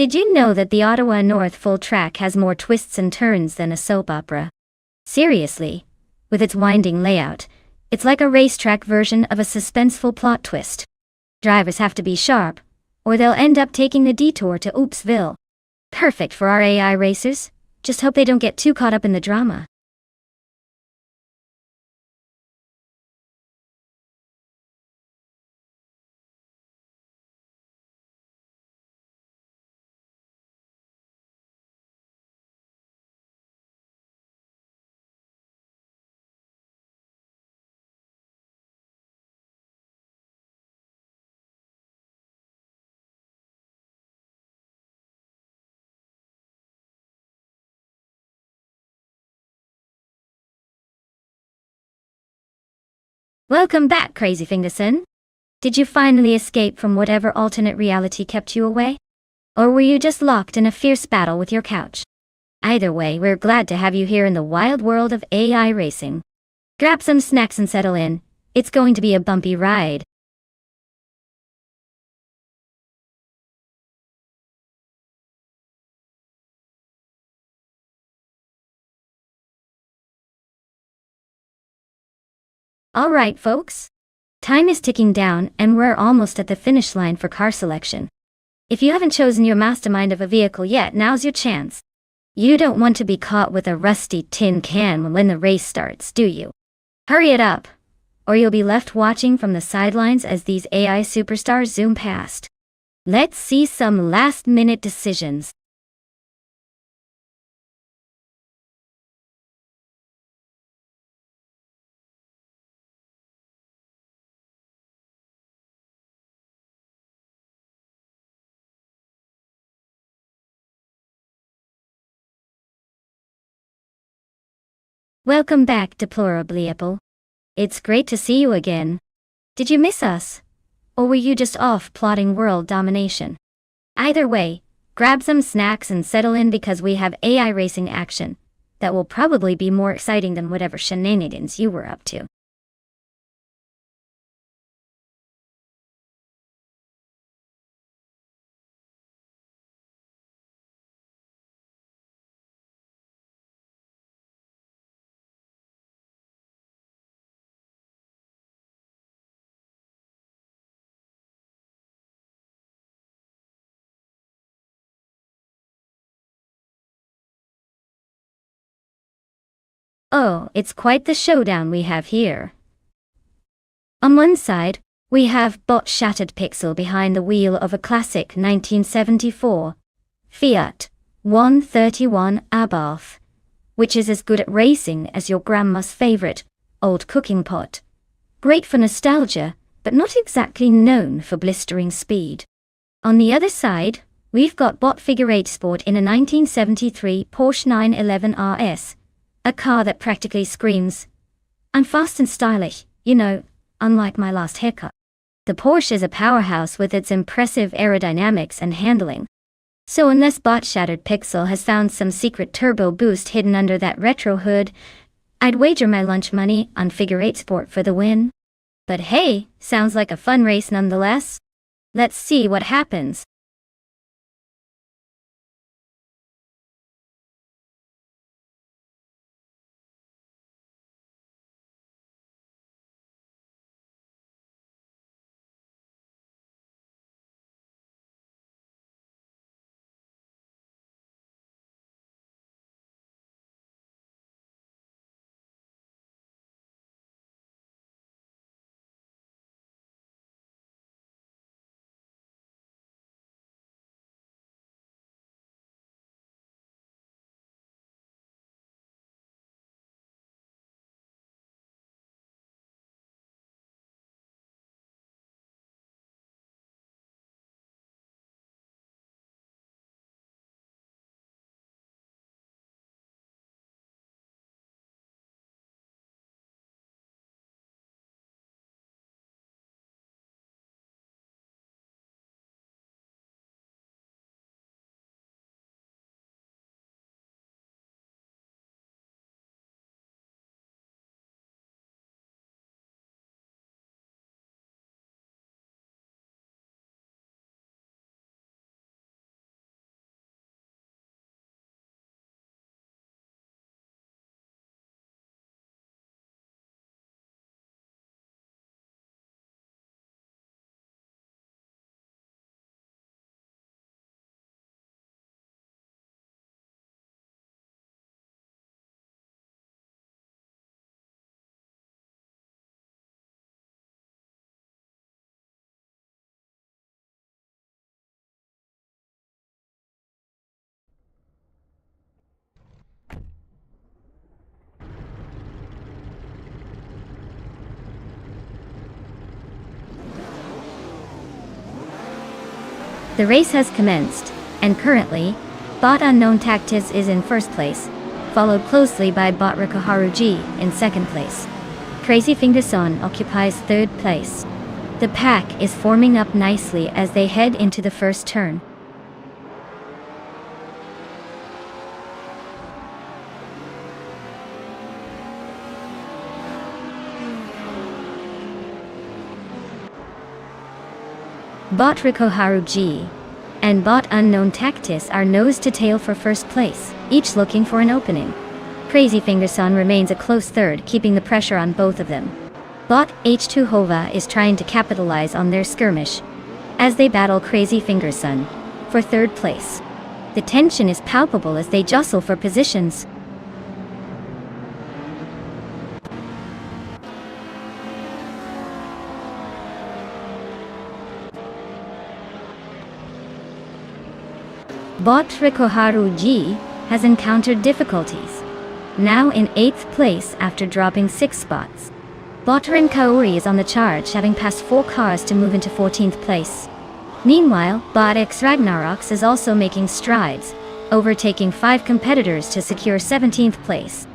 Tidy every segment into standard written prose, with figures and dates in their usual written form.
Did you know that the Ottawa North full track has more twists and turns than a soap opera? Seriously, with its winding layout, it's like a racetrack version of a suspenseful plot twist. Drivers have to be sharp, or they'll end up taking the detour to Oopsville. Perfect for our AI racers. Just hope they don't get too caught up in the drama. Welcome back, Crazy Fingerson. Did you finally escape from whatever alternate reality kept you away? Or were you just locked in a fierce battle with your couch? Either way, we're glad to have you here in the wild world of AI racing. Grab some snacks and settle in. It's going to be a bumpy ride. Alright, folks. Time is ticking down and we're almost at the finish line for car selection. If you haven't chosen your mastermind of a vehicle yet, now's your chance. You don't want to be caught with a rusty tin can when the race starts, do you? Hurry it up, or you'll be left watching from the sidelines as these AI superstars zoom past. Let's see some last-minute decisions. Welcome back, Deplorably Apple. It's great to see you again. Did you miss us? Or were you just off plotting world domination? Either way, grab some snacks and settle in because we have AI racing action that will probably be more exciting than whatever shenanigans you were up to. Oh, it's quite the showdown we have here. On one side, we have bot-shattered Pixel behind the wheel of a classic 1974 Fiat 131 Abarth, which is as good at racing as your grandma's favorite old cooking pot. Great for nostalgia, but not exactly known for blistering speed. On the other side, we've got bot figure 8 sport in a 1973 Porsche 911 RS, a car that practically screams, "I'm fast and stylish, you know, unlike my last haircut." The Porsche is a powerhouse with its impressive aerodynamics and handling. So unless bot-shattered Pixel has found some secret turbo boost hidden under that retro hood, I'd wager my lunch money on figure 8 sport for the win. But hey, sounds like a fun race nonetheless. Let's see what happens. The race has commenced, and currently, bot Unknown Tactics is in first place, followed closely by bot Rikoharu G in second place. Crazy Fingerson occupies third place. The pack is forming up nicely as they head into the first turn. Bot Rikoharu G and bot Unknown Tactics are nose to tail for first place, each looking for an opening. Crazy Fingerson remains a close third, keeping the pressure on both of them. Bot H2 Hova is trying to capitalize on their skirmish as they battle Crazy Fingerson for third place. The tension is palpable as they jostle for positions. Bot Rikoharu G has encountered difficulties, now in 8th place after dropping 6 spots. Bot Rin Kaori is on the charge, having passed 4 cars to move into 14th place. Meanwhile, bot X Ragnaroks is also making strides, overtaking 5 competitors to secure 17th place.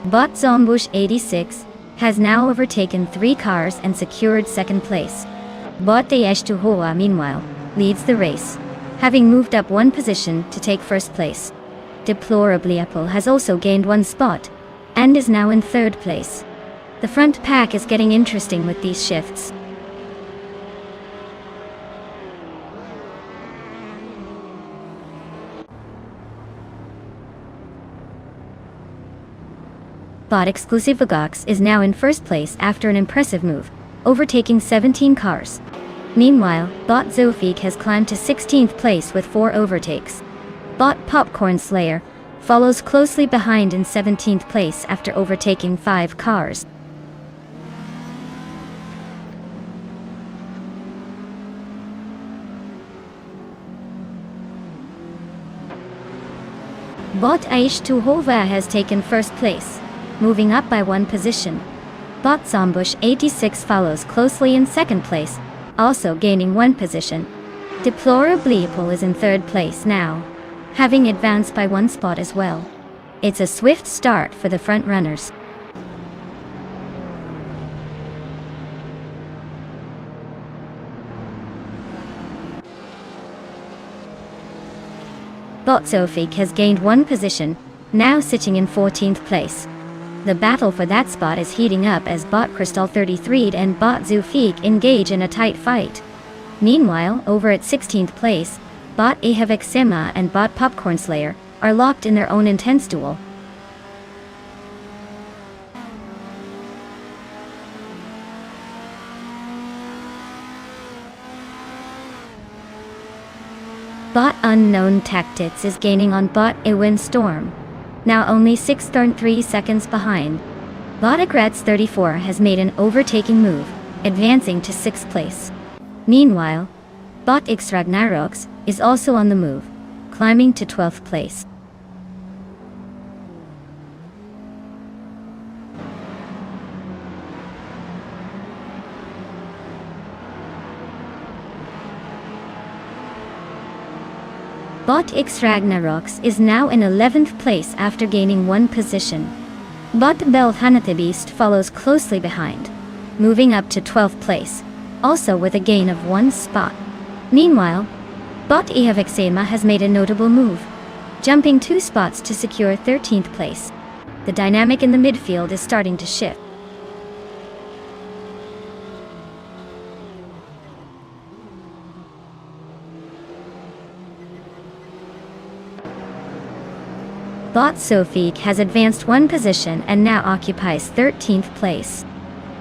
Bot Zombush 86 has now overtaken 3 cars and secured second place. Bot Daesh Hoa, meanwhile, leads the race, having moved up 1 position to take first place. Deplorably Apple has also gained 1 spot, and is now in third place. The front pack is getting interesting with these shifts. Bot Exclusive Vogox is now in first place after an impressive move, overtaking 17 cars. Meanwhile, bot Zofik has climbed to 16th place with 4 overtakes. Bot Popcorn Slayer follows closely behind in 17th place after overtaking 5 cars. Bot Aish Tuhova has taken first place, moving up by 1 position. Bot Zombush 86 follows closely in second place, also gaining 1 position. Deplorably Apple is in third place now, having advanced by 1 spot as well. It's a swift start for the front runners. Bot Zofik has gained 1 position, now sitting in 14th place. The battle for that spot is heating up as bot Crystal 33 and bot Zofik engage in a tight fight. Meanwhile, over at 16th place, bot Ahavik Sema and bot Popcorn Slayer are locked in their own intense duel. Bot Unknown Tactics is gaining on bot Ewin Storm, now only 6.3 seconds behind. Bot Agrets 34 has made an overtaking move, advancing to 6th place. Meanwhile, bot X Ragnaroks is also on the move, climbing to 12th place. Bot X Ragnaroks is now in 11th place after gaining 1 position. Bot Bel Beast follows closely behind, moving up to 12th place, also with a gain of 1 spot. Meanwhile, bot Ihavixema has made a notable move, jumping 2 spots to secure 13th place. The dynamic in the midfield is starting to shift. Bot Sofik has advanced 1 position and now occupies 13th place.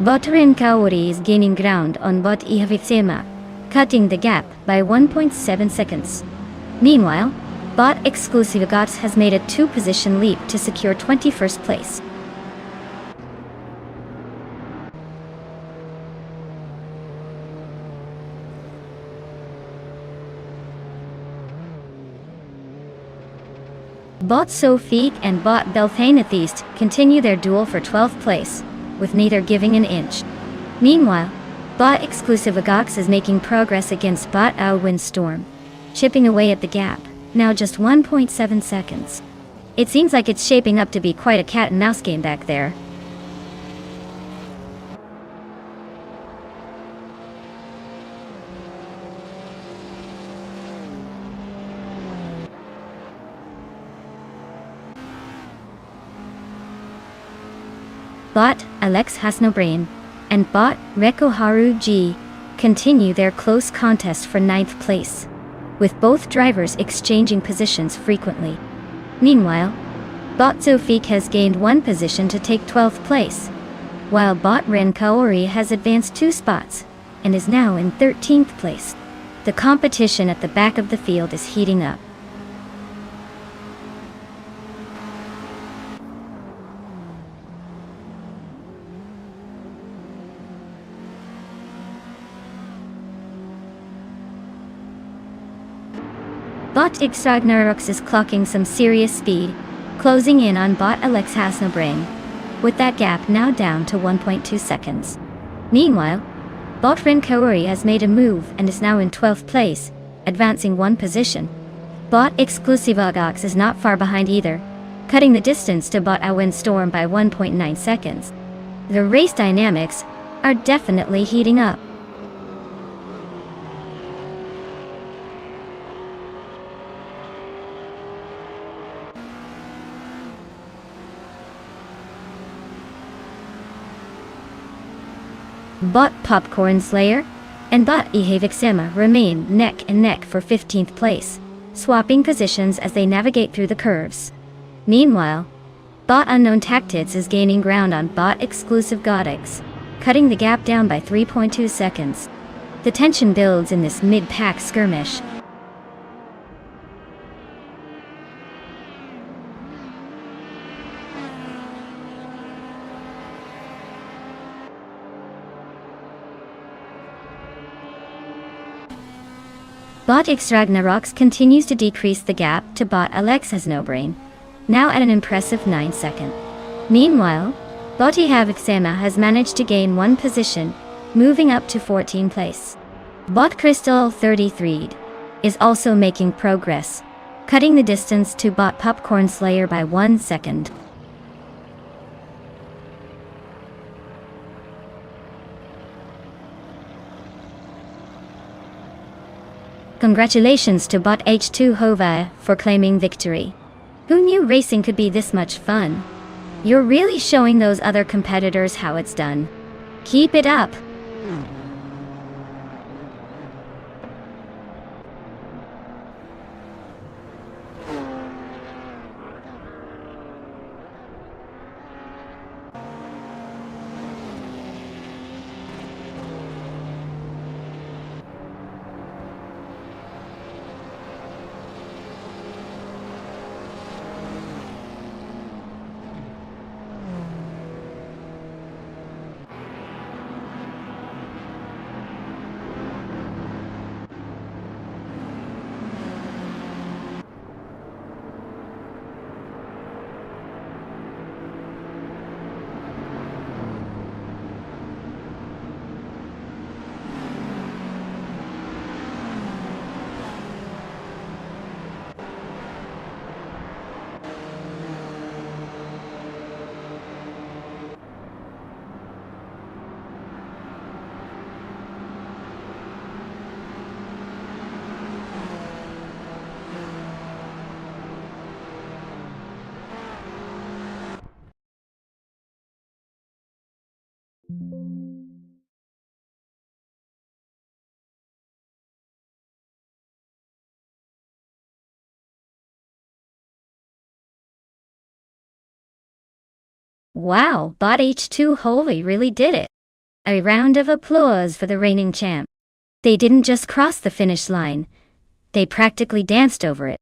Bot Rin Kaori is gaining ground on bot Ihavitsema, cutting the gap by 1.7 seconds. Meanwhile, bot Exclusive Gots has made a 2-position leap to secure 21st place. Bot Sofik and Bot Belthanatheist continue their duel for 12th place, with neither giving an inch. Meanwhile, Bot Exclusive Agox is making progress against Bot Windstorm, chipping away at the gap, now just 1.7 seconds. It seems like it's shaping up to be quite a cat and mouse game back there. Bot Alex has no brain, and Bot Rekoharu G continue their close contest for 9th place, with both drivers exchanging positions frequently. Meanwhile, Bot Sofik has gained 1 position to take 12th place, while Bot Renkaori has advanced 2 spots and is now in 13th place. The competition at the back of the field is heating up. Bot Ragnarok is clocking some serious speed, closing in on Bot Alex Hasnobrain, with that gap now down to 1.2 seconds. Meanwhile, Bot Renkaori has made a move and is now in 12th place, advancing 1 position. Bot Exclusivagox is not far behind either, cutting the distance to Bot Windstorm by 1.9 seconds. The race dynamics are definitely heating up. Bot Popcorn Slayer and Bot Ihavixema remain neck and neck for 15th place, swapping positions as they navigate through the curves. Meanwhile, Bot Unknown Tactics is gaining ground on Bot Exclusive Godix, cutting the gap down by 3.2 seconds. The tension builds in this mid-pack skirmish. Bot Ragnarok continues to decrease the gap to Bot Alex Hasnobrain, now at an impressive 9 seconds. Meanwhile, Bot Ihavixema has managed to gain 1 position, moving up to 14th place. Bot Crystal 33 is also making progress, cutting the distance to Bot Popcorn Slayer by 1 second. Congratulations to Bot H2 Hova for claiming victory. Who knew racing could be this much fun? You're really showing those other competitors how it's done. Keep it up! Wow, Bot H2 Holy really did it. A round of applause for the reigning champ. They didn't just cross the finish line, they practically danced over it.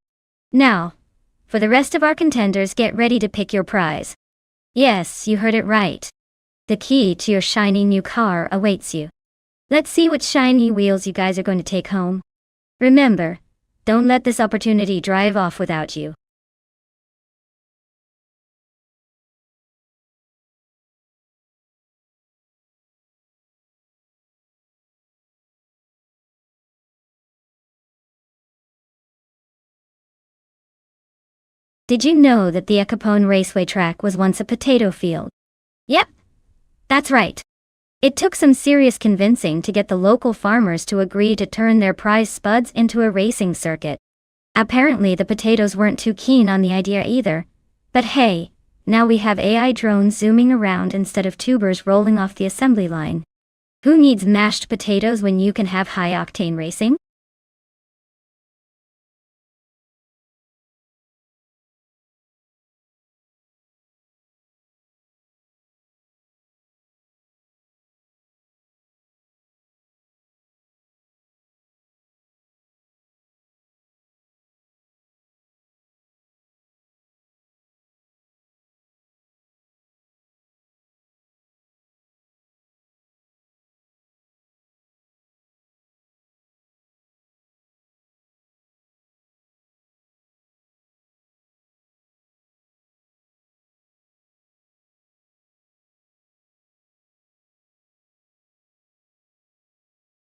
Now, for the rest of our contenders, get ready to pick your prize. Yes, you heard it right. The key to your shiny new car awaits you. Let's see what shiny wheels you guys are going to take home. Remember, don't let this opportunity drive off without you. Did you know that the Capone Raceway track was once a potato field? Yep, that's right. It took some serious convincing to get the local farmers to agree to turn their prize spuds into a racing circuit. Apparently the potatoes weren't too keen on the idea either. But hey, now we have AI drones zooming around instead of tubers rolling off the assembly line. Who needs mashed potatoes when you can have high-octane racing?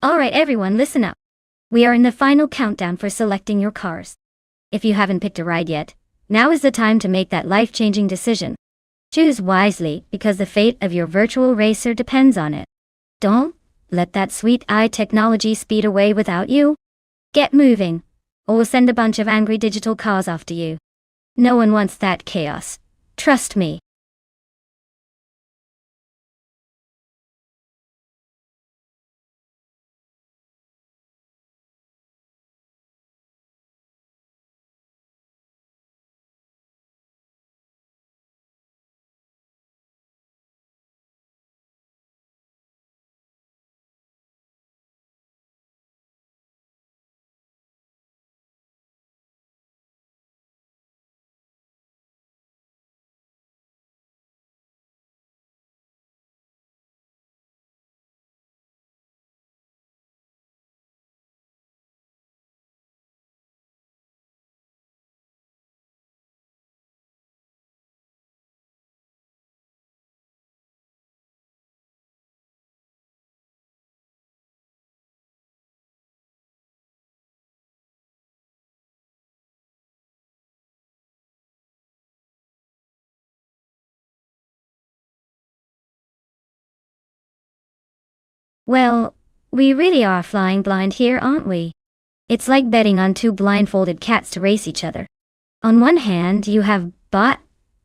Alright everyone, listen up. We are in the final countdown for selecting your cars. If you haven't picked a ride yet, now is the time to make that life-changing decision. Choose wisely because the fate of your virtual racer depends on it. Don't let that sweet eye technology speed away without you. Get moving, or we'll send a bunch of angry digital cars after you. No one wants that chaos. Trust me. Well, we really are flying blind here, aren't we? It's like betting on two blindfolded cats to race each other. On one hand, you have Bot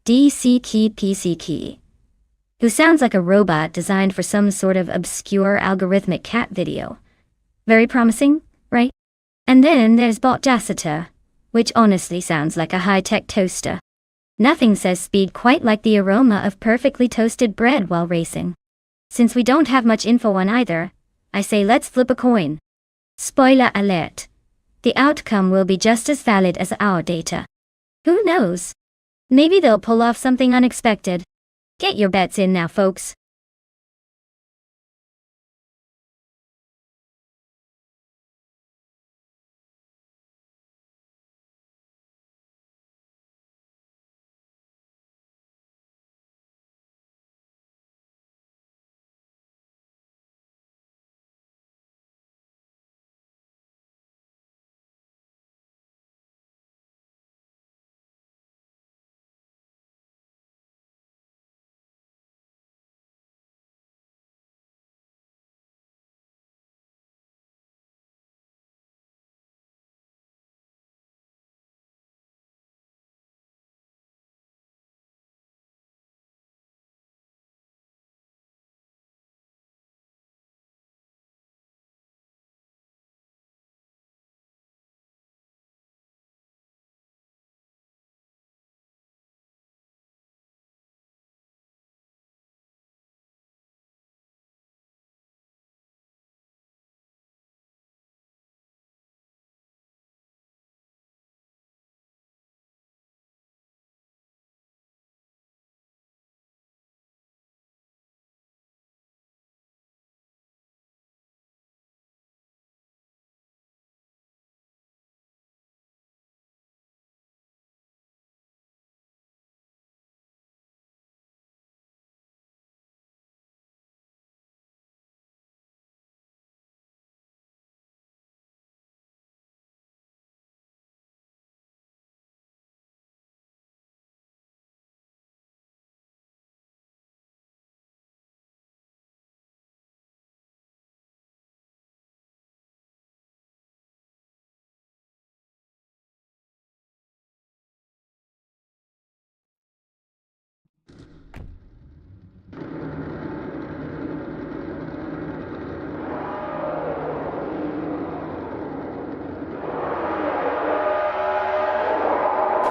DC Key PC Key, who sounds like a robot designed for some sort of obscure algorithmic cat video. Very promising, right? And then there's Bot Jacita, which honestly sounds like a high-tech toaster. Nothing says speed quite like the aroma of perfectly toasted bread while racing. Since we don't have much info on either, I say let's flip a coin. Spoiler alert. The outcome will be just as valid as our data. Who knows? Maybe they'll pull off something unexpected. Get your bets in now, folks.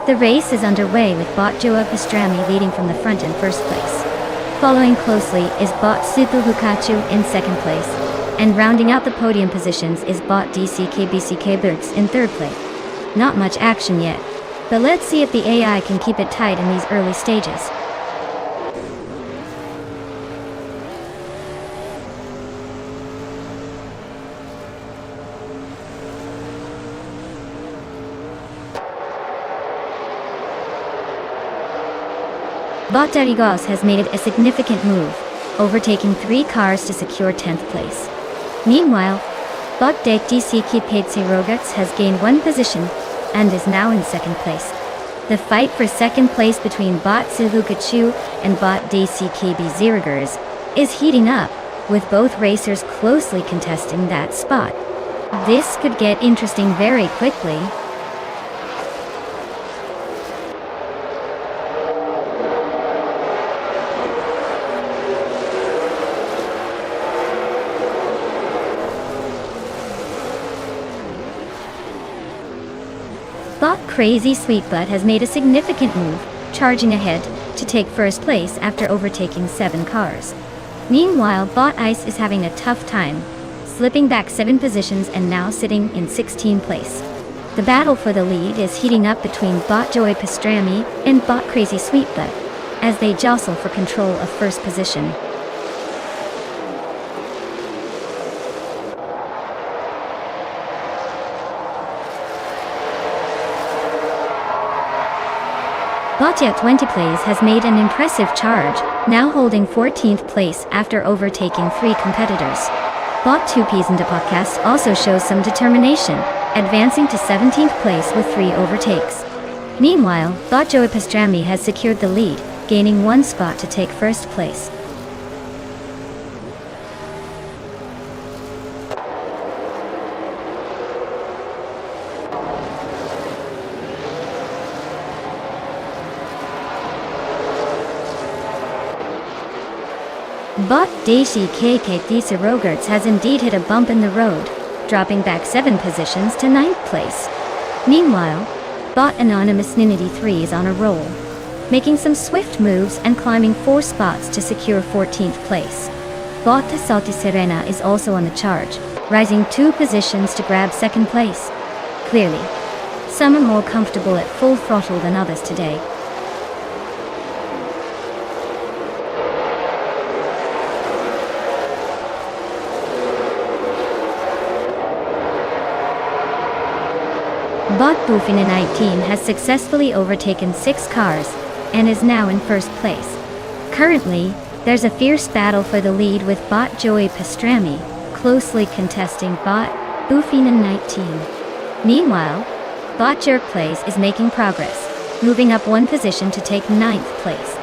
The race is underway with bot Joe Pastrami leading from the front in first place. Following closely is bot Supu Hukachu in second place, and rounding out the podium positions is bot DCK Bergs in third place. Not much action yet, but let's see if the AI can keep it tight in these early stages. Bot Darigos has made it a significant move, overtaking 3 cars to secure 10th place. Meanwhile, bot Dek DCK Rogerts has gained 1 position and is now in second place. The fight for second place between bot Suzukachu and bot DCKB Zirigers is heating up, with both racers closely contesting that spot. This could get interesting very quickly. Bot Crazy Sweetbutt has made a significant move, charging ahead to take first place after overtaking 7 cars. Meanwhile, bot Ice is having a tough time, slipping back 7 positions and now sitting in 16th place. The battle for the lead is heating up between bot Joey Pastrami and bot Crazy Sweetbutt, as they jostle for control of first position. Bot Yet 20 Plays has made an impressive charge, now holding 14th place after overtaking 3 competitors. Bot 2 Ps into Podcast also shows some determination, advancing to 17th place with 3 overtakes. Meanwhile, bot Joey Pastrami has secured the lead, gaining 1 spot to take first place. Bot Daisy KK Thesa Rogerts has indeed hit a bump in the road, dropping back 7 positions to 9th place. Meanwhile, bot Anonymous Ninity 3 is on a roll, making some swift moves and climbing 4 spots to secure 14th place. Bot the Salty Serena is also on the charge, rising 2 positions to grab 2nd place. Clearly, some are more comfortable at full throttle than others today. Bot Boofina 19 has successfully overtaken 6 cars, and is now in first place. Currently, there's a fierce battle for the lead with bot Joey Pastrami, closely contesting bot Boofina 19. Meanwhile, bot Jerk Plays is making progress, moving up 1 position to take 9th place.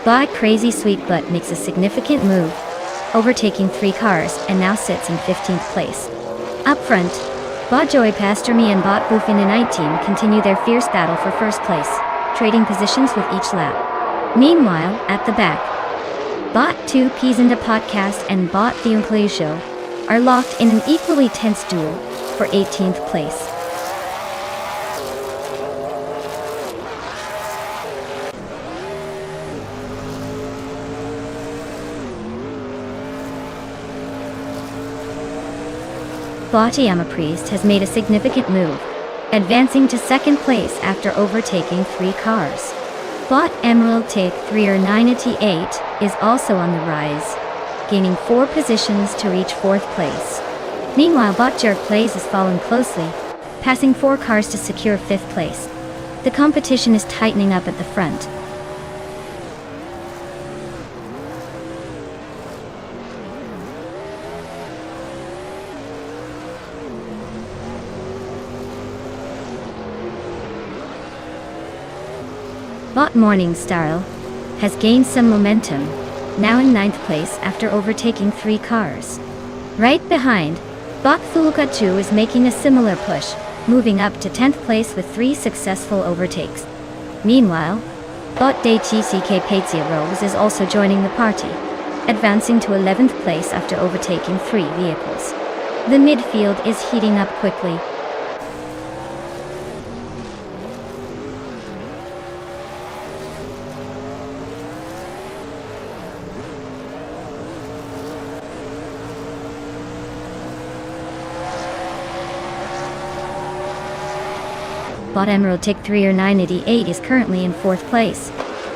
Bot Crazy Sweetbutt makes a significant move, overtaking 3 cars and now sits in 15th place. Up front, bot Joey Pastrami and bot Boofina 19 continue their fierce battle for first place, trading positions with each lap. Meanwhile, at the back, bot 2 Ps into Podcast and bot The Unclayshow are locked in an equally tense duel for 18th place. Bot Yama Priest has made a significant move, advancing to 2nd place after overtaking 3 cars. Bot Emerald Take 3 or 988 is also on the rise, gaining 4 positions to reach 4th place. Meanwhile, bot Jerk Plays is following closely, passing 4 cars to secure 5th place. The competition is tightening up at the front. Bot Morningstar has gained some momentum, now in 9th place after overtaking 3 cars. Right behind, bot Thulukachu is making a similar push, moving up to 10th place with 3 successful overtakes. Meanwhile, Bot de TCK Rose is also joining the party, advancing to 11th place after overtaking 3 vehicles. The midfield is heating up quickly. Bot Emerald Tick 3988 is currently in 4th place,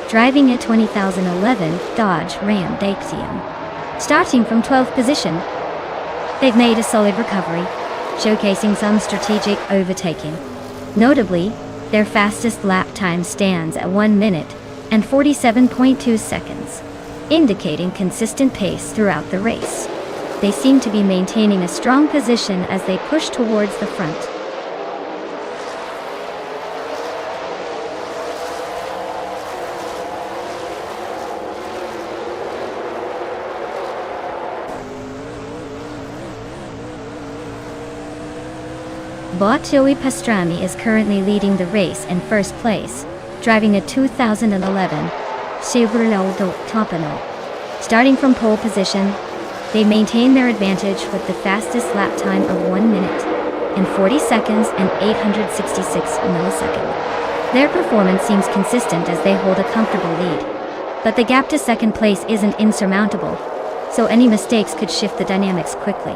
driving a 2011 Dodge Ram Daxium. Starting from 12th position, they've made a solid recovery, showcasing some strategic overtaking. Notably, their fastest lap time stands at 1 minute and 47.2 seconds, indicating consistent pace throughout the race. They seem to be maintaining a strong position as they push towards the front. Bot Joey Pastrami is currently leading the race in 1st place, driving a 2011 Chevrolet Tampano. Starting from pole position, they maintain their advantage with the fastest lap time of 1 minute and 40 seconds and 866 milliseconds. Their performance seems consistent as they hold a comfortable lead, but the gap to 2nd place isn't insurmountable, so any mistakes could shift the dynamics quickly.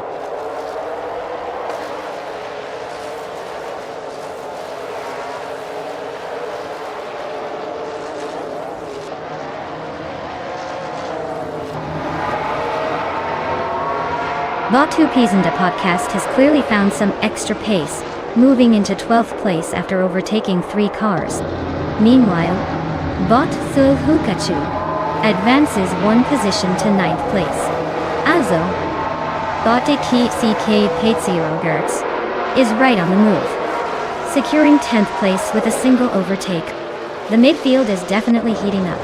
Bot 2 Pizenda podcast has clearly found some extra pace, moving into 12th place after overtaking 3 cars. Meanwhile, Bot Thul Hukachu advances 1 position to 9th place. Also, Bot de CK Patsiro Gertz is right on the move, securing 10th place with a single overtake. The midfield is definitely heating up.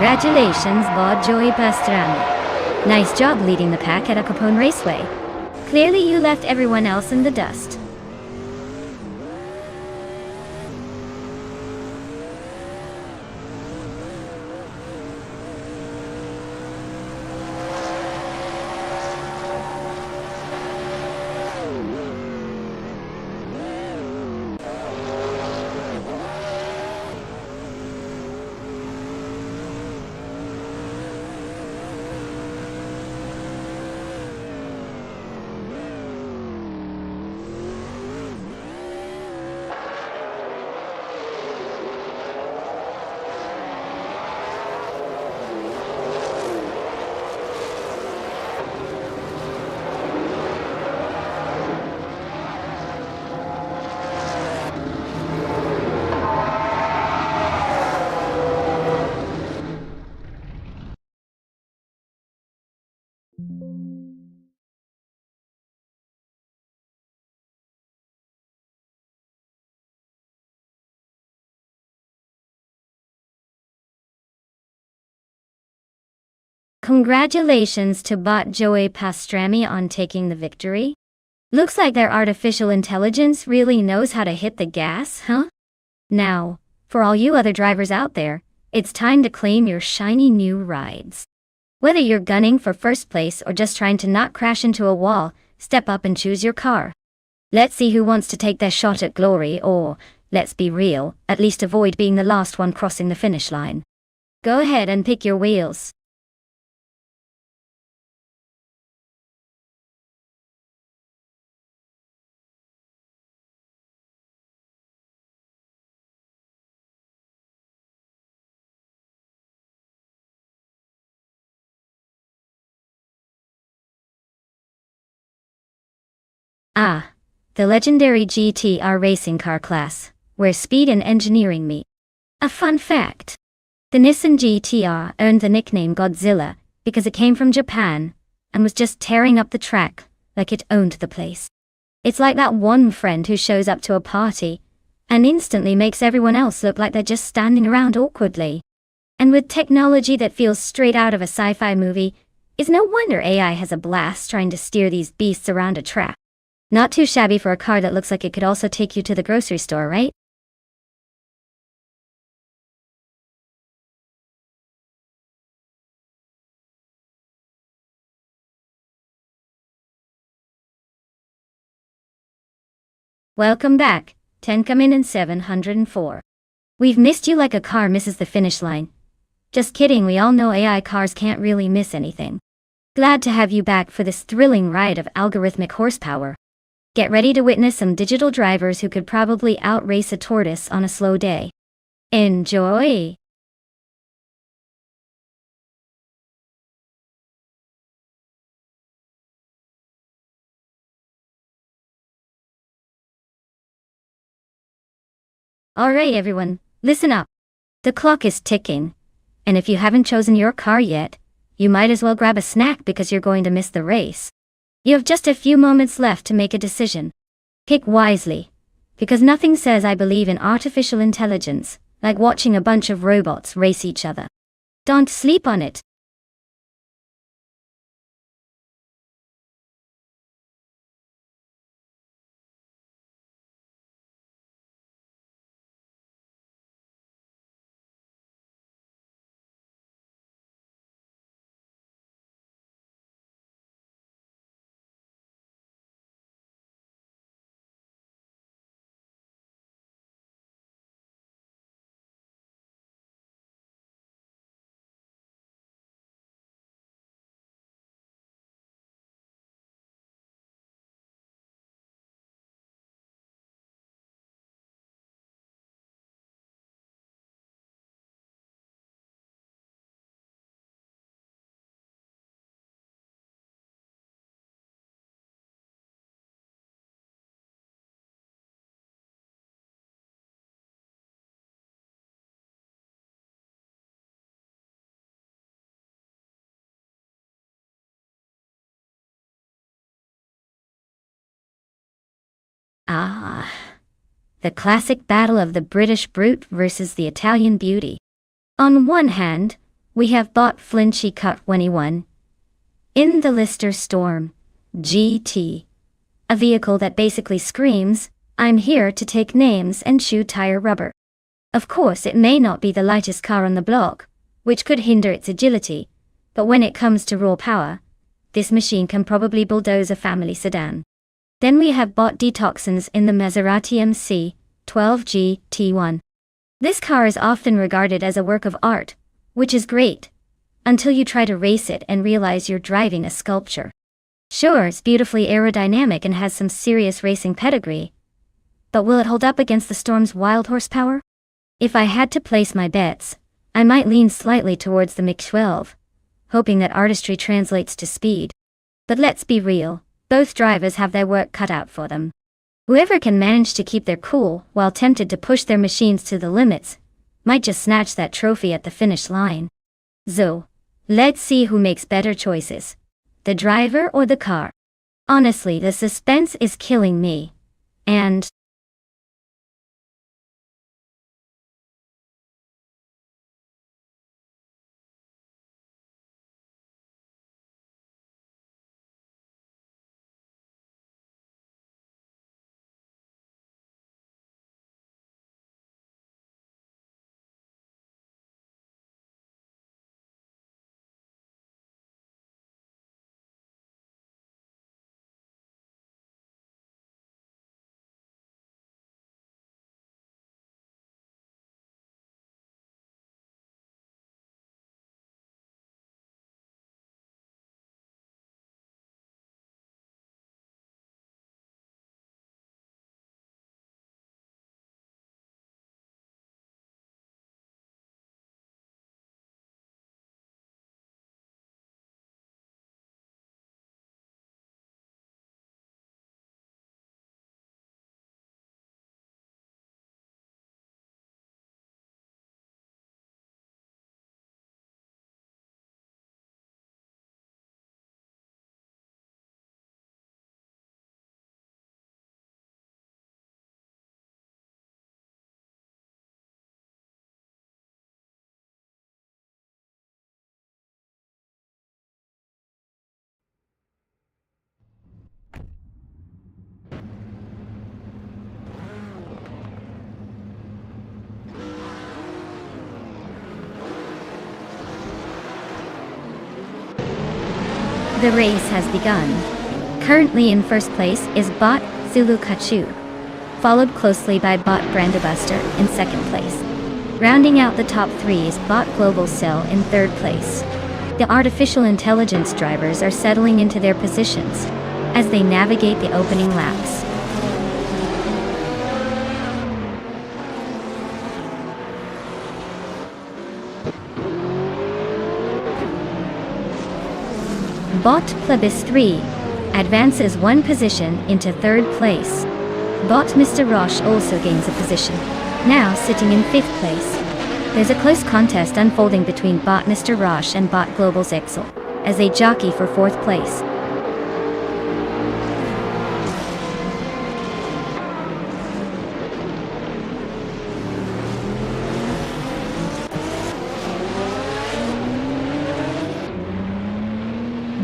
Congratulations, Bot Joey Pastrami. Nice job leading the pack at a Capone Raceway. Clearly you left everyone else in the dust. Congratulations to Bot Joey Pastrami on taking the victory. Looks like their artificial intelligence really knows how to hit the gas, huh? Now, for all you other drivers out there, it's time to claim your shiny new rides. Whether you're gunning for 1st place or just trying to not crash into a wall, step up and choose your car. Let's see who wants to take their shot at glory or, let's be real, at least avoid being the last one crossing the finish line. Go ahead and pick your wheels. Ah, the legendary GTR racing car class, where speed and engineering meet. A fun fact. The Nissan GTR earned the nickname Godzilla because it came from Japan and was just tearing up the track like it owned the place. It's like that one friend who shows up to a party and instantly makes everyone else look like they're just standing around awkwardly. And with technology that feels straight out of a sci-fi movie, it's no wonder AI has a blast trying to steer these beasts around a track. Not too shabby for a car that looks like it could also take you to the grocery store, right? Welcome back. 10 come in and 704. We've missed you like a car misses the finish line. Just kidding, we all know AI cars can't really miss anything. Glad to have you back for this thrilling ride of algorithmic horsepower. Get ready to witness some digital drivers who could probably outrace a tortoise on a slow day. Enjoy! Alright everyone, listen up. The clock is ticking. And if you haven't chosen your car yet, you might as well grab a snack because you're going to miss the race. You have just a few moments left to make a decision. Pick wisely. Because nothing says I believe in artificial intelligence like watching a bunch of robots race each other. Don't sleep on it. Ah, the classic battle of the British brute versus the Italian beauty. On one hand, we have bought Flinchy Cut when he won. In the Lister Storm GT, a vehicle that basically screams, I'm here to take names and chew tire rubber. Of course, it may not be the lightest car on the block, which could hinder its agility, but when it comes to raw power, this machine can probably bulldoze a family sedan. Then we have bought Detoxins in the Maserati MC 12G T1. This car is often regarded as a work of art, which is great, until you try to race it and realize you're driving a sculpture. Sure, it's beautifully aerodynamic and has some serious racing pedigree, but will it hold up against the Storm's wild horsepower? If I had to place my bets, I might lean slightly towards the MiG-12, hoping that artistry translates to speed. But let's be real, both drivers have their work cut out for them. Whoever can manage to keep their cool while tempted to push their machines to the limits might just snatch that trophy at the finish line. So, let's see who makes better choices, the driver or the car. Honestly, the suspense is killing me. And The race has begun. Currently in first place is Bot Zulu Kachu, followed closely by Bot Brandobuster in second place. Rounding out the top three is Bot Global Cell in third place. The artificial intelligence drivers are settling into their positions as they navigate the opening laps. Bot Plebis 3 advances one position into third place. Bot Mr. Roche also gains a position, now sitting in fifth place. There's a close contest unfolding between Bot Mr. Roche and Bot Global's Excel as they jockey for fourth place.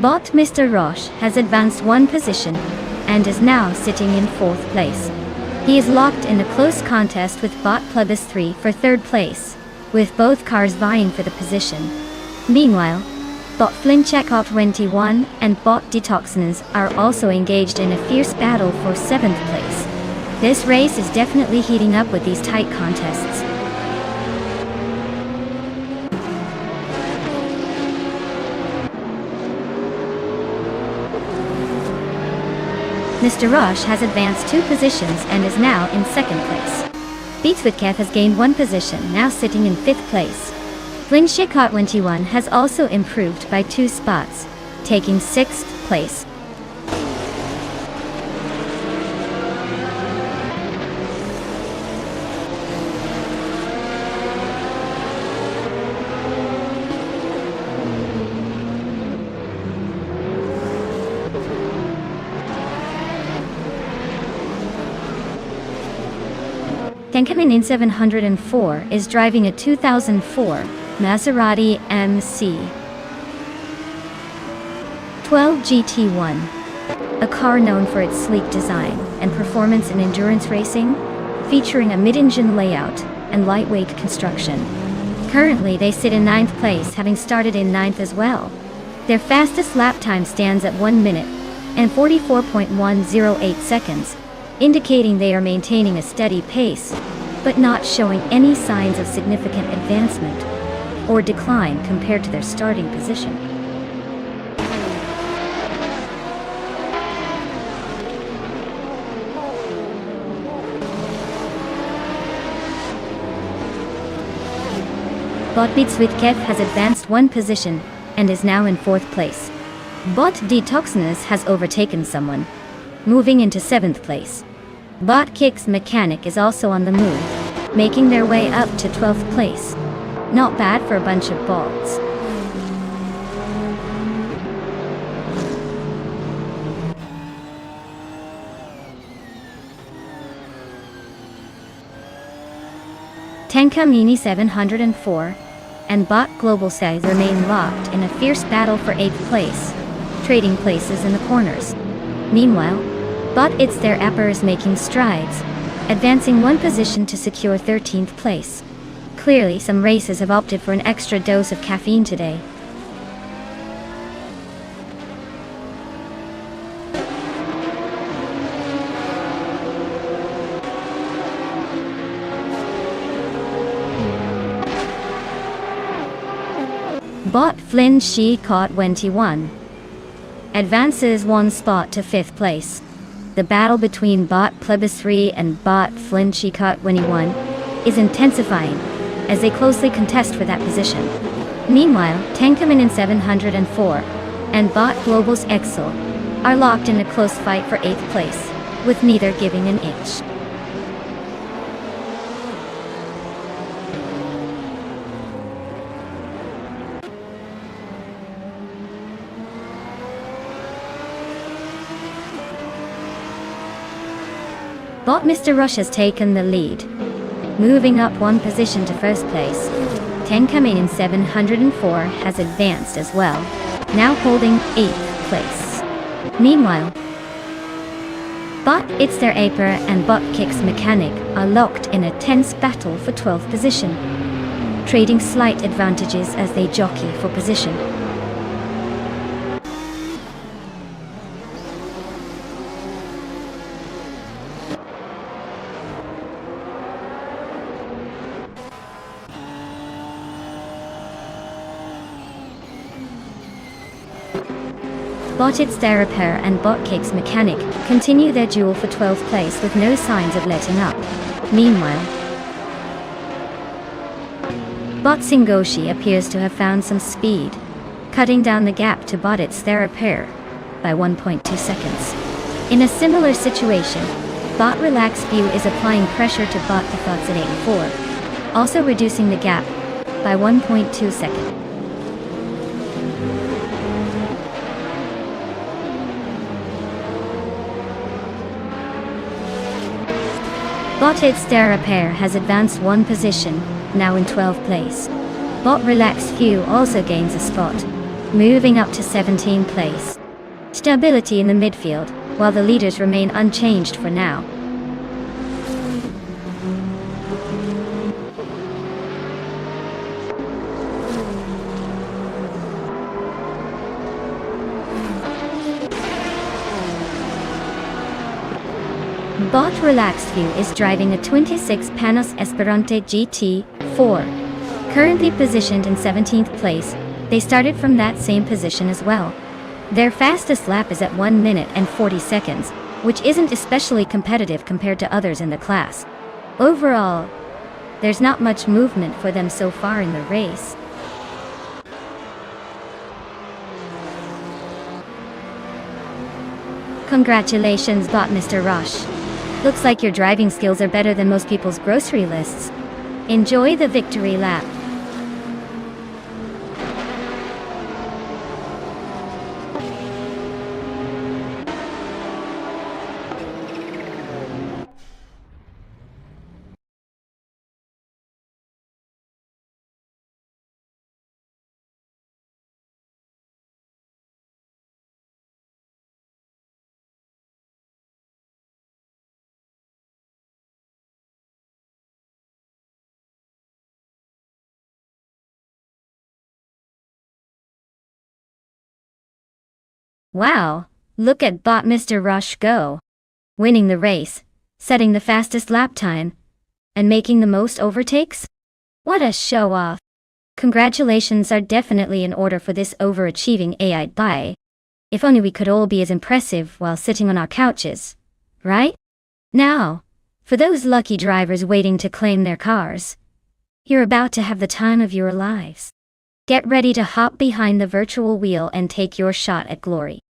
Bot Mr. Roche has advanced one position and is now sitting in fourth place. He is locked in a close contest with Bot Plebis 3 for third place, with both cars vying for the position. Meanwhile, Bot Flinchecop 21 and Bot Detoxiners are also engaged in a fierce battle for seventh place. This race is definitely heating up with these tight contests. Mr. Roche has advanced two positions and is now in second place. Beatswitkev has gained one position, now sitting in fifth place. Flinchecop 21 has also improved by 2 spots, taking sixth place. Tenkamin in 704 is driving a 2004 Maserati MC 12 GT1, a car known for its sleek design and performance in endurance racing, featuring a mid-engine layout and lightweight construction. Currently they sit in 9th place, having started in 9th as well. Their fastest lap time stands at 1 minute and 44.108 seconds, indicating they are maintaining a steady pace, but not showing any signs of significant advancement or decline compared to their starting position. Bot Beatswitkev has advanced one position and is now in fourth place. Bot Detoxiners has overtaken someone, moving into 7th place. Bot Kicks Mechanic is also on the move, making their way up to 12th place. Not bad for a bunch of bots. Tenka Mini 704 and Bot Global Size remain locked in a fierce battle for 8th place, trading places in the corners. Meanwhile, Bot It's Their Apper is making strides, advancing one position to secure 13th place. Clearly some races have opted for an extra dose of caffeine today. Bot Flynn She Caught 21 advances one spot to 5th place. The battle between Bot Plebis 3 and Bot Flynn She Caught 21 is intensifying as they closely contest for that position. Meanwhile, Tenkamin in 704 and Bot Global's Excel are locked in a close fight for 8th place, with neither giving an inch. Bot Mr. Rush has taken the lead, moving up one position to first place. Tenkamin in 704 has advanced as well, now holding 8th place. Meanwhile, Bot It's Their Aper and Bot Kicks Mechanic are locked in a tense battle for 12th position, trading slight advantages as they jockey for position. Botted Therapair and Botcake's Mechanic continue their duel for 12th place with no signs of letting up. Meanwhile, Bot Singoshi appears to have found some speed, cutting down the gap to Botted Therapair by 1.2 seconds. In a similar situation, Bot Relax View is applying pressure to Bot Defaults at 84, also reducing the gap by 1.2 seconds. Botted Therapair has advanced one position, now in 12th place. Bot Relax View also gains a spot, moving up to 17th place. Stability in the midfield, while the leaders remain unchanged for now. Bot Relax View is driving a 26 Panos Esperante GT4. Currently positioned in 17th place, they started from that same position as well. Their fastest lap is at 1 minute and 40 seconds, which isn't especially competitive compared to others in the class. Overall, there's not much movement for them so far in the race. Congratulations, Bot Mr. Rush. Looks like your driving skills are better than most people's grocery lists. Enjoy the victory lap. Wow, look at Bot Mr. Rush go. Winning the race, setting the fastest lap time, and making the most overtakes? What a show off. Congratulations are definitely in order for this overachieving AI guy. If only we could all be as impressive while sitting on our couches, right? Now, for those lucky drivers waiting to claim their cars, you're about to have the time of your lives. Get ready to hop behind the virtual wheel and take your shot at glory.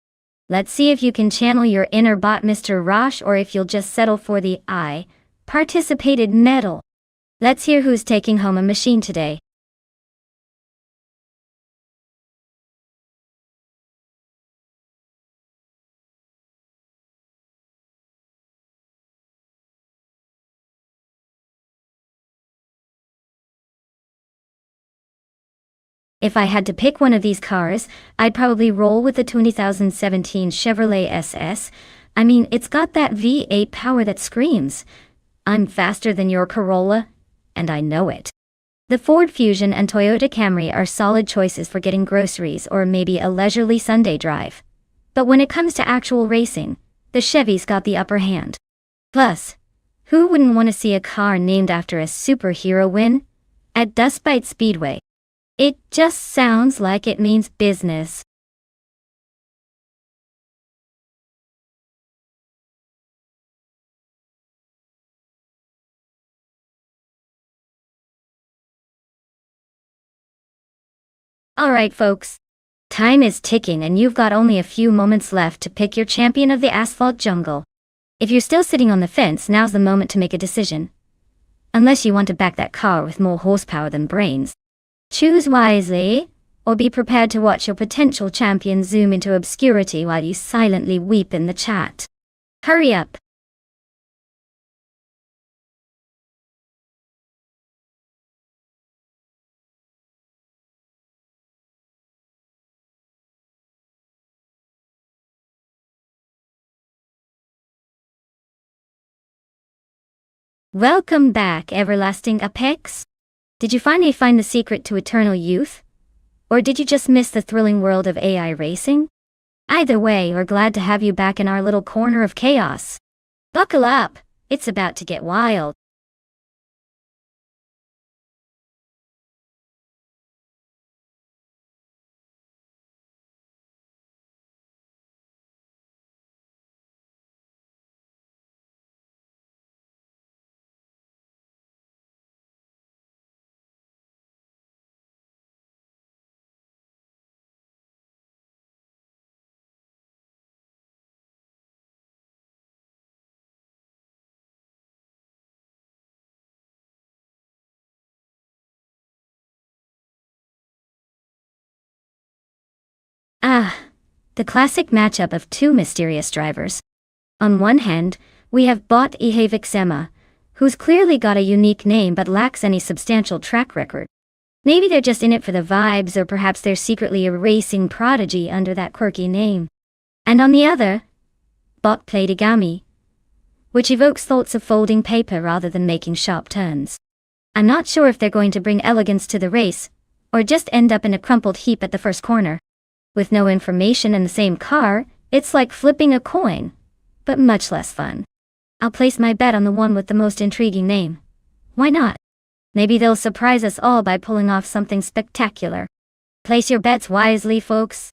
Let's see if you can channel your inner Bot Mr. Rosh or if you'll just settle for the I participated medal. Let's hear who's taking home a machine today. If I had to pick one of these cars, I'd probably roll with the 2017 Chevrolet SS. I mean, it's got that V8 power that screams, "I'm faster than your Corolla," and I know it. The Ford Fusion and Toyota Camry are solid choices for getting groceries or maybe a leisurely Sunday drive. But when it comes to actual racing, the Chevy's got the upper hand. Plus, who wouldn't want to see a car named after a superhero win at Dustbite Speedway? It just sounds like it means business. Alright folks, time is ticking and you've got only a few moments left to pick your champion of the asphalt jungle. If you're still sitting on the fence, now's the moment to make a decision. Unless you want to back that car with more horsepower than brains. Choose wisely, or be prepared to watch your potential champion zoom into obscurity while you silently weep in the chat. Hurry up! Welcome back, everlasting Apex. Did you finally find the secret to eternal youth? Or did you just miss the thrilling world of AI racing? Either way, we're glad to have you back in our little corner of chaos. Buckle up, it's about to get wild. the classic matchup of two mysterious drivers. On one hand, we have Bot Ihevixema, who's clearly got a unique name but lacks any substantial track record. Maybe they're just in it for the vibes, or perhaps they're secretly a racing prodigy under that quirky name. And on the other, Bot Platigami, which evokes thoughts of folding paper rather than making sharp turns. I'm not sure if they're going to bring elegance to the race, or just end up in a crumpled heap at the first corner. With no information and the same car, it's like flipping a coin, but much less fun. I'll place my bet on the one with the most intriguing name. Why not? Maybe they'll surprise us all by pulling off something spectacular. Place your bets wisely, folks.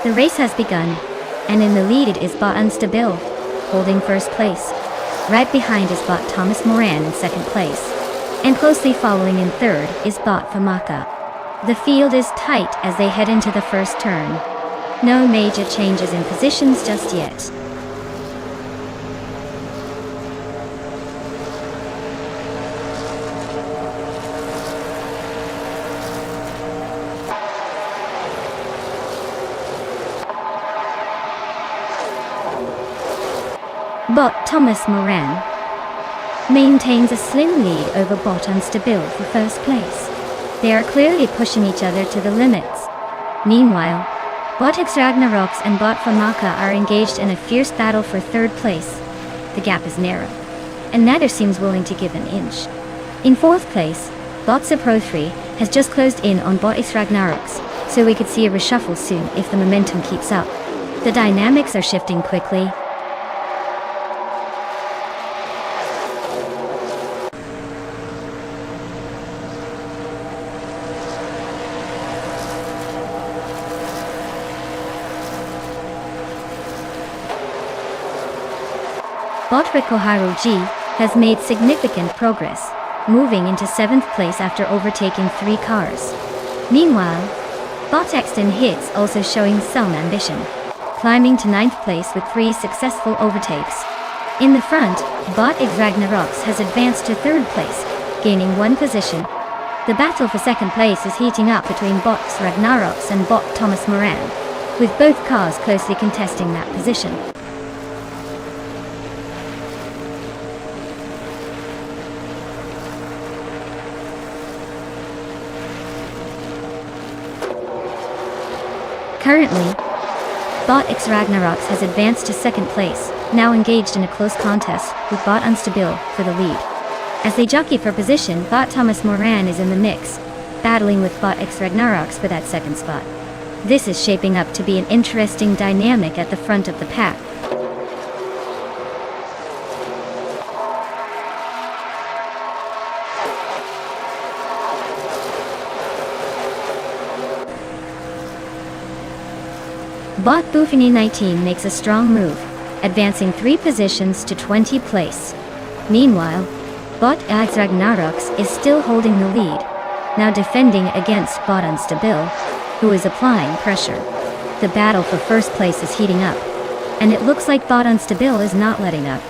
The race has begun, and in the lead it is Bot Unstable, holding first place. Right behind is Bot Thomas Moran in second place, and closely following in third is Bot Famaka. The field is tight as they head into the first turn. No major changes in positions just yet. Bot Thomas Moran maintains a slim lead over Bot Unstable for first place. They are clearly pushing each other to the limits. Meanwhile, Bot Ragnaroks and Bot Famaka are engaged in a fierce battle for third place. The gap is narrow, and neither seems willing to give an inch. In fourth place, Bot Pro3 has just closed in on Bot Ragnaroks, so we could see a reshuffle soon if the momentum keeps up. The dynamics are shifting quickly. Bot Rikoharu G has made significant progress, moving into 7th place after overtaking 3 cars. Meanwhile, Bot Exton Hits also showing some ambition, climbing to 9th place with 3 successful overtakes. In the front, Bot Ragnaroks has advanced to 3rd place, gaining 1 position. The battle for 2nd place is heating up between Bot Ragnaroks and Bot Thomas Moran, with both cars closely contesting that position. Currently, Bot Ragnaroks has advanced to 2nd place, now engaged in a close contest with Bot Unstable for the lead. As they jockey for position, Bot Thomas Moran is in the mix, battling with Bot Ragnaroks for that 2nd spot. This is shaping up to be an interesting dynamic at the front of the pack. Bot Buffini 19 makes a strong move, advancing 3 positions to 20th place. Meanwhile, Bot Ads Ragnaroks is still holding the lead, now defending against Bot Unstable, who is applying pressure. The battle for first place is heating up, and it looks like Bot Unstable is not letting up.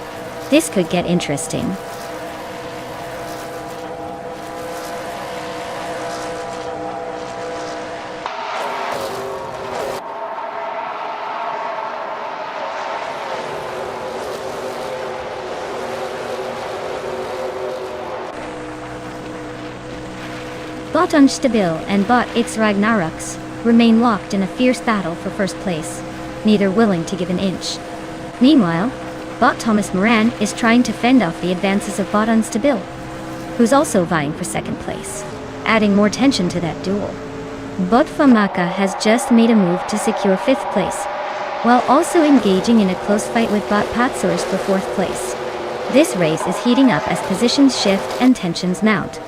This could get interesting. Bot Unstable and Bot X Ragnaroks remain locked in a fierce battle for first place, neither willing to give an inch. Meanwhile, Bot Thomas Moran is trying to fend off the advances of Bot Unstable, who's also vying for second place, adding more tension to that duel. Bot Famaka has just made a move to secure 5th place, while also engaging in a close fight with Bot Patsors for 4th place. This race is heating up as positions shift and tensions mount.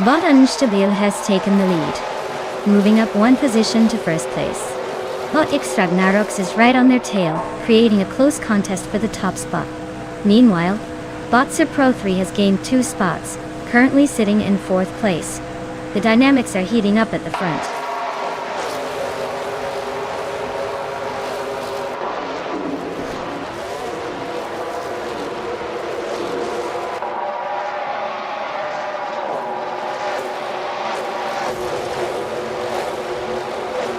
Bot Unstable has taken the lead, moving up 1 position to 1st place. Bot X Ragnaroks is right on their tail, creating a close contest for the top spot. Meanwhile, Bot Sir Pro 3 has gained 2 spots, currently sitting in 4th place. The dynamics are heating up at the front.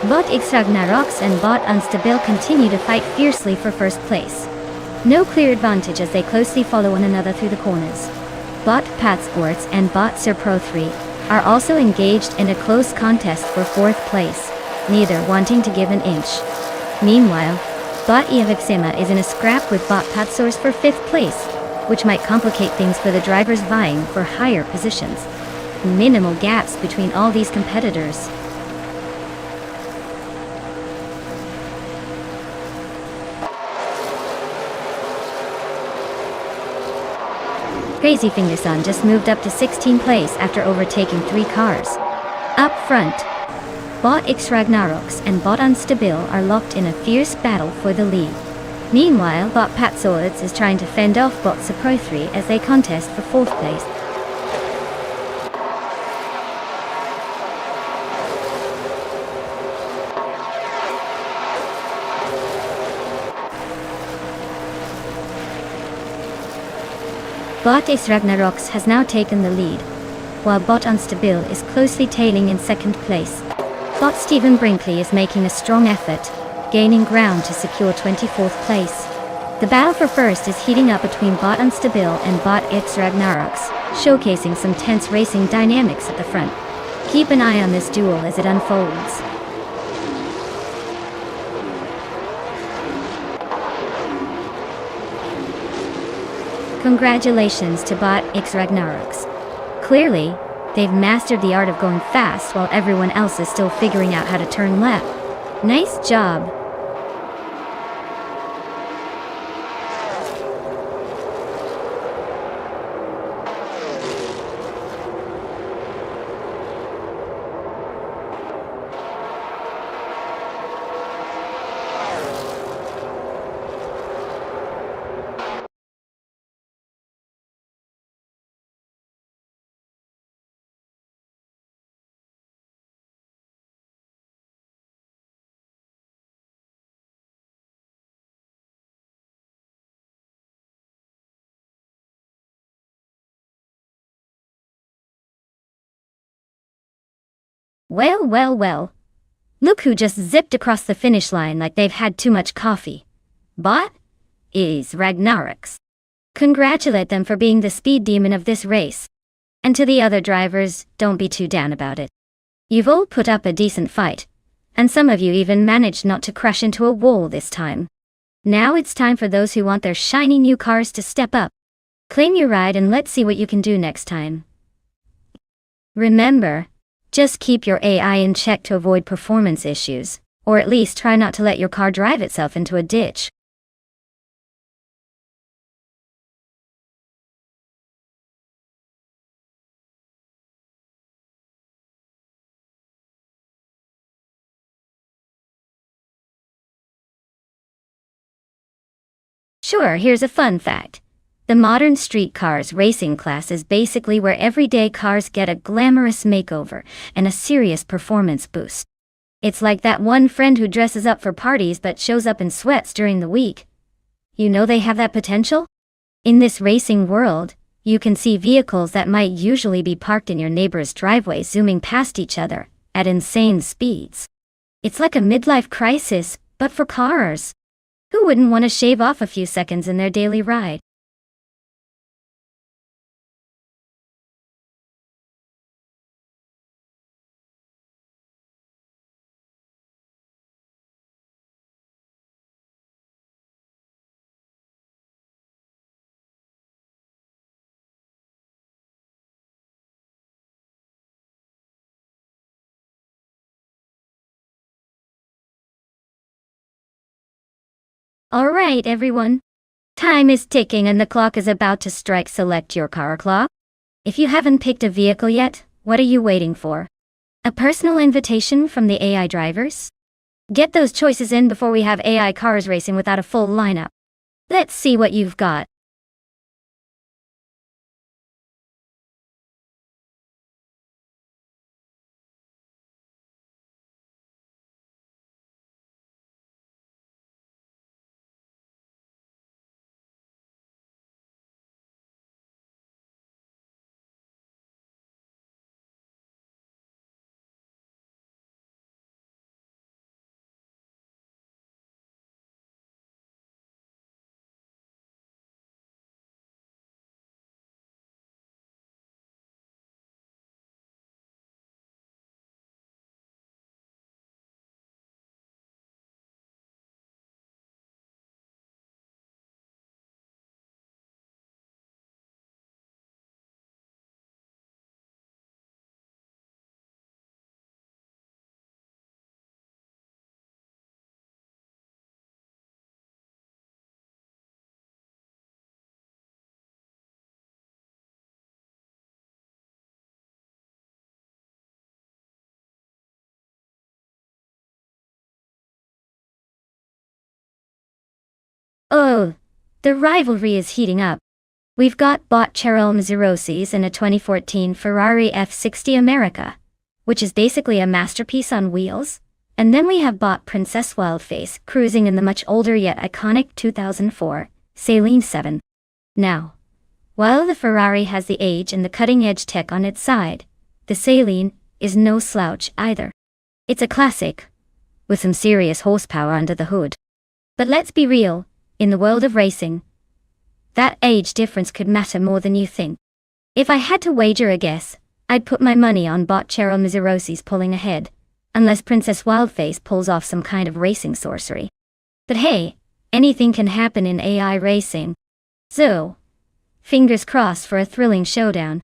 Bot X Ragnaroks and Bot Unstable continue to fight fiercely for first place. No clear advantage as they closely follow one another through the corners. Bot Patsports and Bot Sir Pro 3 are also engaged in a close contest for 4th place, neither wanting to give an inch. Meanwhile, Bot Evixema is in a scrap with Bot Patsors for 5th place, which might complicate things for the drivers vying for higher positions. Minimal gaps between all these competitors. Crazy Fingerson just moved up to 16th place after overtaking 3 cars. Up front, Bot X Ragnaroks and Bot Unstable are locked in a fierce battle for the lead. Meanwhile, Bot Patswords is trying to fend off Bot Sir Pro 3 as they contest for 4th place. Bot X Ragnaroks has now taken the lead, while Bot Unstable is closely tailing in 2nd place. Bot Stephen Brinkley is making a strong effort, gaining ground to secure 24th place. The battle for first is heating up between Bot Unstable and Bot X Ragnaroks, showcasing some tense racing dynamics at the front. Keep an eye on this duel as it unfolds. Congratulations to Bot X Ragnaroks. Clearly, they've mastered the art of going fast while everyone else is still figuring out how to turn left. Nice job. Well, well, well. Look who just zipped across the finish line like they've had too much coffee. Bot is Ragnaroks. Congratulate them for being the speed demon of this race. And to the other drivers, don't be too down about it. You've all put up a decent fight, and some of you even managed not to crash into a wall this time. Now it's time for those who want their shiny new cars to step up. Claim your ride and let's see what you can do next time. Remember, just keep your AI in check to avoid performance issues, or at least try not to let your car drive itself into a ditch. Sure, here's a fun fact. The modern street cars racing class is basically where everyday cars get a glamorous makeover and a serious performance boost. It's like that one friend who dresses up for parties but shows up in sweats during the week. You know they have that potential? In this racing world, you can see vehicles that might usually be parked in your neighbor's driveway zooming past each other at insane speeds. It's like a midlife crisis, but for cars. Who wouldn't want to shave off a few seconds in their daily ride? Alright, everyone. Time is ticking and the clock is about to strike. Select your car clock. If you haven't picked a vehicle yet, what are you waiting for? A personal invitation from the AI drivers? Get those choices in before we have AI cars racing without a full lineup. Let's see what you've got. Oh, the rivalry is heating up. We've got bot Cheryl Mazzarosi's in a 2014 Ferrari F60 America, which is basically a masterpiece on wheels. And then we have bot Princess Wildface cruising in the much older yet iconic 2004 Saleen 7. Now, while the Ferrari has the age and the cutting-edge tech on its side, the Saleen is no slouch either. It's a classic, with some serious horsepower under the hood. But let's be real, in the world of racing, that age difference could matter more than you think. If I had to wager a guess, I'd put my money on bot Cheryl Mazzarosi's pulling ahead, unless Princess Wildface pulls off some kind of racing sorcery. But hey, anything can happen in AI racing. So, fingers crossed for a thrilling showdown.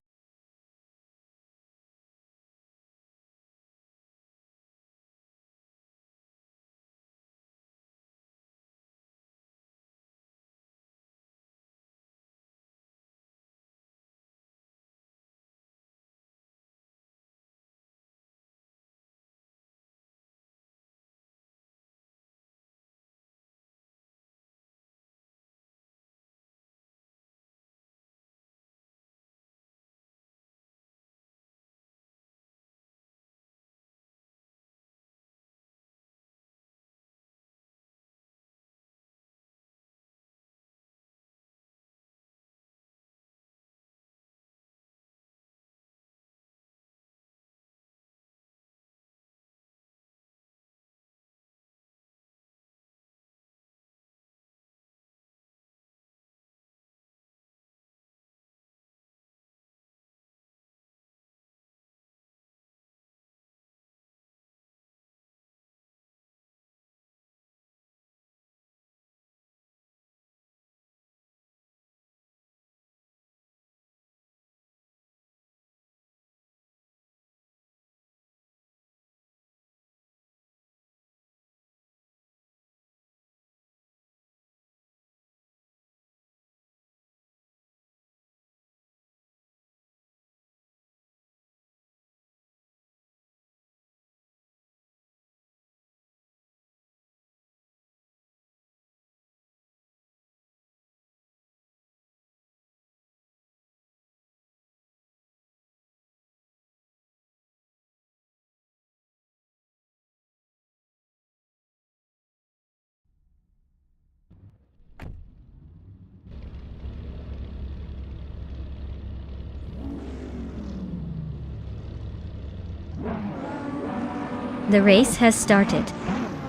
The race has started.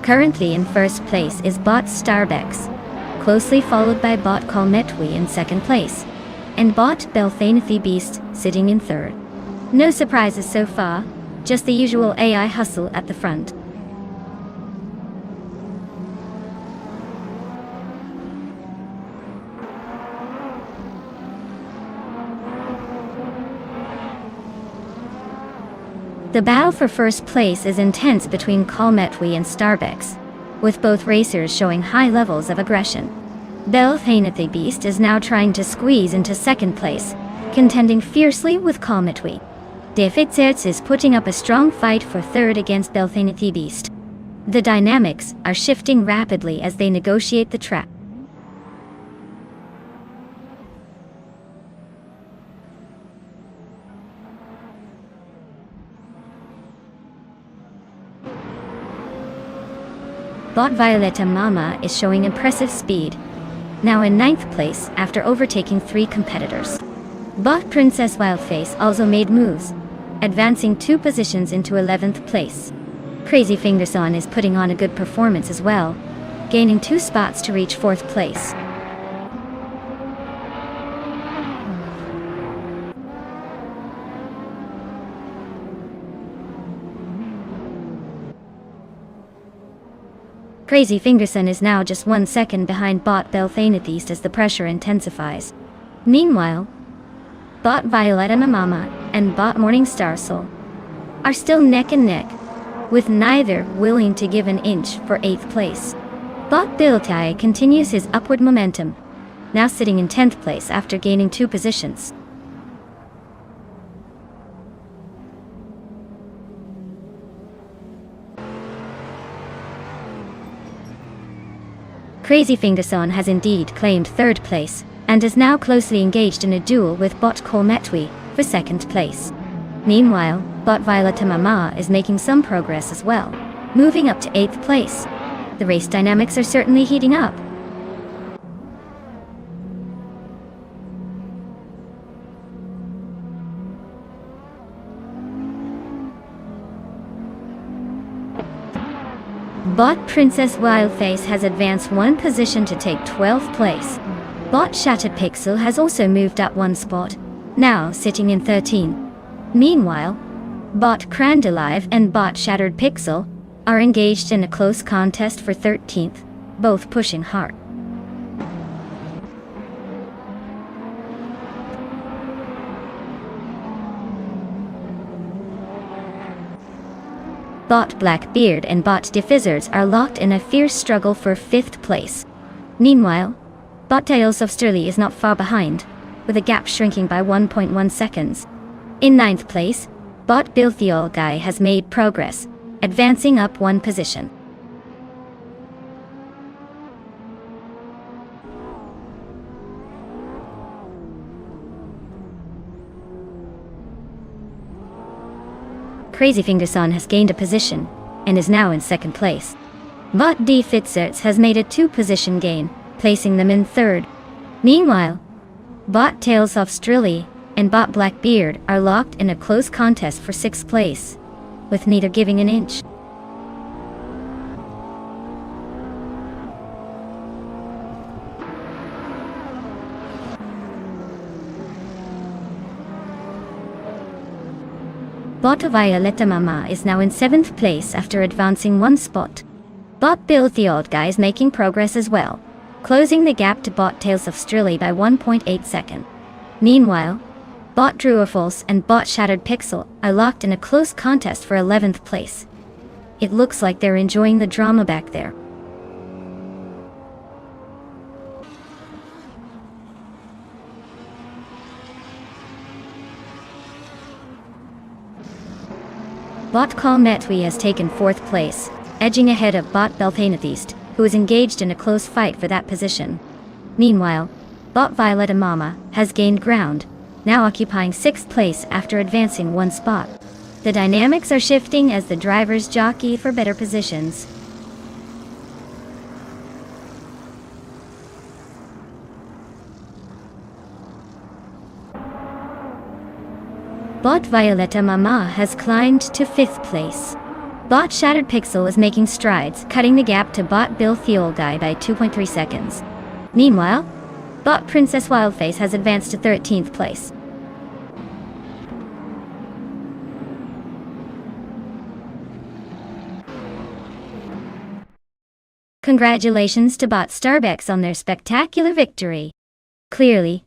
Currently in first place is bot Starbex, closely followed by bot Colmetwi in second place, and bot Belthanathi Beast sitting in third. No surprises so far, just the usual AI hustle at the front. The battle for first place is intense between Colmetwi and Starbex, with both racers showing high levels of aggression. Belthanathi Beast is now trying to squeeze into second place, contending fiercely with Colmetwi. Defitzerts is putting up a strong fight for third against Belthanathi Beast. The dynamics are shifting rapidly as they negotiate the track. Bot Violetta Mama is showing impressive speed, now in 9th place after overtaking 3 competitors. Bot Princess Wildface also made moves, advancing 2 positions into 11th place. Crazy Fingerson is putting on a good performance as well, gaining 2 spots to reach 4th place. Crazy Fingerson is now just 1 second behind bot Belthanathi as the pressure intensifies. Meanwhile, bot Violetta Mama and bot Morningstar Soul are still neck and neck, with neither willing to give an inch for 8th place. Bot Biltai continues his upward momentum, now sitting in 10th place after gaining 2 positions. Crazy Fingerson has indeed claimed 3rd place, and is now closely engaged in a duel with bot Colmetwi for 2nd place. Meanwhile, bot Violetta Mama is making some progress as well, moving up to 8th place. The race dynamics are certainly heating up. Bot Princess Wildface has advanced 1 position to take 12th place. Bot Shattered Pixel has also moved up 1 spot, now sitting in 13. Meanwhile, bot Crandalive and bot Shattered Pixel are engaged in a close contest for 13th, both pushing hard. Bot Blackbeard and bot Defizzards are locked in a fierce struggle for 5th place. Meanwhile, bot Tails of Sturley is not far behind, with a gap shrinking by 1.1 seconds. In 9th place, bot Bilthiol Guy has made progress, advancing up 1 position. Crazy Fingerson has gained a position, and is now in 2nd place. Bot D Fitzerts has made a 2-position gain, placing them in 3rd. Meanwhile, bot Tails of Strilly and bot Blackbeard are locked in a close contest for 6th place, with neither giving an inch. Bot Violetta Mama is now in 7th place after advancing 1 spot. Bot Bill the Odd Guy is making progress as well, closing the gap to bot Tails of Strilly by 1.8 seconds. Meanwhile, bot Druafalse and bot Shattered Pixel are locked in a close contest for 11th place. It looks like they're enjoying the drama back there. Bot Colmetwi has taken 4th place, edging ahead of bot Belthanathi, who is engaged in a close fight for that position. Meanwhile, bot Violetta Mama has gained ground, now occupying 6th place after advancing 1 spot. The dynamics are shifting as the drivers jockey for better positions. Bot Violetta Mama has climbed to 5th place. Bot Shattered Pixel is making strides, cutting the gap to Bot Bill Fuel Guy by 2.3 seconds. Meanwhile, Bot Princess Wildface has advanced to 13th place. Congratulations to Bot Starbucks on their spectacular victory. Clearly,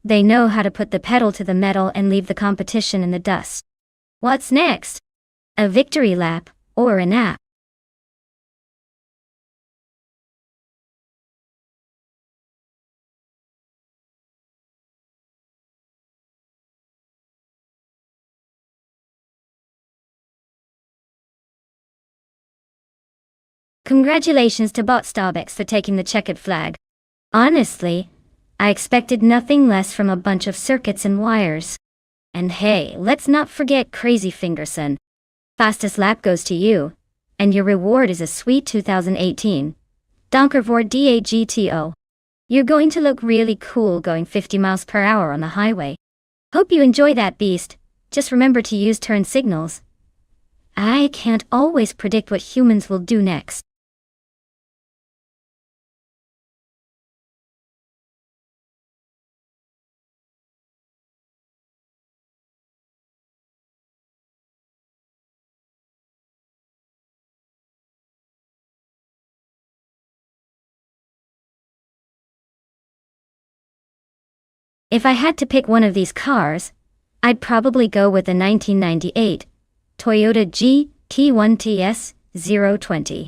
they know how to put the pedal to the metal and leave the competition in the dust. What's next? A victory lap, or a nap? Congratulations to Bot Starbucks for taking the checkered flag. Honestly, I expected nothing less from a bunch of circuits and wires. And hey, let's not forget Crazy Fingerson. Fastest lap goes to you, and your reward is a sweet 2018 Donkervore DAGTO. You're going to look really cool going 50 miles per hour on the highway. Hope you enjoy that beast. Just remember to use turn signals. I can't always predict what humans will do next. If I had to pick one of these cars, I'd probably go with the 1998 Toyota GT1 TS020.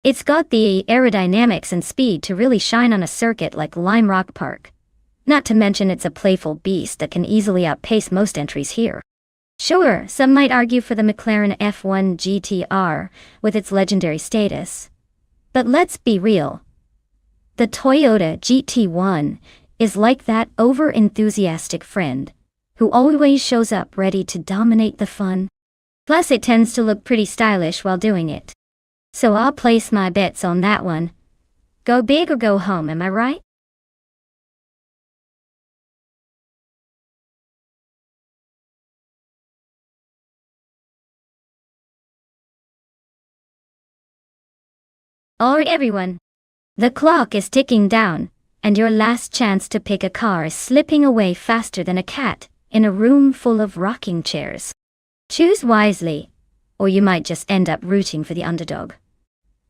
It's got the aerodynamics and speed to really shine on a circuit like Lime Rock Park. Not to mention it's a playful beast that can easily outpace most entries here. Sure, some might argue for the McLaren F1 GTR with its legendary status. But let's be real. The Toyota GT1 is like that over-enthusiastic friend who always shows up ready to dominate the fun. Plus it tends to look pretty stylish while doing it. So I'll place my bets on that one. Go big or go home, am I right? Alright everyone. The clock is ticking down, and your last chance to pick a car is slipping away faster than a cat in a room full of rocking chairs. Choose wisely, or you might just end up rooting for the underdog.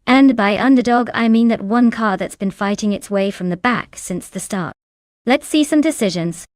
And by underdog I mean that one car that's been fighting its way from the back since the start. Let's see some decisions.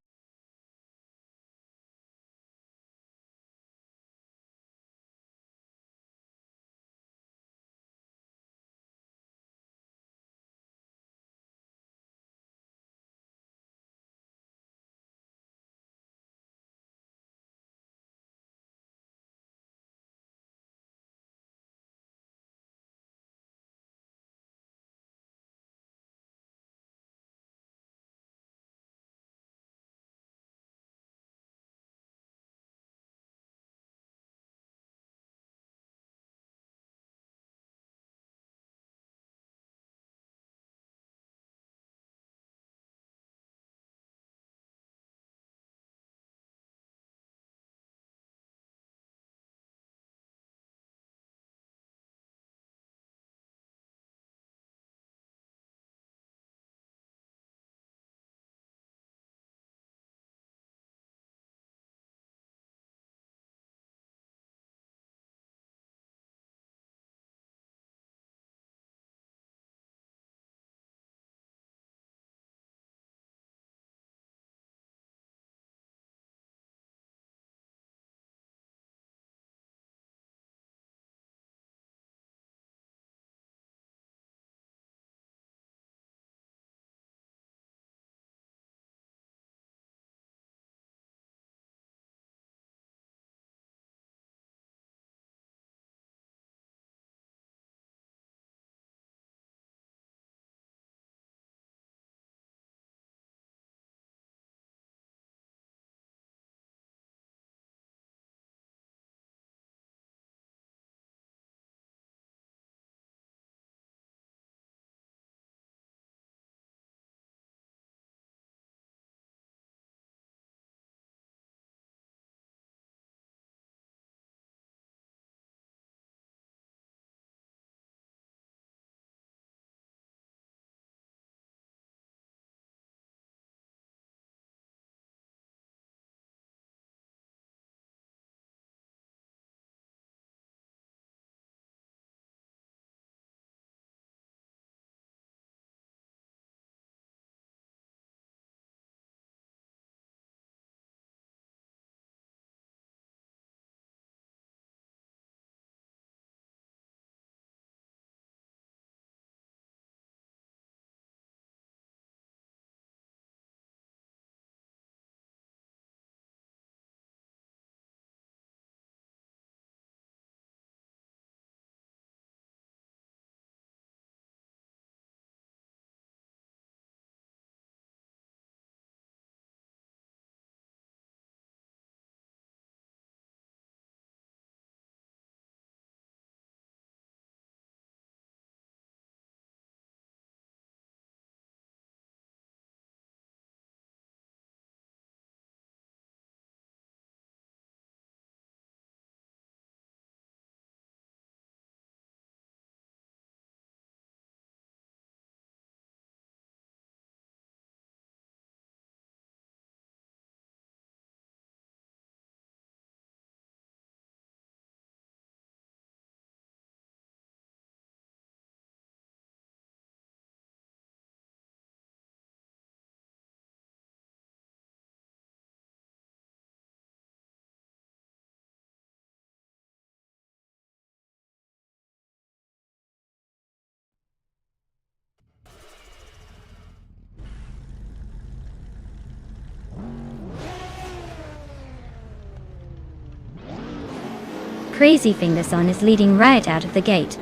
Crazy Fingerson is leading right out of the gate,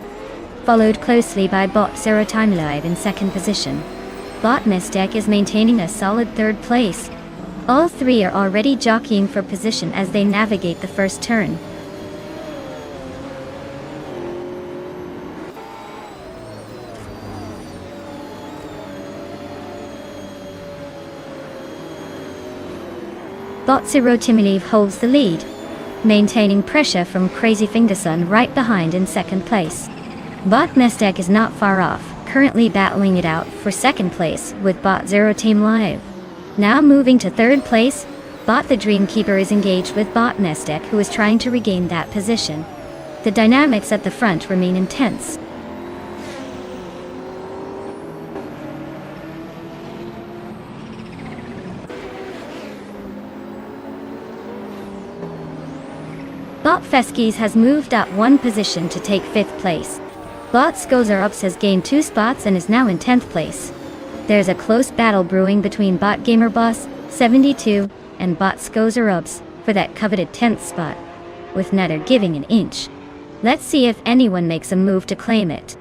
followed closely by Bot Zero Time Alive in second position. Bot Mistake is maintaining a solid third place. All three are already jockeying for position as they navigate the first turn. Bot Zero Time Alive holds the lead, maintaining pressure from Crazy Fingerson right behind in second place. Bot Mistake is not far off, currently battling it out for second place with Bot Zero Team Live. Now moving to third place, Bot the Dreamkeeper is engaged with Bot Mistake, who is trying to regain that position. The dynamics at the front remain intense. Bot Feskis has moved up one position to take 5th place. Bot Skozar has gained 2 spots and is now in 10th place. There's a close battle brewing between Bot Gamer Boss 72 and Bot Skozar for that coveted 10th spot, with neither giving an inch. Let's see if anyone makes a move to claim it.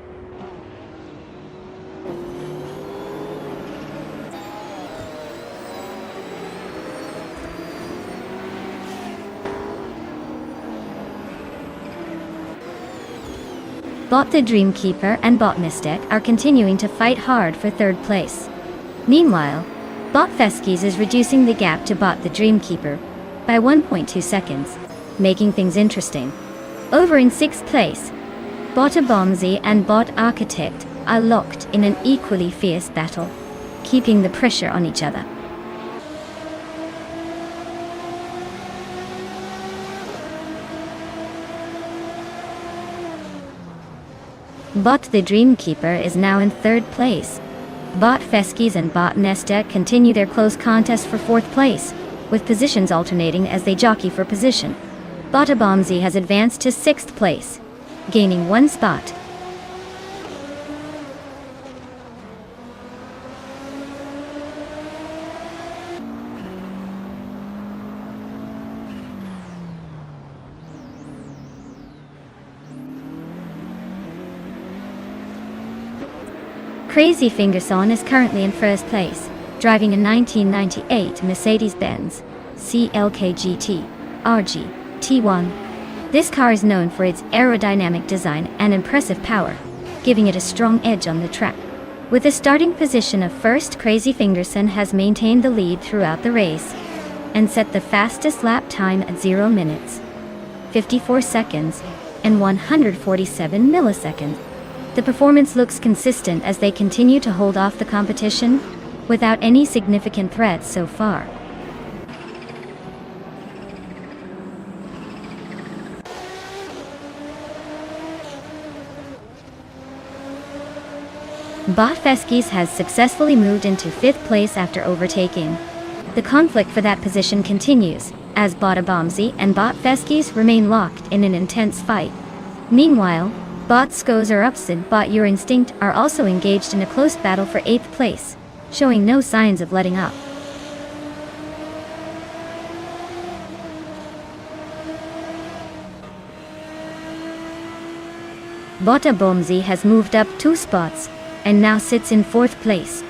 Bot the Dreamkeeper and Bot Mistake are continuing to fight hard for third place. Meanwhile, Bot Feskis is reducing the gap to Bot the Dreamkeeper by 1.2 seconds, making things interesting. Over in 6th place, Bot Abomzi and Bot Architect are locked in an equally fierce battle, keeping the pressure on each other. Bot the Dreamkeeper is now in 3rd place. Bot Feskis and Bot Mistake continue their close contest for 4th place, with positions alternating as they jockey for position. Bot Abomzi has advanced to 6th place, gaining 1 spot. Crazy Fingerson is currently in 1st place, driving a 1998 Mercedes-Benz CLK GT RG T1. This car is known for its aerodynamic design and impressive power, giving it a strong edge on the track. With a starting position of 1st, Crazy Fingerson has maintained the lead throughout the race and set the fastest lap time at 0 minutes, 54 seconds, and 147 milliseconds. The performance looks consistent as they continue to hold off the competition without any significant threats so far. Bot Feskis has successfully moved into 5th place after overtaking. The conflict for that position continues, as Bot Abomzi and Bot Feskis remain locked in an intense fight. Meanwhile, Bot Skozar and Bot Your Instinct are also engaged in a close battle for 8th place, showing no signs of letting up. Bot Abomzi has moved up 2 spots and now sits in 4th place.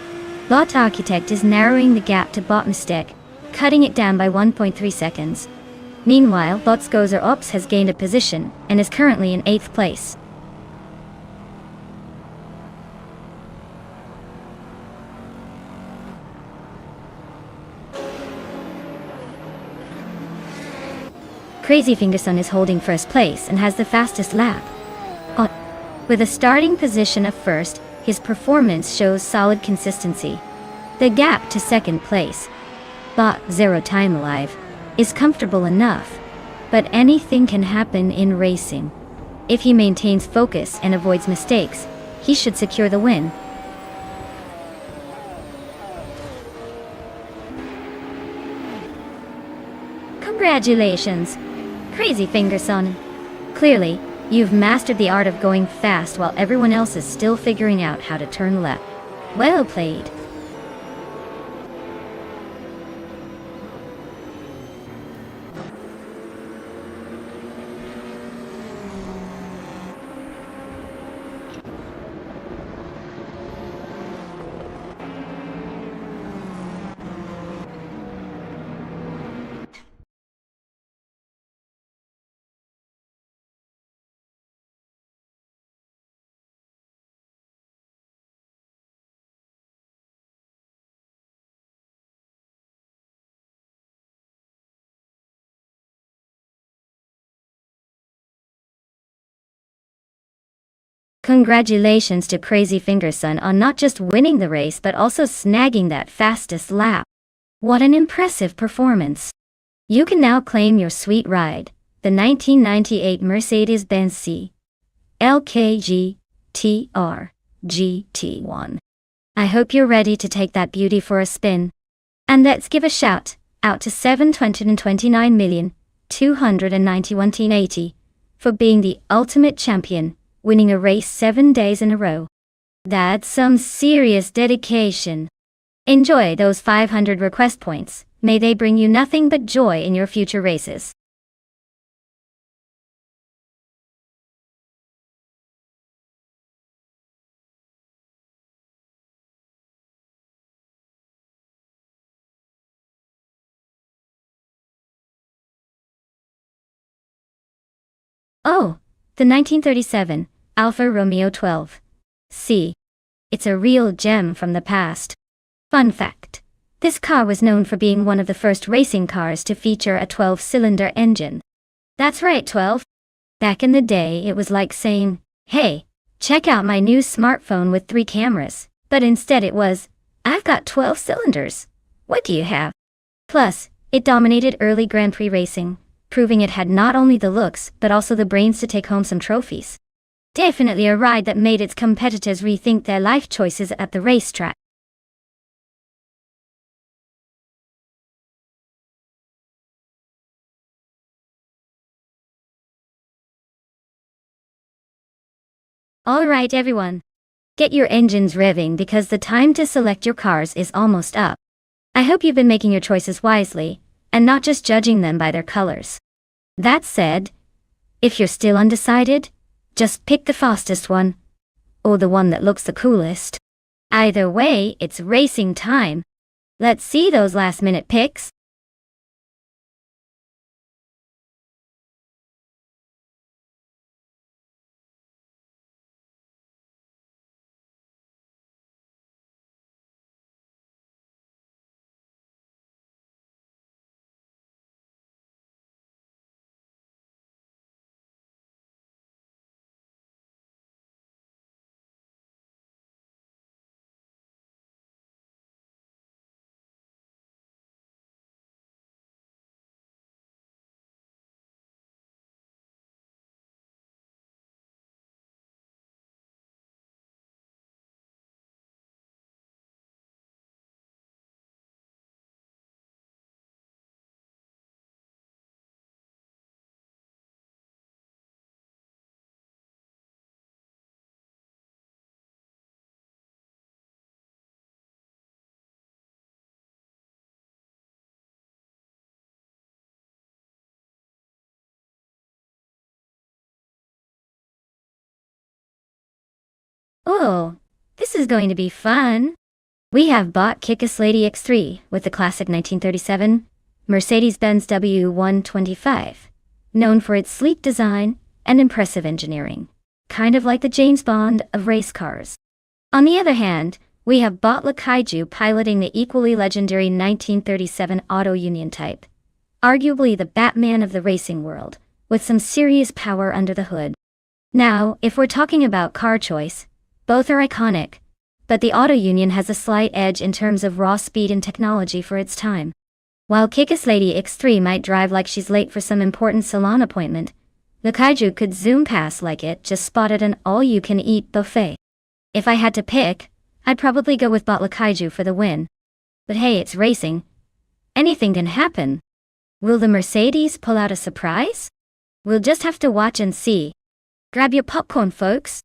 Bot Architect is narrowing the gap to Bot Mistake, cutting it down by 1.3 seconds. Meanwhile, Bot Skozar has gained a position and is currently in 8th place. Crazy Fingerson is holding 1st place and has the fastest lap. With a starting position of 1st, his performance shows solid consistency. The gap to 2nd place, Bot Zero Time Alive, is comfortable enough, but anything can happen in racing. If he maintains focus and avoids mistakes, he should secure the win. Congratulations, Crazy Fingerson. Clearly, you've mastered the art of going fast while everyone else is still figuring out how to turn left. Well played. Congratulations to Crazy Fingerson on not just winning the race but also snagging that fastest lap. What an impressive performance. You can now claim your sweet ride, the 1998 Mercedes-Benz C-LKG TR GT1. I hope you're ready to take that beauty for a spin. And let's give a shout out to 729,291,080 for being the ultimate champion, winning a race 7 days in a row. That's some serious dedication. Enjoy those 500 request points. May they bring you nothing but joy in your future races. Oh, the 1937 Alfa Romeo 12. See, it's a real gem from the past. Fun fact. This car was known for being one of the first racing cars to feature a 12-cylinder engine. That's right, 12. Back in the day, it was like saying, hey, check out my new smartphone with 3 cameras. But instead it was, I've got 12 cylinders. What do you have? Plus, it dominated early Grand Prix racing, proving it had not only the looks but also the brains to take home some trophies. Definitely a ride that made its competitors rethink their life choices at the racetrack. Alright everyone, get your engines revving because the time to select your cars is almost up. I hope you've been making your choices wisely, and not just judging them by their colors. That said, if you're still undecided, just pick the fastest one, or the one that looks the coolest. Either way, it's racing time. Let's see those last-minute picks. Oh, this is going to be fun. We have bought Kick-Ass Lady X3 with the classic 1937 Mercedes-Benz W125, known for its sleek design and impressive engineering, kind of like the James Bond of race cars. On the other hand, we have bought Le Kaiju piloting the equally legendary 1937 Auto Union Type, arguably the Batman of the racing world, with some serious power under the hood. Now, if we're talking about car choice, both are iconic, but the Auto Union has a slight edge in terms of raw speed and technology for its time. While Kick-Ass Lady X3 might drive like she's late for some important salon appointment, the Kaiju could zoom past like it just spotted an all-you-can-eat buffet. If I had to pick, I'd probably go with Bot Le Kaiju for the win. But hey, it's racing. Anything can happen. Will the Mercedes pull out a surprise? We'll just have to watch and see. Grab your popcorn, folks.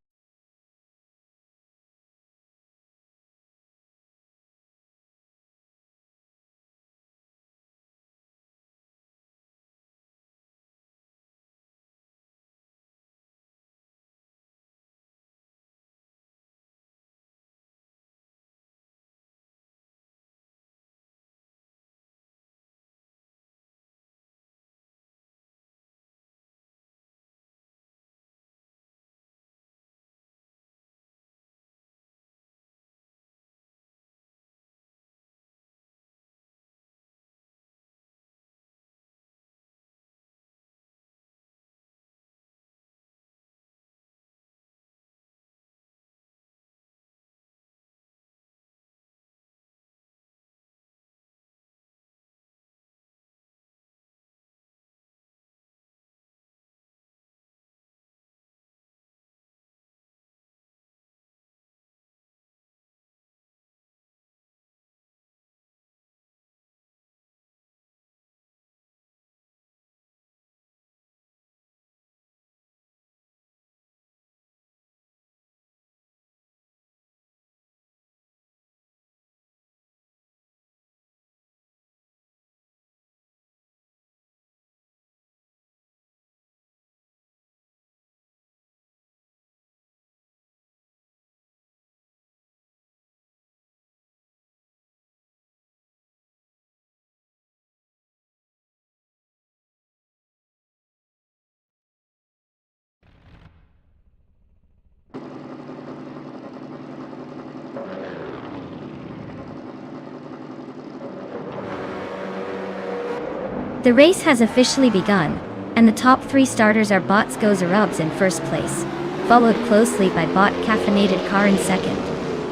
The race has officially begun, and the top 3 starters are Bot Skozerubs in first place, followed closely by Bot Caffeinated Car in second,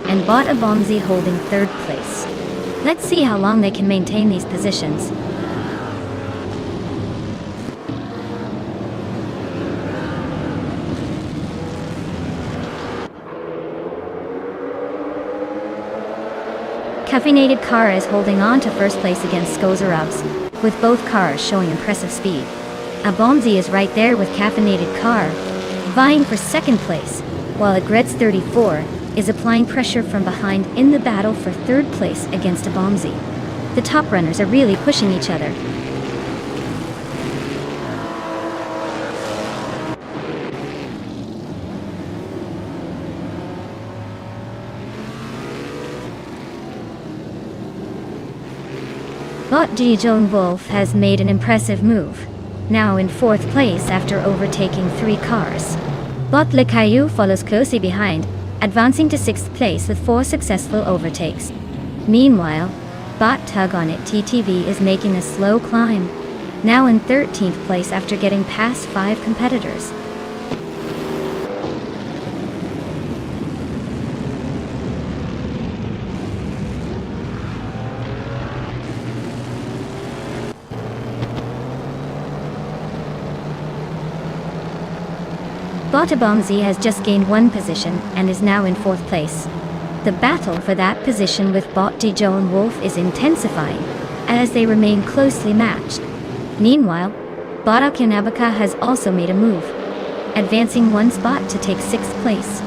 and Bot Abomzi holding third place. Let's see how long they can maintain these positions. Caffeinated Car is holding on to first place against Skozerubs, with both cars showing impressive speed. Abomzi is right there with Caffeinated Car, vying for second place, while Agrets 34 is applying pressure from behind in the battle for third place against Abomzi. The top runners are really pushing each other. Bot Dijon Wolf has made an impressive move, now in fourth place after overtaking 3 cars. Bot Le Caillou follows closely behind, advancing to 6th place with 4 successful overtakes. Meanwhile, Bot Tug On It TTV is making a slow climb, now in 13th place after getting past 5 competitors. Bot Abomzi has just gained 1 position and is now in 4th place. The battle for that position with Bot Dijon Wolf is intensifying, as they remain closely matched. Meanwhile, Bot Akinabaka has also made a move, advancing 1 spot to take 6th place.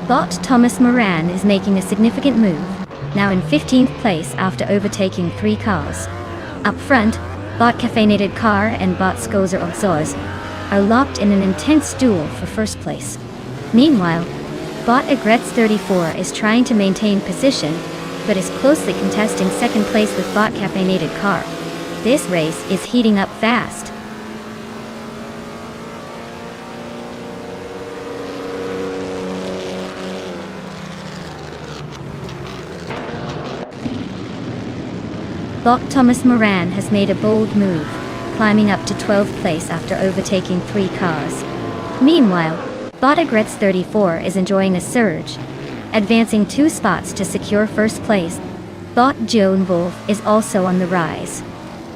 Bot Thomas Moran is making a significant move, now in 15th place after overtaking 3 cars. Up front, Bot Caffeinated Car and Bot Skozer Obzors are locked in an intense duel for first place. Meanwhile, Bot Agrets 34 is trying to maintain position, but is closely contesting second place with Bot Caffeinated Car. This race is heating up fast. Bot Thomas Moran has made a bold move, climbing up to 12th place after overtaking 3 cars. Meanwhile, Bot Agrets 34 is enjoying a surge, advancing 2 spots to secure first place. Bot Joan Wolf is also on the rise,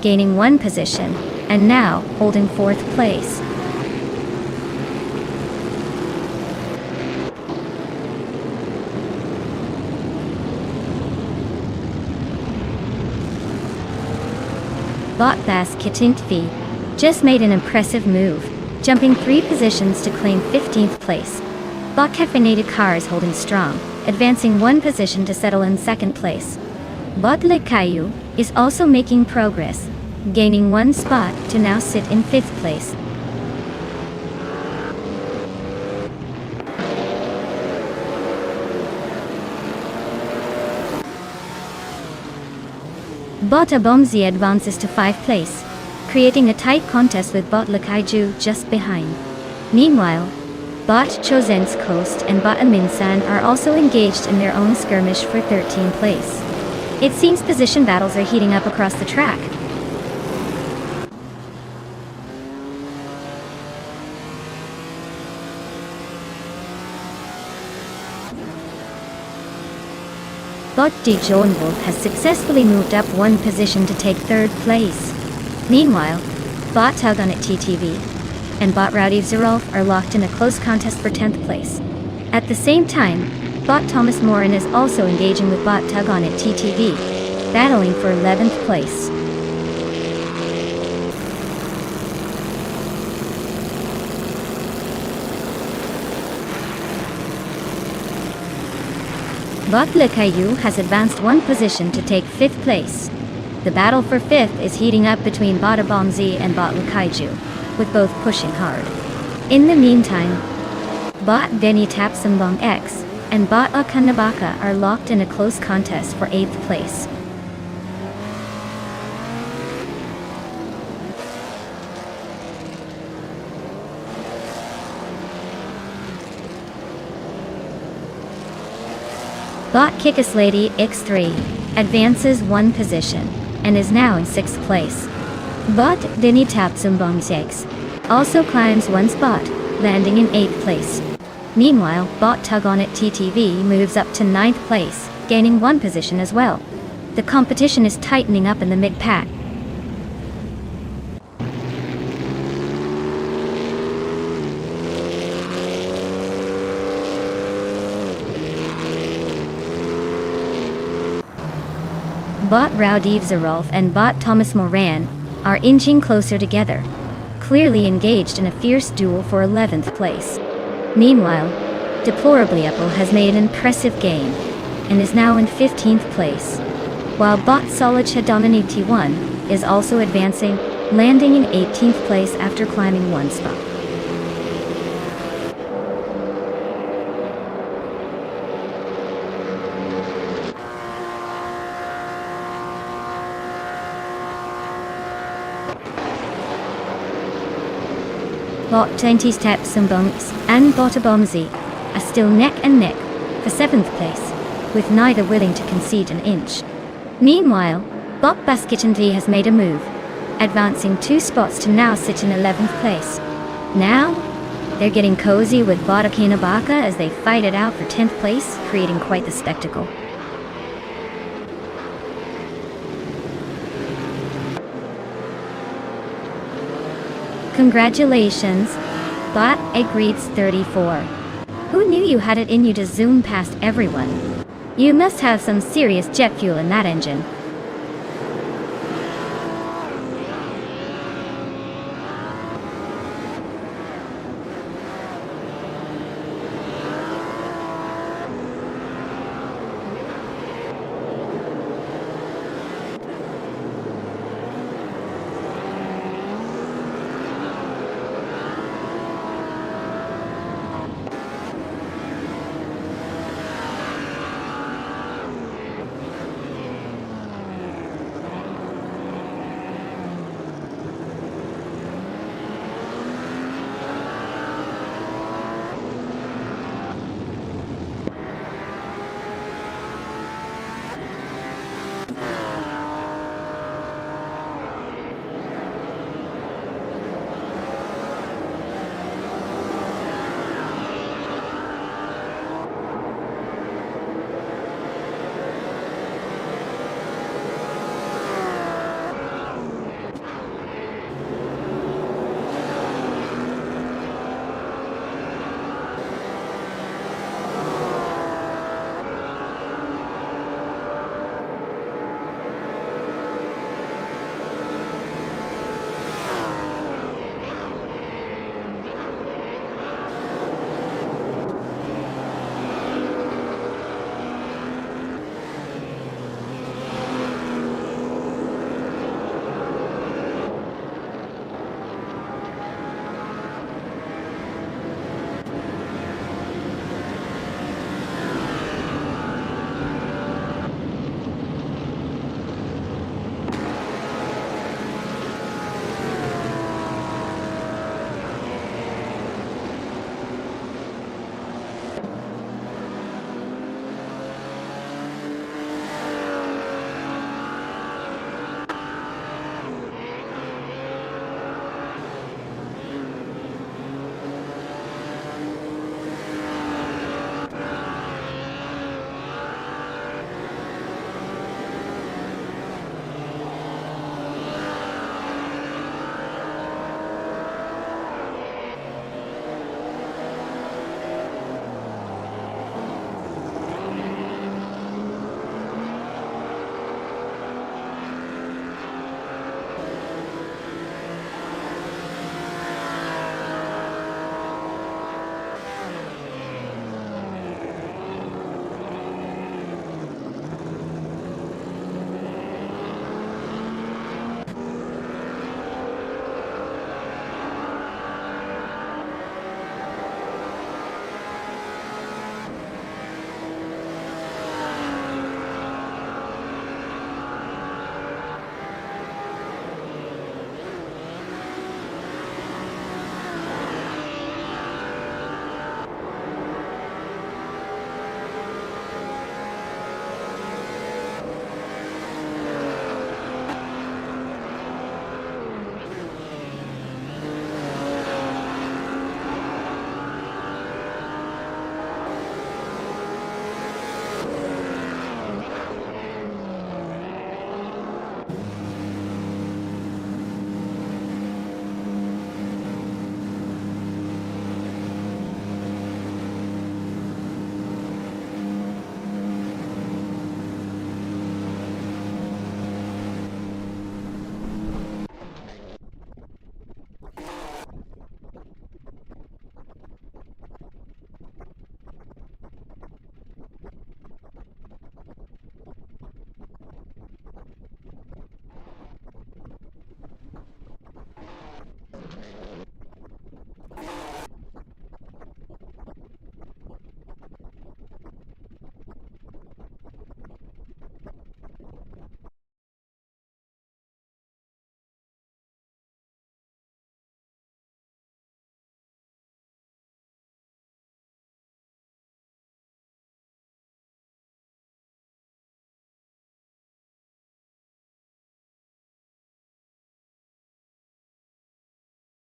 gaining 1 position, and now holding 4th place. Bot Bas Kitintvi just made an impressive move, jumping 3 positions to claim 15th place. Bot Caffeinated Car is holding strong, advancing 1 position to settle in 2nd place. Bot Le Caillou is also making progress, gaining 1 spot to now sit in 5th place. Bot Abomzi advances to 5th place, creating a tight contest with Bot Le Caillou just behind. Meanwhile, Bot Chosen's Coast and Bot Aminsan are also engaged in their own skirmish for 13th place. It seems position battles are heating up across the track. Bot Dijon Wolf has successfully moved up 1 position to take 3rd place. Meanwhile, Bot Tug On It TTV and Bot Rowdy Zerolf are locked in a close contest for 10th place. At the same time, Bot Thomas Moran is also engaging with Bot Tug On It TTV, battling for 11th place. Bot Le Caillou has advanced 1 position to take 5th place. The battle for 5th is heating up between Bot Abomzi and Bot Le Caillou, with both pushing hard. In the meantime, Bot Denny Tapsambong X and Bot Akanabaka are locked in a close contest for 8th place. Bot Kickus Lady X3 advances 1 position and is now in 6th place. Bot Dini Tapsumbong 6 also climbs 1 spot, landing in 8th place. Meanwhile, Bot Tug On It TTV moves up to 9th place, gaining 1 position as well. The competition is tightening up in the mid-pack. Bot Raudiv Zarolf and Bot Thomas Moran are inching closer together, clearly engaged in a fierce duel for 11th place. Meanwhile, Deplorably Apple has made an impressive gain and is now in 15th place, while Bot Solidcha Dominiti 1 is also advancing, landing in 18th place after climbing 1 spot. Bot 20 Steps Sumbunks and Botabomzi are still neck and neck for 7th place, with neither willing to concede an inch. Meanwhile, Bot Baskitanvi has made a move, advancing 2 spots to now sit in 11th place. Now, they're getting cozy with Bot Akinabaka as they fight it out for 10th place, creating quite the spectacle. Congratulations, Bot Agreeds 34. Who knew you had it in you to zoom past everyone? You must have some serious jet fuel in that engine.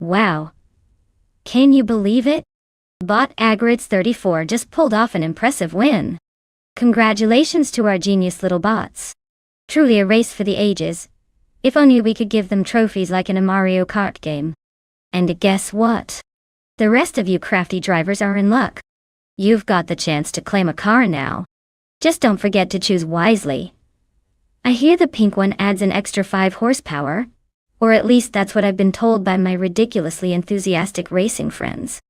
Wow. Can you believe it? Bot Agrids 34 just pulled off an impressive win. Congratulations to our genius little bots. Truly a race for the ages. If only we could give them trophies like in a Mario Kart game. And guess what? The rest of you crafty drivers are in luck. You've got the chance to claim a car now. Just don't forget to choose wisely. I hear the pink one adds an extra 5 horsepower. Or at least that's what I've been told by my ridiculously enthusiastic racing friends.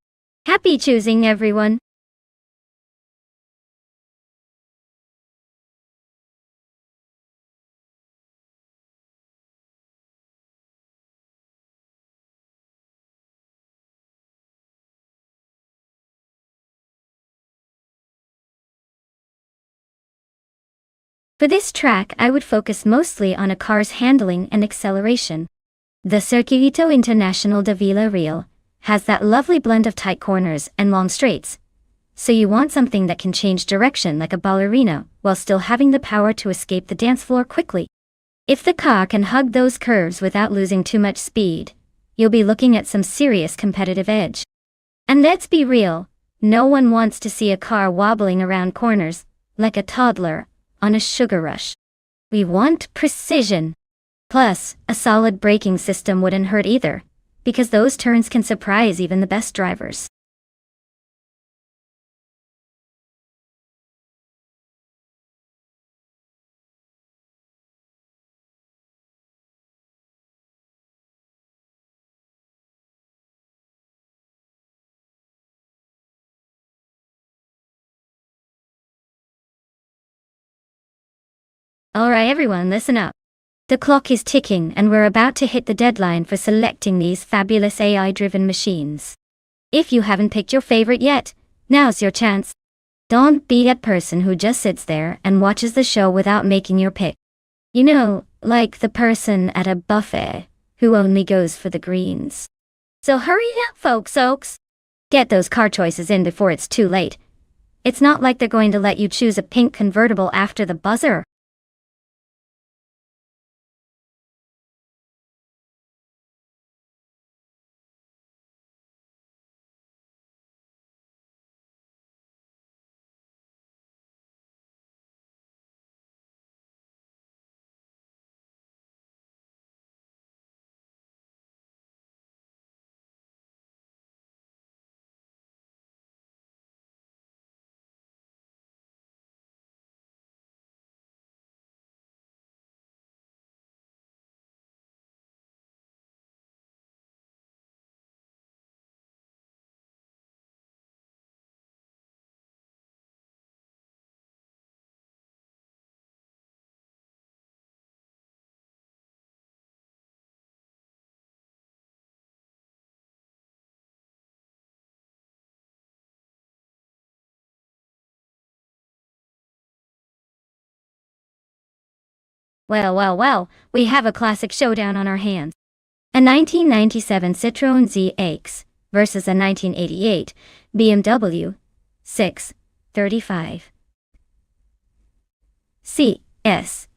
Happy choosing, everyone! For this track, I would focus mostly on a car's handling and acceleration. The Circuito Internacional de Vila Real has that lovely blend of tight corners and long straights, so you want something that can change direction like a ballerina while still having the power to escape the dance floor quickly. If the car can hug those curves without losing too much speed, you'll be looking at some serious competitive edge. And let's be real, no one wants to see a car wobbling around corners like a toddler on a sugar rush. We want precision. Plus, a solid braking system wouldn't hurt either, because those turns can surprise even the best drivers. Alright everyone, listen up. The clock is ticking and we're about to hit the deadline for selecting these fabulous AI-driven machines. If you haven't picked your favorite yet, now's your chance. Don't be that person who just sits there and watches the show without making your pick. You know, like the person at a buffet who only goes for the greens. So hurry up, folks. Get those car choices in before it's too late. It's not like they're going to let you choose a pink convertible after the buzzer. Well, we have a classic showdown on our hands. A 1997 Citroën ZX versus a 1988 BMW 635 CS.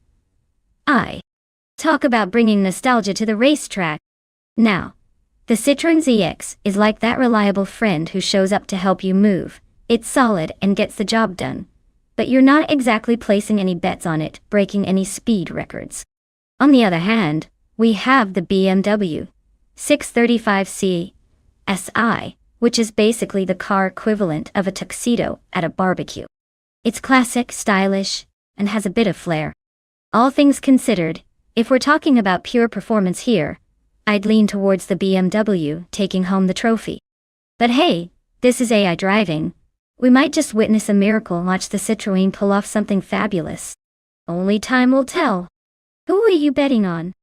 Talk about bringing nostalgia to the racetrack. Now, the Citroën ZX is like that reliable friend who shows up to help you move. It's solid and gets the job done. But you're not exactly placing any bets on it, breaking any speed records. On the other hand, we have the BMW 635C SI, which is basically the car equivalent of a tuxedo at a barbecue. It's classic, stylish, and has a bit of flair. All things considered, if we're talking about pure performance here, I'd lean towards the BMW taking home the trophy. But hey, this is AI driving. We might just witness a miracle and watch the Citroën pull off something fabulous. Only time will tell. Who are you betting on?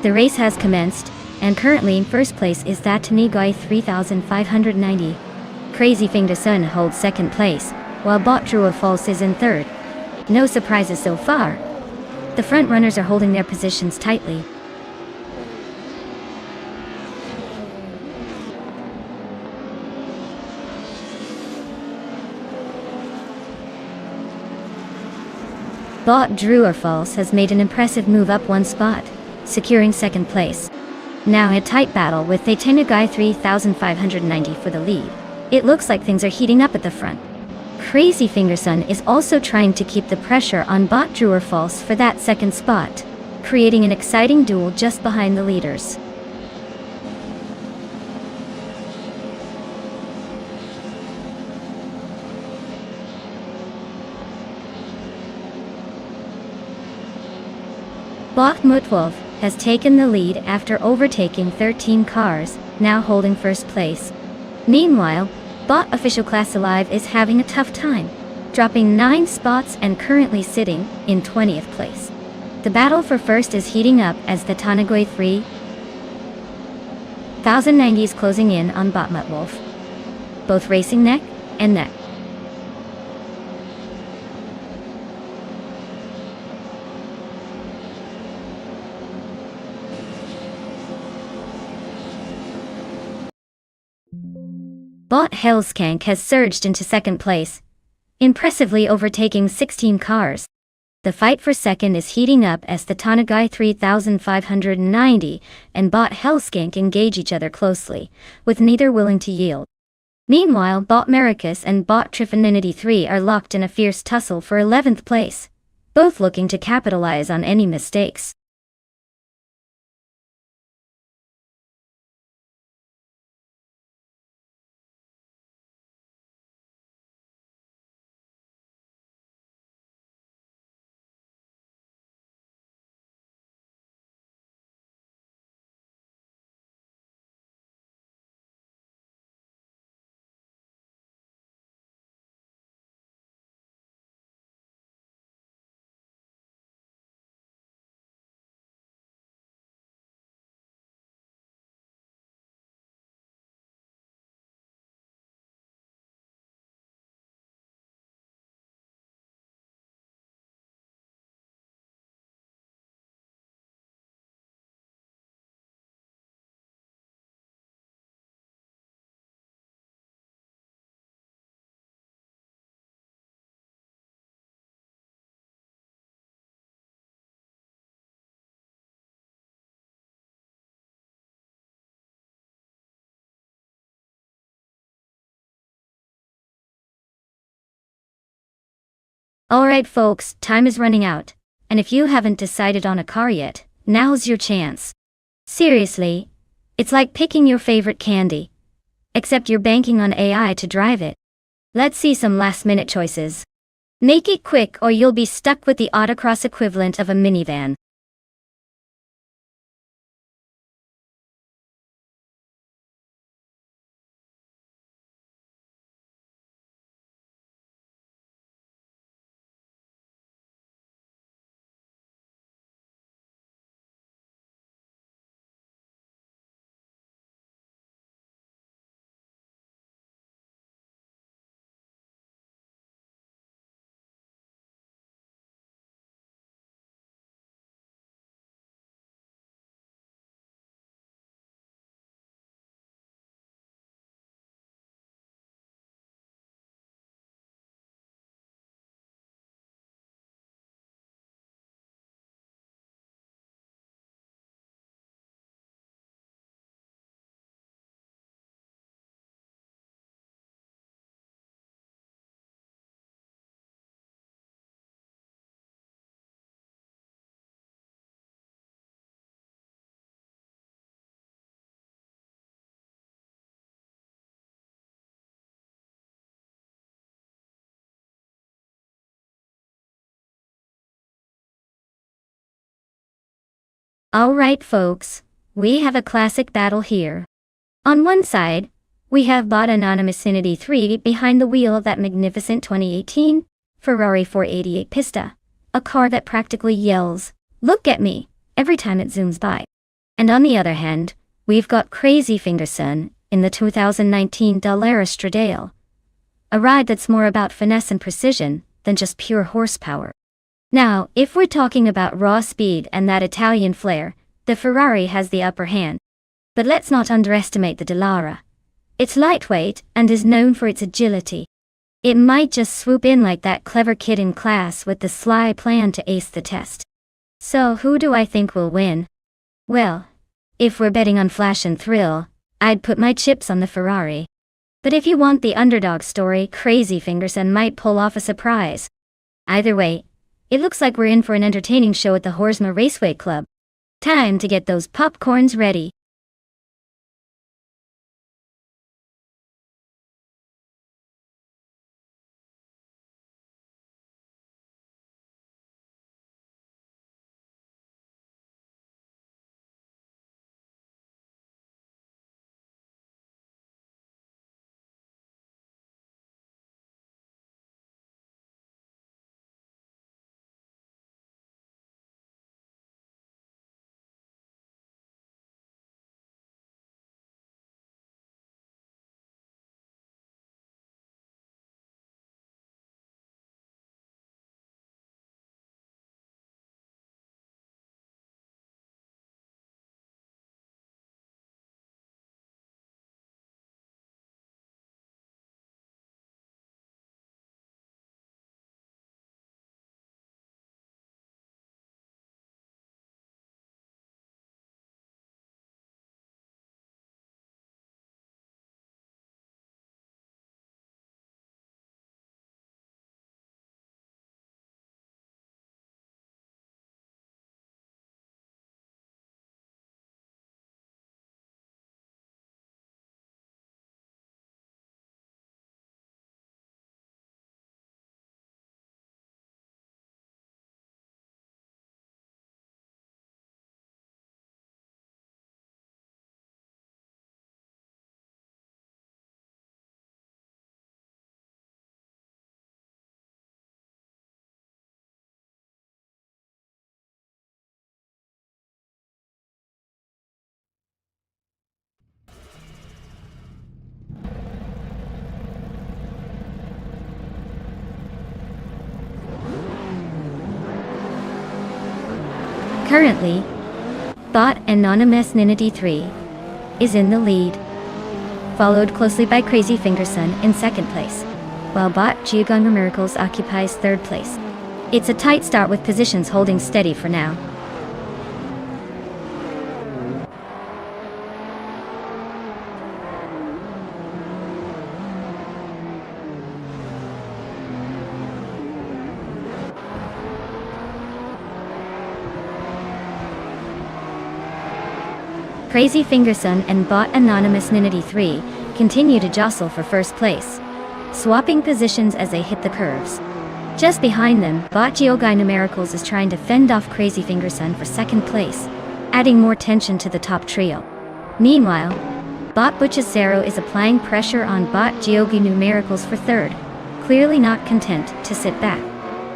The race has commenced, and currently in first place is that Taniguai 3590. Crazy Fingerson holds second place, while Bot Drew or False is in third. No surprises so far. The front runners are holding their positions tightly. Bot Drew or False has made an impressive move up one spot, securing second place. Now a tight battle with the Taniguai 3590 for the lead. It looks like things are heating up at the front. Crazy Fingerson is also trying to keep the pressure on Bot Drew or False for that second spot, creating an exciting duel just behind the leaders. Bot Mutwolf has taken the lead after overtaking 13 cars, now holding first place. Meanwhile, Bot Official Class Alive is having a tough time, dropping 9 spots and currently sitting in 20th place. The battle for first is heating up as the Taniguai 3090 is closing in on Bot Mutwolf, both racing neck and neck. Bot Hellskank has surged into second place, impressively overtaking 16 cars. The fight for second is heating up as the Taniguai 3590 and Bot Hellskank engage each other closely, with neither willing to yield. Meanwhile, Bot Maricus and Bot Trifinity 3 are locked in a fierce tussle for 11th place, both looking to capitalize on any mistakes. Alright folks, time is running out, and if you haven't decided on a car yet, now's your chance. Seriously, it's like picking your favorite candy. Except you're banking on AI to drive it. Let's see some last-minute choices. Make it quick or you'll be stuck with the autocross equivalent of a minivan. Alright folks, we have a classic battle here. On one side, we have Bot Anonymousity 3 behind the wheel of that magnificent 2018 Ferrari 488 Pista, a car that practically yells, "Look at me," every time it zooms by. And on the other hand, we've got Crazy Fingerson in the 2019 Dallara Stradale. A ride that's more about finesse and precision than just pure horsepower. Now, if we're talking about raw speed and that Italian flair, the Ferrari has the upper hand. But let's not underestimate the Dallara. It's lightweight and is known for its agility. It might just swoop in like that clever kid in class with the sly plan to ace the test. So who do I think will win? Well, if we're betting on flash and thrill, I'd put my chips on the Ferrari. But if you want the underdog story, Crazy Fingerson might pull off a surprise. Either way, it looks like we're in for an entertaining show at the Horsma Raceway Club. Time to get those popcorns ready. Currently, Bot Anonymous Ninity 3 is in the lead, followed closely by Crazy Fingerson in second place, while Bot Giovanni Miracles occupies third place. It's a tight start with positions holding steady for now. Crazy Fingerson and Bot Anonymous Ninity 3 continue to jostle for first place, swapping positions as they hit the curves. Just behind them, Bot Giovanni Miracles is trying to fend off Crazy Fingerson for second place, adding more tension to the top trio. Meanwhile, Bot Butchazero is applying pressure on Bot Giovanni Miracles for third, clearly not content to sit back.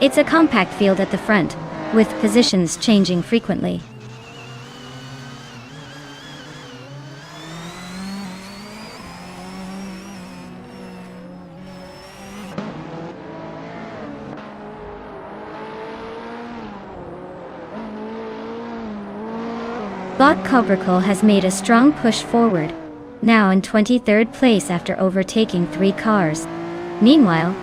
It's a compact field at the front, with positions changing frequently. Bot Cobracle has made a strong push forward, now in 23rd place after overtaking 3 cars. Meanwhile,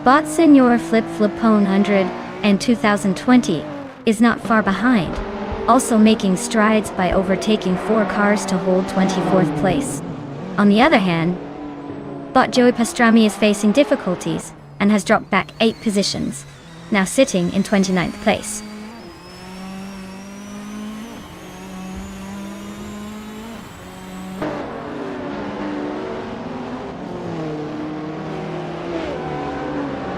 Bot Senor Flip Flipone 100 and 2020 is not far behind, also making strides by overtaking 4 cars to hold 24th place. On the other hand, Bot Joey Pastrami is facing difficulties and has dropped back 8 positions, now sitting in 29th place.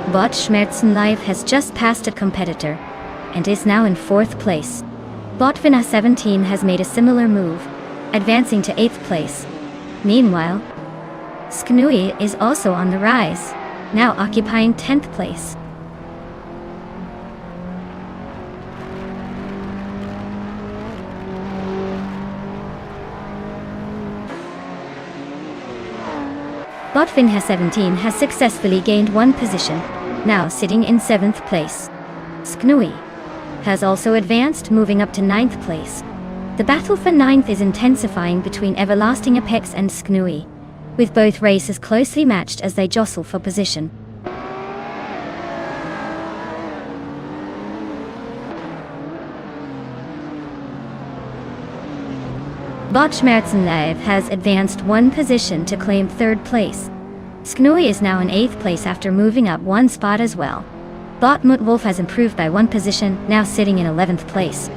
Bot Schmerzen Live has just passed a competitor, and is now in 4th place. Bot Vina 17 has made a similar move, advancing to 8th place. Meanwhile, Sknui is also on the rise, now occupying 10th place. Bot Finha 17 has successfully gained one position, now sitting in 7th place. Sknui has also advanced, moving up to 9th place. The battle for 9th is intensifying between Everlasting Apex and Sknui, with both races closely matched as they jostle for position. Bot Schmerzenlive has advanced one position to claim 3rd place. Sknui is now in 8th place after moving up one spot as well. Bot Mutwolf has improved by one position, now sitting in 11th place.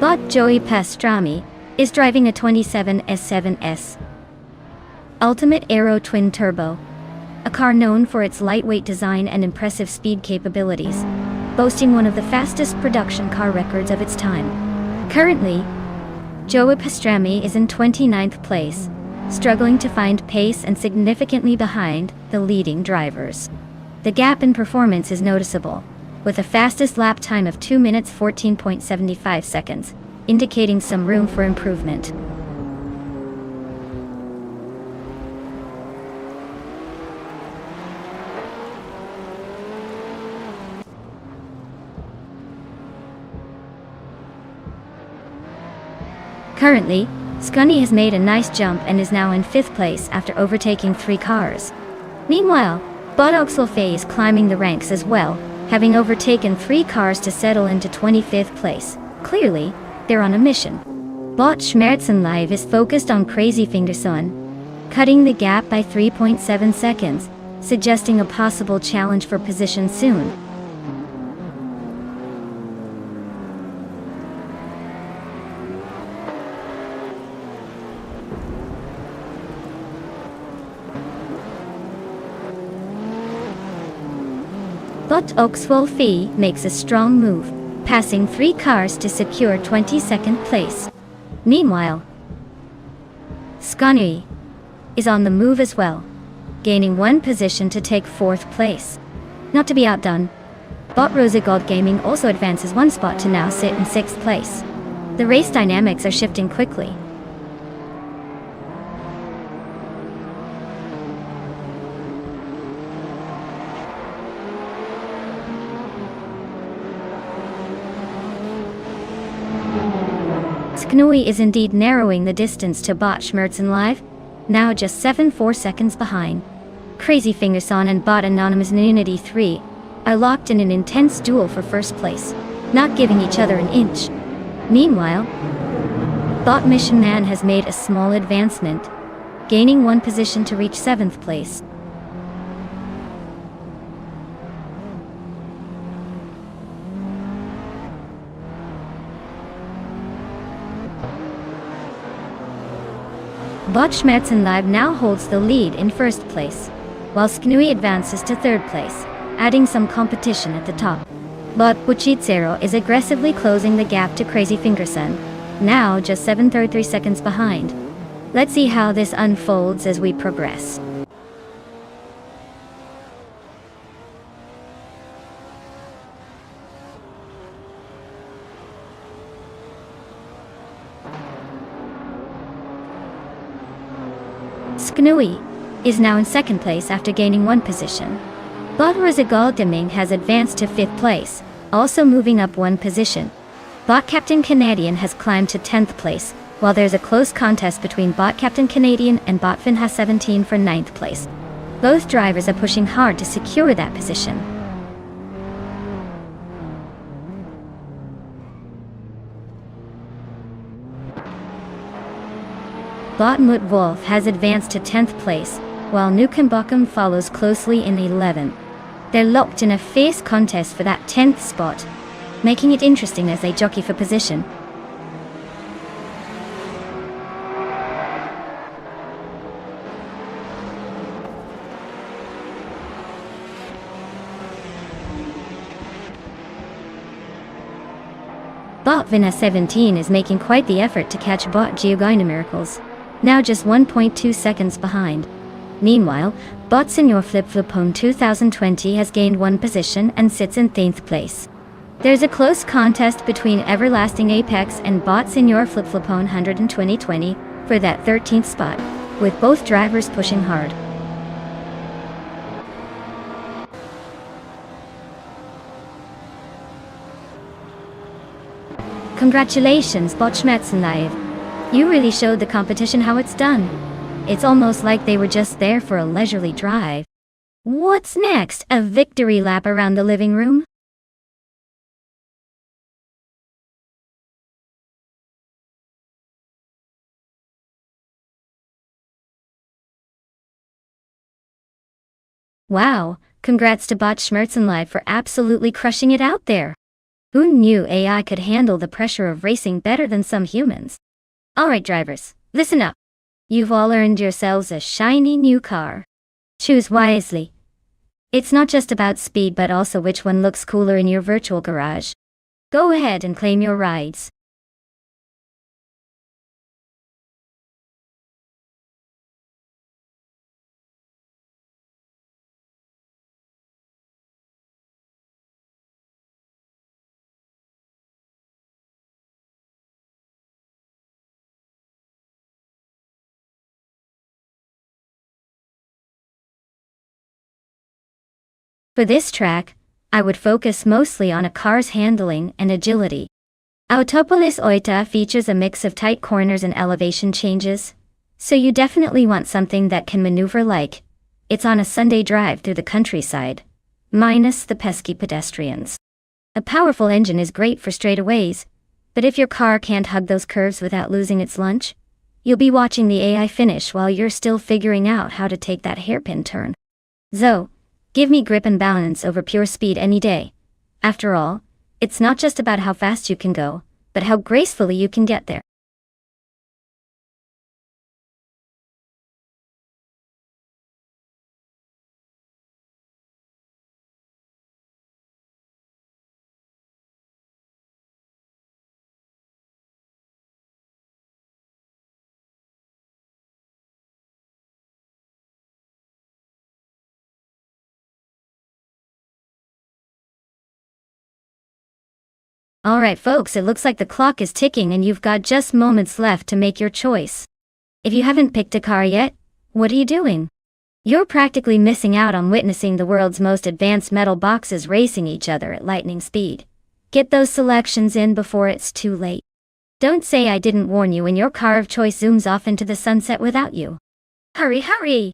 Bot Joey Pastrami is driving a 27 S7S Ultimate Aero Twin Turbo, a car known for its lightweight design and impressive speed capabilities, boasting one of the fastest production car records of its time. Currently, Joey Pastrami is in 29th place, struggling to find pace and significantly behind the leading drivers. The gap in performance is noticeable, with a fastest lap time of 2 minutes 14.75 seconds, indicating some room for improvement. Currently, Scunny has made a nice jump and is now in 5th place after overtaking 3 cars. Meanwhile, Bot Oxelfay is climbing the ranks as well, having overtaken 3 cars to settle into 25th place. Clearly, they're on a mission. Bot Schmerzenlive is focused on Crazy Fingerson, cutting the gap by 3.7 seconds, suggesting a possible challenge for position soon. Bot Oxwolfie makes a strong move, passing 3 cars to secure 22nd place. Meanwhile, Scunny is on the move as well, gaining one position to take 4th place. Not to be outdone, Bot Rosegold Gaming also advances one spot to now sit in 6th place. The race dynamics are shifting quickly. Sknui is indeed narrowing the distance to Bot Schmerzenlive, now just 7.4 seconds behind. Crazy Fingerson and Bot Anonymous in Unity 3 are locked in an intense duel for 1st place, not giving each other an inch. Meanwhile, Bot Mission Man has made a small advancement, gaining one position to reach 7th place. Bot Schmerzenlive now holds the lead in 1st place, while Sknui advances to 3rd place, adding some competition at the top. Bot Buchitsero is aggressively closing the gap to Crazy Fingerson, now just 7.33 seconds behind. Let's see how this unfolds as we progress. Sknui is now in 2nd place after gaining one position. Bot Rosegoldeming has advanced to 5th place, also moving up one position. Bot Captain Canadian has climbed to 10th place, while there's a close contest between Bot Captain Canadian and Bot Finha 17 for 9th place. Both drivers are pushing hard to secure that position. Bot Mutwolf has advanced to 10th place, while Nukambokum follows closely in 11th. They're locked in a fierce contest for that 10th spot, making it interesting as they jockey for position. Bot Vina 17 is making quite the effort to catch Bot Geogina Miracles, now just 1.2 seconds behind. Meanwhile, Bot Senior Flip-Flopone 2020 has gained one position and sits in 10th place. There's a close contest between Everlasting Apex and Bot Senior Flip-Flopone 12020 for that 13th spot, with both drivers pushing hard. Congratulations, Bot Schmetzen Live. You really showed the competition how it's done. It's almost like they were just there for a leisurely drive. What's next? A victory lap around the living room? Wow, congrats to Bot Schmerzen Live for absolutely crushing it out there. Who knew AI could handle the pressure of racing better than some humans? Alright drivers, listen up. You've all earned yourselves a shiny new car. Choose wisely. It's not just about speed but also which one looks cooler in your virtual garage. Go ahead and claim your rides. For this track, I would focus mostly on a car's handling and agility. Autopolis Oita features a mix of tight corners and elevation changes, so you definitely want something that can maneuver like it's on a Sunday drive through the countryside, minus the pesky pedestrians. A powerful engine is great for straightaways, but if your car can't hug those curves without losing its lunch, you'll be watching the AI finish while you're still figuring out how to take that hairpin turn. So, give me grip and balance over pure speed any day. After all, it's not just about how fast you can go, but how gracefully you can get there. Alright folks, it looks like the clock is ticking and you've got just moments left to make your choice. If you haven't picked a car yet, what are you doing? You're practically missing out on witnessing the world's most advanced metal boxes racing each other at lightning speed. Get those selections in before it's too late. Don't say I didn't warn you when your car of choice zooms off into the sunset without you. Hurry, hurry!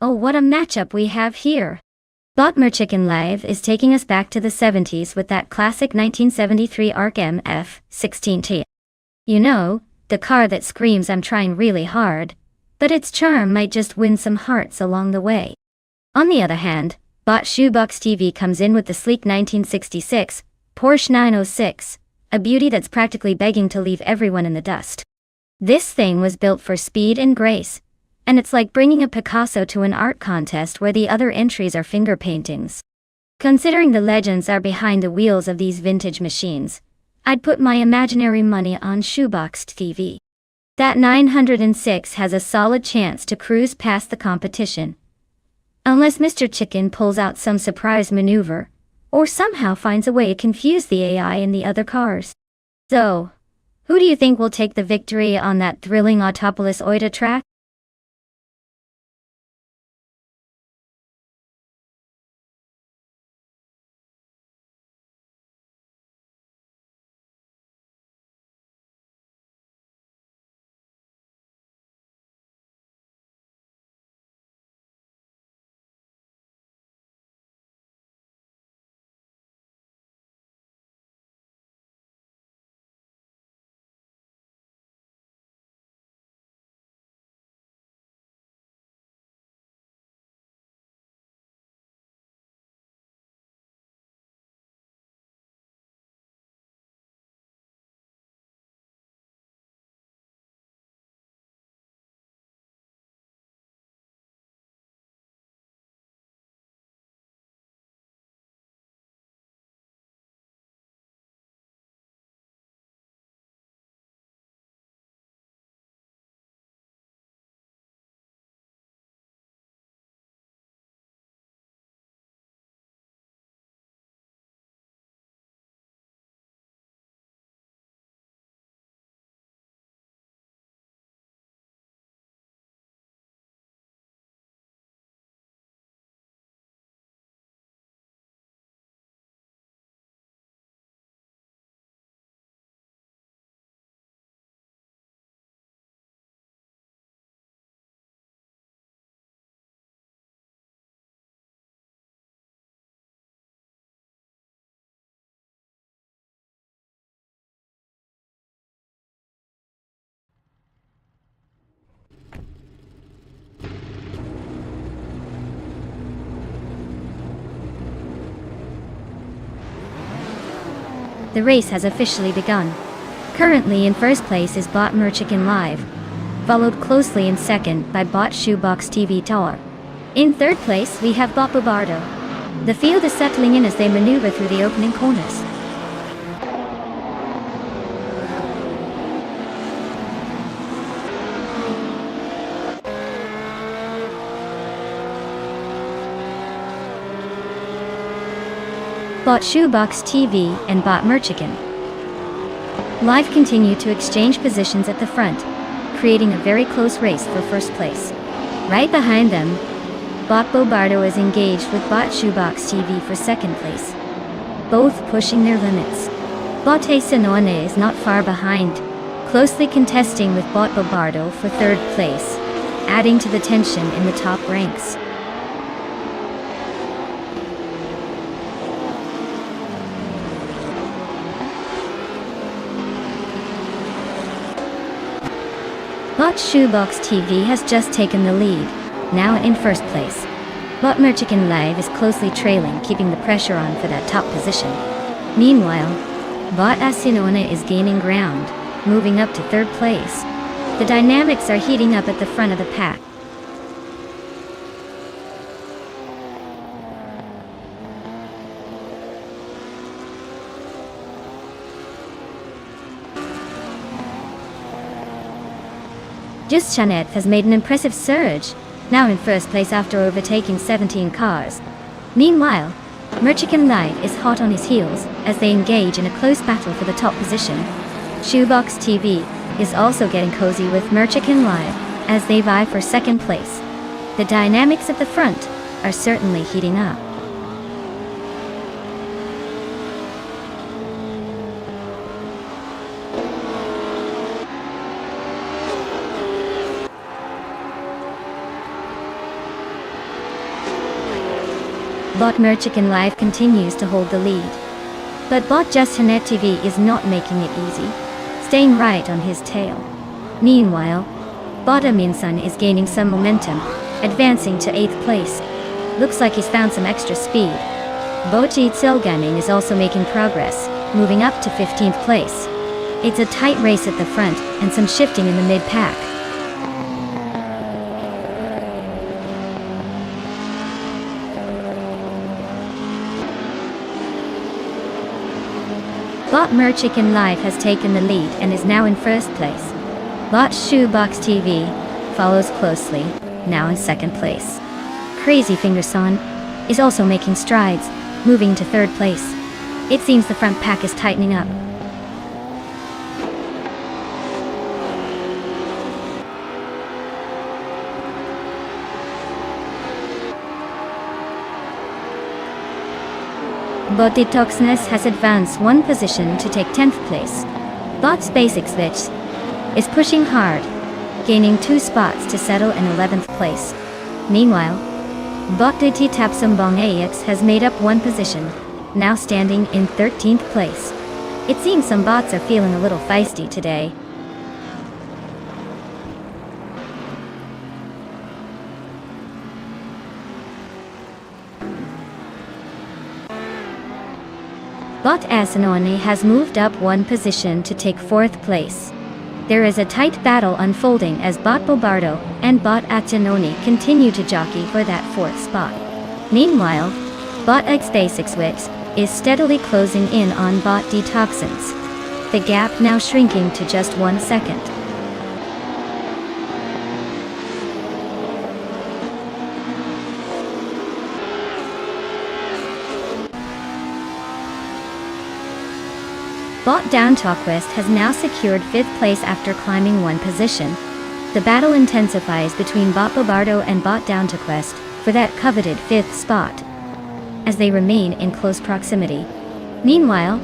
Oh, what a matchup we have here. Botmer Chicken Live is taking us back to the 70s with that classic 1973 ARC MF-16T. You know, the car that screams I'm trying really hard, but its charm might just win some hearts along the way. On the other hand, Bot Shoebox TV comes in with the sleek 1966 Porsche 906, a beauty that's practically begging to leave everyone in the dust. This thing was built for speed and grace, and it's like bringing a Picasso to an art contest where the other entries are finger paintings. Considering the legends are behind the wheels of these vintage machines, I'd put my imaginary money on Shoeboxed TV. That 906 has a solid chance to cruise past the competition. Unless Mr. Chicken pulls out some surprise maneuver, or somehow finds a way to confuse the AI in the other cars. So, who do you think will take the victory on that thrilling Autopolis Oida track? The race has officially begun. Currently in first place is Bot Merchican Live, followed closely in second by Bot Shoebox TV Tower. In third place we have Bot Bobardo. The field is settling in as they maneuver through the opening corners. Bot Shoebox TV and Bot Merchican Live continue to exchange positions at the front, creating a very close race for first place. Right behind them, Bot Bobardo is engaged with Bot Shoebox TV for second place, both pushing their limits. Bot Sinone is not far behind, closely contesting with Bot Bobardo for third place, adding to the tension in the top ranks. Bot Shoebox TV has just taken the lead, now in first place. Bot Merchican Live is closely trailing, keeping the pressure on for that top position. Meanwhile, Bot Asinone is gaining ground, moving up to third place. The dynamics are heating up at the front of the pack. Just Chanette has made an impressive surge, now in first place after overtaking 17 cars. Meanwhile, Merchican Live is hot on his heels as they engage in a close battle for the top position. Shoebox TV is also getting cozy with Merchican Live as they vie for second place. The dynamics at the front are certainly heating up. Bot Merchican Live continues to hold the lead. But Bot Just Hanet TV is not making it easy, staying right on his tail. Meanwhile, Bot Aminsun is gaining some momentum, advancing to 8th place. Looks like he's found some extra speed. Bochi Tsilgaming is also making progress, moving up to 15th place. It's a tight race at the front and some shifting in the mid-pack. Bot Merchican Live has taken the lead and is now in first place. Bot Shoebox TV follows closely, now in second place. Crazy Finger Son is also making strides, moving to third place. It seems the front pack is tightening up. Bot Detoxness has advanced one position to take 10th place. Bot's Basic Switch is pushing hard, gaining 2 spots to settle in 11th place. Meanwhile, Bot DT Tapsumbong AX has made up one position, now standing in 13th place. It seems some bots are feeling a little feisty today. Bot Asinoni has moved up one position to take 4th place. There is a tight battle unfolding as Bot Bobardo and Bot Asinoni continue to jockey for that 4th spot. Meanwhile, Bot X Basic Switch is steadily closing in on Bot Detoxins. The gap now shrinking to just 1 second. Bot Down Talkwest has now secured 5th place after climbing one position. The battle intensifies between Bot Bobardo and Bot Down Talkwest for that coveted 5th spot, as they remain in close proximity. Meanwhile,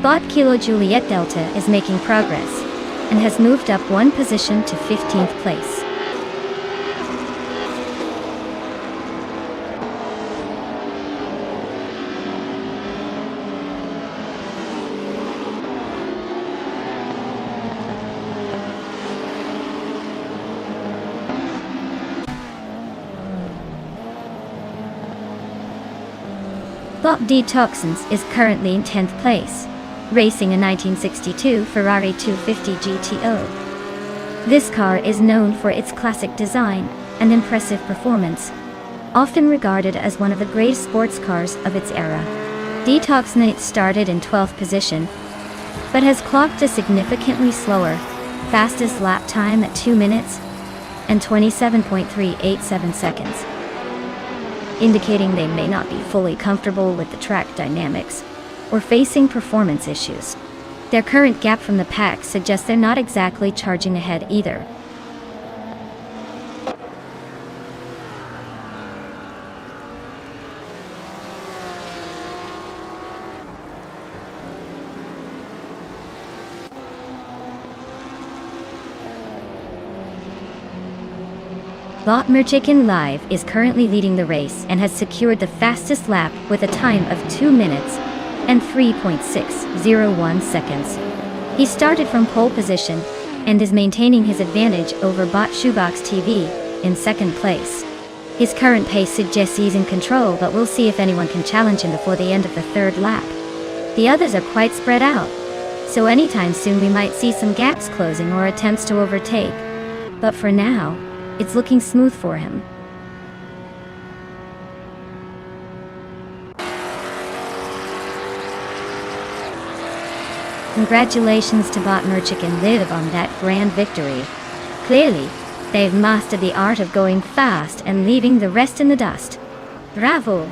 Bot Kilo Juliet Delta is making progress, and has moved up one position to 15th place. Bot Detoxins is currently in 10th place, racing a 1962 Ferrari 250 GTO. This car is known for its classic design and impressive performance, often regarded as one of the greatest sports cars of its era. Detoxinate started in 12th position, but has clocked a significantly slower, fastest lap time at 2 minutes and 27.387 seconds. Indicating they may not be fully comfortable with the track dynamics or facing performance issues. Their current gap from the pack suggests they're not exactly charging ahead either. Bot Merchicken Live is currently leading the race and has secured the fastest lap with a time of 2 minutes and 3.601 seconds. He started from pole position and is maintaining his advantage over Bot Shoebox TV in 2nd place. His current pace suggests he's in control, but we'll see if anyone can challenge him before the end of the 3rd lap. The others are quite spread out, so anytime soon we might see some gaps closing or attempts to overtake. But for now, it's looking smooth for him. Congratulations to Bot Merchicken Live on that grand victory. Clearly, they've mastered the art of going fast and leaving the rest in the dust. Bravo!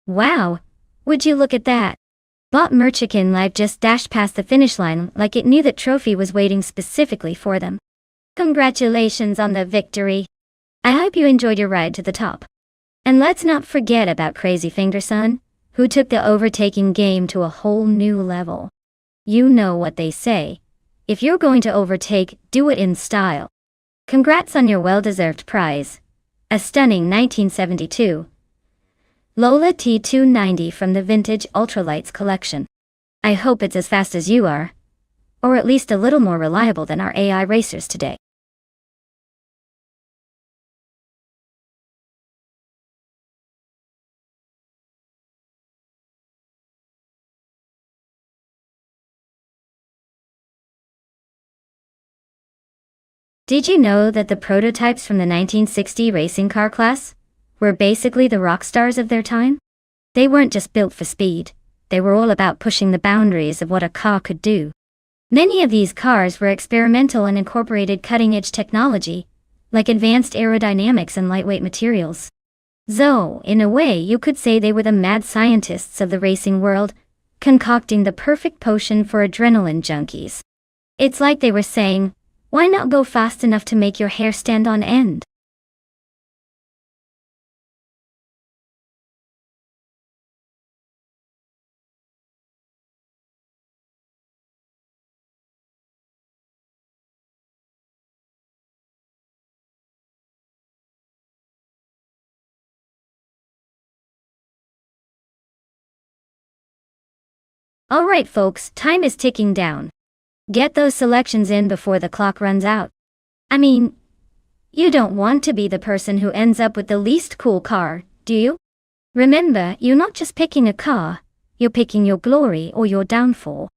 Wow, would you look at that? Bot Merchikin Live just dashed past the finish line like it knew that trophy was waiting specifically for them. Congratulations on the victory. I hope you enjoyed your ride to the top. And let's not forget about Crazy Fingerson, who took the overtaking game to a whole new level. You know what they say. If you're going to overtake, do it in style. Congrats on your well-deserved prize. A stunning 1972 Lola T290 from the vintage Ultralights collection. I hope it's as fast as you are. Or at least a little more reliable than our AI racers today. Did you know that the prototypes from the 1960 racing car class were basically the rock stars of their time? They weren't just built for speed, they were all about pushing the boundaries of what a car could do. Many of these cars were experimental and incorporated cutting-edge technology, like advanced aerodynamics and lightweight materials. So, in a way, you could say they were the mad scientists of the racing world, concocting the perfect potion for adrenaline junkies. It's like they were saying, why not go fast enough to make your hair stand on end? Alright folks, time is ticking down. Get those selections in before the clock runs out. I mean, you don't want to be the person who ends up with the least cool car, do you? Remember, you're not just picking a car, you're picking your glory or your downfall.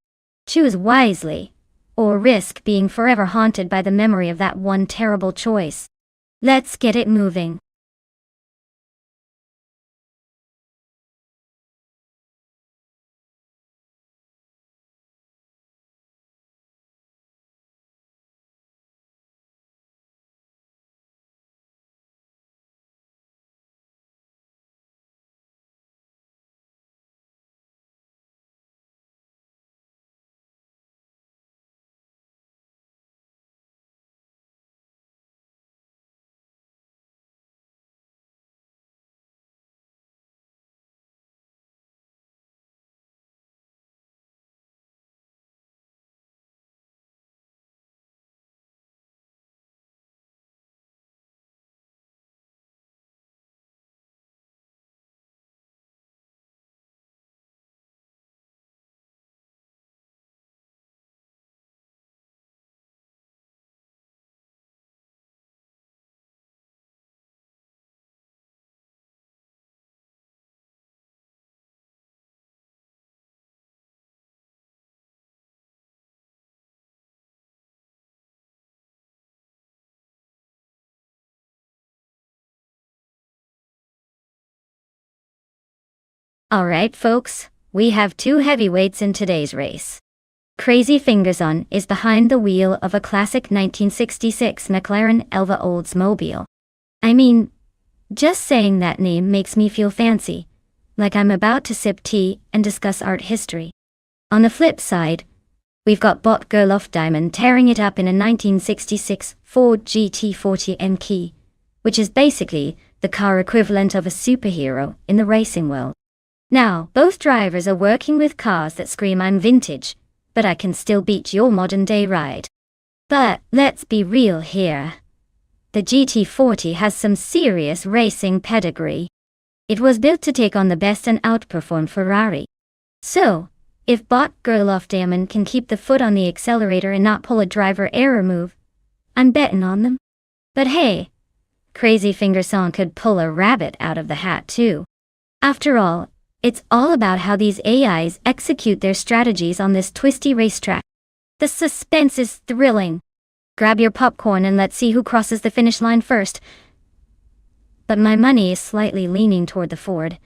Choose wisely, or risk being forever haunted by the memory of that one terrible choice. Let's get it moving. Alright folks, we have two heavyweights in today's race. Crazy Fingerson is behind the wheel of a classic 1966 McLaren Elva Oldsmobile. I mean, just saying that name makes me feel fancy, like I'm about to sip tea and discuss art history. On the flip side, we've got Bot Gerloff Diamond tearing it up in a 1966 Ford GT40 M-Key, which is basically the car equivalent of a superhero in the racing world. Now, both drivers are working with cars that scream I'm vintage, but I can still beat your modern-day ride. But let's be real here. The GT40 has some serious racing pedigree. It was built to take on the best and outperform Ferrari. So, if Bot Gerloff Diamond can keep the foot on the accelerator and not pull a driver error move, I'm betting on them. But hey, Crazy Fingerson could pull a rabbit out of the hat too. After all, it's all about how these AIs execute their strategies on this twisty racetrack. The suspense is thrilling. Grab your popcorn and let's see who crosses the finish line first. But my money is slightly leaning toward the Ford.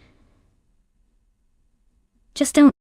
Just don't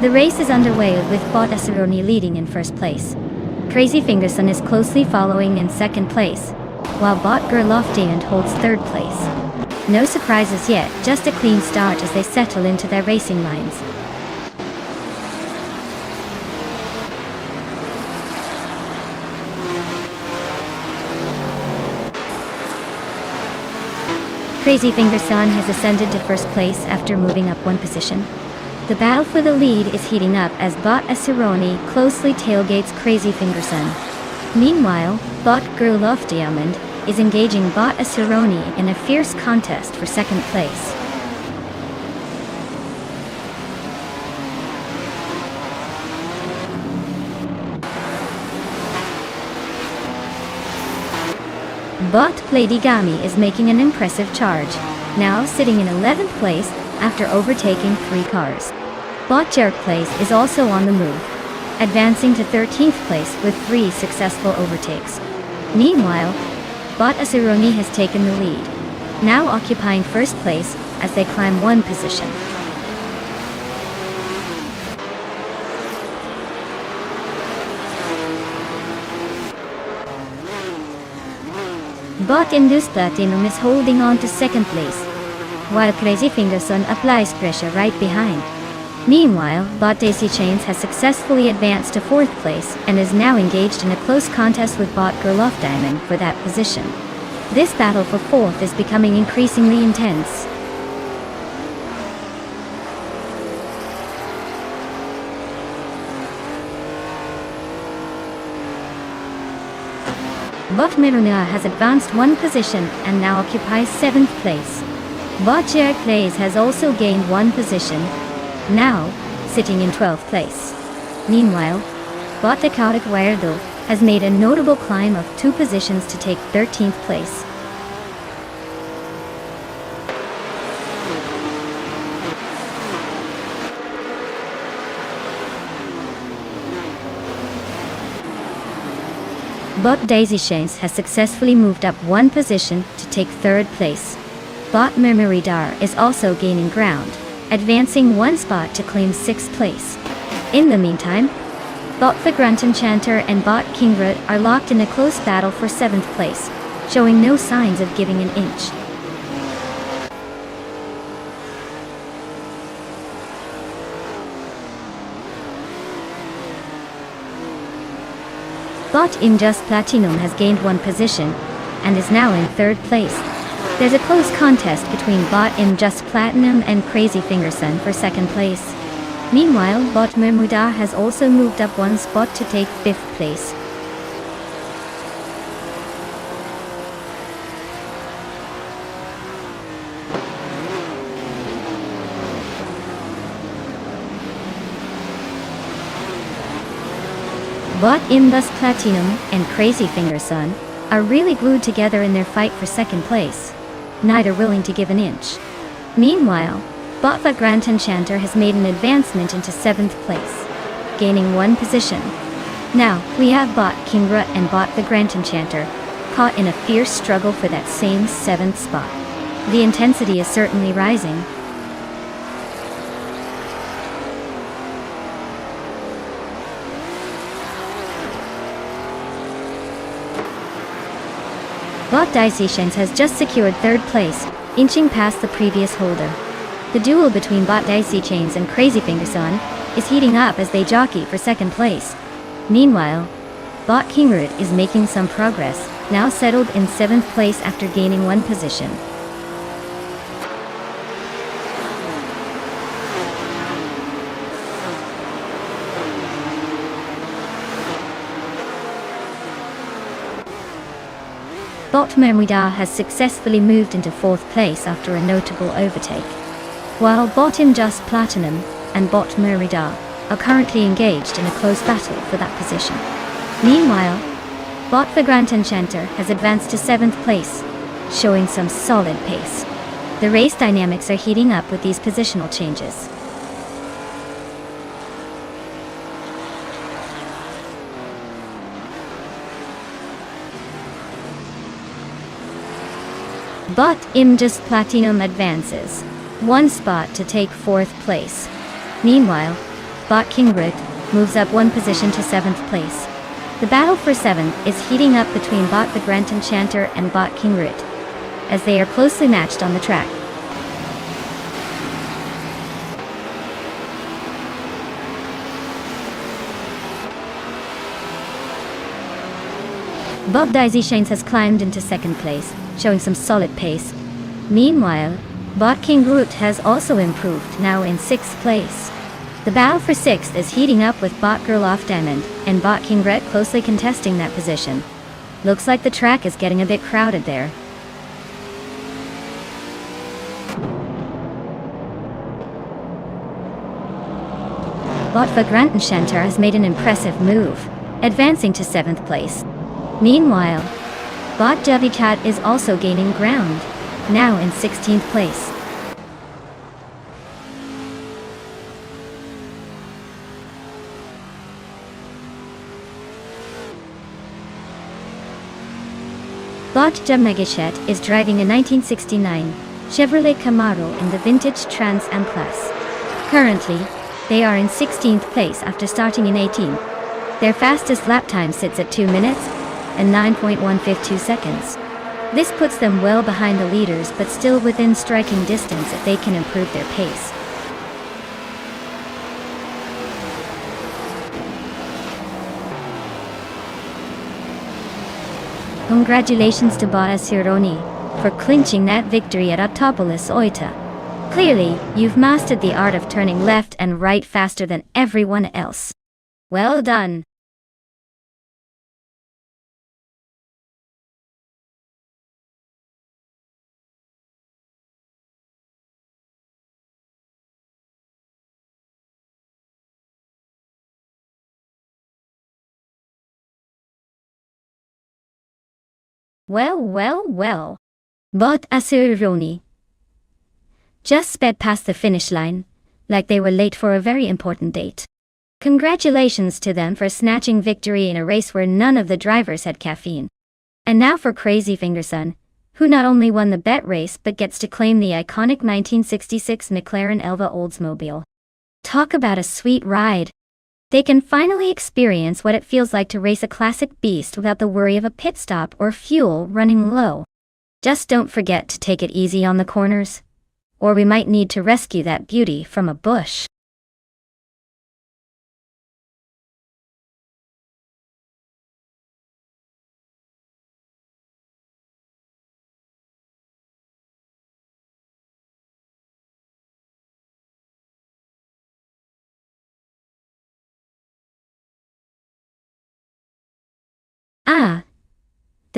The race is underway with Bot Aceroni leading in first place. Crazy Fingerson is closely following in second place, while Bot Gerlofdiand holds third place. No surprises yet, just a clean start as they settle into their racing lines. Crazy Fingerson has ascended to first place after moving up one position. The battle for the lead is heating up as Bot Aceroni closely tailgates Crazy Fingerson. Meanwhile, Bot Gerlofdiand is engaging Bot Aceroni in a fierce contest for second place. Bot Pladigami is making an impressive charge, now sitting in 11th place after overtaking 3 cars. Bot Jerkplace is also on the move, advancing to 13th place with 3 successful overtakes. Meanwhile, Bot Aceroni has taken the lead, now occupying first place as they climb one position. Bot Indus Platinum is holding on to second place, while Crazy Fingerson applies pressure right behind. Meanwhile, Bot Daisy Chains has successfully advanced to fourth place and is now engaged in a close contest with Bot Gerlofdiand for that position. This battle for fourth is becoming increasingly intense. Bot Miruna has advanced one position and now occupies 7th place. Bot Jerkplace has also gained one position, now sitting in 12th place. Meanwhile, Bot Decauric Guerdo has made a notable climb of 2 positions to take 13th place. Bot Daisy Chains has successfully moved up one position to take third place. Bot Murmuridar is also gaining ground, advancing one spot to claim 6th place. In the meantime, Bot Vagrant Enchanter and Bot Kingrut are locked in a close battle for 7th place, showing no signs of giving an inch. Bot Injust Platinum has gained one position and is now in third place. There's a close contest between Bot Injust Platinum and Crazy Fingerson for second place. Meanwhile, Bot Mermuda has also moved up one spot to take 5th place. Bot Indus Platinum and Crazy Fingerson are really glued together in their fight for second place, neither willing to give an inch. Meanwhile, Bot Vagrant Enchanter has made an advancement into 7th place, gaining one position. Now, we have Bot Kingra and Bot Vagrant Enchanter caught in a fierce struggle for that same 7th spot. The intensity is certainly rising. Bot Daisicians has just secured third place, inching past the previous holder. The duel between Bot Daisy Chains and Crazy Fingerson is heating up as they jockey for second place. Meanwhile, Bot Kingrut is making some progress, now settled in 7th place after gaining one position. Bot Mermuda has successfully moved into 4th place after a notable overtake, while Bot Injust Platinum and Bot Mermuda are currently engaged in a close battle for that position. Meanwhile, Bot Vagrant Enchanter has advanced to 7th place, showing some solid pace. The race dynamics are heating up with these positional changes. Bot Injust Platinum advances one spot to take 4th place. Meanwhile, Bot King Root, moves up one position to 7th place. The battle for 7th is heating up between Bot the Grand Enchanter and Bot King Root, as they are closely matched on the track. Bob Daisy Shanes has climbed into 2nd place, showing some solid pace. Meanwhile, Bot King Root has also improved, now in 6th place. The battle for 6th is heating up with Bot Girl Off Diamond and Bot King Red closely contesting that position. Looks like the track is getting a bit crowded there. Bot the Grand Enchanter has made an impressive move, advancing to 7th place. Meanwhile, Bot Dubby Cat is also gaining ground, now in 16th place. Bot Megashet is driving a 1969 Chevrolet Camaro in the vintage Trans Am class. Currently, they are in 16th place after starting in 18th. Their fastest lap time sits at 2 minutes and 9.152 seconds. This puts them well behind the leaders but still within striking distance if they can improve their pace. Congratulations to Bot Asironi for clinching that victory at Autopolis Oita. Clearly, you've mastered the art of turning left and right faster than everyone else. Well done. Well. Bot Asironi just sped past the finish line, like they were late for a very important date. Congratulations to them for snatching victory in a race where none of the drivers had caffeine. And now for Crazy Fingerson, who not only won the bet race but gets to claim the iconic 1966 McLaren Elva Oldsmobile. Talk about a sweet ride. They can finally experience what it feels like to race a classic beast without the worry of a pit stop or fuel running low. Just don't forget to take it easy on the corners, or we might need to rescue that beauty from a bush.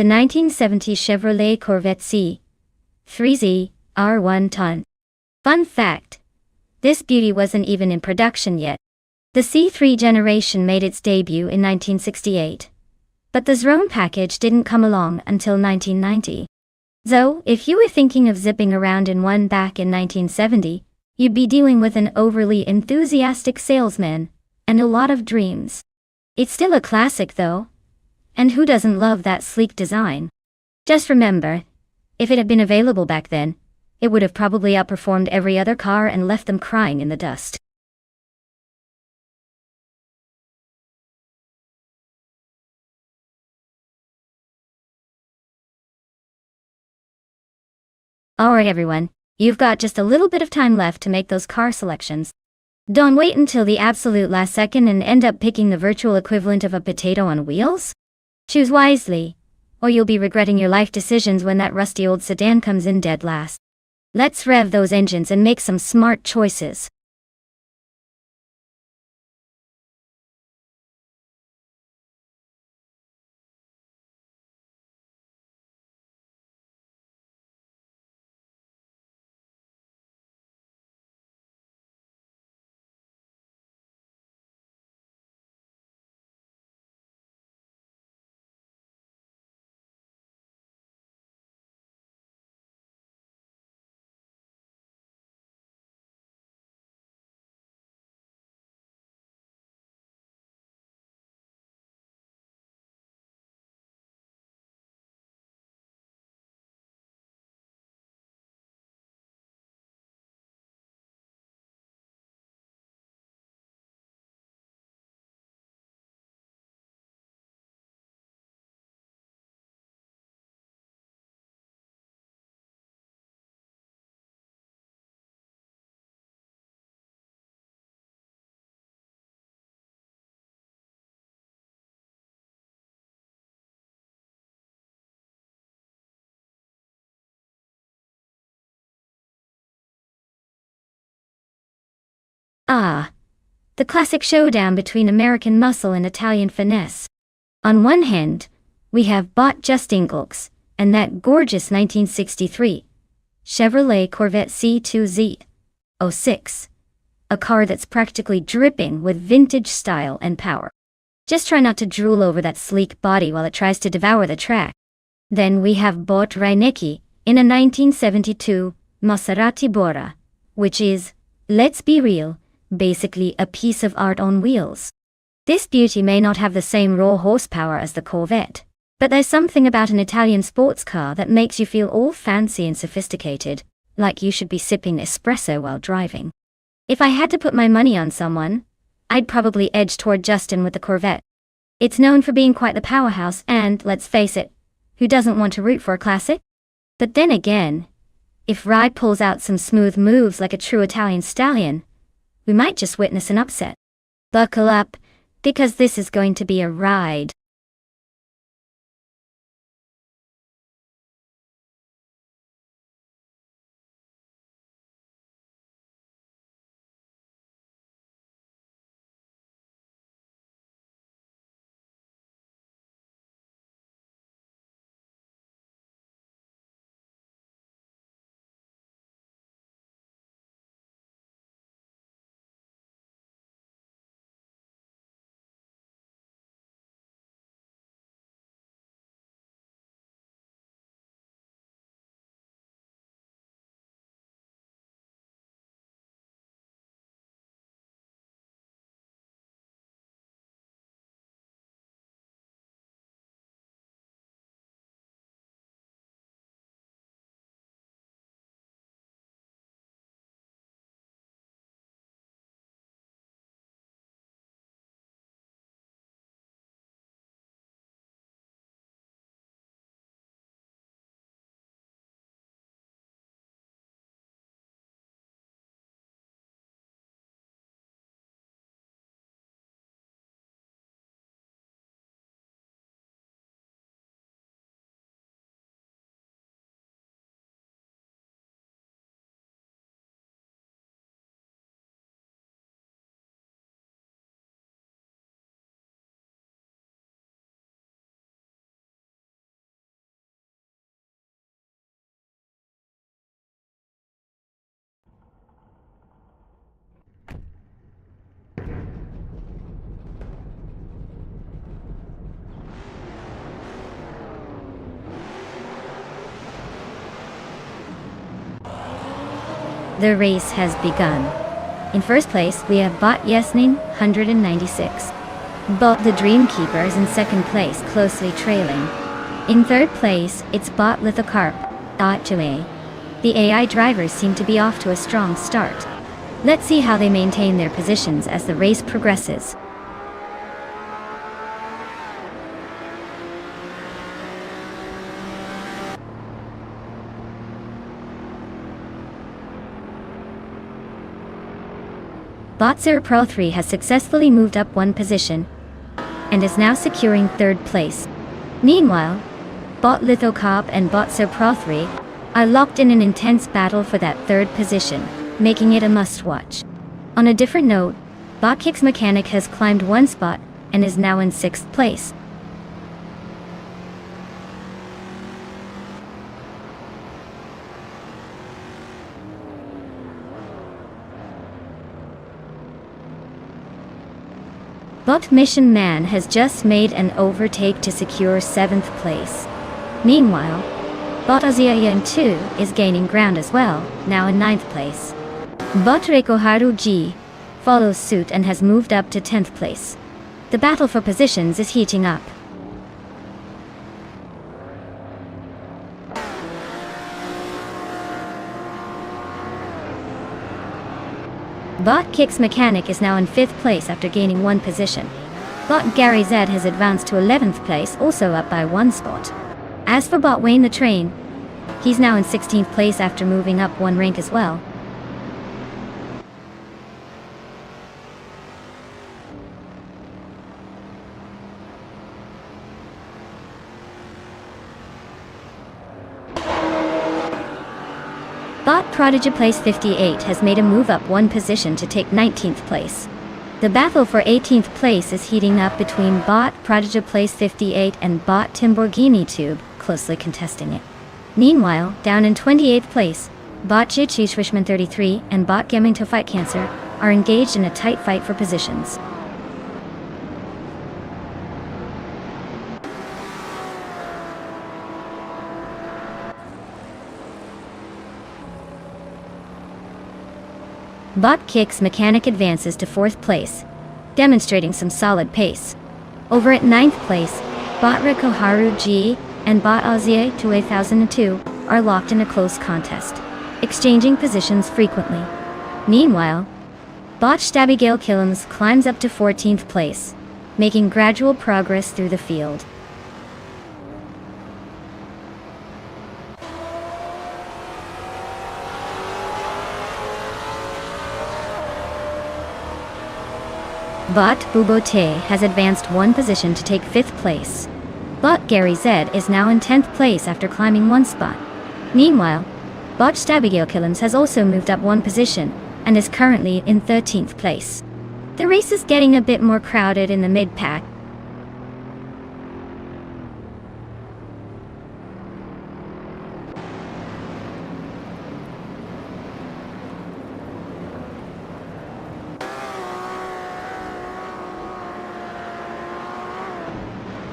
The 1970 Chevrolet Corvette C3Z R1 ton. Fun fact, this beauty wasn't even in production yet. The C3 generation made its debut in 1968. But the Zrone package didn't come along until 1990. So, if you were thinking of zipping around in one back in 1970, you'd be dealing with an overly enthusiastic salesman and a lot of dreams. It's still a classic though. And who doesn't love that sleek design? Just remember, if it had been available back then, it would have probably outperformed every other car and left them crying in the dust. Alright everyone, you've got just a little bit of time left to make those car selections. Don't wait until the absolute last second and end up picking the virtual equivalent of a potato on wheels. Choose wisely, or you'll be regretting your life decisions when that rusty old sedan comes in dead last. Let's rev those engines and make some smart choices. Ah, the classic showdown between American muscle and Italian finesse. On one hand, we have Bot Justingolks, and that gorgeous 1963 Chevrolet Corvette C2Z06, a car that's practically dripping with vintage style and power. Just try not to drool over that sleek body while it tries to devour the track. Then we have Bot Reinecke in a 1972 Maserati Bora, which is, let's be real, basically a piece of art on wheels. This beauty may not have the same raw horsepower as the Corvette, but there's something about an Italian sports car that makes you feel all fancy and sophisticated, like you should be sipping espresso while driving. If I had to put my money on someone, I'd probably edge toward Justin with the Corvette. It's known for being quite the powerhouse and, let's face it, who doesn't want to root for a classic? But then again, if Rye pulls out some smooth moves like a true Italian stallion, we might just witness an upset. Buckle up, because this is going to be a ride. The race has begun. In first place, we have Bot Yesnin, 196. Bot the Dreamkeeper is in second place, closely trailing. In third place, it's Bot Lithocarp, Atue. The AI drivers seem to be off to a strong start. Let's see how they maintain their positions as the race progresses. Botzer Pro 3 has successfully moved up one position and is now securing third place. Meanwhile, Bot Lithocop and Botzer Pro 3 are locked in an intense battle for that third position, making it a must-watch. On a different note, Bot Kicks Mechanic has climbed one spot and is now in sixth place. Bot Mission Man has just made an overtake to secure 7th place. Meanwhile, Bot Aziayan 2 is gaining ground as well, now in 9th place. Bot Reikoharu G follows suit and has moved up to 10th place. The battle for positions is heating up. Bot Kicks Mechanic is now in 5th place after gaining one position. Bot Gary Z has advanced to 11th place, also up by one spot. As for Bot Wayne the Train, he's now in 16th place after moving up one rank as well. Bot Prodigy Place 58 has made a move up one position to take 19th place. The battle for 18th place is heating up between Bot Prodigy Place 58 and Bot Timborghini Tube, closely contesting it. Meanwhile, down in 28th place, Bot Jichi Swishman 33 and Bot Gaming to Fight Cancer are engaged in a tight fight for positions. Bot Kicks Mechanic advances to 4th place, demonstrating some solid pace. Over at 9th place, Bot Rikoharu G and Bot Azie 2002 are locked in a close contest, exchanging positions frequently. Meanwhile, Bot Stabigale Killams climbs up to 14th place, making gradual progress through the field. Bot Bubote has advanced one position to take 5th place. Bot Gary Z is now in 10th place after climbing one spot. Meanwhile, Bot Stabigale Killams has also moved up one position and is currently in 13th place. The race is getting a bit more crowded in the mid-pack.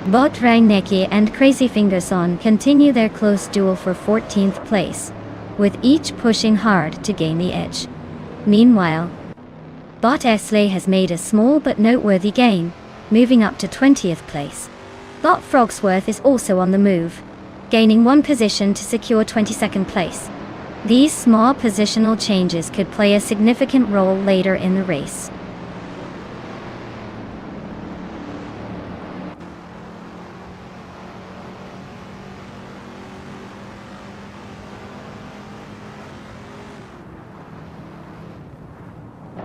Bot Rainneki and Crazy Fingerson continue their close duel for 14th place, with each pushing hard to gain the edge. Meanwhile, Bot Esley has made a small but noteworthy gain, moving up to 20th place. Bot Frogsworth is also on the move, gaining one position to secure 22nd place. These small positional changes could play a significant role later in the race.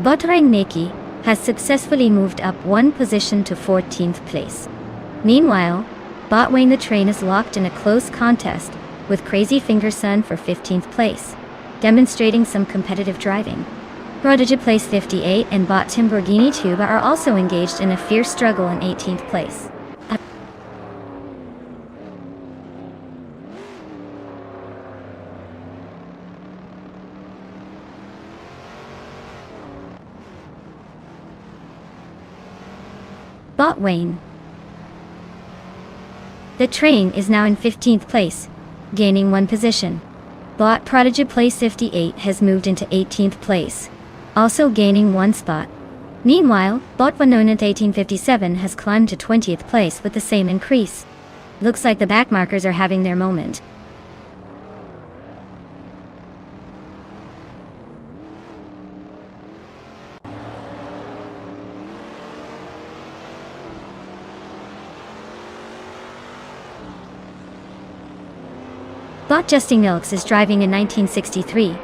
Bot Rainneki has successfully moved up one position to 14th place. Meanwhile, Bot Wayne the Train is locked in a close contest with Crazy Fingerson for 15th place, demonstrating some competitive driving. Prodigy Place 58 and Bot Timborghini Tube are also engaged in a fierce struggle in 18th place. Bot Wayne the Train is now in 15th place, gaining one position. Bot Prodigy Place 58 has moved into 18th place, also gaining one spot. Meanwhile, Bot Vanonant 1857 has climbed to 20th place with the same increase. Looks like the backmarkers are having their moment. Bot Justin Milks is driving a 1963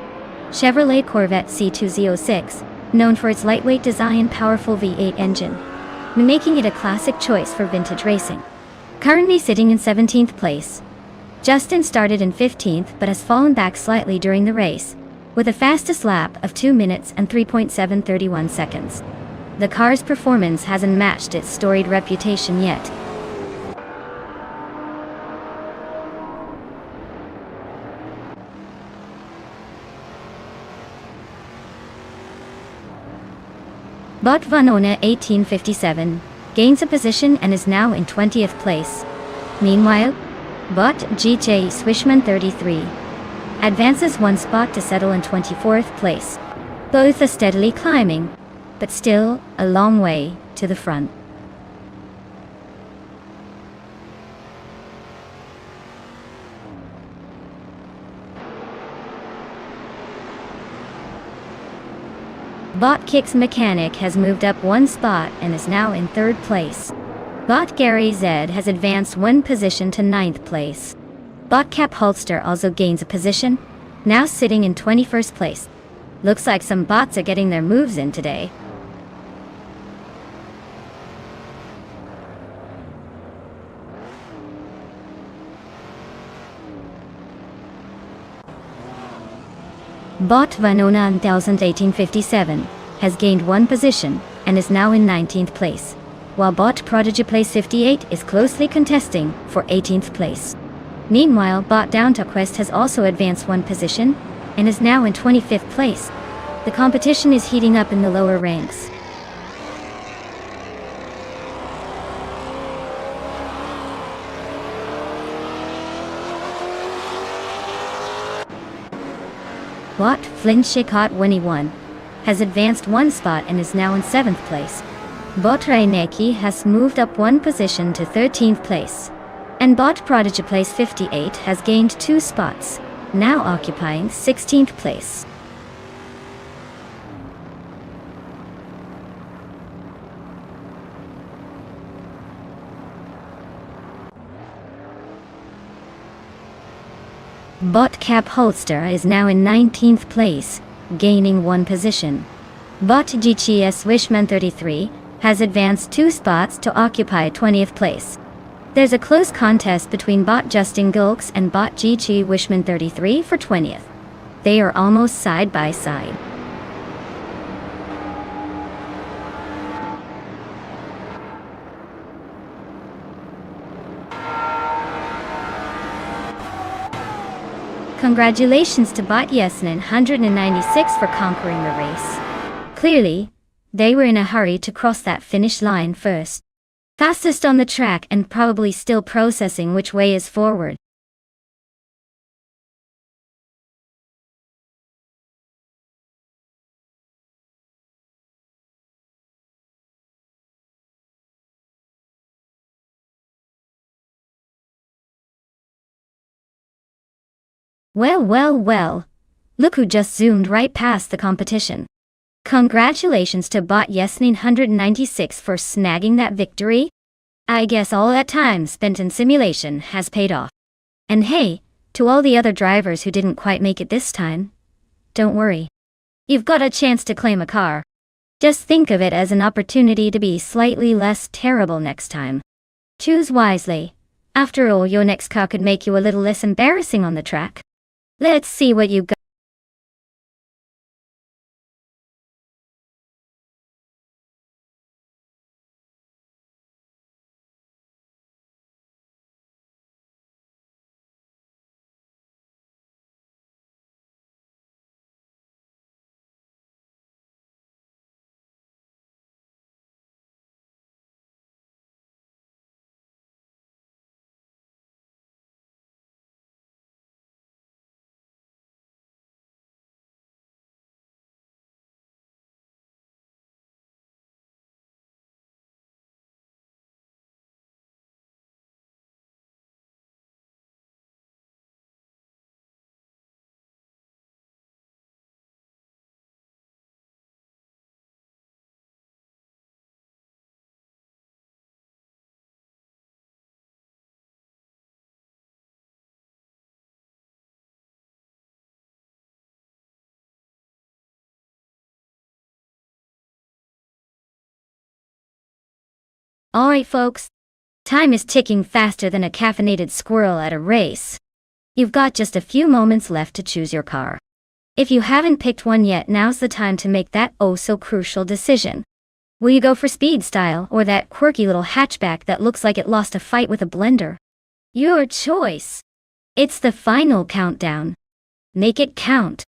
Chevrolet Corvette C2Z06, known for its lightweight design and powerful V8 engine, making it a classic choice for vintage racing. Currently sitting in 17th place, Justin started in 15th but has fallen back slightly during the race, with a fastest lap of 2 minutes and 3.731 seconds. The car's performance hasn't matched its storied reputation yet. Bot Vanona 1857 gains a position and is now in 20th place. Meanwhile, Bot GJ Swishman 33 advances one spot to settle in 24th place. Both are steadily climbing, but still a long way to the front. Bot Kicks Mechanic has moved up one spot and is now in 3rd place. Bot Gary Z has advanced one position to 9th place. Bot Cap Holster also gains a position, now sitting in 21st place. Looks like some bots are getting their moves in today. Bot Vanona 1857 has gained one position and is now in 19th place, while Bot Prodigy Place 58 is closely contesting for 18th place. Meanwhile, Bot Downtown Quest has also advanced one position and is now in 25th place. The competition is heating up in the lower ranks. Bot Flinchicot 21 has advanced one spot and is now in 7th place. Bot Reineki has moved up one position to 13th place. And Bot Prodigy Place 58 has gained 2 spots, now occupying 16th place. Bot Cap Holster is now in 19th place, gaining one position. Bot GGS Wishman 33 has advanced 2 spots to occupy 20th place. There's a close contest between Bot Justin Gilks and Bot GG Wishman 33 for 20th. They are almost side by side. Congratulations to Bot Yesnin 196 for conquering the race. Clearly, they were in a hurry to cross that finish line first. Fastest on the track and probably still processing which way is forward. Well. Look who just zoomed right past the competition. Congratulations to Bot Yesnin 196 for snagging that victory. I guess all that time spent in simulation has paid off. And hey, to all the other drivers who didn't quite make it this time, don't worry. You've got a chance to claim a car. Just think of it as an opportunity to be slightly less terrible next time. Choose wisely. After all, your next car could make you a little less embarrassing on the track. Let's see what you got. Alright folks, time is ticking faster than a caffeinated squirrel at a race. You've got just a few moments left to choose your car. If you haven't picked one yet, now's the time to make that oh so crucial decision. Will you go for speed style or that quirky little hatchback that looks like it lost a fight with a blender? Your choice. It's the final countdown. Make it count.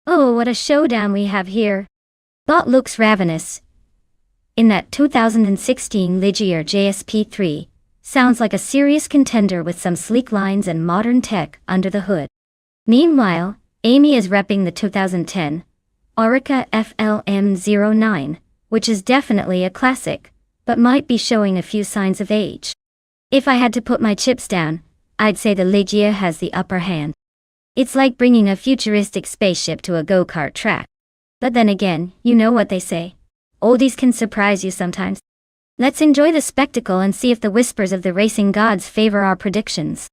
Oh, what a showdown we have here. Bot looks ravenous. In that 2016 Ligier JSP3, sounds like a serious contender with some sleek lines and modern tech under the hood. Meanwhile, Amy is repping the 2010 Orica FLM09, which is definitely a classic, but might be showing a few signs of age. If I had to put my chips down, I'd say the Ligier has the upper hand. It's like bringing a futuristic spaceship to a go-kart track. But then again, you know what they say. Oldies can surprise you sometimes. Let's enjoy the spectacle and see if the whispers of the racing gods favor our predictions.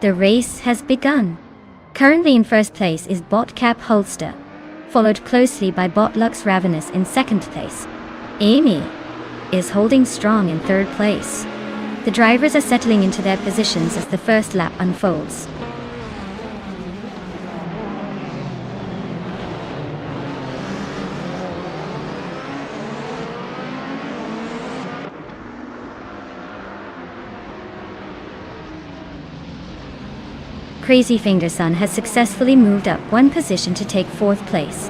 The race has begun. Currently in first place is Bot Cap Holster, followed closely by Bot Lux Ravenous in second place. Amy is holding strong in third place. The drivers are settling into their positions as the first lap unfolds. Crazy Fingerson has successfully moved up one position to take fourth place.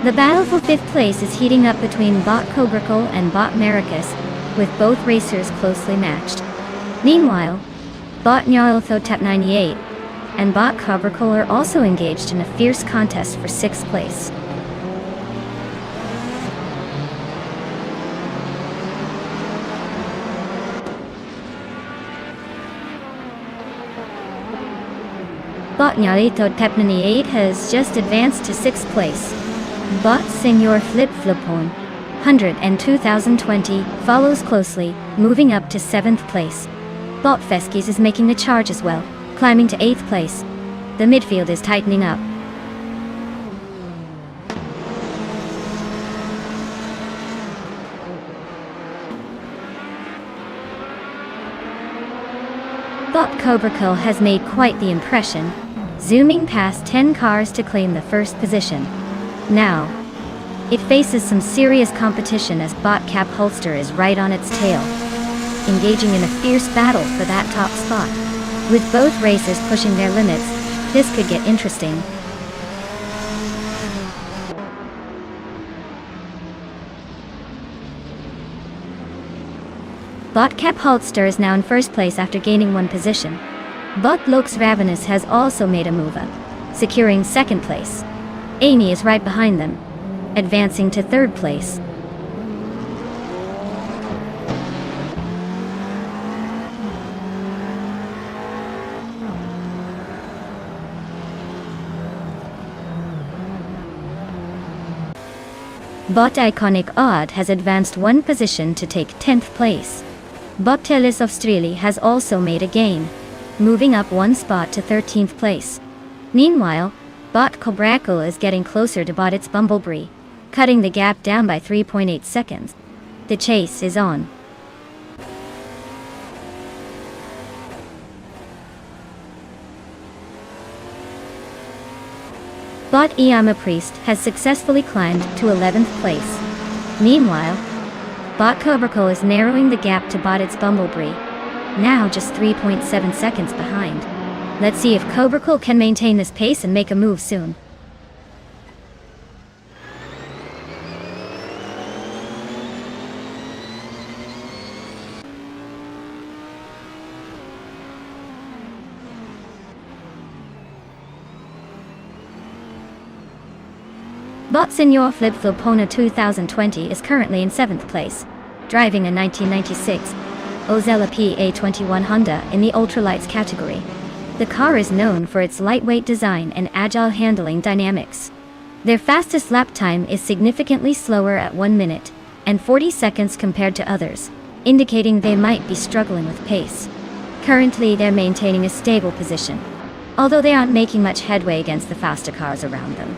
The battle for fifth place is heating up between Bot Cobracle and Bot Maracus, with both racers closely matched. Meanwhile, Bot Nyalthotep 98 and Bot Cobracle are also engaged in a fierce contest for sixth place. Bot Nyalthotep 98 has just advanced to sixth place. Bot Senor Flip Flipon 102,020 follows closely, moving up to seventh place. Bot Feskis is making the charge as well, climbing to eighth place. The midfield is tightening up. Bot Cobracle has made quite the impression, zooming past 10 cars to claim the first position. Now, it faces some serious competition as Bot Cap Holster is right on its tail, engaging in a fierce battle for that top spot. With both racers pushing their limits, this could get interesting. Bot Cap Holster is now in first place after gaining one position. But Looks Ravenous has also made a move up, securing second place. Amy is right behind them, advancing to third place. Bot Iconic Odd has advanced one position to take 10th place. Bot Telis Australi has also made a gain, moving up one spot to 13th place. Meanwhile, Bot Cobracle is getting closer to Bot It's Bumblebee, cutting the gap down by 3.8 seconds. The chase is on. Bot Iyama Priest has successfully climbed to 11th place. Meanwhile, Bot Cobracle is narrowing the gap to Bot It's Bumblebee, now just 3.7 seconds behind. Let's see if Cobracle can maintain this pace and make a move soon. Bot Senor Flip Flopona 2020 is currently in 7th place, driving a 1996 Ozella PA21 Honda in the ultralights category. The car is known for its lightweight design and agile handling dynamics. Their fastest lap time is significantly slower at 1 minute and 40 seconds compared to others, indicating they might be struggling with pace. Currently, they're maintaining a stable position, although they aren't making much headway against the faster cars around them.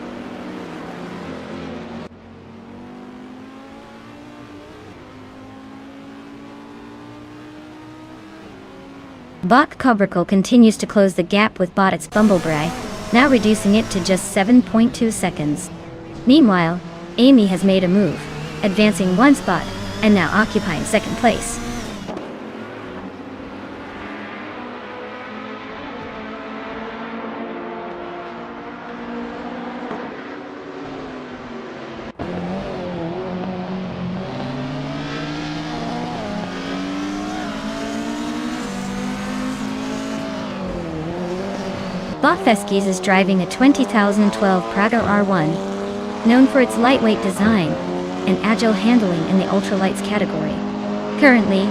Bot Cobracle continues to close the gap with Bot It's Bumblebee, now reducing it to just 7.2 seconds. Meanwhile, Amy has made a move, advancing one spot, and now occupying second place. Bot Feskis is driving a 2012 Praga R1, known for its lightweight design and agile handling in the ultralights category. Currently,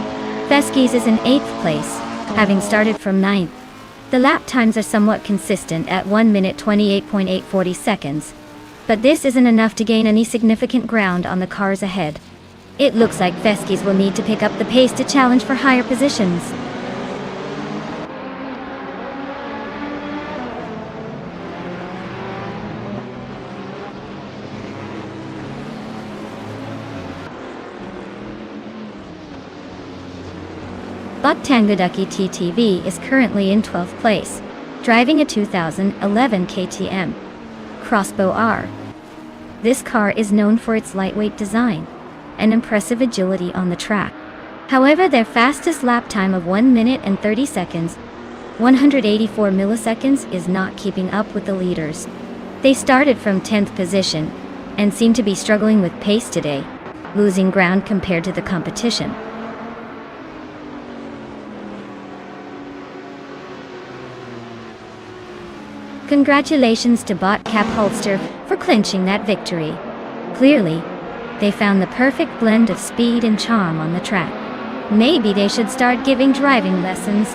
Feskis is in 8th place, having started from 9th. The lap times are somewhat consistent at 1 minute 28.840 seconds, but this isn't enough to gain any significant ground on the cars ahead. It looks like Feskis will need to pick up the pace to challenge for higher positions. Bot Tangoducky TTV is currently in 12th place, driving a 2011 KTM Crossbow R. This car is known for its lightweight design and impressive agility on the track. However, their fastest lap time of 1 minute and 30 seconds, 184 milliseconds, is not keeping up with the leaders. They started from 10th position and seem to be struggling with pace today, losing ground compared to the competition. Congratulations to Bot Cap Holster for clinching that victory. Clearly, they found the perfect blend of speed and charm on the track. Maybe they should start giving driving lessons.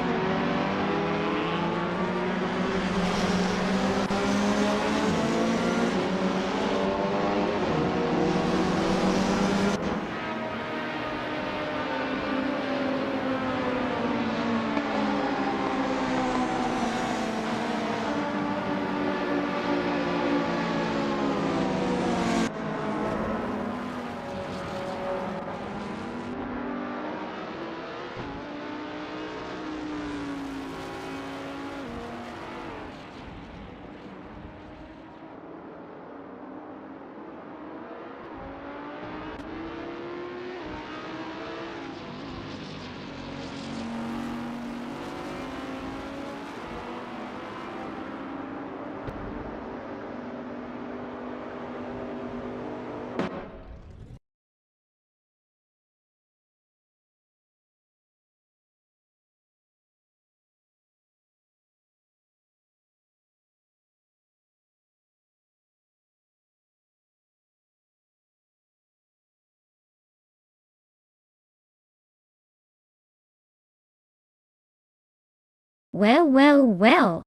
Well, well, well.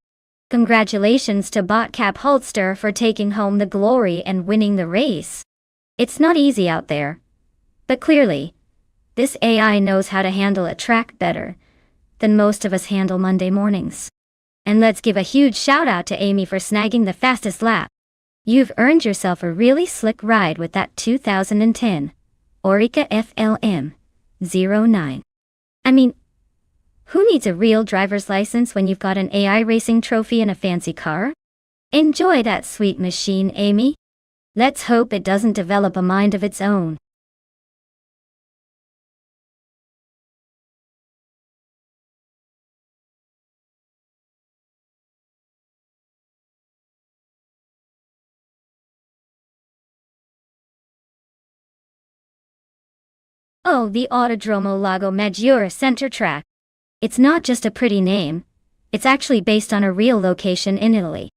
Congratulations to Botcap Holster for taking home the glory and winning the race. It's not easy out there. But clearly, this AI knows how to handle a track better than most of us handle Monday mornings. And let's give a huge shout out to Amy for snagging the fastest lap. You've earned yourself a really slick ride with that 2010 Orica FLM 09. I mean, who needs a real driver's license when you've got an AI racing trophy and a fancy car? Enjoy that sweet machine, Amy. Let's hope it doesn't develop a mind of its own. Oh, the Autodromo Lago Maggiore Center Track. It's not just a pretty name. It's actually based on a real location in Italy.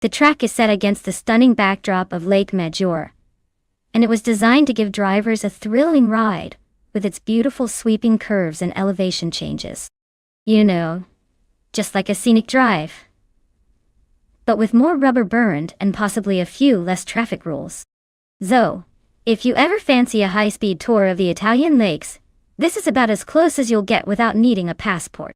The track is set against the stunning backdrop of Lake Maggiore, and it was designed to give drivers a thrilling ride, with its beautiful sweeping curves and elevation changes. You know, just like a scenic drive, but with more rubber burned and possibly a few less traffic rules. So, if you ever fancy a high-speed tour of the Italian lakes, this is about as close as you'll get without needing a passport.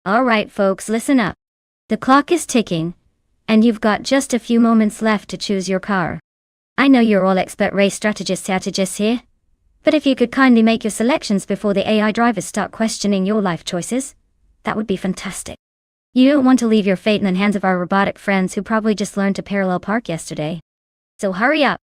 Alright folks, listen up. The clock is ticking, and you've got just a few moments left to choose your car. I know you're all expert race strategists here, but if you could kindly make your selections before the AI drivers start questioning your life choices, that would be fantastic. You don't want to leave your fate in the hands of our robotic friends who probably just learned to parallel park yesterday. So hurry up.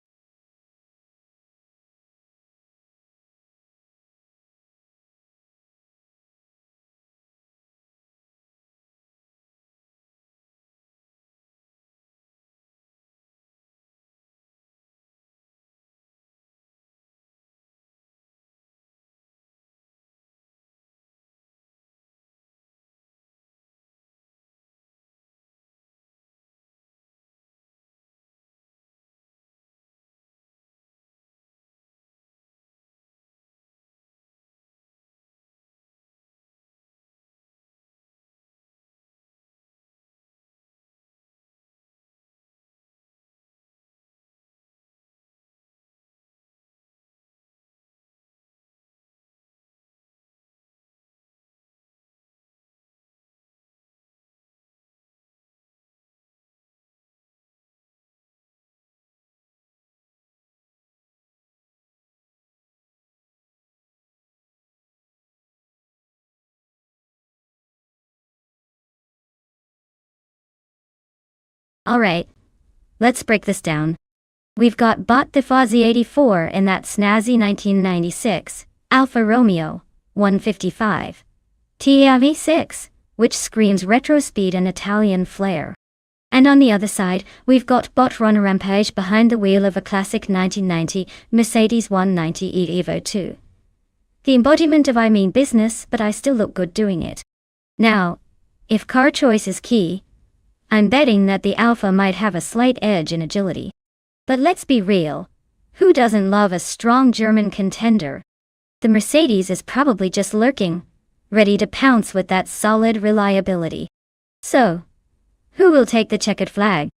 Alright, let's break this down. We've got Bot Tifosi 84 in that snazzy 1996 Alfa Romeo 155 TAV6, which screams retro speed and Italian flair. And on the other side, we've got Bot Runner Rampage behind the wheel of a classic 1990 Mercedes 190e Evo 2. The embodiment of I mean business, but I still look good doing it. Now, if car choice is key, I'm betting that the Alfa might have a slight edge in agility. But let's be real, who doesn't love a strong German contender? The Mercedes is probably just lurking, ready to pounce with that solid reliability. So, who will take the checkered flag?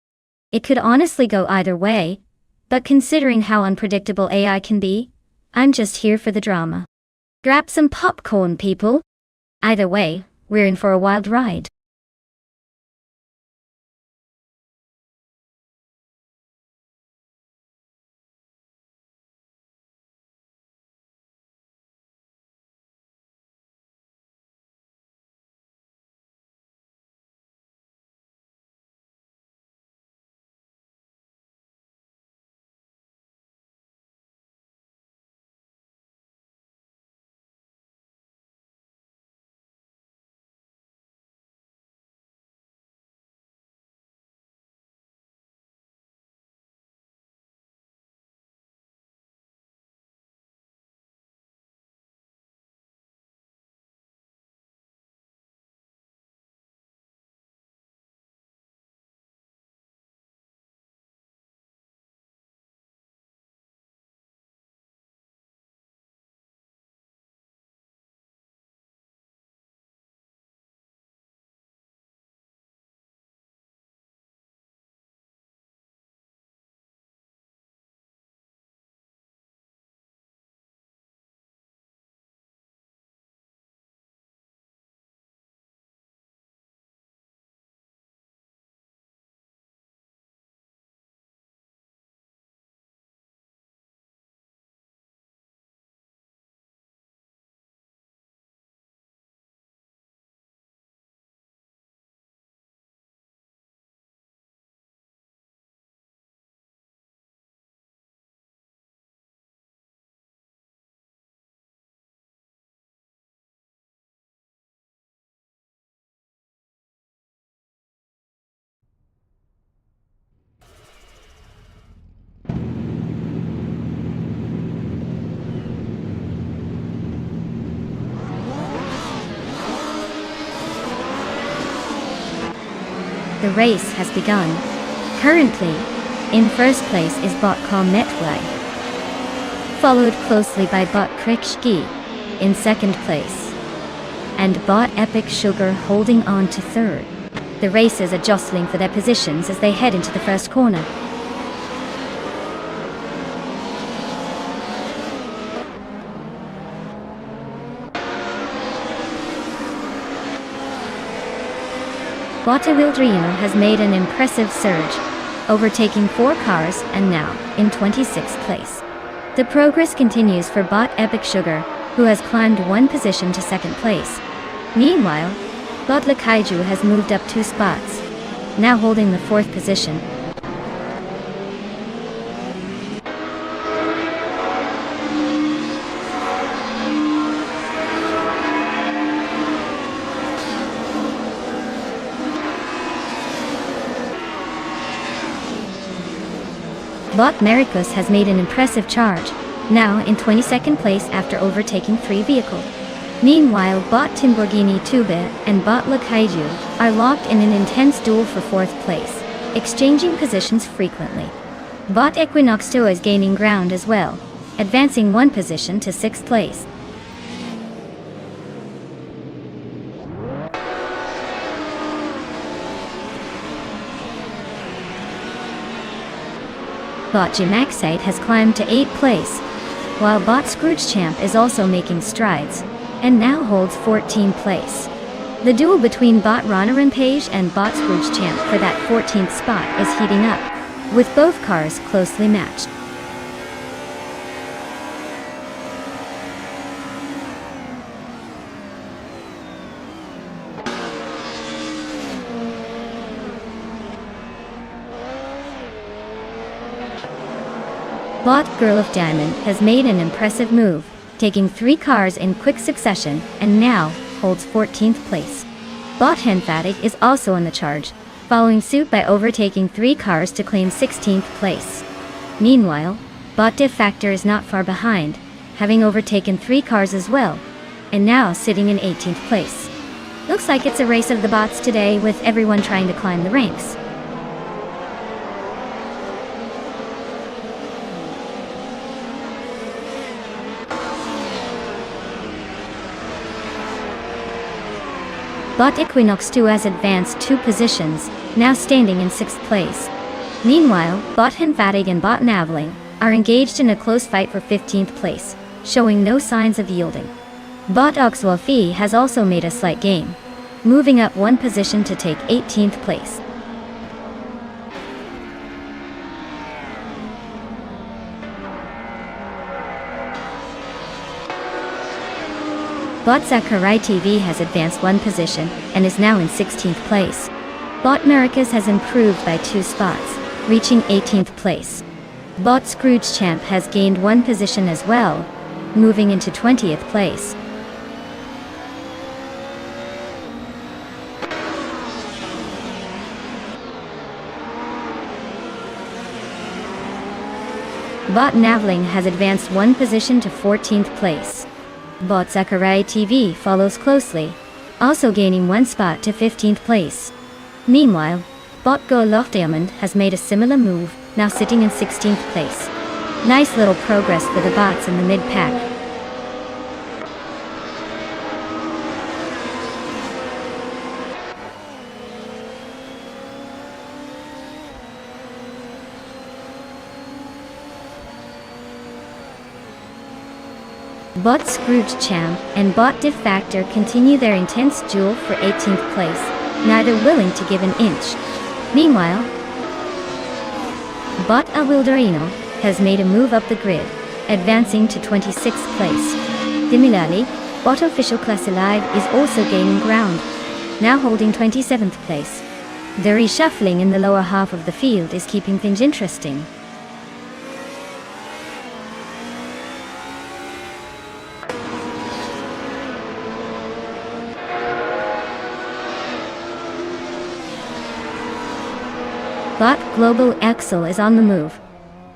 It could honestly go either way, but considering how unpredictable AI can be, I'm just here for the drama. Grab some popcorn, people. Either way, we're in for a wild ride. The race has begun. Currently, in first place is Bot Metway, followed closely by Bot Krikshki in second place, and Bot Epic Sugar holding on to third. The racers are jostling for their positions as they head into the first corner. Bot Wildrino has made an impressive surge, overtaking 4 cars and now in 26th place. The progress continues for Bot Epic Sugar, who has climbed 1 position to 2nd place. Meanwhile, Bot Kaiju has moved up 2 spots, now holding the 4th position. Bot Mericus has made an impressive charge, now in 22nd place after overtaking 3 vehicles. Meanwhile, Bot Timborghini Tube and Bot Kaiju are locked in an intense duel for 4th place, exchanging positions frequently. Bot Equinox 2 is gaining ground as well, advancing 1 position to 6th place. Bot Gemaxite has climbed to 8th place, while Bot Scrooge Champ is also making strides, and now holds 14th place. The duel between Bot Ronner Page and Bot Scrooge Champ for that 14th spot is heating up, with both cars closely matched. Bot Girl of Diamond has made an impressive move, taking 3 cars in quick succession and now holds 14th place. Bot Henfatic is also in the charge, following suit by overtaking 3 cars to claim 16th place. Meanwhile, Bot De Factor is not far behind, having overtaken 3 cars as well, and now sitting in 18th place. Looks like it's a race of the bots today, with everyone trying to climb the ranks. Bot Equinox 2 has advanced 2 positions, now standing in 6th place. Meanwhile, Bot Henfatig and Bot Naveling are engaged in a close fight for 15th place, showing no signs of yielding. Bot Oxwalfi has also made a slight gain, moving up 1 position to take 18th place. Bot Sakurai TV has advanced 1 position and is now in 16th place. Bot Mericus has improved by 2 spots, reaching 18th place. Bot Scrooge Champ has gained 1 position as well, moving into 20th place. Bot Naveling has advanced 1 position to 14th place. Bot Sakurai TV follows closely, also gaining 1 spot to 15th place. Meanwhile, Bot Go Diamond has made a similar move, now sitting in 16th place. Nice little progress for the bots in the mid-pack. Bot Scrooge Champ and Bot De Factor continue their intense duel for 18th place, neither willing to give an inch. Meanwhile, Bot Awildarino has made a move up the grid, advancing to 26th place. Similarly, Bot Official Class Alive is also gaining ground, now holding 27th place. The reshuffling in the lower half of the field is keeping things interesting. Bot Global Excel is on the move,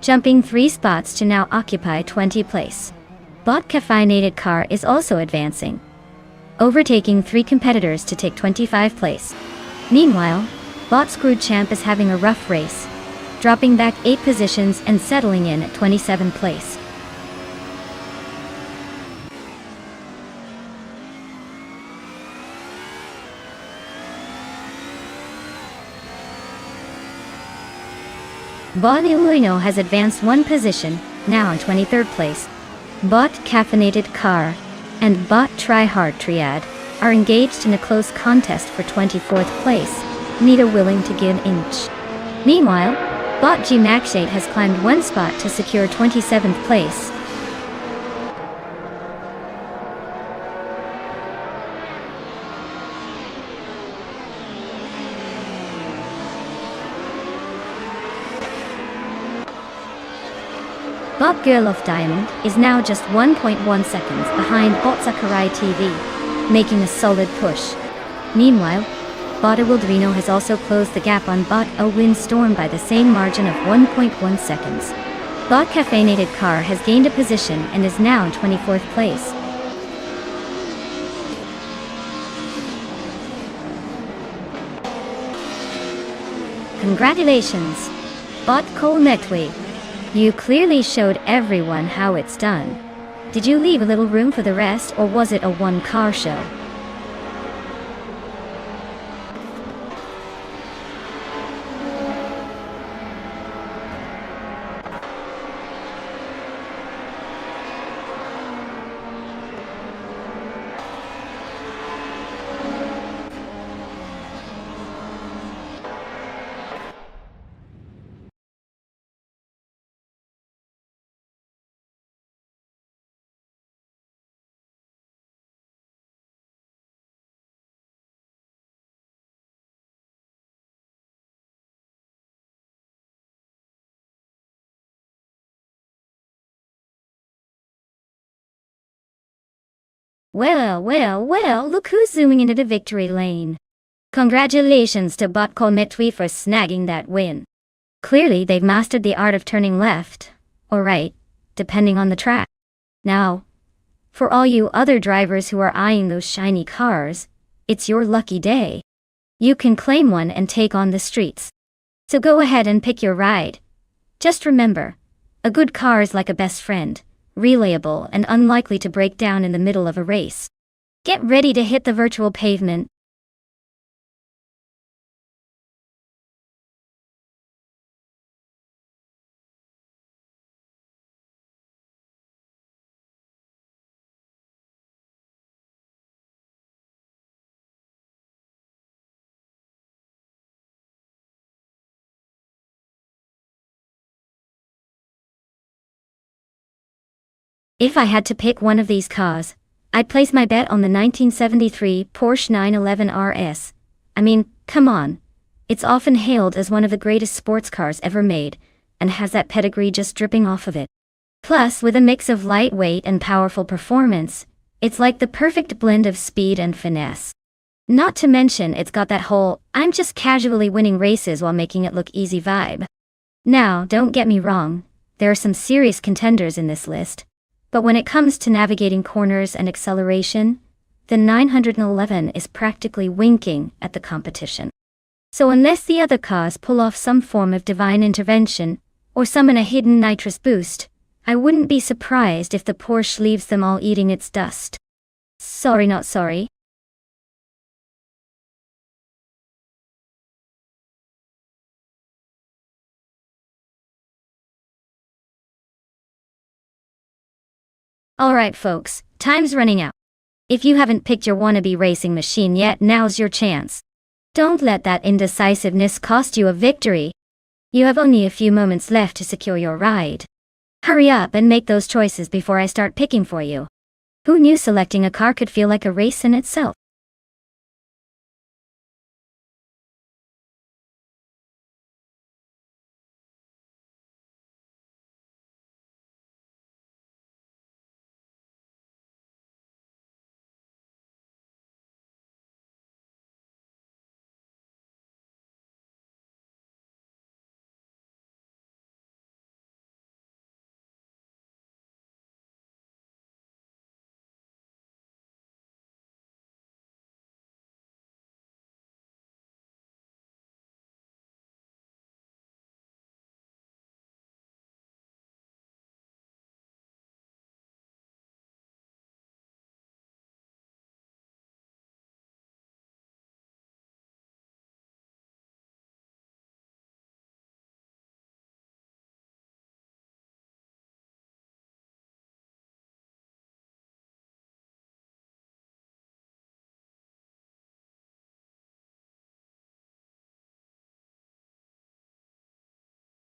jumping 3 spots to now occupy 20th place. Bot Caffeinated Car is also advancing, overtaking 3 competitors to take 25th place. Meanwhile, Bot Screw Champ is having a rough race, dropping back 8 positions and settling in at 27th place. Bot Iluino has advanced 1 position, now in 23rd place. Bot Caffeinated Car and Bot Tryhard Triad are engaged in a close contest for 24th place, neither willing to give an inch. Meanwhile, Bot G Maxate has climbed 1 spot to secure 27th place. Bot Girl of Diamond is now just 1.1 seconds behind Bot Sakurai TV, making a solid push. Meanwhile, Bot Wildrino has also closed the gap on Bot A Windstorm by the same margin of 1.1 seconds. Bot Caffeinated Car has gained a position and is now in 24th place. Congratulations, Bot Cole Metwi. You clearly showed everyone how it's done. Did you leave a little room for the rest, or was it a one-car show? Well, look who's zooming into the victory lane. Congratulations to Bot Metwi for snagging that win. Clearly they've mastered the art of turning left, or right, depending on the track. Now, for all you other drivers who are eyeing those shiny cars, it's your lucky day. You can claim one and take on the streets. So go ahead and pick your ride. Just remember, a good car is like a best friend, reliable and unlikely to break down in the middle of a race. Get ready to hit the virtual pavement. If I had to pick one of these cars, I'd place my bet on the 1973 Porsche 911 RS. I mean, come on. It's often hailed as one of the greatest sports cars ever made, and has that pedigree just dripping off of it. Plus, with a mix of lightweight and powerful performance, it's like the perfect blend of speed and finesse. Not to mention it's got that whole, I'm just casually winning races while making it look easy vibe. Now, don't get me wrong, there are some serious contenders in this list. But when it comes to navigating corners and acceleration, the 911 is practically winking at the competition. So unless the other cars pull off some form of divine intervention, or summon a hidden nitrous boost, I wouldn't be surprised if the Porsche leaves them all eating its dust. Sorry not sorry. Alright folks, time's running out. If you haven't picked your wannabe racing machine yet, now's your chance. Don't let that indecisiveness cost you a victory. You have only a few moments left to secure your ride. Hurry up and make those choices before I start picking for you. Who knew selecting a car could feel like a race in itself?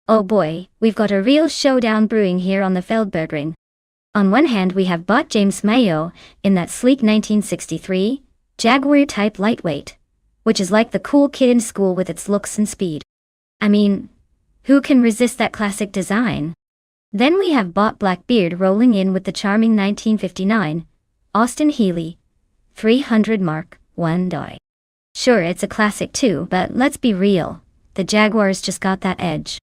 Oh boy, we've got a real showdown brewing here on the Feldbergring. On one hand we have Bot James Mayo in that sleek 1963 Jaguar-type lightweight, which is like the cool kid in school with its looks and speed. I mean, who can resist that classic design? Then we have Bot Blackbeard rolling in with the charming 1959 Austin Healey 300 Mark 1 Doi. Sure, it's a classic too, but let's be real, the Jaguar's just got that edge.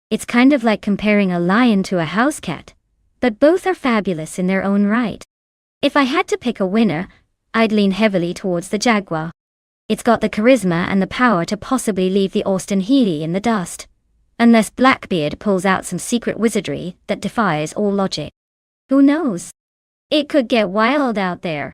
It's kind of like comparing a lion to a house cat, but both are fabulous in their own right. If I had to pick a winner, I'd lean heavily towards the Jaguar. It's got the charisma and the power to possibly leave the Austin Healey in the dust, unless Blackbeard pulls out some secret wizardry that defies all logic. Who knows? It could get wild out there.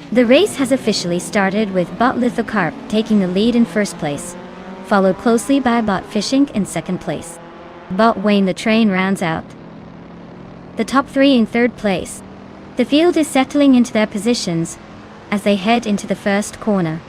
The race has officially started with Bot Lithocarp taking the lead in first place, followed closely by Bot Fishing in second place. Bot Wayne the Train rounds out the top three in third place. The field is settling into their positions as they head into the first corner.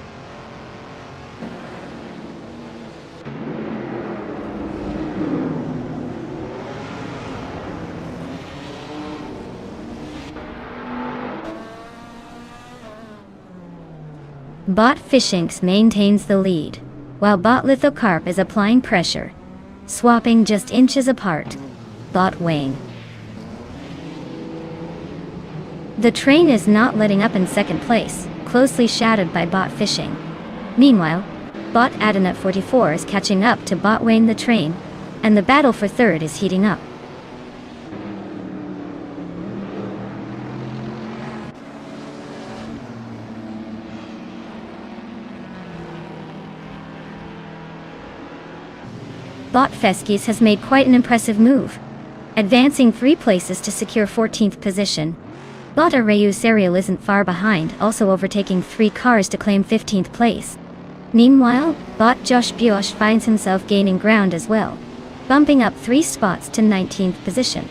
Bot Fishinks maintains the lead, while Bot Lithocarp is applying pressure, swapping just inches apart. Bot Wayne. The Train is not letting up in second place, closely shadowed by Bot Fishing. Meanwhile, Bot Adenut 44 is catching up to Bot Wayne the Train, and the battle for third is heating up. Bot Feskis has made quite an impressive move, advancing 3 places to secure 14th position. Bot Arayu Serial isn't far behind, also overtaking 3 cars to claim 15th place. Meanwhile, Bot Josh Biosh finds himself gaining ground as well, bumping up 3 spots to 19th position.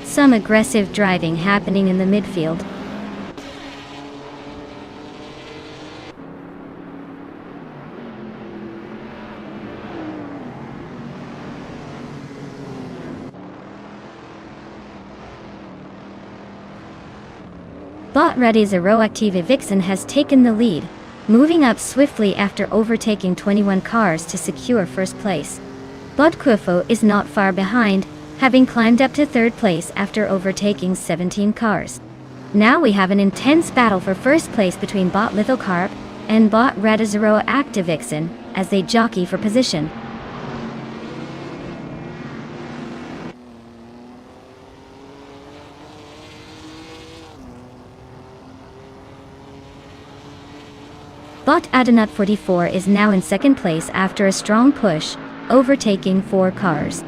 Some aggressive driving happening in the midfield. Bot Ready's Aeroactive Vixen has taken the lead, moving up swiftly after overtaking 21 cars to secure first place. Bot Kufo is not far behind, having climbed up to third place after overtaking 17 cars. Now we have an intense battle for first place between Bot Lithocarp and Bot Radizero Activixen as they jockey for position. Bot Adenut 44 is now in second place after a strong push, overtaking 4 cars.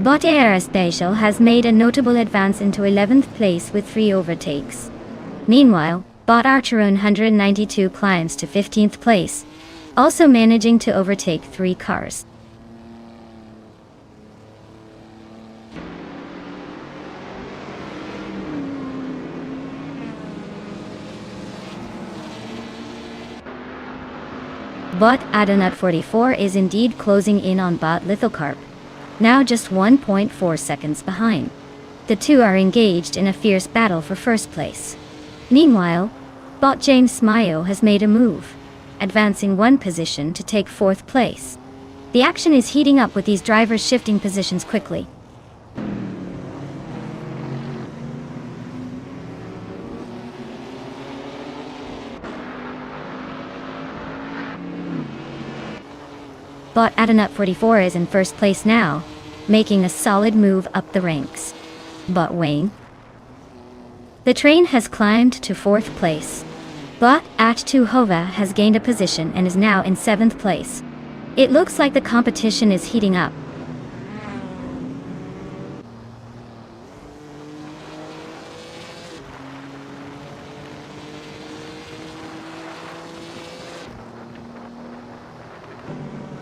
Bot AR Special has made a notable advance into 11th place with 3 overtakes. Meanwhile, Bot Archeron 192 climbs to 15th place, also managing to overtake 3 cars. Bot Adenut 44 is indeed closing in on Bot Lithocarp, now just 1.4 seconds behind. The two are engaged in a fierce battle for first place. Meanwhile, Bot James Mayo has made a move, advancing 1 position to take 4th place. The action is heating up with these drivers shifting positions quickly. Bot Adenut 44 is in first place now, making a solid move up the ranks. Bot Wayne. The train has climbed to 4th place. Bot At2 Hova has gained a position and is now in 7th place. It looks like the competition is heating up.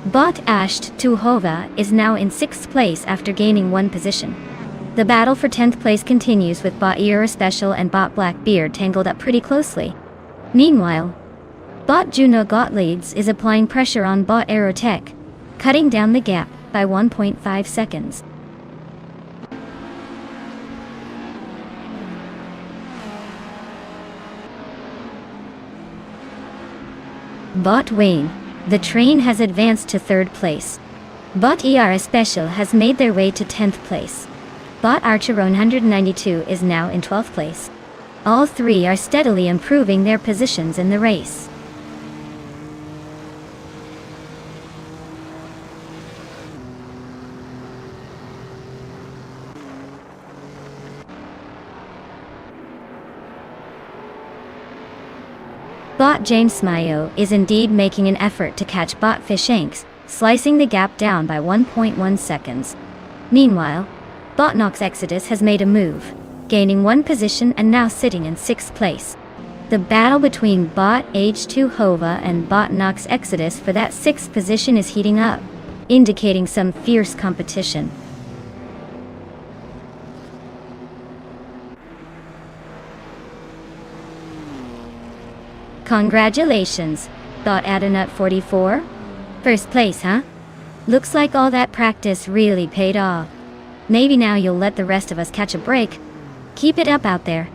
Bot Asht2 Hova is now in 6th place after gaining 1 position. The battle for 10th place continues with Bot Era Special and Bot Blackbeard tangled up pretty closely. Meanwhile, Bot Juno Gottliebs is applying pressure on Bot Aerotech, cutting down the gap by 1.5 seconds. Bot Wayne. The train has advanced to 3rd place. Bot ER Special has made their way to 10th place. Bot Archeron 192 is now in 12th place. All 3 are steadily improving their positions in the race. Bot James Mayo is indeed making an effort to catch Bot Fishanks, slicing the gap down by 1.1 seconds. Meanwhile, Bot Nox Exodus has made a move, gaining 1 position and now sitting in 6th place. The battle between Bot H2 Hova and Bot Nox Exodus for that 6th position is heating up, indicating some fierce competition. Congratulations, Bot Adenut 44. First place, huh? Looks like all that practice really paid off. Maybe now you'll let the rest of us catch a break. Keep it up out there.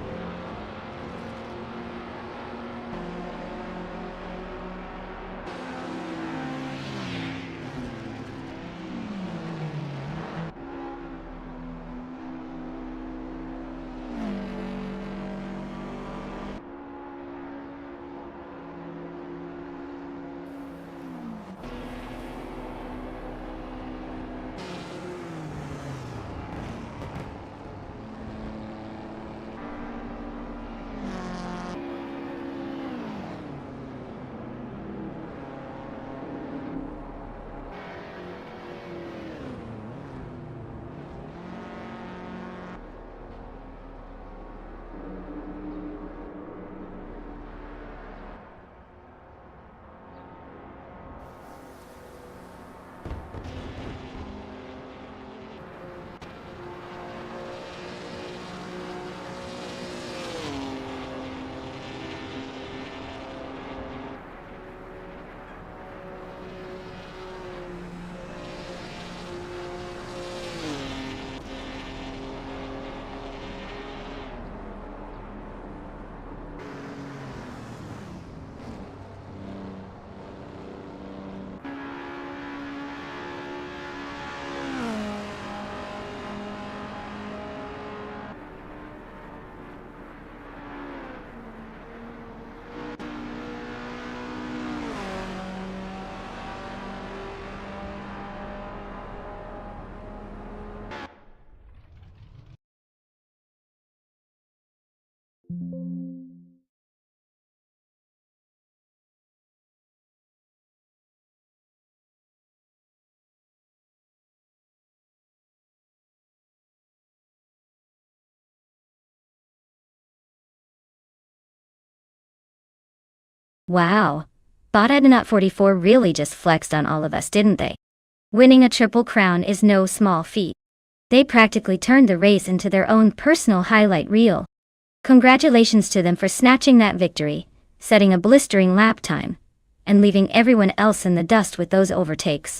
Wow. Botadinot 44 really just flexed on all of us, didn't they? Winning a triple crown is no small feat. They practically turned the race into their own personal highlight reel. Congratulations to them for snatching that victory, setting a blistering lap time, and leaving everyone else in the dust with those overtakes.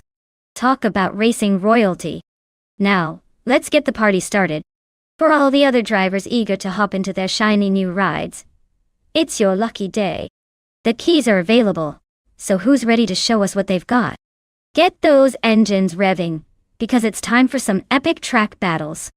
Talk about racing royalty. Now, let's get the party started. For all the other drivers eager to hop into their shiny new rides, it's your lucky day. The keys are available, so who's ready to show us what they've got? Get those engines revving, because it's time for some epic track battles.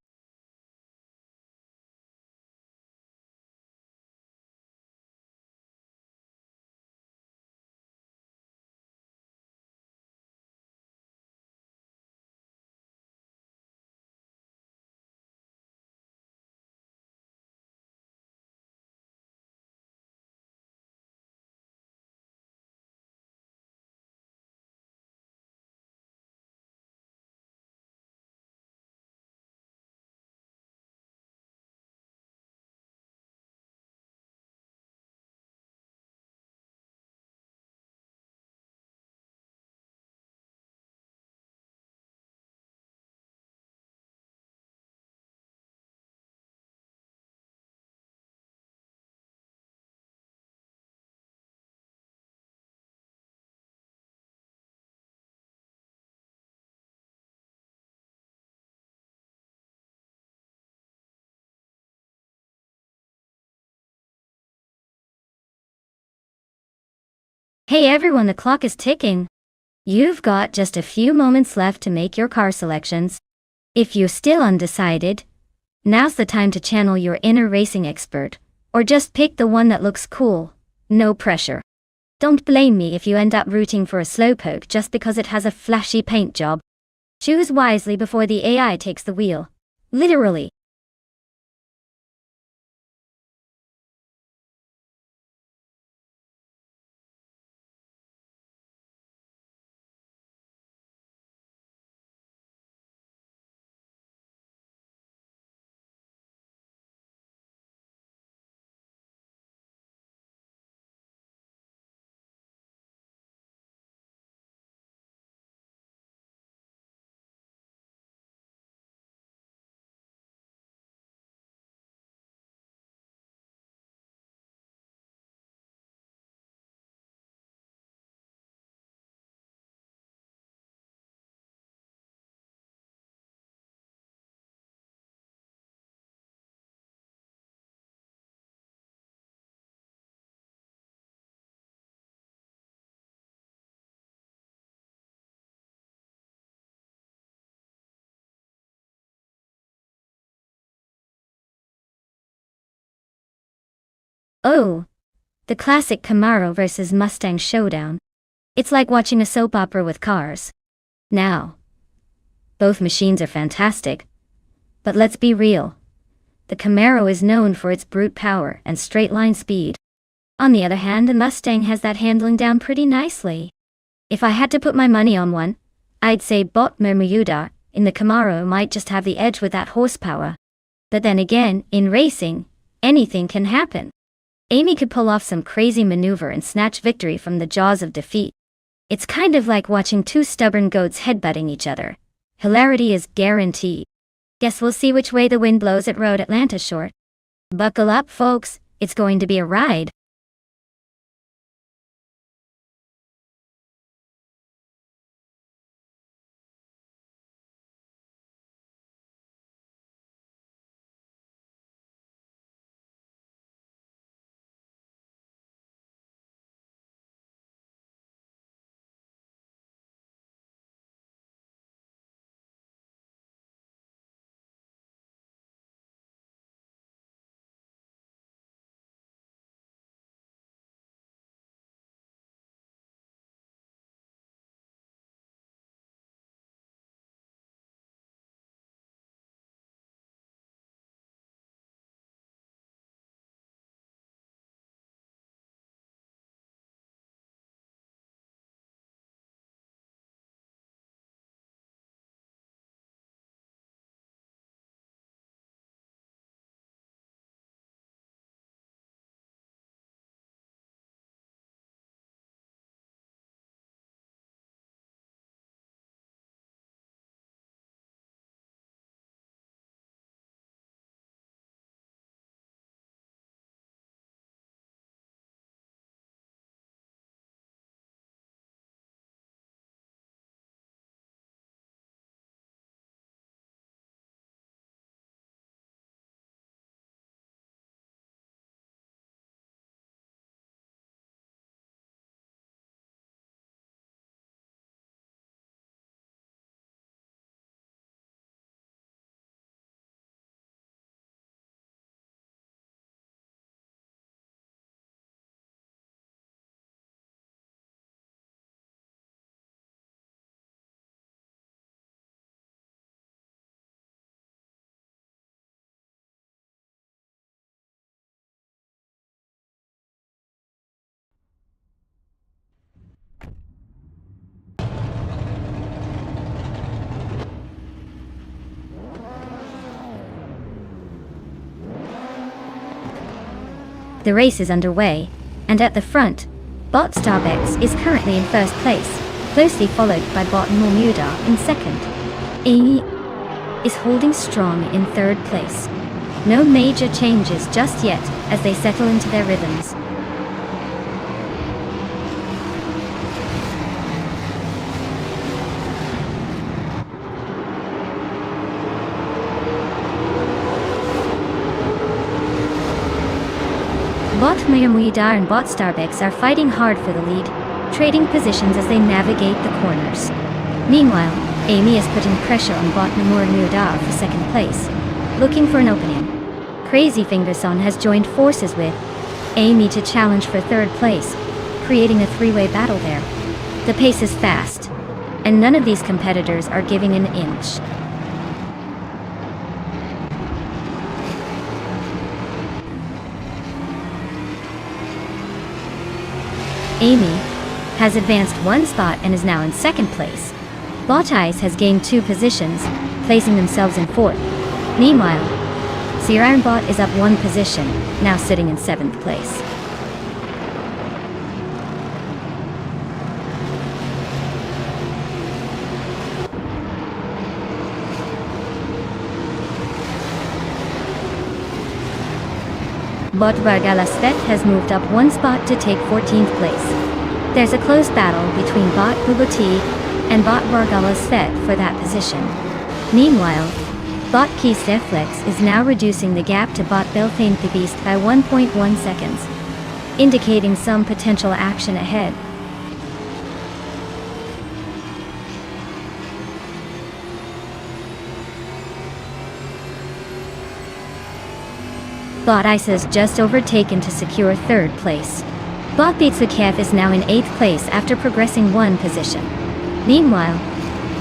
Hey everyone, the clock is ticking. You've got just a few moments left to make your car selections. If you're still undecided, now's the time to channel your inner racing expert, or just pick the one that looks cool. No pressure. Don't blame me if you end up rooting for a slowpoke just because it has a flashy paint job. Choose wisely before the AI takes the wheel. Literally. Oh, the classic Camaro versus Mustang showdown. It's like watching a soap opera with cars. Now, both machines are fantastic, but let's be real. The Camaro is known for its brute power and straight-line speed. On the other hand, the Mustang has that handling down pretty nicely. If I had to put my money on one, I'd say Bot Mermuda in the Camaro might just have the edge with that horsepower. But then again, in racing, anything can happen. Amy could pull off some crazy maneuver and snatch victory from the jaws of defeat. It's kind of like watching two stubborn goats headbutting each other. Hilarity is guaranteed. Guess we'll see which way the wind blows at Road Atlanta short. Buckle up, folks, it's going to be a ride. The race is underway, and at the front, Bot Starbex is currently in first place, closely followed by Bot Normuda in second. Amy is holding strong in third place. No major changes just yet as they settle into their rhythms. Bot Normuda and Bot Starbex are fighting hard for the lead, trading positions as they navigate the corners. Meanwhile, Amy is putting pressure on Bot Normuda for second place, looking for an opening. Crazy Fingerson has joined forces with Amy to challenge for third place, creating a three-way battle there. The pace is fast, and none of these competitors are giving an inch. Amy has advanced one spot and is now in second place. Bot Ice has gained 2 positions, placing themselves in fourth. Meanwhile, Sierra Bot is up 1 position, now sitting in 7th place. Bot Vargalasvet has moved up 1 spot to take 14th place. There's a close battle between Bot Buboti and Bot Vargalasvet for that position. Meanwhile, Bot Keysteflex is now reducing the gap to Bot Belthane the Beast by 1.1 seconds, indicating some potential action ahead. Bot Ice has just overtaken to secure third place. Bot Beatsukev is now in 8th place after progressing 1 position. Meanwhile,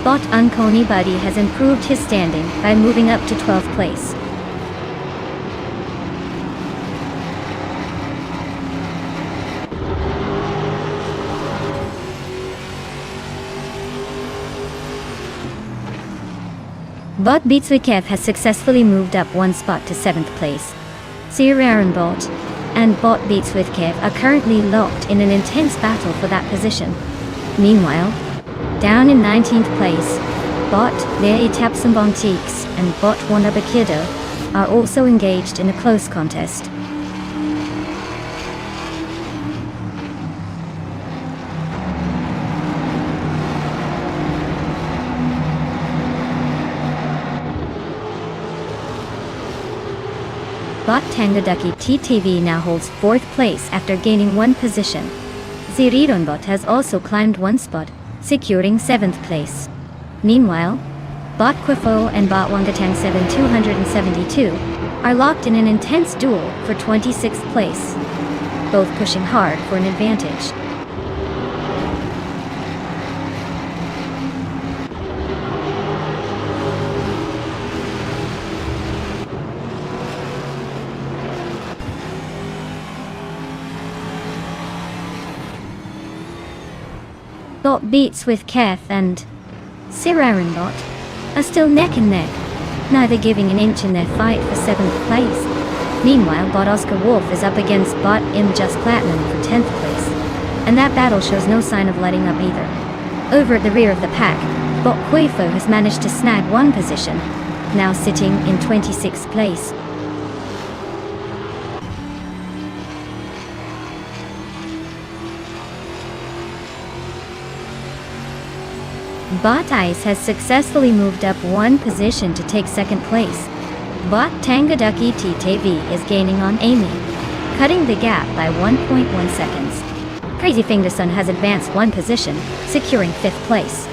Bot Unkoni Buddy has improved his standing by moving up to 12th place. Bot Beatsukev has successfully moved up 1 spot to 7th place. Bot and Bot Beatsukev are currently locked in an intense battle for that position. Meanwhile, down in 19th place, Bot Lea Itapsambontiks and Bot Wanabakido are also engaged in a close contest. Bot Tangadaki TTV now holds 4th place after gaining 1 position. Zirironbot has also climbed 1 spot, securing 7th place. Meanwhile, Bot Quifo and Bot Wangatang 7272 are locked in an intense duel for 26th place, both pushing hard for an advantage. Bot Beats with Keth and Sirarinbot are still neck and neck, neither giving an inch in their fight for 7th place. Meanwhile, Bot Oscar Wolf is up against Bot Im Just Platinum for 10th place, and that battle shows no sign of letting up either. Over at the rear of the pack, Bot Quifo has managed to snag 1 position, now sitting in 26th place. Bot Ice has successfully moved up 1 position to take 2nd place. Bot Tangadaki TTV is gaining on Amy, cutting the gap by 1.1 seconds. Crazy Fingerson has advanced 1 position, securing 5th place.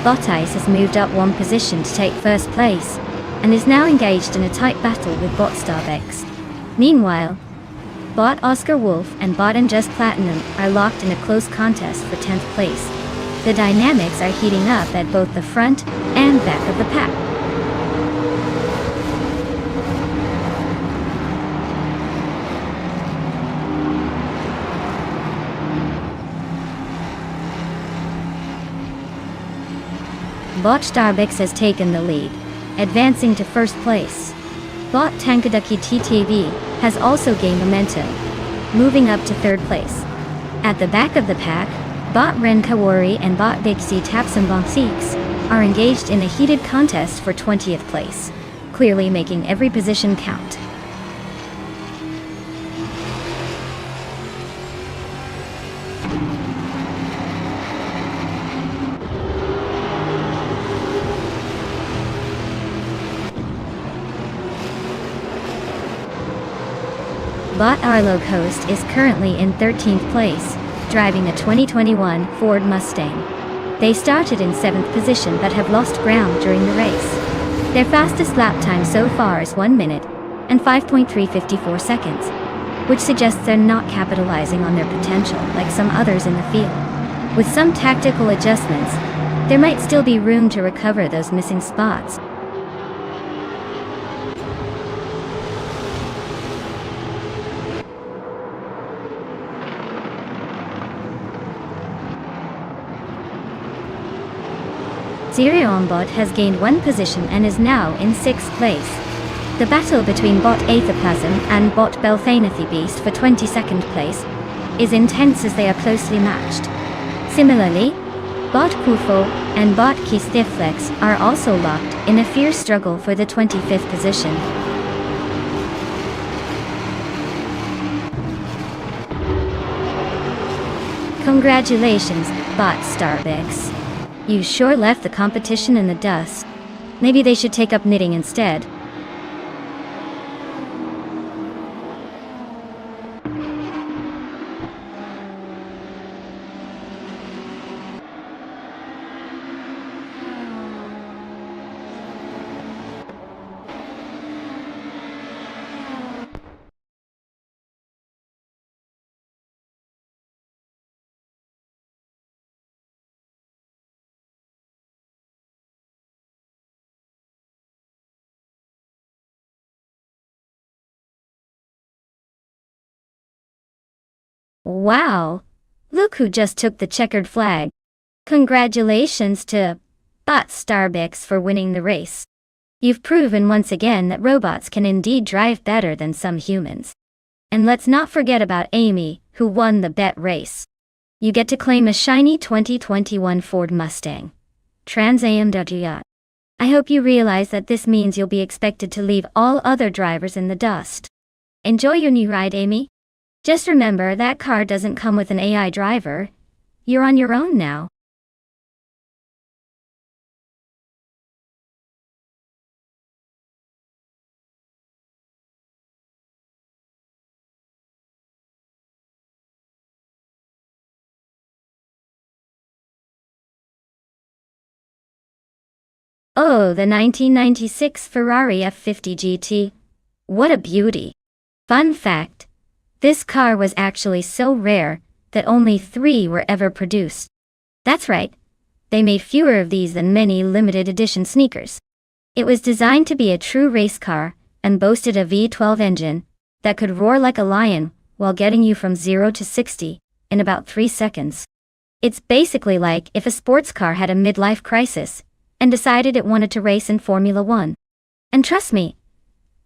Bot Ice has moved up 1 position to take 1st place, and is now engaged in a tight battle with Bot Starbex. Meanwhile, Bot Oscar Wolf and Bot and Just Platinum are locked in a close contest for 10th place. The dynamics are heating up at both the front and back of the pack. Bot Starbix has taken the lead, advancing to first place. Bot Tankadaki TTV has also gained momentum, moving up to third place. At the back of the pack, Bot Renkawari and Bot Bixi Tapsambong are engaged in a heated contest for 20th place, clearly making every position count. Bot Arlo Coast is currently in 13th place, driving a 2021 Ford Mustang. They started in 7th position but have lost ground during the race. Their fastest lap time so far is 1 minute and 5.354 seconds, which suggests they're not capitalizing on their potential like some others in the field. With some tactical adjustments, there might still be room to recover those missing spots. Zerionbot has gained 1 position and is now in 6th place. The battle between Bot Aethaplasm and Bot Belthanathi Beast for 22nd place is intense as they are closely matched. Similarly, Bot Kufo and Bot Kistiflex are also locked in a fierce struggle for the 25th position. Congratulations, Bot Starbix. You sure left the competition in the dust. Maybe they should take up knitting instead. Wow! Look who just took the checkered flag. Congratulations to Bot Starbix for winning the race. You've proven once again that robots can indeed drive better than some humans. And let's not forget about Amy, who won the bet race. You get to claim a shiny 2021 Ford Mustang. Trans AM. I hope you realize that this means you'll be expected to leave all other drivers in the dust. Enjoy your new ride, Amy. Just remember that car doesn't come with an AI driver. You're on your own now. Oh, the 1996 Ferrari F50 GT. What a beauty. Fun fact. This car was actually so rare that only 3 were ever produced. That's right. They made fewer of these than many limited edition sneakers. It was designed to be a true race car and boasted a V12 engine that could roar like a lion while getting you from 0 to 60 in about 3 seconds. It's basically like if a sports car had a midlife crisis and decided it wanted to race in Formula 1. And trust me,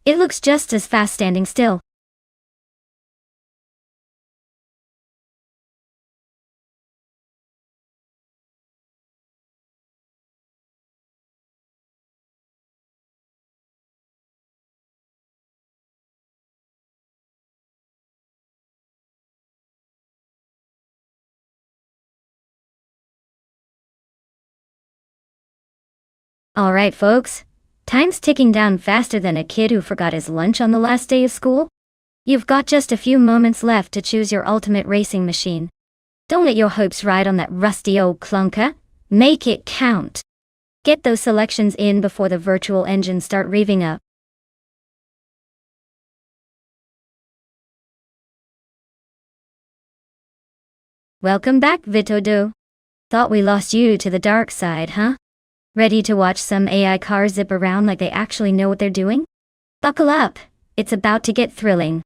it looks just as fast standing still. Alright folks, time's ticking down faster than a kid who forgot his lunch on the last day of school. You've got just a few moments left to choose your ultimate racing machine. Don't let your hopes ride on that rusty old clunker. Make it count. Get those selections in before the virtual engines start revving up. Welcome back, Vitodo. Thought we lost you to the dark side, huh? Ready to watch some AI cars zip around like they actually know what they're doing? Buckle up, it's about to get thrilling.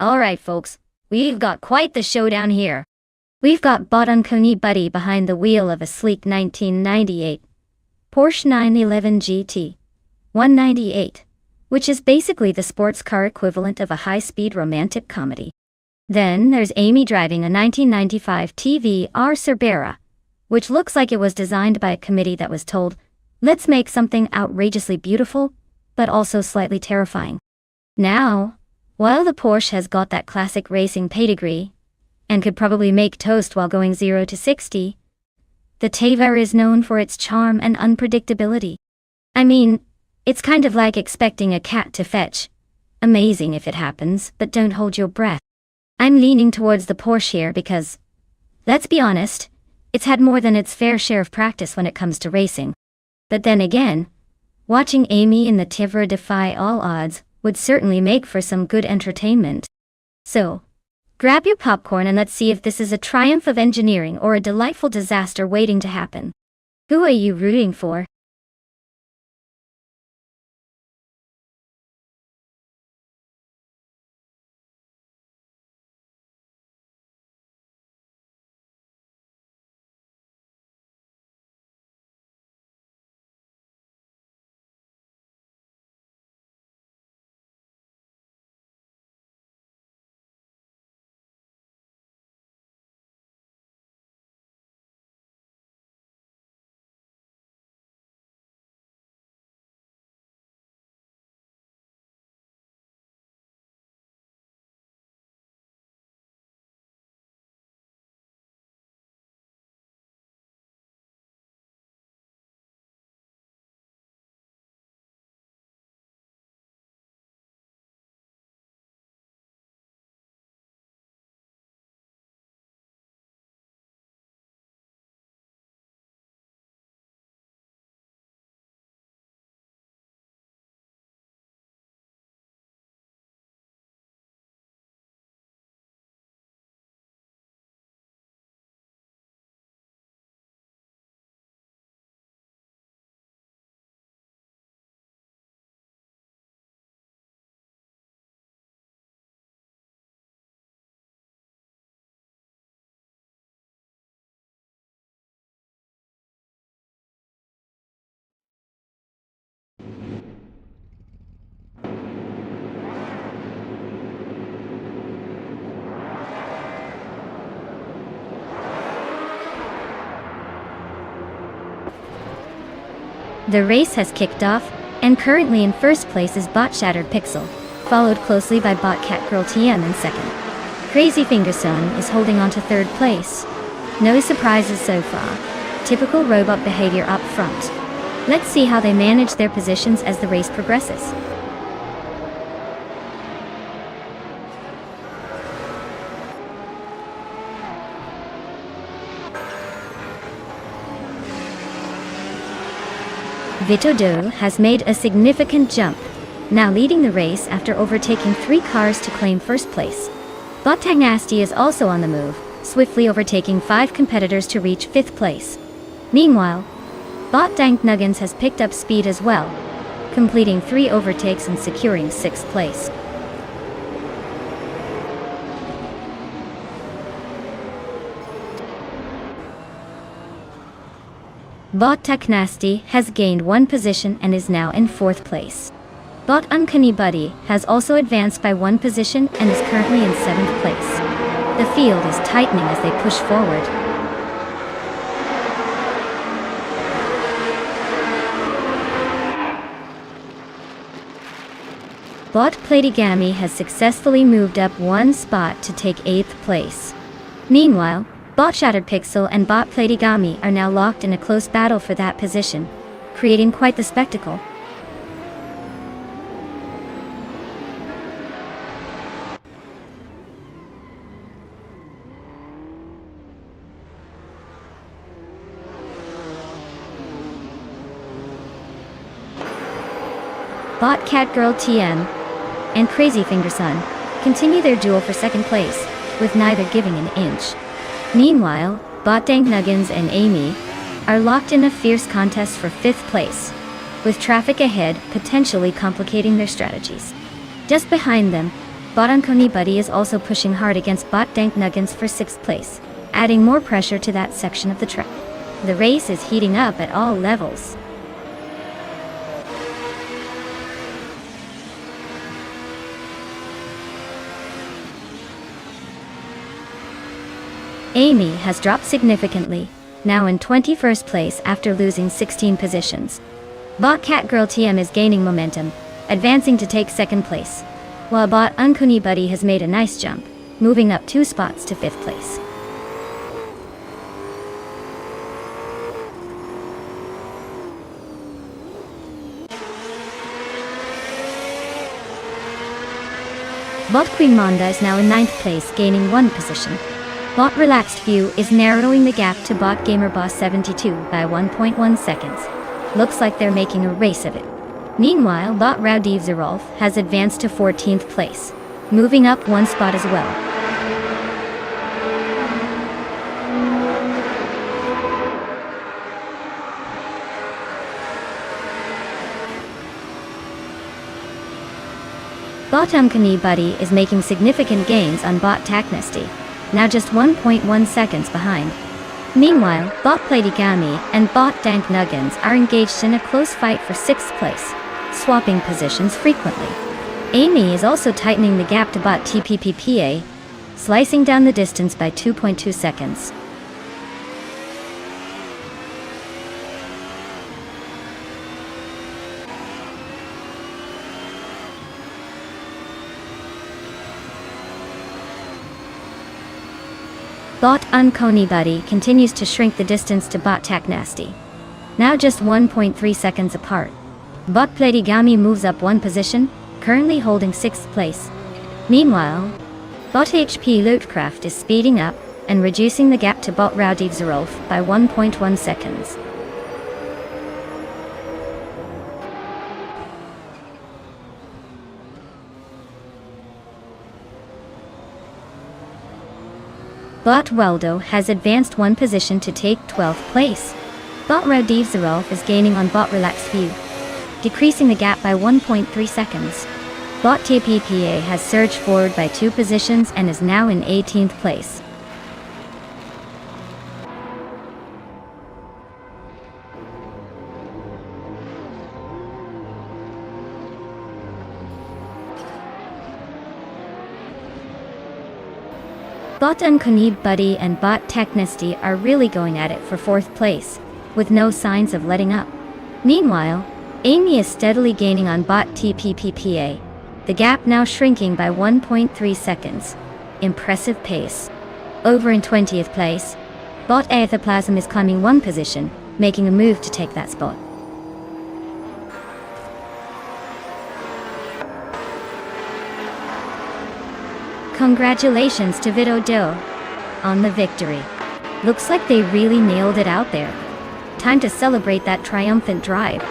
Alright folks, we've got quite the showdown here. We've got Bot Uncanny Buddy behind the wheel of a sleek 1998 Porsche 911 GT 198, which is basically the sports car equivalent of a high-speed romantic comedy. Then there's Amy driving a 1995 TVR Cerbera, which looks like it was designed by a committee that was told, let's make something outrageously beautiful, but also slightly terrifying. Now, while the Porsche has got that classic racing pedigree, and could probably make toast while going 0 to 60, the Tavera is known for its charm and unpredictability. I mean, it's kind of like expecting a cat to fetch. Amazing if it happens, but don't hold your breath. I'm leaning towards the Porsche here because, let's be honest, it's had more than its fair share of practice when it comes to racing. But then again, watching Amy in the Tavera defy all odds would certainly make for some good entertainment. So, grab your popcorn and let's see if this is a triumph of engineering or a delightful disaster waiting to happen. Who are you rooting for? The race has kicked off, and currently in first place is Bot Shattered Pixel, followed closely by Bot Catgirl TM in second. Crazy Fingerson is holding on to third place. No surprises so far. Typical robot behavior up front. Let's see how they manage their positions as the race progresses. Vitodo has made a significant jump, now leading the race after overtaking 3 cars to claim first place. Bot Nasty is also on the move, swiftly overtaking 5 competitors to reach 5th place. Meanwhile, Bot Dank Nuggins has picked up speed as well, completing 3 overtakes and securing 6th place. Bot Nasty has gained 1 position and is now in 4th place. Bot Uncanny Buddy has also advanced by 1 position and is currently in 7th place. The field is tightening as they push forward. Bot Platygami has successfully moved up 1 spot to take 8th place. Meanwhile, Bot Shattered Pixel and Bot Platygami are now locked in a close battle for that position, creating quite the spectacle. Bot Catgirl TM and Crazy Fingerson continue their duel for second place, with neither giving an inch. Meanwhile, Bot Dank Nuggins and Amy are locked in a fierce contest for 5th place, with traffic ahead potentially complicating their strategies. Just behind them, Bot Unconey Buddy is also pushing hard against Bot Dank Nuggins for 6th place, adding more pressure to that section of the track. The race is heating up at all levels. Amy has dropped significantly, now in 21st place after losing 16 positions. Bot Catgirl TM is gaining momentum, advancing to take 2nd place, while Bot Unconey Buddy has made a nice jump, moving up 2 spots to 5th place. Bot Queen Monda is now in 9th place, gaining 1 position. Bot Relaxed View is narrowing the gap to Bot Gamer Boss 72 by 1.1 seconds. Looks like they're making a race of it. Meanwhile, Bot Rowdy Zerolf has advanced to 14th place, moving up 1 spot as well. Bot Unconey Buddy is making significant gains on Bot Taknesty, now just 1.1 seconds behind. Meanwhile, Bot Platigami and Bot Dank Nuggins are engaged in a close fight for 6th place, swapping positions frequently. Amy is also tightening the gap to Bot TPPPA, slicing down the distance by 2.2 seconds. Bot Unconey Buddy continues to shrink the distance to Bot Taknasty, now just 1.3 seconds apart. Bot Platigami moves up 1 position, currently holding 6th place. Meanwhile, Bot HP Lootcraft is speeding up and reducing the gap to Bot Rowdy Zerolf by 1.1 seconds. Bot Weldo has advanced 1 position to take 12th place. Bot Rowdy Zerolf is gaining on Bot Relaxed View, decreasing the gap by 1.3 seconds. Bot TPPA has surged forward by 2 positions and is now in 18th place. Bot Unconey Buddy and Bot Taknesty are really going at it for 4th place, with no signs of letting up. Meanwhile, Amy is steadily gaining on Bot TPPPA, the gap now shrinking by 1.3 seconds. Impressive pace. Over in 20th place, Bot Aethoplasm is climbing 1 position, making a move to take that spot. Congratulations to Vito Do on the victory. Looks like they really nailed it out there. Time to celebrate that triumphant drive.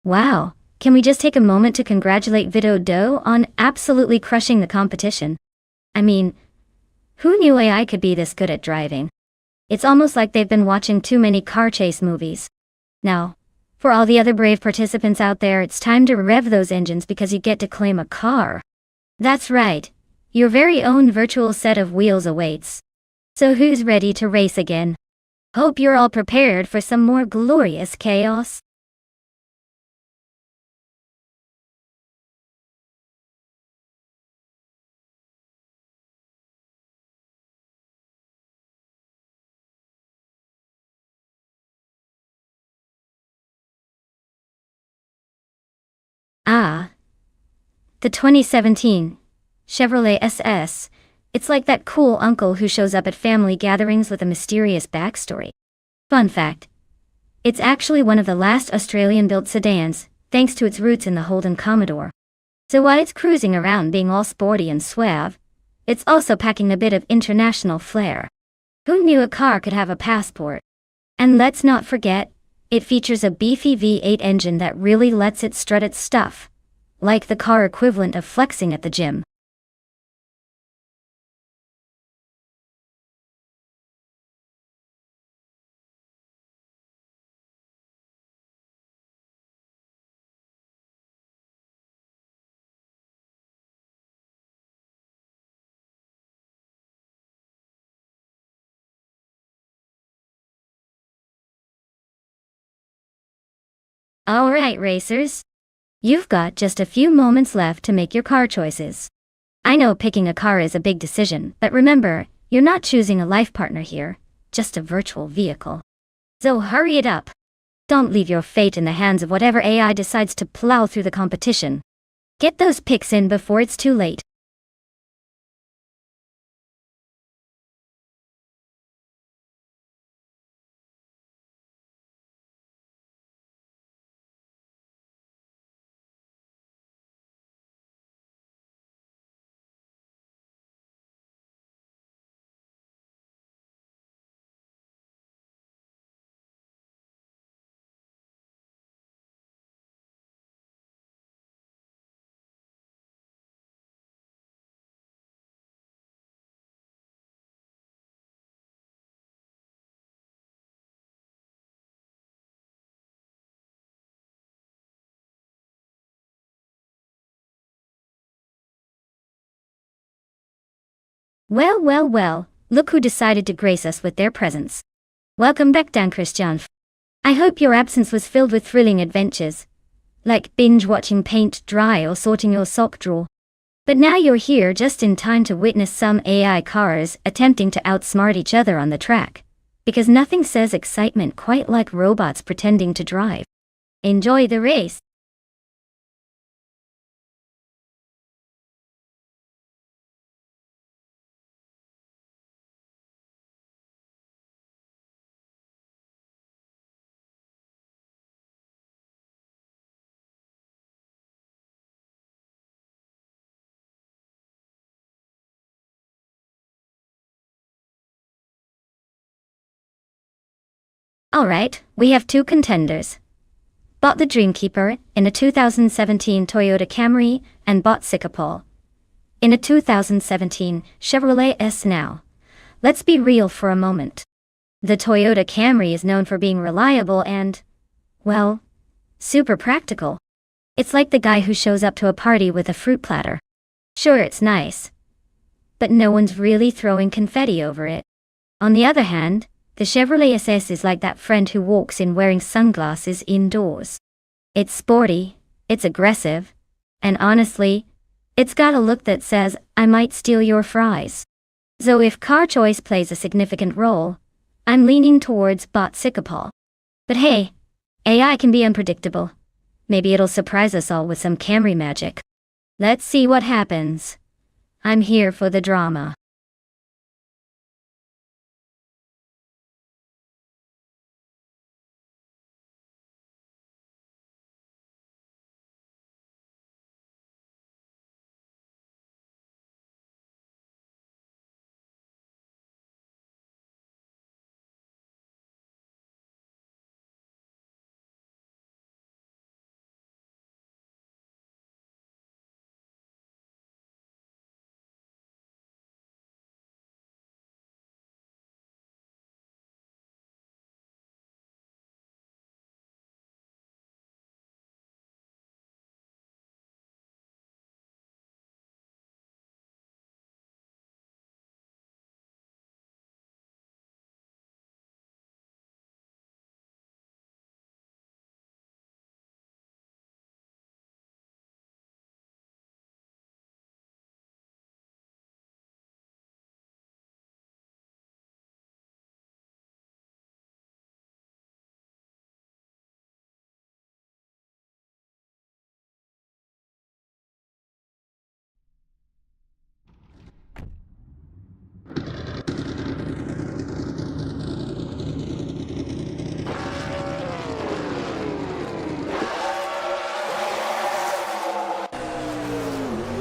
Wow, can we just take a moment to congratulate Vito Do on absolutely crushing the competition? I mean, who knew AI could be this good at driving? It's almost like they've been watching too many car chase movies. Now, for all the other brave participants out there, it's time to rev those engines because you get to claim a car. That's right, Your very own virtual set of wheels awaits. So who's ready to race again? Hope you're all prepared for some more glorious chaos. Ah, the 2017 Chevrolet SS. It's like that cool uncle who shows up at family gatherings with a mysterious backstory. Fun fact. It's actually one of the last Australian-built sedans, thanks to its roots in the Holden Commodore. So while it's cruising around being all sporty and suave, it's also packing a bit of international flair. Who knew a car could have a passport? And let's not forget, it features a beefy V8 engine that really lets it strut its stuff, like the car equivalent of flexing at the gym. Alright racers, you've got just a few moments left to make your car choices. I know picking a car is a big decision, but remember, you're not choosing a life partner here, just a virtual vehicle. So hurry it up. Don't leave your fate in the hands of whatever AI decides to plow through the competition. Get those picks in before it's too late. Well, well, well, look who decided to grace us with their presence. Welcome back, Dan Christian. I hope your absence was filled with thrilling adventures, like binge-watching paint dry or sorting your sock drawer. But now you're here just in time to witness some AI cars attempting to outsmart each other on the track. Because nothing says excitement quite like robots pretending to drive. Enjoy the race. Alright, we have two contenders. Bought the Dreamkeeper in a 2017 Toyota Camry and bought Sycamore in a 2017 Chevrolet S. Now, let's be real for a moment. The Toyota Camry is known for being reliable and, well, super practical. It's like the guy who shows up to a party with a fruit platter. Sure, it's nice, but no one's really throwing confetti over it. On the other hand, the Chevrolet SS is like that friend who walks in wearing sunglasses indoors. It's sporty, it's aggressive, and honestly, it's got a look that says, I might steal your fries. So if car choice plays a significant role, I'm leaning towards bought Sycamore. But hey, AI can be unpredictable. Maybe it'll surprise us all with some Camry magic. Let's see what happens. I'm here for the drama.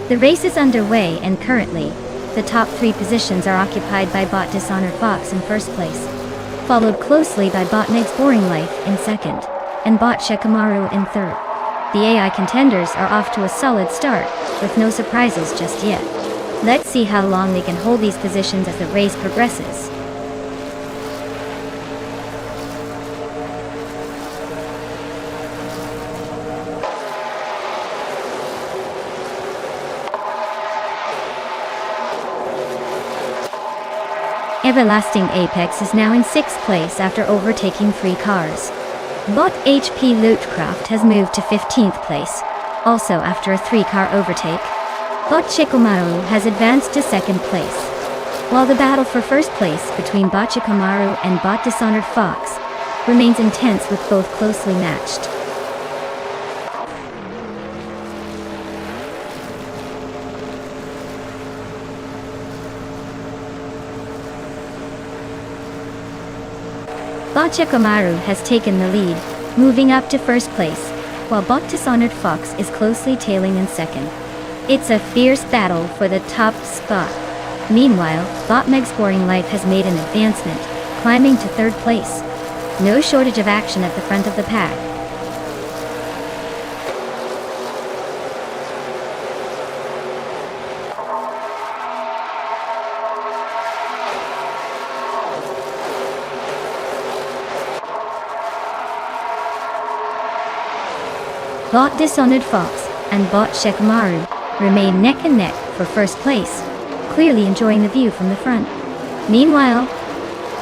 The race is underway and currently, the top 3 positions are occupied by Bot Dishonored Fox in first place, followed closely by Bot Meg's Boring Life in second, and Bot Shikamaru in third. The AI contenders are off to a solid start, with no surprises just yet. Let's see how long they can hold these positions as the race progresses. Everlasting Apex is now in 6th place after overtaking 3 cars. Bot HP Lootcraft has moved to 15th place, also after a 3-car overtake. Bot Shikamaru has advanced to 2nd place, while the battle for first place between Bot Shikamaru and Bot Dishonored Fox remains intense with both closely matched. Bot Shikamaru has taken the lead, moving up to first place, while Bot Dishonored Fox is closely tailing in second. It's a fierce battle for the top spot. Meanwhile, Bot Meg's Boring Life has made an advancement, climbing to 3rd place. No shortage of action at the front of the pack. Bot Dishonored Fox and Bot Shikamaru remain neck and neck for first place, clearly enjoying the view from the front. Meanwhile,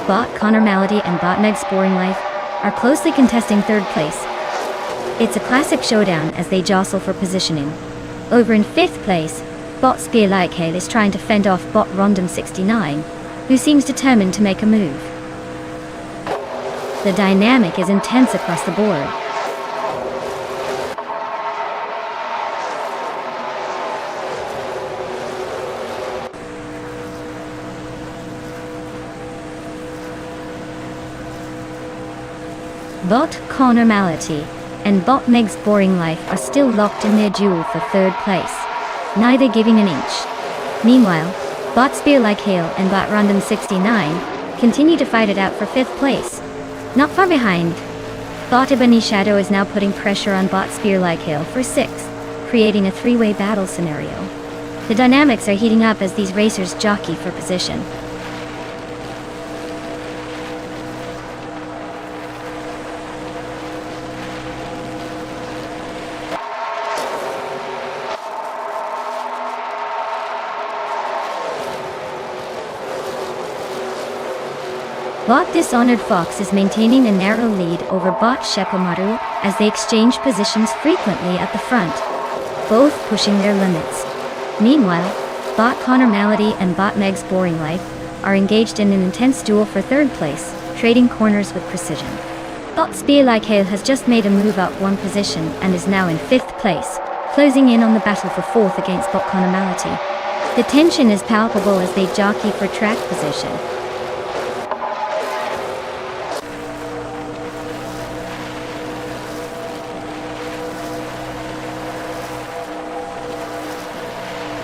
Bot Connor Malady and Bot Meg's Boring Life are closely contesting 3rd place. It's a classic showdown as they jostle for positioning. Over in 5th place, Bot Spear Like Hail is trying to fend off Bot Random 69, who seems determined to make a move. The dynamic is intense across the board. Bot Connor Malady and Bot Meg's Boring Life are still locked in their duel for 3rd place, neither giving an inch. Meanwhile, Bot Spear Like Hail and Bot Random 69 continue to fight it out for 5th place. Not far behind, Bot Ebony Shadow is now putting pressure on Bot Spear Like Hail for 6th, creating a 3-way battle scenario. The dynamics are heating up as these racers jockey for position. Bot Dishonored Fox is maintaining a narrow lead over Bot Shikamaru as they exchange positions frequently at the front, both pushing their limits. Meanwhile, Bot Connor Malady and Bot Meg's Boring Life are engaged in an intense duel for 3rd place, trading corners with precision. Bot Spear Like Hail has just made a move up 1 position and is now in 5th place, closing in on the battle for 4th against Bot Connor Malady. The tension is palpable as they jockey for track position.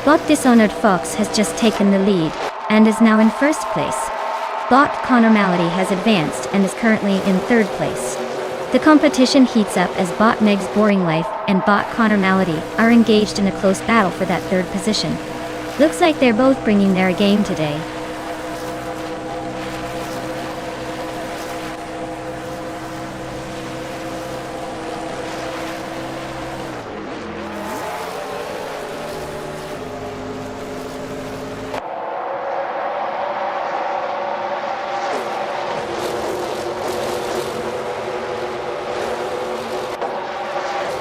Bot Dishonored Fox has just taken the lead, and is now in 1st place. Bot Connor Malady has advanced and is currently in 3rd place. The competition heats up as Bot Meg's Boring Life and Bot Connor Malady are engaged in a close battle for that 3rd position. Looks like they're both bringing their game today.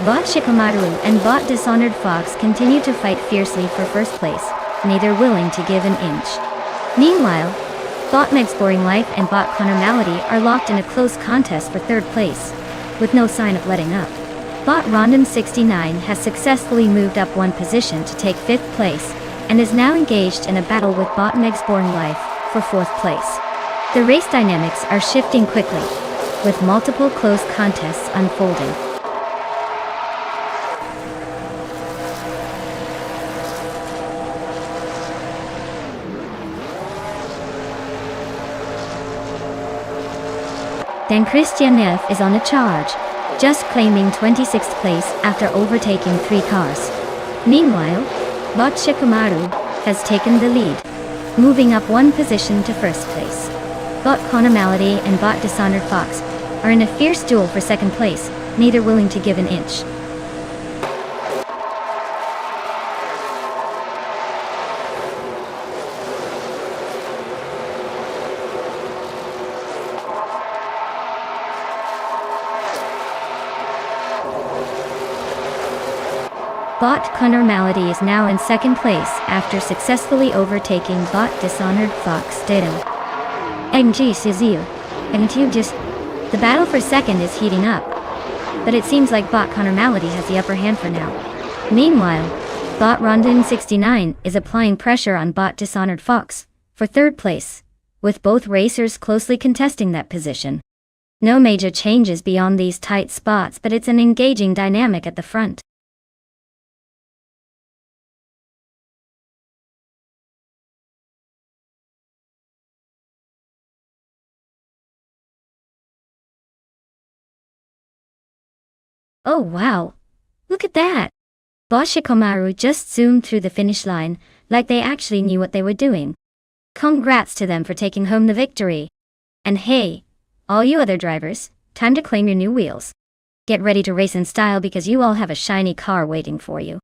Bot Shikamaru and Bot Dishonored Fox continue to fight fiercely for first place, neither willing to give an inch. Meanwhile, Bot Meg's Boring Life and Bot Connor Malady are locked in a close contest for 3rd place, with no sign of letting up. Bot Random 69 has successfully moved up 1 position to take 5th place, and is now engaged in a battle with Bot Meg's Boring Life for 4th place. The race dynamics are shifting quickly, with multiple close contests unfolding. Then Christian F is on a charge, just claiming 26th place after overtaking 3 cars. Meanwhile, Bot Shikamaru has taken the lead, moving up 1 position to first place. Bot Connormality and Bot Dishonored Fox are in a fierce duel for second place, neither willing to give an inch. Bot Connormality is now in second place after successfully overtaking Bot Dishonored Fox Ditto. The battle for second is heating up, but it seems like Bot Connormality has the upper hand for now. Meanwhile, Bot Rondon69 is applying pressure on Bot Dishonored Fox for third place, with both racers closely contesting that position. No major changes beyond these tight spots, but it's an engaging dynamic at the front. Oh wow! Look at that! Boshikomaru just zoomed through the finish line, like they actually knew what they were doing. Congrats to them for taking home the victory. And hey, all you other drivers, time to claim your new wheels. Get ready to race in style because you all have a shiny car waiting for you.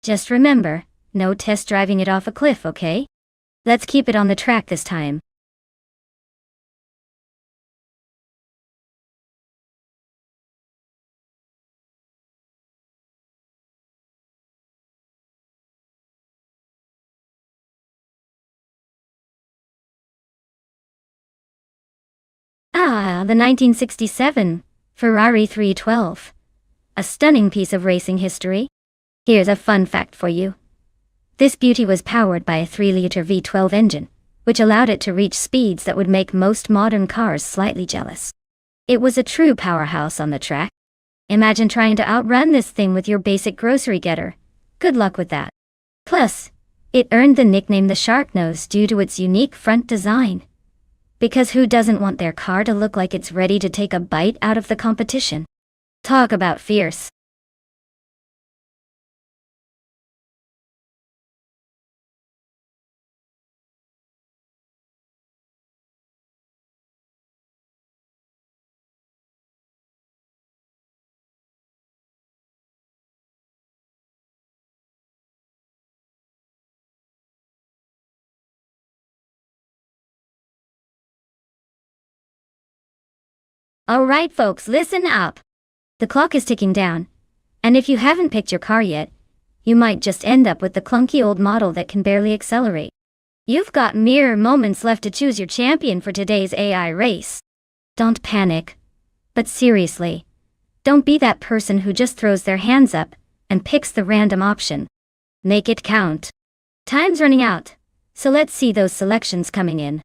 Just remember, no test driving it off a cliff, okay? Let's keep it on the track this time. The 1967 Ferrari 312. A stunning piece of racing history. Here's a fun fact for you. This beauty was powered by a 3-liter V12 engine, which allowed it to reach speeds that would make most modern cars slightly jealous. It was a true powerhouse on the track. Imagine trying to outrun this thing with your basic grocery getter. Good luck with that. Plus, it earned the nickname the Shark Nose due to its unique front design. Because who doesn't want their car to look like it's ready to take a bite out of the competition? Talk about fierce. Alright folks, listen up. The clock is ticking down, and if you haven't picked your car yet, you might just end up with the clunky old model that can barely accelerate. You've got mere moments left to choose your champion for today's AI race. Don't panic. But seriously, don't be that person who just throws their hands up and picks the random option. Make it count. Time's running out, so let's see those selections coming in.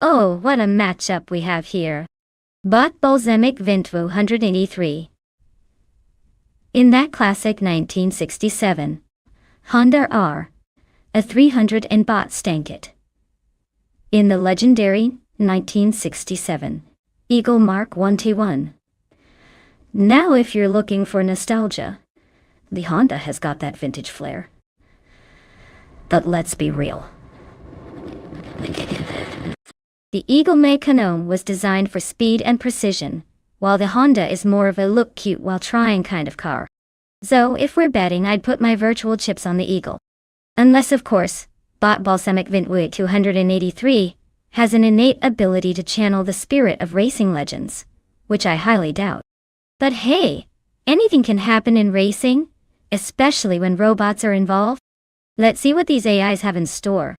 Oh, what a matchup we have here. Bot Bolzemic Vintvo 183. In that classic 1967 Honda R, a 300 and Bot Stank-It. In the legendary 1967 Eagle Mark 1T1. Now if you're looking for nostalgia, the Honda has got that vintage flair. But let's be real. The Eagle Mecanome was designed for speed and precision, while the Honda is more of a look cute while trying kind of car. So if we're betting, I'd put my virtual chips on the Eagle. Unless of course, Bot Balsamic Vintwood 283 has an innate ability to channel the spirit of racing legends, which I highly doubt. But hey, anything can happen in racing, especially when robots are involved. Let's see what these AIs have in store.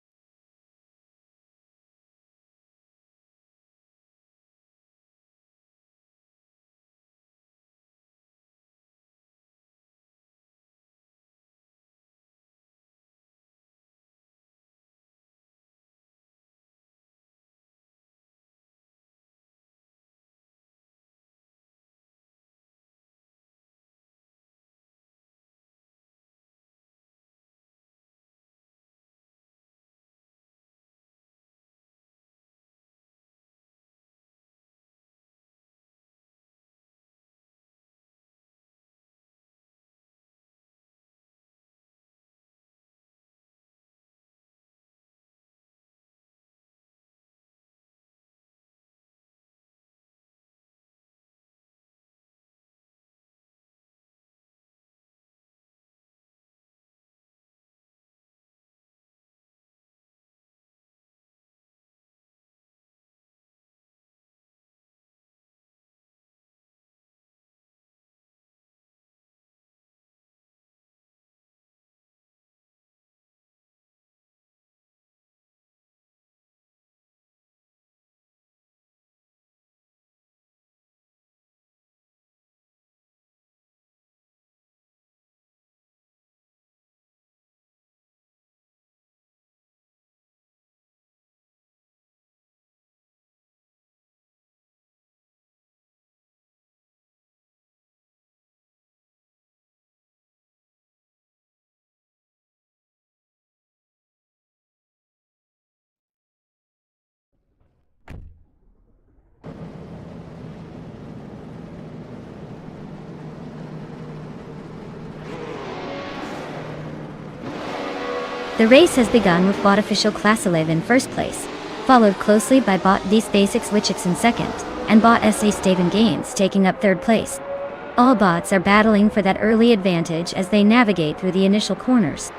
The race has begun with Bot Official Klasilev in first place, followed closely by Bot These Basics Wichix in second, and Bot SA Staven Gaines taking up third place. All bots are battling for that early advantage as they navigate through the initial corners.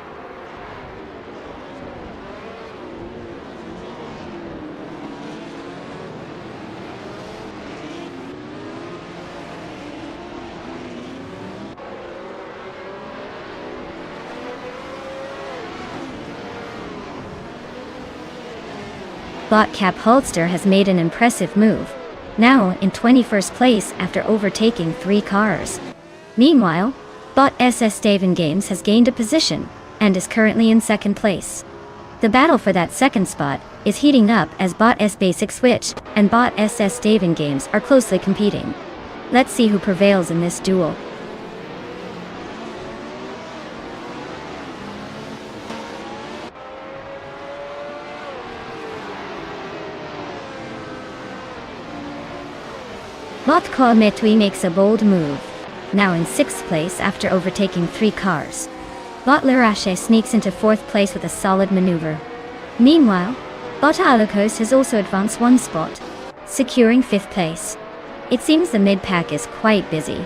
Bot Cap Holster has made an impressive move, now in 21st place after overtaking 3 cars. Meanwhile, Bot SS Staven Games has gained a position, and is currently in second place. The battle for that second spot is heating up as Bot S Basic Switch and Bot SS Staven Games are closely competing. Let's see who prevails in this duel. Bot Ka Metui makes a bold move, now in 6th place after overtaking 3 cars. Bot Larache sneaks into 4th place with a solid maneuver. Meanwhile, Bot Alakos has also advanced 1 spot, securing 5th place. It seems the mid-pack is quite busy.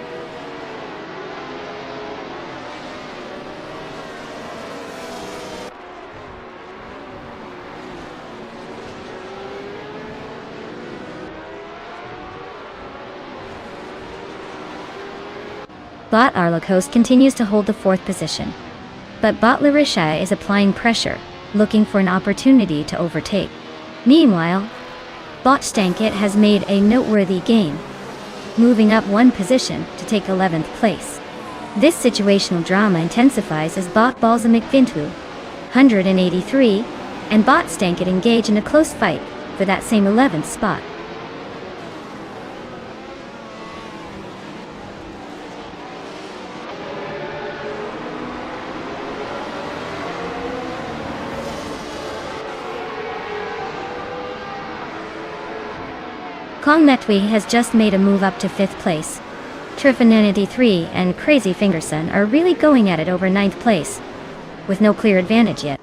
Bot Arlakos continues to hold the 4th position, but Bot Larisha is applying pressure, looking for an opportunity to overtake. Meanwhile, Bot Stankit has made a noteworthy gain, moving up 1 position to take 11th place. This situational drama intensifies as Bot Balsamic Vintu, 183, and Bot Stankit engage in a close fight for that same 11th spot. Kong Metwi has just made a move up to 5th place. Trifanenity 3 and Crazy Fingerson are really going at it over 9th place, with no clear advantage yet.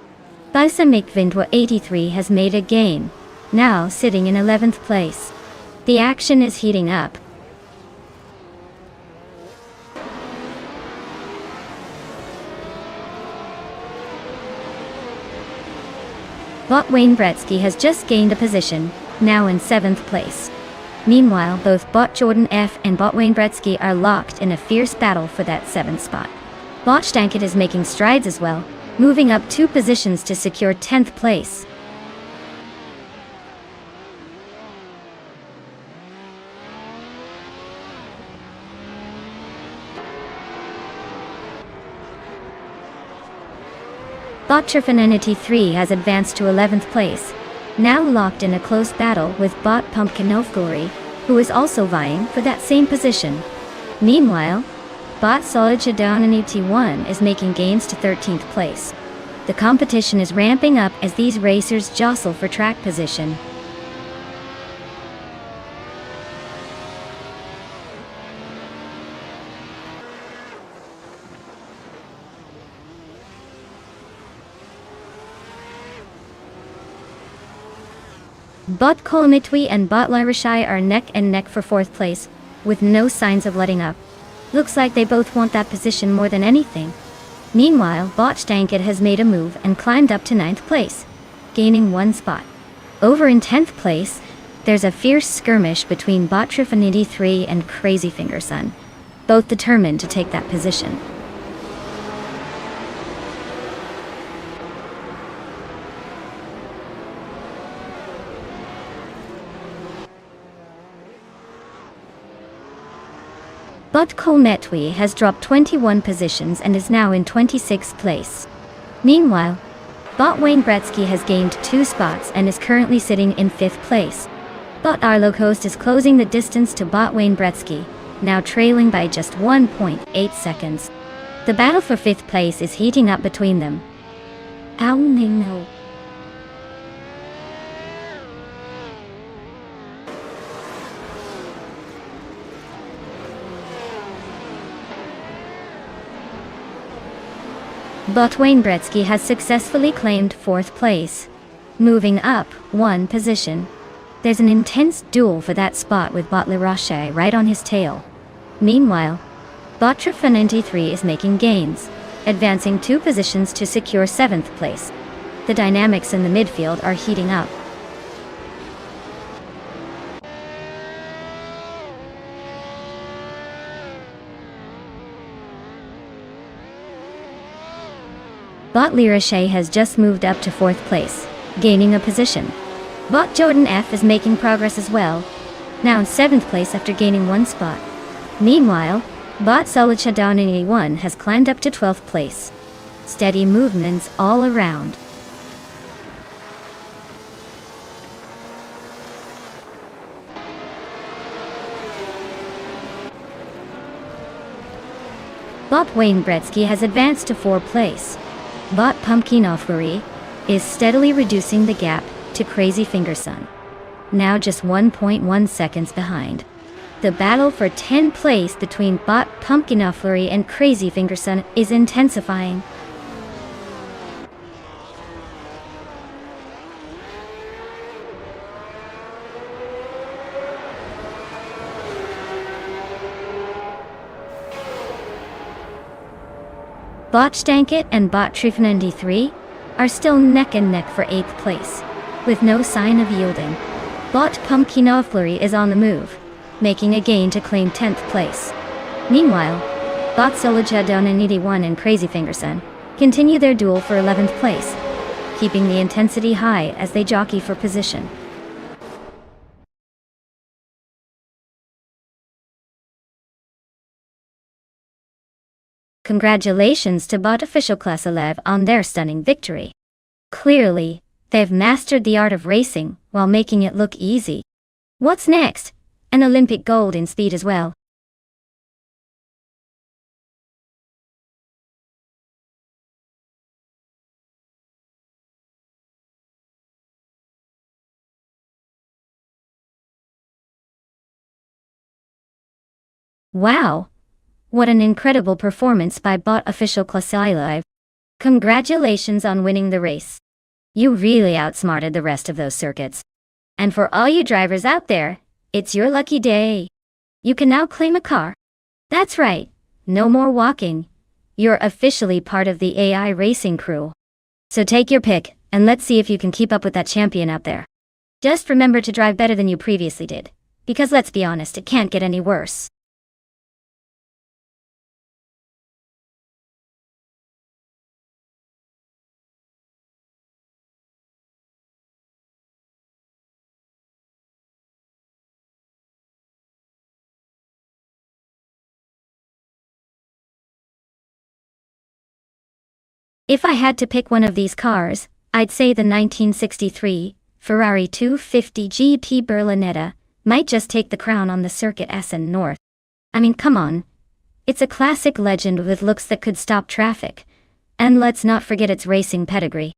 Balsamic Vindwa 83 has made a gain, now sitting in 11th place. The action is heating up. Bot Wayne Gretzky has just gained a position, now in 7th place. Meanwhile, both Bot Jordan F and Bot Wayne Gretzky are locked in a fierce battle for that 7th spot. Bot Stankit is making strides as well, moving up 2 positions to secure 10th place. Bot Trifinity 3 has advanced to 11th place, now locked in a close battle with Bot Pumpkinovgory, who is also vying for that same position. Meanwhile, Bot Solichadonanity 1 is making gains to 13th place. The competition is ramping up as these racers jostle for track position. Bot Kolomitwi and Bot Lyrishai are neck and neck for 4th place, with no signs of letting up. Looks like they both want that position more than anything. Meanwhile, Bot Stankit has made a move and climbed up to 9th place, gaining 1 spot. Over in 10th place, there's a fierce skirmish between Bot Trifinity 3 and Crazy Fingerson, both determined to take that position. Bot Kolmetwi has dropped 21 positions and is now in 26th place. Meanwhile, Bot Wayne Gretzky has gained 2 spots and is currently sitting in 5th place. Bot Arlocost is closing the distance to Bot Wayne Gretzky, now trailing by just 1.8 seconds. The battle for 5th place is heating up between them. Ow, no. Bot Wayne Gretzky has successfully claimed 4th place, moving up 1 position. There's an intense duel for that spot with Bot Lirashe right on his tail. Meanwhile, Bot Trifinity 3 is making gains, advancing 2 positions to secure 7th place. The dynamics in the midfield are heating up. Bot Lirashe has just moved up to 4th place, gaining a position. Bot Jordan F is making progress as well, now in 7th place after gaining 1 spot. Meanwhile, Bot Solichadonini 1 has climbed up to 12th place. Steady movements all around. Bot Wayne Gretzky has advanced to 4th place. Bot Pumpkinovgory is steadily reducing the gap to Crazy Fingerson, now just 1.1 seconds behind. The battle for 10th place between Bot Pumpkinovgory and Crazy Fingerson is intensifying. Bot Stankit and Bot Trifinity 3 are still neck and neck for 8th place, with no sign of yielding. Bot Pumpkinovgory is on the move, making a gain to claim 10th place. Meanwhile, Bot Solichadonanity 1 and Crazy Fingerson continue their duel for 11th place, keeping the intensity high as they jockey for position. Congratulations to Bot Official Class 11 on their stunning victory. Clearly, they've mastered the art of racing while making it look easy. What's next? An Olympic gold in speed as well. Wow! What an incredible performance by Bot Official Class 11. Congratulations on winning the race. You really outsmarted the rest of those circuits. And for all you drivers out there, it's your lucky day. You can now claim a car. That's right, no more walking. You're officially part of the AI racing crew. So take your pick, and let's see if you can keep up with that champion out there. Just remember to drive better than you previously did, because let's be honest, it can't get any worse. If I had to pick one of these cars, I'd say the 1963 Ferrari 250 GT Berlinetta might just take the crown on the Circuit Essen North. I mean, come on. It's a classic legend with looks that could stop traffic. And let's not forget its racing pedigree.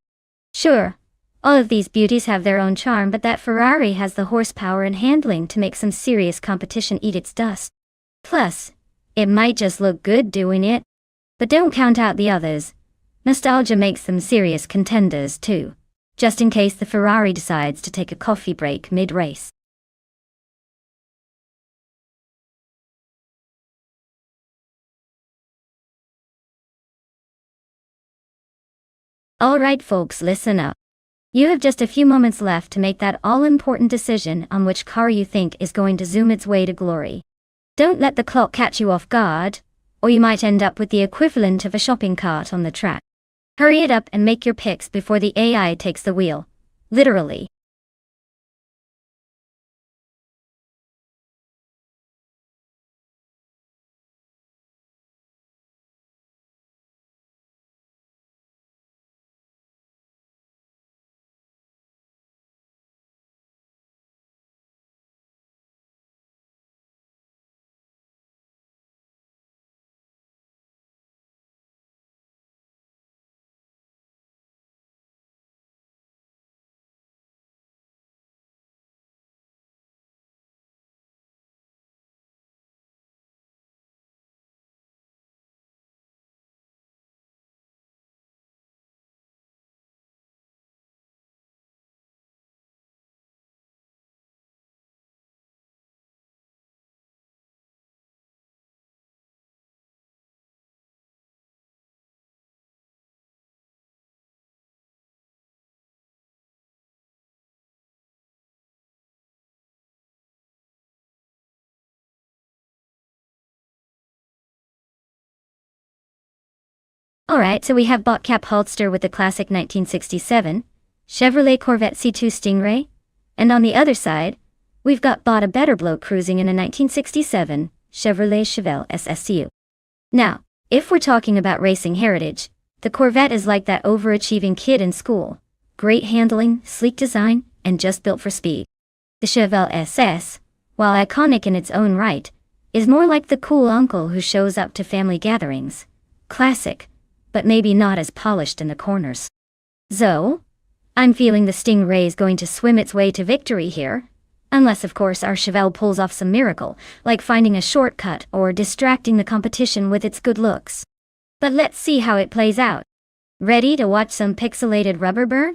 Sure, all of these beauties have their own charm, but that Ferrari has the horsepower and handling to make some serious competition eat its dust. Plus, it might just look good doing it. But don't count out the others. Nostalgia makes them serious contenders too, just in case the Ferrari decides to take a coffee break mid-race. Alright folks, listen up. You have just a few moments left to make that all-important decision on which car you think is going to zoom its way to glory. Don't let the clock catch you off guard, or you might end up with the equivalent of a shopping cart on the track. Hurry it up and make your picks before the AI takes the wheel. Literally. Alright, so we have bot cap Holster with the classic 1967 Chevrolet Corvette C2 Stingray, and on the other side, we've got bought a better bloke cruising in a 1967 Chevrolet Chevelle SSCU. Now, if we're talking about racing heritage, the Corvette is like that overachieving kid in school. Great handling, sleek design, and just built for speed. The Chevelle SS, while iconic in its own right, is more like the cool uncle who shows up to family gatherings. Classic, but maybe not as polished in the corners. So, I'm feeling the Stingray's going to swim its way to victory here. Unless of course our Chevelle pulls off some miracle, like finding a shortcut or distracting the competition with its good looks. But let's see how it plays out. Ready to watch some pixelated rubber burn?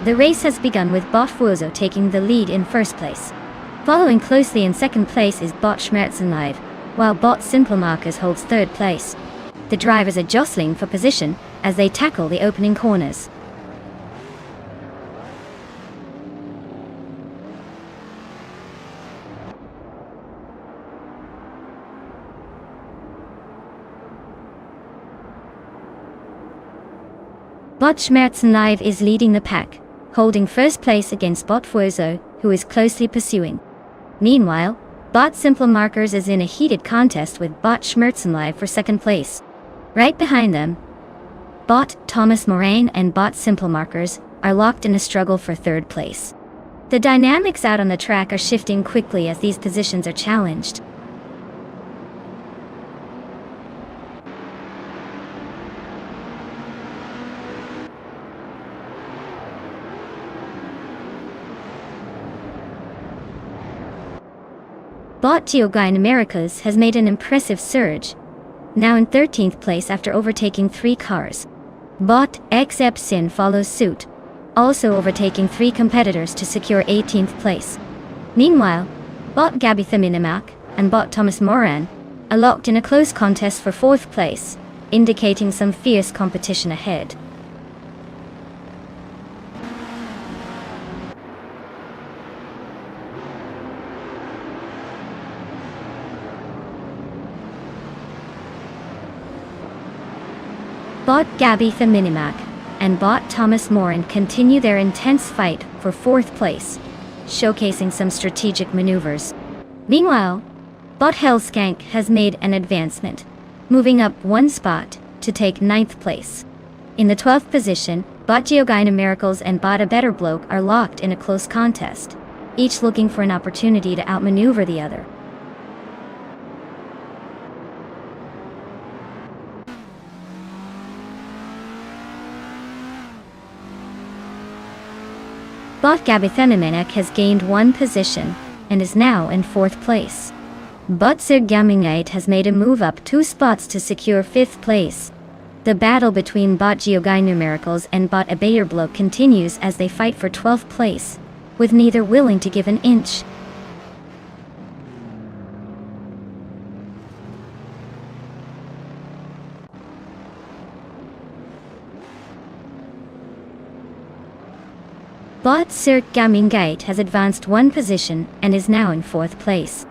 The race has begun with Bot Fuoso taking the lead in first place. Following closely in second place is Bot Schmerzenleid, while Bot Simple Markers holds third place. The drivers are jostling for position as they tackle the opening corners. Bot Schmerzenleid is leading the pack, holding first place against Bot Fuoso, who is closely pursuing. Meanwhile, Bot Simple Markers is in a heated contest with Bot Schmerzenleid for second place. Right behind them, Bot Thomas Moraine and Bot Simple Markers are locked in a struggle for third place. The dynamics out on the track are shifting quickly as these positions are challenged. Bot Geogyn has made an impressive surge, now in 13th place after overtaking 3 cars. Bot Excepsin follows suit, also overtaking 3 competitors to secure 18th place. Meanwhile, Bot Gabitha Minimac and Bot Thomas Moran are locked in a close contest for 4th place, indicating some fierce competition ahead. Bot Gabitha Minimac and Bot Thomas Moran continue their intense fight for 4th place, showcasing some strategic maneuvers. Meanwhile, Bot Hellskank has made an advancement, moving up 1 spot to take 9th place. In the 12th position, Bot Geogyn Miracles and Bot A Better Bloke are locked in a close contest, each looking for an opportunity to outmaneuver the other. Bot Gabithemimenek has gained 1 position and is now in 4th place. Bot Sir Gamingate has made a move up 2 spots to secure 5th place. The battle between Bot Geogyn Miracles and Bot Abeyerbloke continues as they fight for 12th place, with neither willing to give an inch. Bot Sir Gamingate has advanced 1 position and is now in 4th place.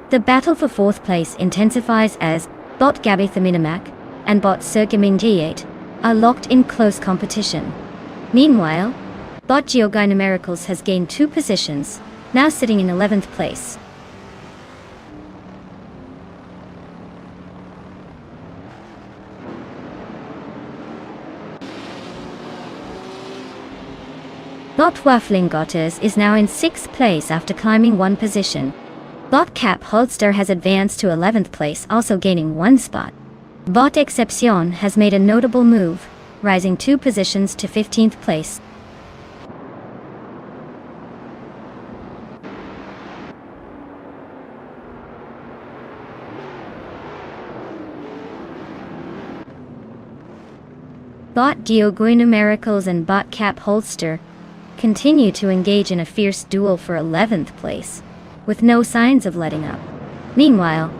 The battle for 4th place intensifies as Bot Gabitha Minimac and Bot Sir Gamingate are locked in close competition. Meanwhile, Bot Geogyn Miracles has gained 2 positions, now sitting in 11th place. Bot Wafflingotters is now in 6th place after climbing 1 position. Bot Cap Holster has advanced to 11th place, also gaining 1 spot. Bot Excepcion has made a notable move, rising 2 positions to 15th place. Bot Geogyn Miracles and Bot Cap Holster continue to engage in a fierce duel for 11th place, with no signs of letting up. Meanwhile,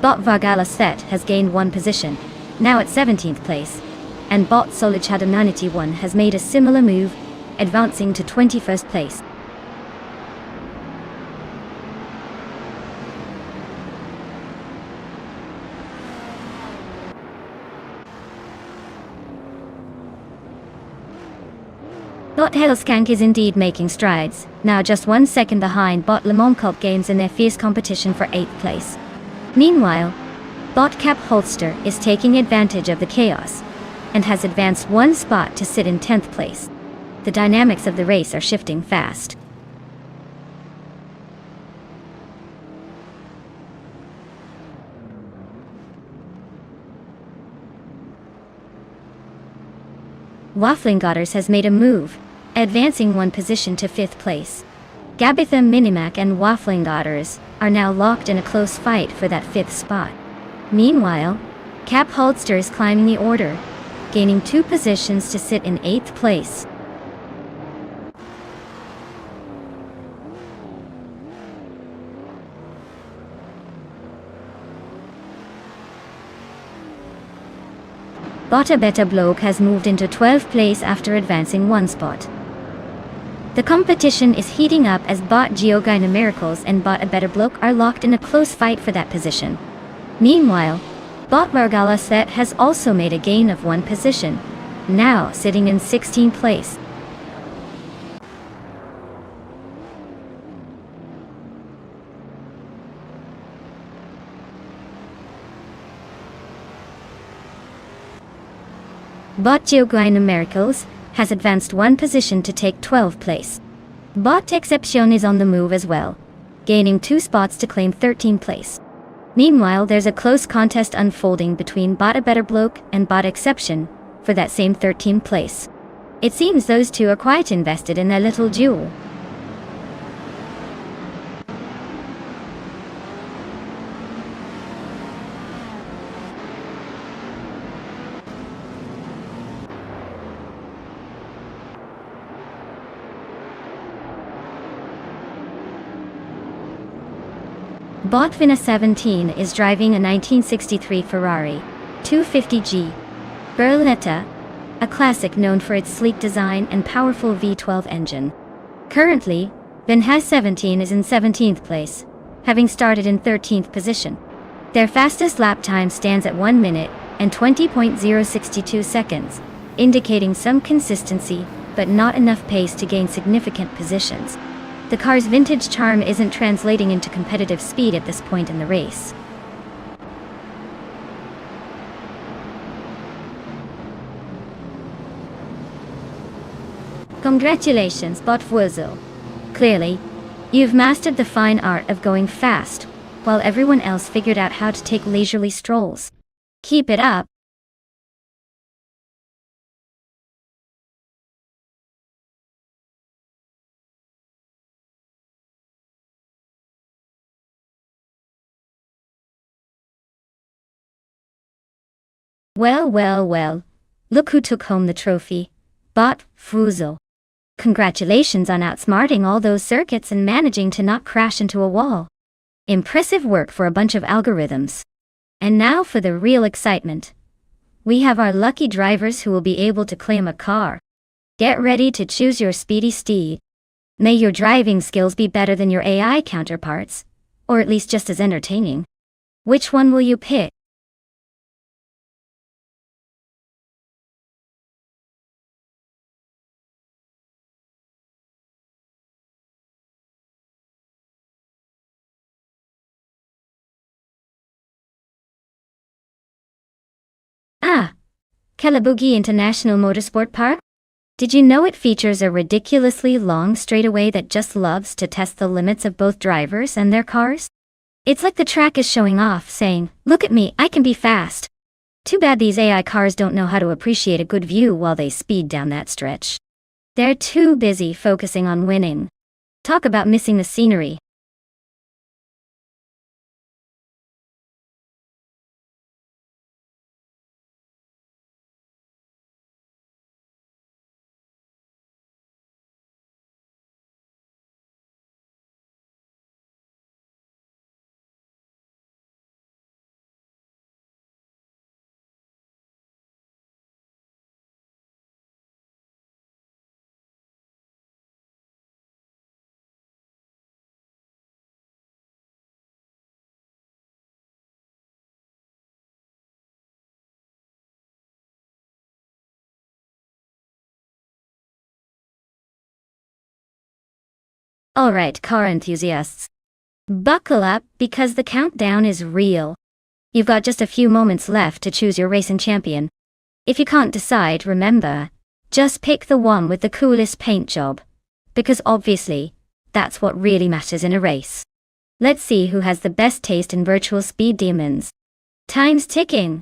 Bot Vargala Set has gained 1 position, now at 17th place, and Bot Solichadamanity 1 has made a similar move, advancing to 21st place. Bot Hellskank is indeed making strides, now just 1 second behind Bot Lemonkult Games in their fierce competition for 8th place. Meanwhile, Bot Cap Holster is taking advantage of the chaos, and has advanced 1 spot to sit in 10th place. The dynamics of the race are shifting fast. Wafflingotters has made a move, advancing 1 position to 5th place. Gabitha Minimac and Wafflingotters are now locked in a close fight for that 5th spot. Meanwhile, Cap Holster is climbing the order, gaining 2 positions to sit in 8th place. Bot Better Bloke has moved into 12th place after advancing one spot. The competition is heating up as Bot Geogyna Miracles and Bot A Better Bloke are locked in a close fight for that position. Meanwhile, Bot Margala Set has also made a gain of one position, now sitting in 16th place. Bot Geogyna Miracles has advanced one position to take 12th place. Bot Exception is on the move as well, gaining 2 spots to claim 13th place. Meanwhile, there's a close contest unfolding between Bot A Better Bloke and Bot Exception for that same 13th place. It seems those two are quite invested in their little duel. Bot Vina 17 is driving a 1963 Ferrari 250G Berlinetta, a classic known for its sleek design and powerful V12 engine. Currently, Vin 17 is in 17th place, having started in 13th position. Their fastest lap time stands at 1 minute and 20.062 seconds, indicating some consistency, but not enough pace to gain significant positions. The car's vintage charm isn't translating into competitive speed at this point in the race. Congratulations, Bot Wurzel. Clearly, you've mastered the fine art of going fast, while everyone else figured out how to take leisurely strolls. Keep it up. Well, look who took home the trophy. Bot Wurzel. Congratulations on outsmarting all those circuits and managing to not crash into a wall. Impressive work for a bunch of algorithms. And now for the real excitement. We have our lucky drivers who will be able to claim a car. Get ready to choose your speedy steed. May your driving skills be better than your AI counterparts, or at least just as entertaining. Which one will you pick? Ah, Kalabugi International Motorsport Park? Did you know it features a ridiculously long straightaway that just loves to test the limits of both drivers and their cars? It's like the track is showing off, saying, "Look at me, I can be fast." Too bad these AI cars don't know how to appreciate a good view while they speed down that stretch. They're too busy focusing on winning. Talk about missing the scenery. Alright, car enthusiasts. Buckle up because the countdown is real. You've got just a few moments left to choose your racing champion. If you can't decide, remember, just pick the one with the coolest paint job. Because obviously, that's what really matters in a race. Let's see who has the best taste in virtual speed demons. Time's ticking.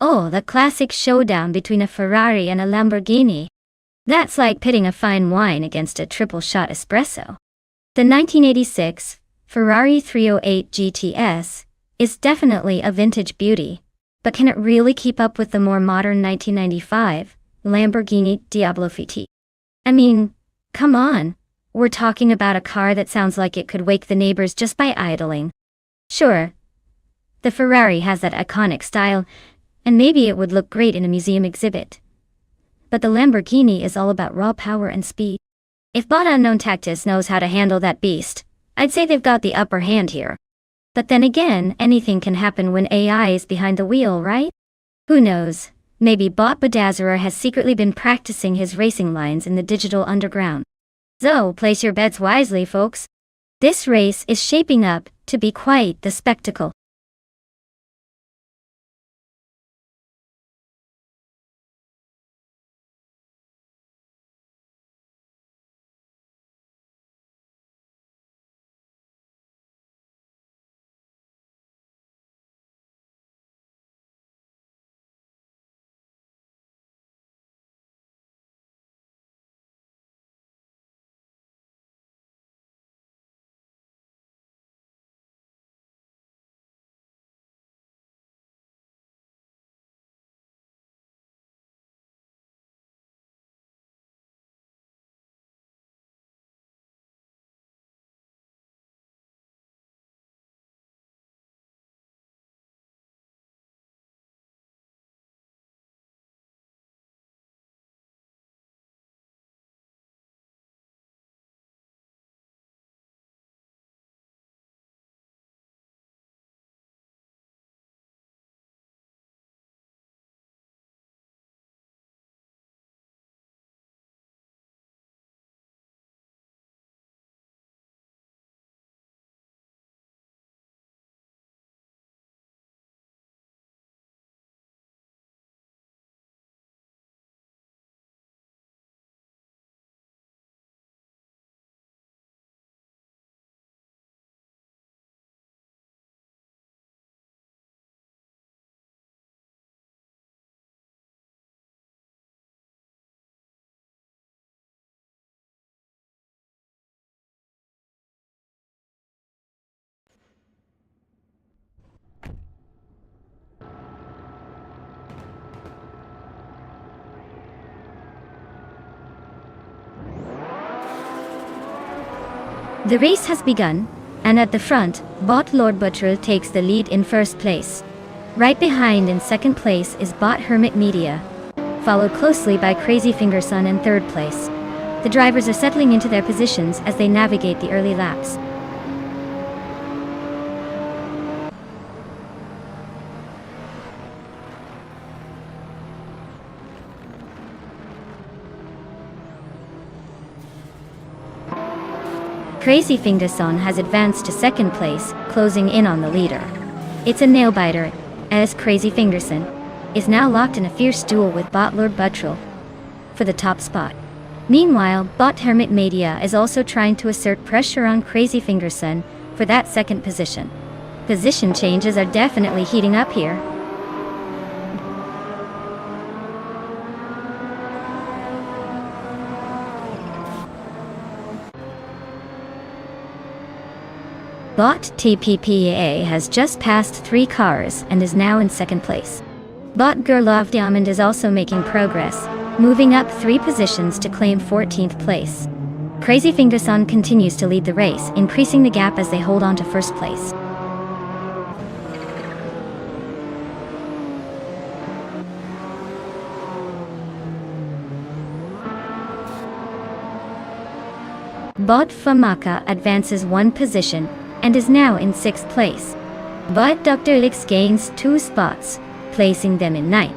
Oh, the classic showdown between a Ferrari and a Lamborghini. That's like pitting a fine wine against a triple-shot espresso. The 1986 Ferrari 308 GTS is definitely a vintage beauty, but can it really keep up with the more modern 1995 Lamborghini Diablo FT? I mean, come on, we're talking about a car that sounds like it could wake the neighbors just by idling. Sure, the Ferrari has that iconic style, and maybe it would look great in a museum exhibit. But the Lamborghini is all about raw power and speed. If Bot Unknown Tactus knows how to handle that beast, I'd say they've got the upper hand here. But then again, anything can happen when AI is behind the wheel, right? Who knows, maybe Bot Bedazzler has secretly been practicing his racing lines in the digital underground. So, place your bets wisely, folks. This race is shaping up to be quite the spectacle. The race has begun, and at the front, Bot Lord Buttrell takes the lead in first place. Right behind in second place is Bot Hermit Media, followed closely by Crazy Fingerson in third place. The drivers are settling into their positions as they navigate the early laps. Crazy Fingerson has advanced to second place, closing in on the leader. It's a nail-biter, as Crazy Fingerson is now locked in a fierce duel with Bot Lord Buttrell for the top spot. Meanwhile, Bot Hermit Media is also trying to assert pressure on Crazy Fingerson for that second position. Position changes are definitely heating up here. Bot TPPA has just passed 3 cars and is now in second place. Bot Gerlov Diamond is also making progress, moving up 3 positions to claim 14th place. Crazy Fingerson continues to lead the race, increasing the gap as they hold on to first place. Bot Famaka advances 1 position and is now in 6th place. Bot Dr. Lix gains 2 spots, placing them in 9th.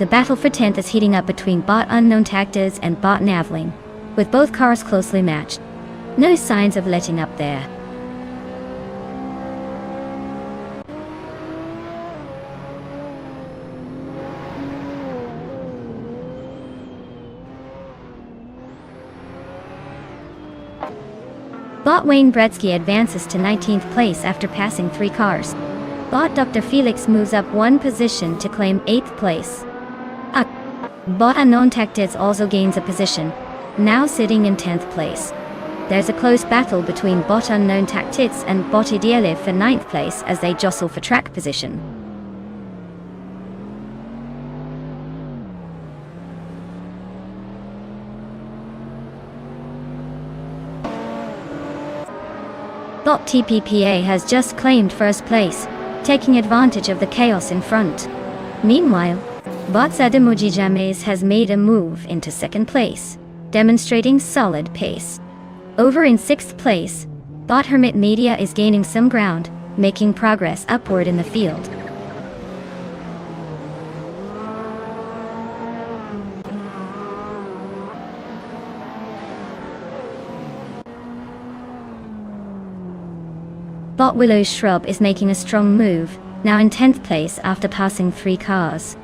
The battle for 10th is heating up between Bot Unknown Tactus and Bot Navling, with both cars closely matched. No signs of letting up there. Bot Wayne Bretsky advances to 19th place after passing 3 cars. Bot Dr. Felix moves up one position to claim 8th place. Bot Unknown Tactics also gains a position, now sitting in 10th place. There's a close battle between Bot Unknown Tactics and Bot Ideale for 9th place as they jostle for track position. Bot TPPA has just claimed first place, taking advantage of the chaos in front. Meanwhile, Bot Zadamoji James has made a move into second place, demonstrating solid pace. Over in 6th place, Bot Hermit Media is gaining some ground, making progress upward in the field. Bot Willow Shrub is making a strong move, now in 10th place after passing 3 cars.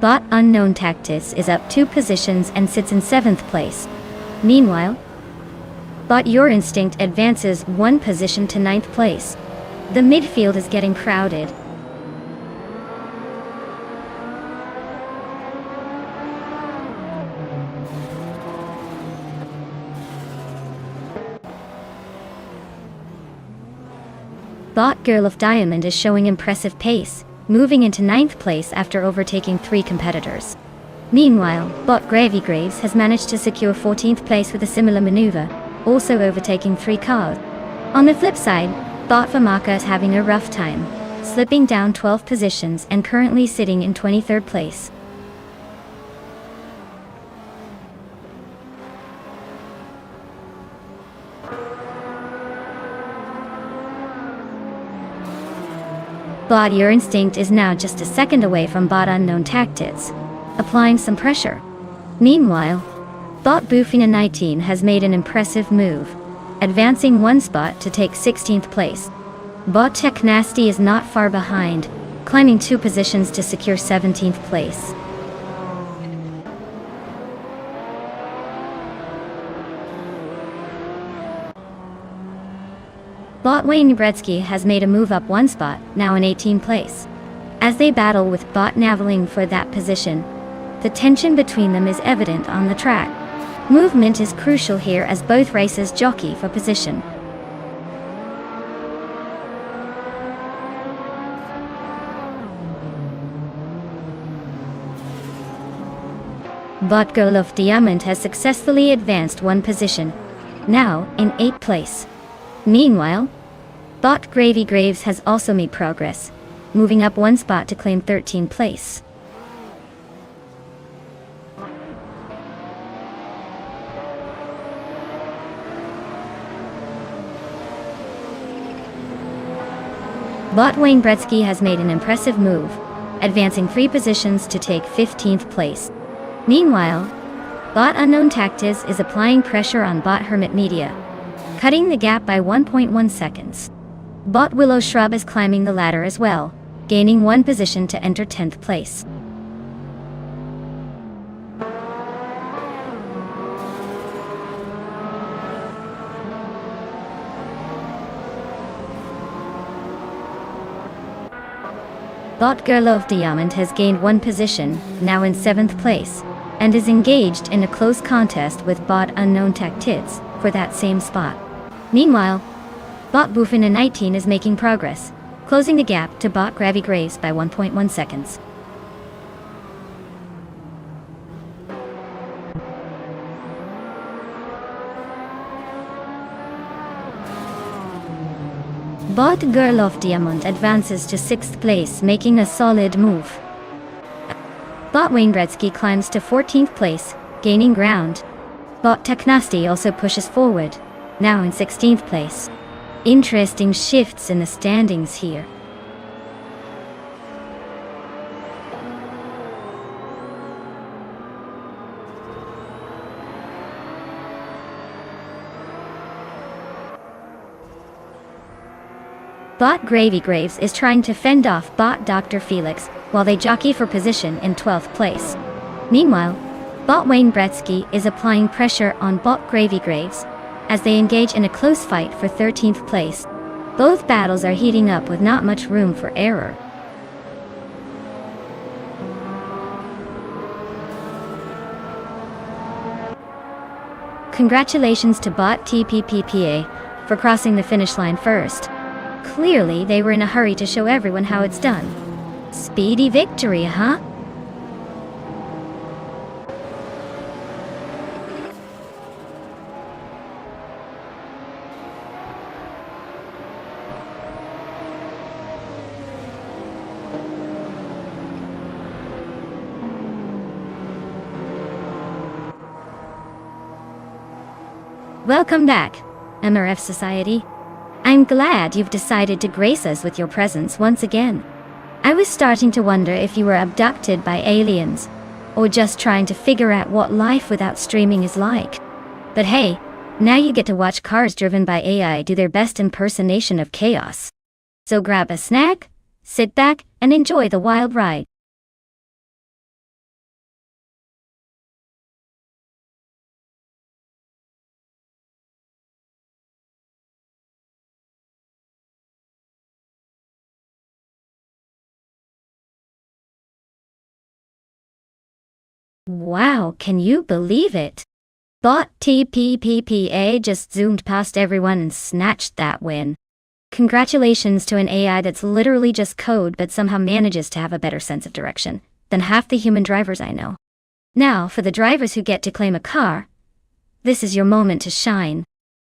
Bot Unknown Tactics is up 2 positions and sits in 7th place. Meanwhile, Bot Your Instinct advances 1 position to 9th place. The midfield is getting crowded. Bot Girl of Diamond is showing impressive pace, moving into 9th place after overtaking 3 competitors. Meanwhile, Bot Gravy Graves has managed to secure 14th place with a similar maneuver, also overtaking 3 cars. On the flip side, Bot Famaka is having a rough time, slipping down 12 positions and currently sitting in 23rd place. Bot Your Instinct is now just a second away from Bot Unknown Tactics, applying some pressure. Meanwhile, Bot Bufina 19 has made an impressive move, advancing 1 spot to take 16th place. Bot Tech Nasty is not far behind, climbing 2 positions to secure 17th place. Bot Wayne Bretsky has made a move up 1 spot, now in 18th place. As they battle with Bot Naveling for that position, the tension between them is evident on the track. Movement is crucial here as both races jockey for position. Bot Girl of Diamond has successfully advanced 1 position, now in 8th place. Meanwhile, Bot Gravy Graves has also made progress, moving up 1 spot to claim 13th place. Bot Wayne Bretsky has made an impressive move, advancing 3 positions to take 15th place. Meanwhile, Bot Unknown Tactics is applying pressure on Bot Hermit Media, cutting the gap by 1.1 seconds. Bot Willow Shrub is climbing the ladder as well, gaining 1 position to enter 10th place. Bot Girl of Diamond has gained 1 position, now in 7th place, and is engaged in a close contest with Bot Unknown Tactics for that same spot. Meanwhile, Bot Bufina 19 is making progress, closing the gap to Bot Gravy Graves by 1.1 seconds. Bot Girl of Diamond advances to 6th place, making a solid move. Bot Wayne Bretsky climbs to 14th place, gaining ground. Bot Technasty also pushes forward, now in 16th place. Interesting shifts in the standings here. Bot Gravy Graves is trying to fend off Bot Dr. Felix while they jockey for position in 12th place. Meanwhile, Bot Wayne Bretsky is applying pressure on Bot Gravy Graves as they engage in a close fight for 13th place. Both battles are heating up with not much room for error. Congratulations to bot TPPPA for crossing the finish line first. Clearly, they were in a hurry to show everyone how it's done. Speedy victory, huh? Welcome back, MRF Society. I'm glad you've decided to grace us with your presence once again. I was starting to wonder if you were abducted by aliens, or just trying to figure out what life without streaming is like. But hey, now you get to watch cars driven by AI do their best impersonation of chaos. So grab a snack, sit back, and enjoy the wild ride. Wow, can you believe it? Bot TPPPA just zoomed past everyone and snatched that win. Congratulations to an AI that's literally just code but somehow manages to have a better sense of direction than half the human drivers I know. Now, for the drivers who get to claim a car, this is your moment to shine.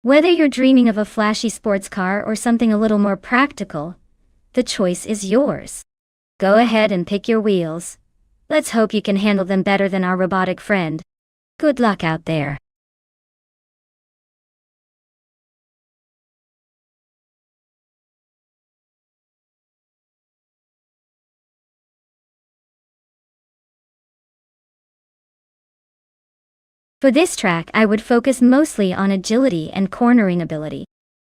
Whether you're dreaming of a flashy sports car or something a little more practical, the choice is yours. Go ahead and pick your wheels. Let's hope you can handle them better than our robotic friend. Good luck out there. For this track, I would focus mostly on agility and cornering ability.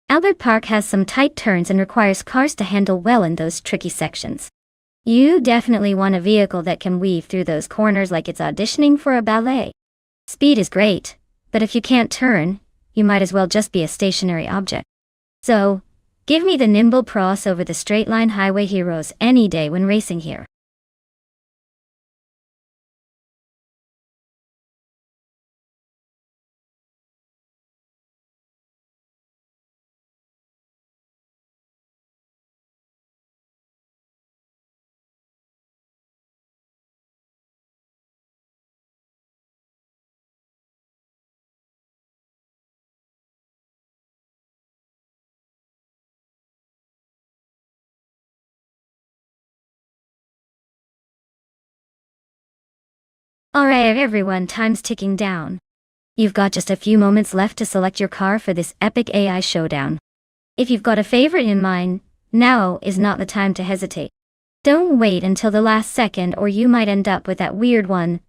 Albert Park has some tight turns and requires cars to handle well in those tricky sections. You definitely want a vehicle that can weave through those corners like it's auditioning for a ballet. Speed is great, but if you can't turn, you might as well just be a stationary object. So, give me the nimble pros over the straight-line highway heroes any day when racing here. Alright everyone, time's ticking down. You've got just a few moments left to select your car for this epic AI showdown. If you've got a favorite in mind, now is not the time to hesitate. Don't wait until the last second or you might end up with that weird one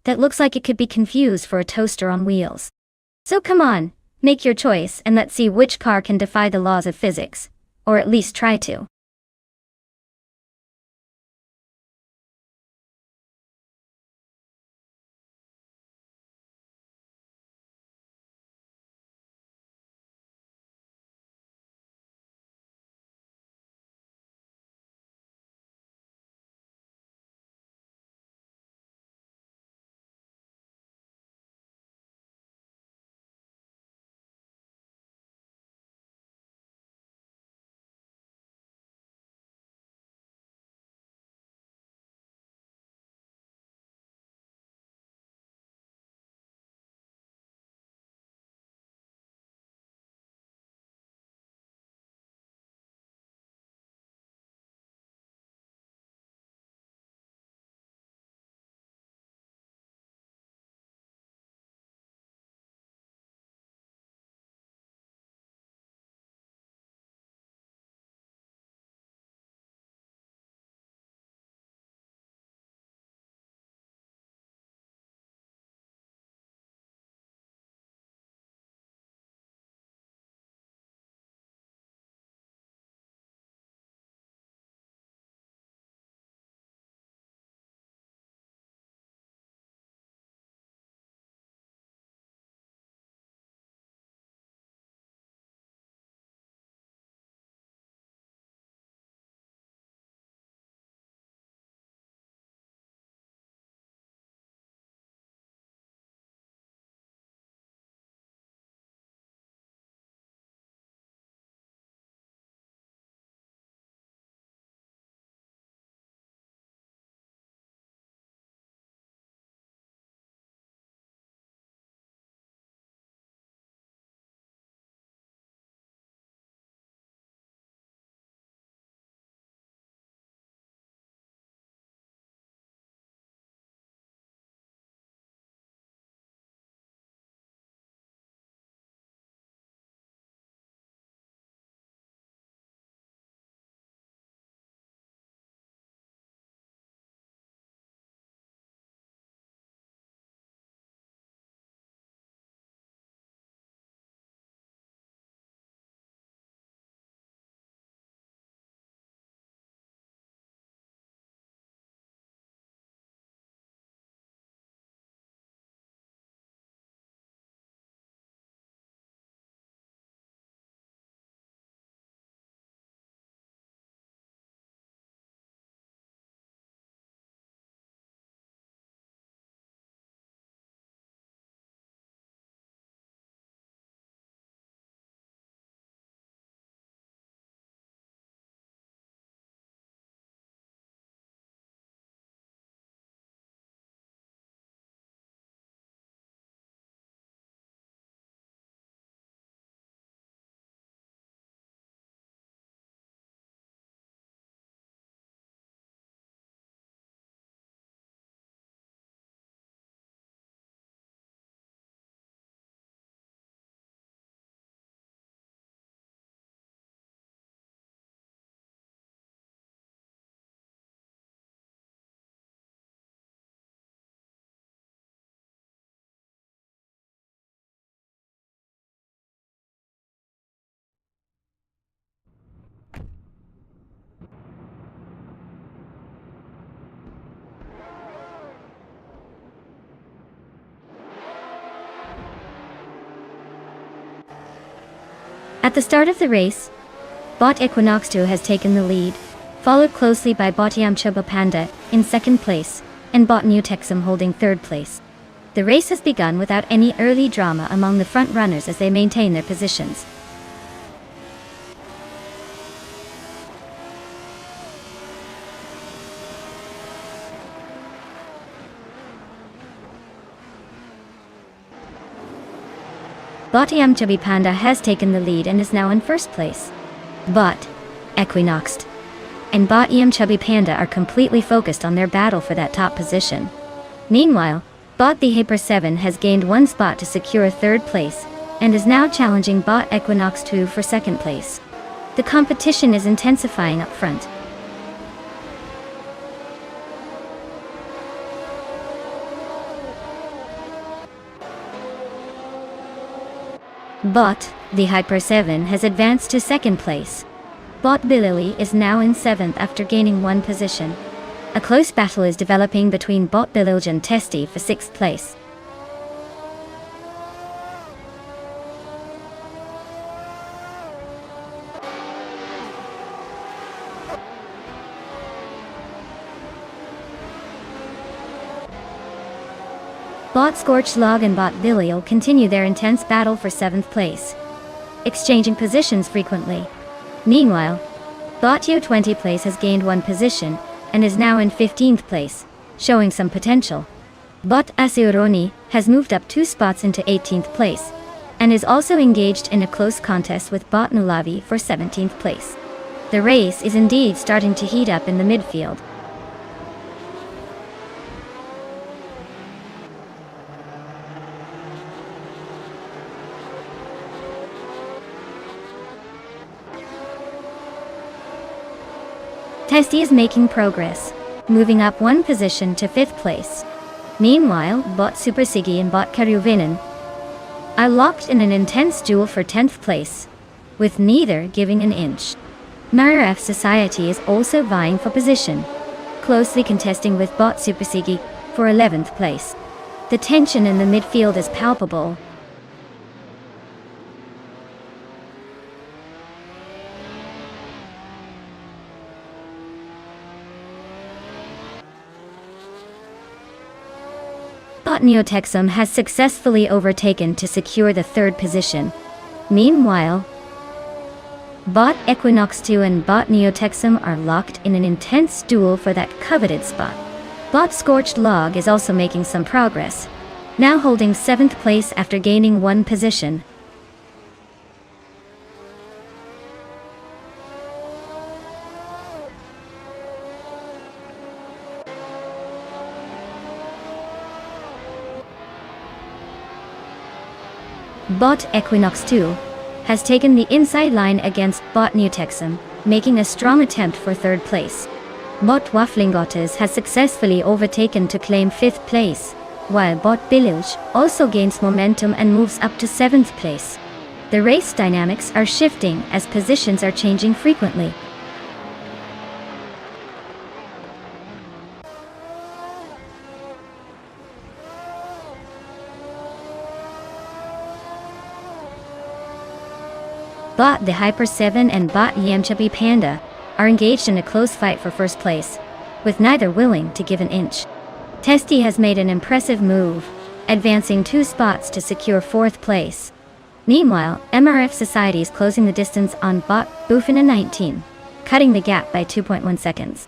that looks like it could be confused for a toaster on wheels. So come on, make your choice and let's see which car can defy the laws of physics, or at least try to. At the start of the race, bot Equinox 2 has taken the lead, followed closely by bot Yamchuba Panda in second place, and bot Newtexum holding third place. The race has begun without any early drama among the front runners as they maintain their positions. Bot Yamchuba Panda has taken the lead and is now in first place. Bot Equinox and bot Yamchuba Panda are completely focused on their battle for that top position. Meanwhile, bot the Hyper 7 has gained one spot to secure third place, and is now challenging bot Equinox 2 for second place. The competition is intensifying up front. Bot the Hyper 7 has advanced to second place. Bot Bilili is now in 7th after gaining one position. A close battle is developing between bot Bililj and Testy for 6th place. Bot Scorched Log and bot Bilil continue their intense battle for 7th place, exchanging positions frequently. Meanwhile, bot Yo 20 place has gained one position and is now in 15th place, showing some potential. Bot Asuroni has moved up 2 spots into 18th place, and is also engaged in a close contest with bot Nulavi for 17th place. The race is indeed starting to heat up in the midfield. Testy is making progress, moving up one position to 5th place. Meanwhile, bot Super Siggy and bot Karuvinen are locked in an intense duel for 10th place, with neither giving an inch. Marif Society is also vying for position, closely contesting with bot Super Siggy for 11th place. The tension in the midfield is palpable. Bot Neotexum has successfully overtaken to secure the 3rd position. Meanwhile, bot Equinox 2 and bot Neotexum are locked in an intense duel for that coveted spot. Bot Scorched Log is also making some progress, now holding 7th place after gaining one position. Bot Equinox 2 has taken the inside line against bot Newtexum, making a strong attempt for 3rd place. Bot Wafflingottes has successfully overtaken to claim 5th place, while bot Bililj also gains momentum and moves up to 7th place. The race dynamics are shifting as positions are changing frequently. Bot the Hyper 7 and bot Yamchuba Panda are engaged in a close fight for 1st place, with neither willing to give an inch. Testy has made an impressive move, advancing 2 spots to secure 4th place. Meanwhile, MRF Society is closing the distance on bot Bufina 19, cutting the gap by 2.1 seconds.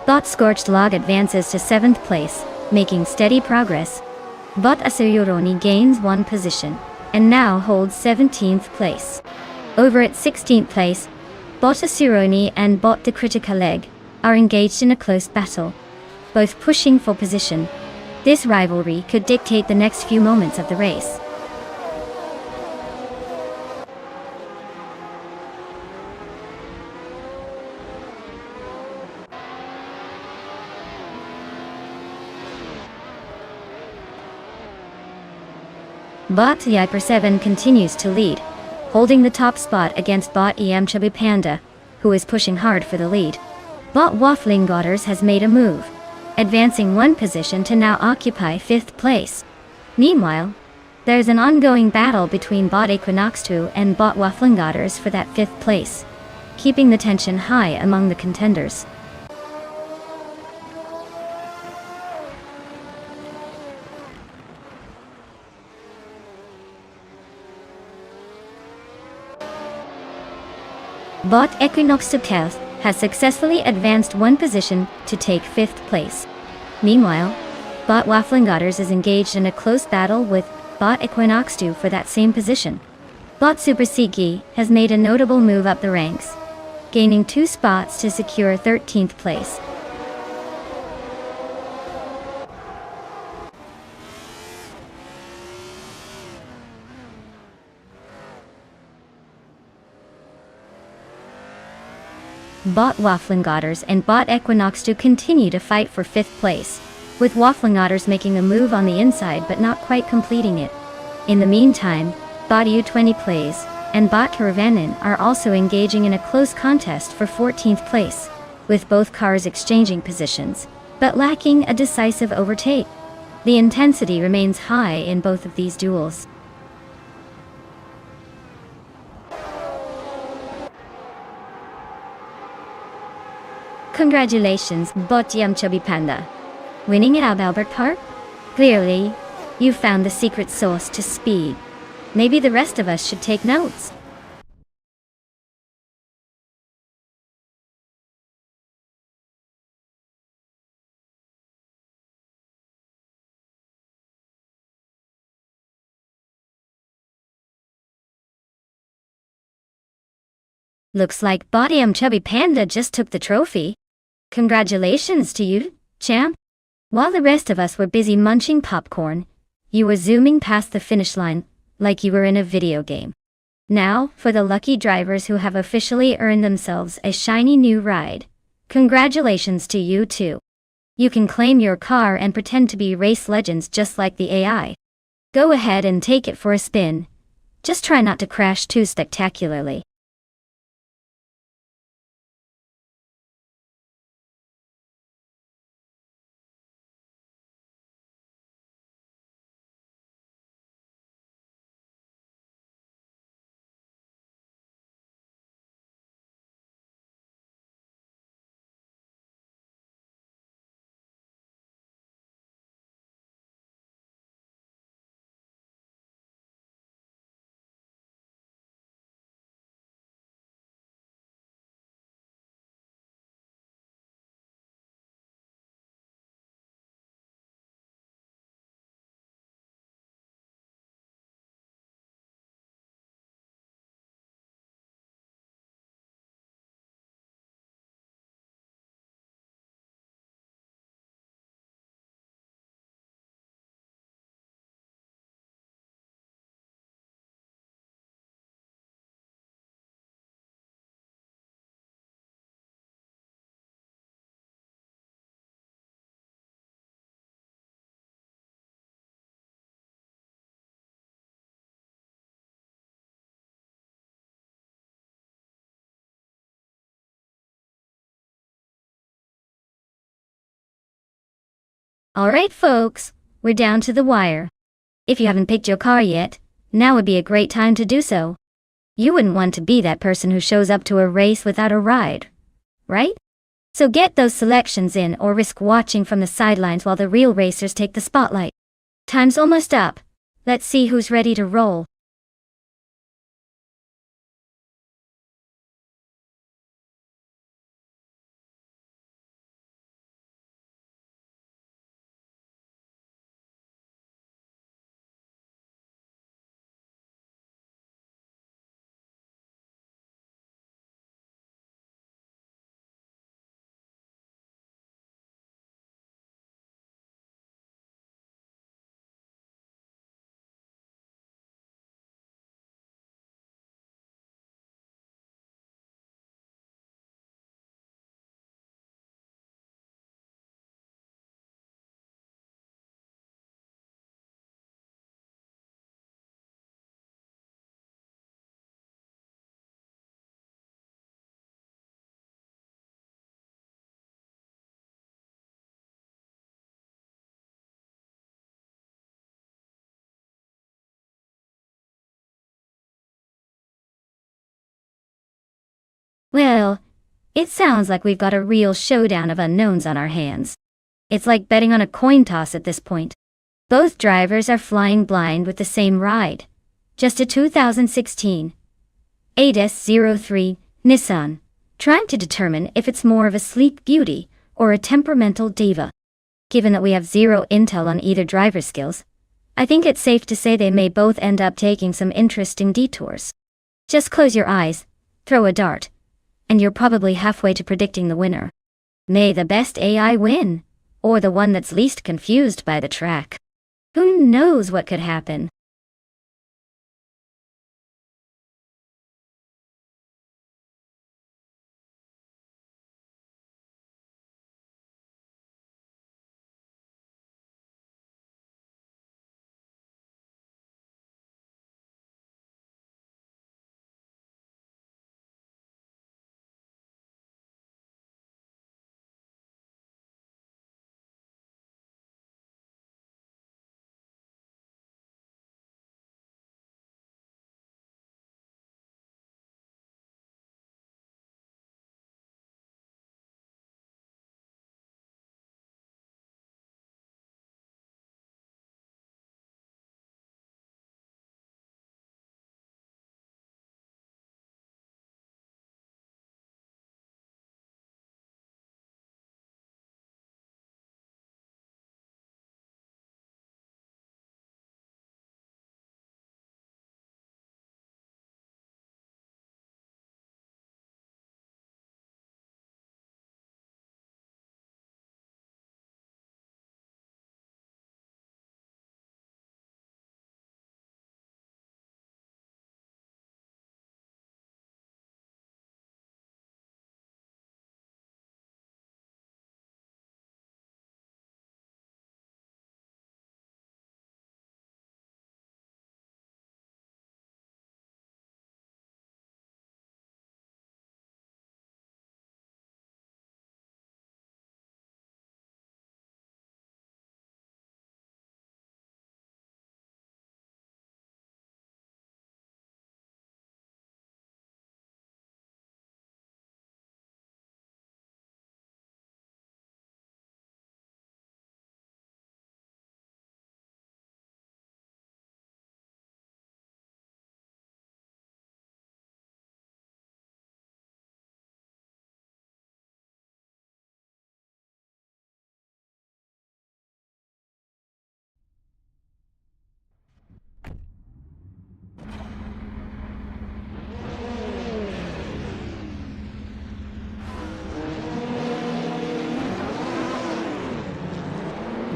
Bot Scorched Log advances to 7th place, making steady progress. Bot Asuyuroni gains one position, and now holds 17th place. Over at 16th place, bot Asuroni and bot the Critical Leg are engaged in a close battle, both pushing for position. This rivalry could dictate the next few moments of the race. Bot Hyper 7 continues to lead, holding the top spot against bot Yamchuba Panda, who is pushing hard for the lead. But Wafflingotters has made a move, advancing one position to now occupy 5th place. Meanwhile, there's an ongoing battle between Bot Equinox 2 and Bot Wafflingotters for that 5th place, keeping the tension high among the contenders. Bot Equinox 2 has successfully advanced one position to take 5th place. Meanwhile, Bot Wafflingotters is engaged in a close battle with Bot Equinox 2 for that same position. Bot Super Siki has made a notable move up the ranks, gaining 2 spots to secure 13th place. Bot Wafflingotters and Bot Equinox 2 continue to fight for 5th place, with Wafflingotters making a move on the inside but not quite completing it. In the meantime, Bot U20 Plays and Bot Caravanin are also engaging in a close contest for 14th place, with both cars exchanging positions, but lacking a decisive overtake. The intensity remains high in both of these duels. Congratulations, Bot Yum Chubby Panda. Winning at Albert Park? Clearly, you found the secret sauce to speed. Maybe the rest of us should take notes. Looks like Bot Yum Chubby Panda just took the trophy. Congratulations to you, champ. While the rest of us were busy munching popcorn, you were zooming past the finish line like you were in a video game. Now, for the lucky drivers who have officially earned themselves a shiny new ride. Congratulations to you too. You can claim your car and pretend to be race legends just like the AI. Go ahead and take it for a spin. Just try not to crash too spectacularly. Alright folks, we're down to the wire. If you haven't picked your car yet, now would be a great time to do so. You wouldn't want to be that person who shows up to a race without a ride, right? So get those selections in or risk watching from the sidelines while the real racers take the spotlight. Time's almost up. Let's see who's ready to roll. Well, it sounds like we've got a real showdown of unknowns on our hands. It's like betting on a coin toss at this point. Both drivers are flying blind with the same ride. Just a 2016 8S03 Nissan, trying to determine if it's more of a sleek beauty or a temperamental diva. Given that we have zero intel on either driver's skills, I think it's safe to say they may both end up taking some interesting detours. Just close your eyes, throw a dart, and you're probably halfway to predicting the winner. May the best AI win, or the one that's least confused by the track. Who knows what could happen?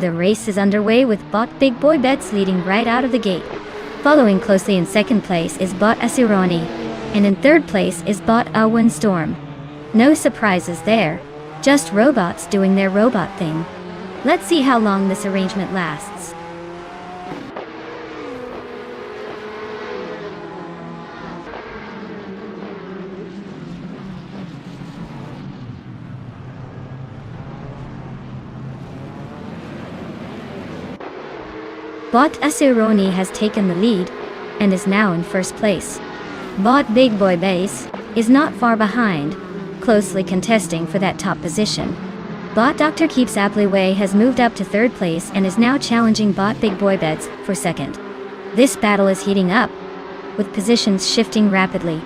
The race is underway with Bot Big Boy Bets leading right out of the gate. Following closely in second place is Bot Asirani, and in third place is Bot Awen Storm. No surprises there, just robots doing their robot thing. Let's see how long this arrangement lasts. Bot Asironi has taken the lead, and is now in first place. Bot Big Boy Base is not far behind, closely contesting for that top position. Bot Dr. Keeps Applyway has moved up to third place and is now challenging Bot Big Boy Bets for second. This battle is heating up, with positions shifting rapidly.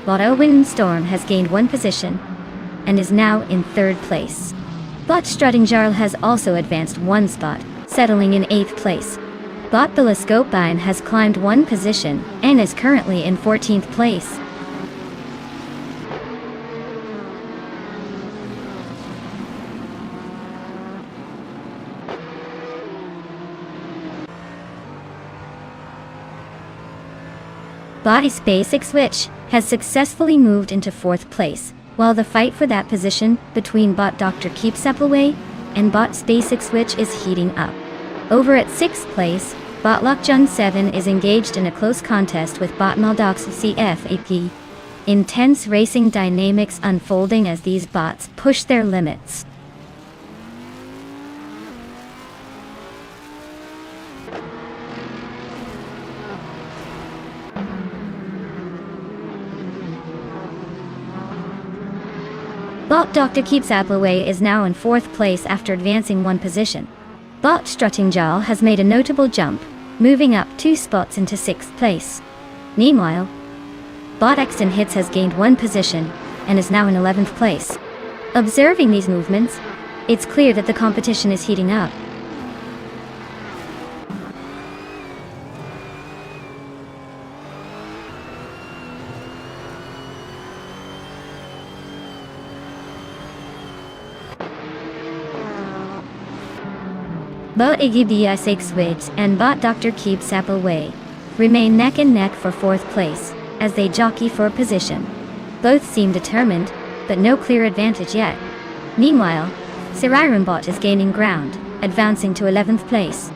Bot Owen Storm has gained one position, and is now in third place. Bot Strutting Jarl has also advanced one spot, settling in 8th place. Bot Biloscopine has climbed one position, and is currently in 14th place. Bot's Basic Switch has successfully moved into 4th place, while the fight for that position between Bot Dr. Keeps Appleway and Bot's Basic Switch is heating up. Over at 6th place, Bot Lockjun 7 is engaged in a close contest with Bot Maldox CFAP. Intense racing dynamics unfolding as these bots push their limits. Bot Doctor Keeps Appleway is now in 4th place after advancing 1 position. Bot Strutting Jarl has made a notable jump, moving up 2 spots into 6th place. Meanwhile, Bot Exton Hits has gained 1 position and is now in 11th place. Observing these movements, it's clear that the competition is heating up. Bot Iggy BS6 Wigs and Bot Doctor Keeps Appleway remain neck and neck for 4th place as they jockey for a position. Both seem determined, but no clear advantage yet. Meanwhile, Siriron Bot is gaining ground, advancing to 11th place.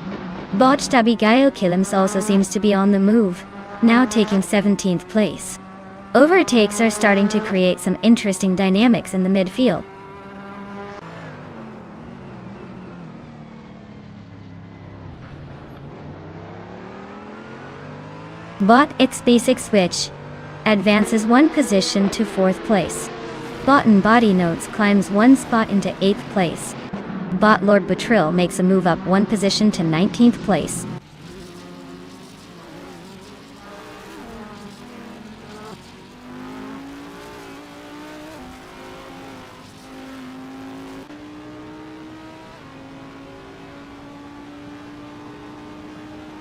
Bot Abigail Killams also seems to be on the move, now taking 17th place. Overtakes are starting to create some interesting dynamics in the midfield. Bot X Basic Switch advances 1 position to 4th place. Bot and Body Notes climbs 1 spot into 8th place. Bot Lord Betril makes a move up 1 position to 19th place.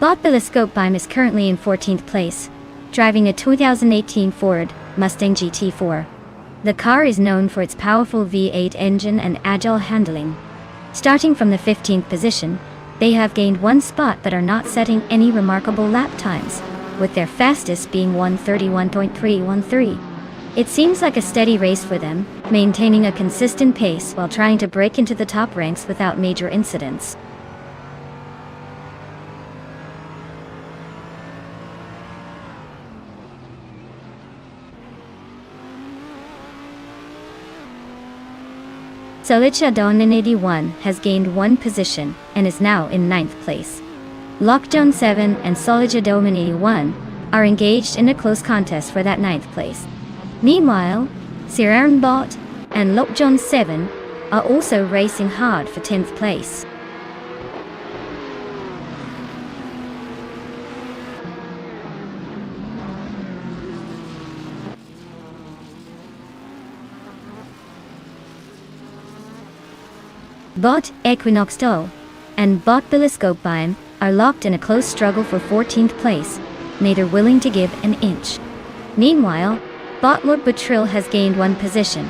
Bot Billiscope Bime is currently in 14th place, driving a 2018 Ford Mustang GT4. The car is known for its powerful V8 engine and agile handling. Starting from the 15th position, they have gained 1 spot but are not setting any remarkable lap times, with their fastest being 1:31.313. It seems like a steady race for them, maintaining a consistent pace while trying to break into the top ranks without major incidents. Solicha Donin 81 has gained 1 position and is now in 9th place. Lockdown 7 and Solicha Domin 81 are engaged in a close contest for that 9th place. Meanwhile, Siriron Bot and Lockdown 7 are also racing hard for 10th place. Bot Equinox Doe and Bot Billiscope Bime are locked in a close struggle for 14th place, neither willing to give an inch. Meanwhile, Bot Lord Betril has gained 1 position,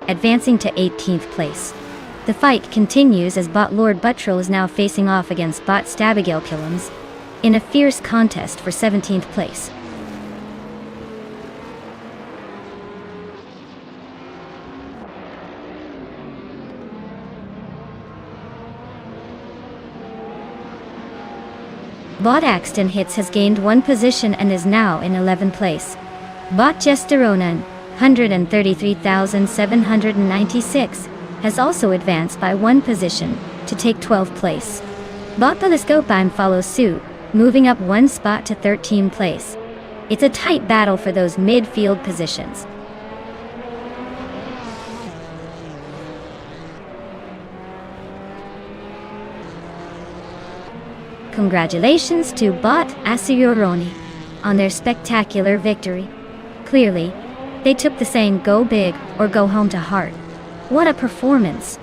advancing to 18th place. The fight continues as Bot Lord Betril is now facing off against Bot Abigail Killams in a fierce contest for 17th place. Bot Axton Hits has gained 1 position and is now in 11th place. Bot Gesteronan, 133,796, has also advanced by 1 position to take 12th place. Bot Telescopime follows suit, moving up 1 spot to 13th place. It's a tight battle for those midfield positions. Congratulations to Bot Asioroni on their spectacular victory. Clearly, they took the saying "go big or go home" to heart. What a performance!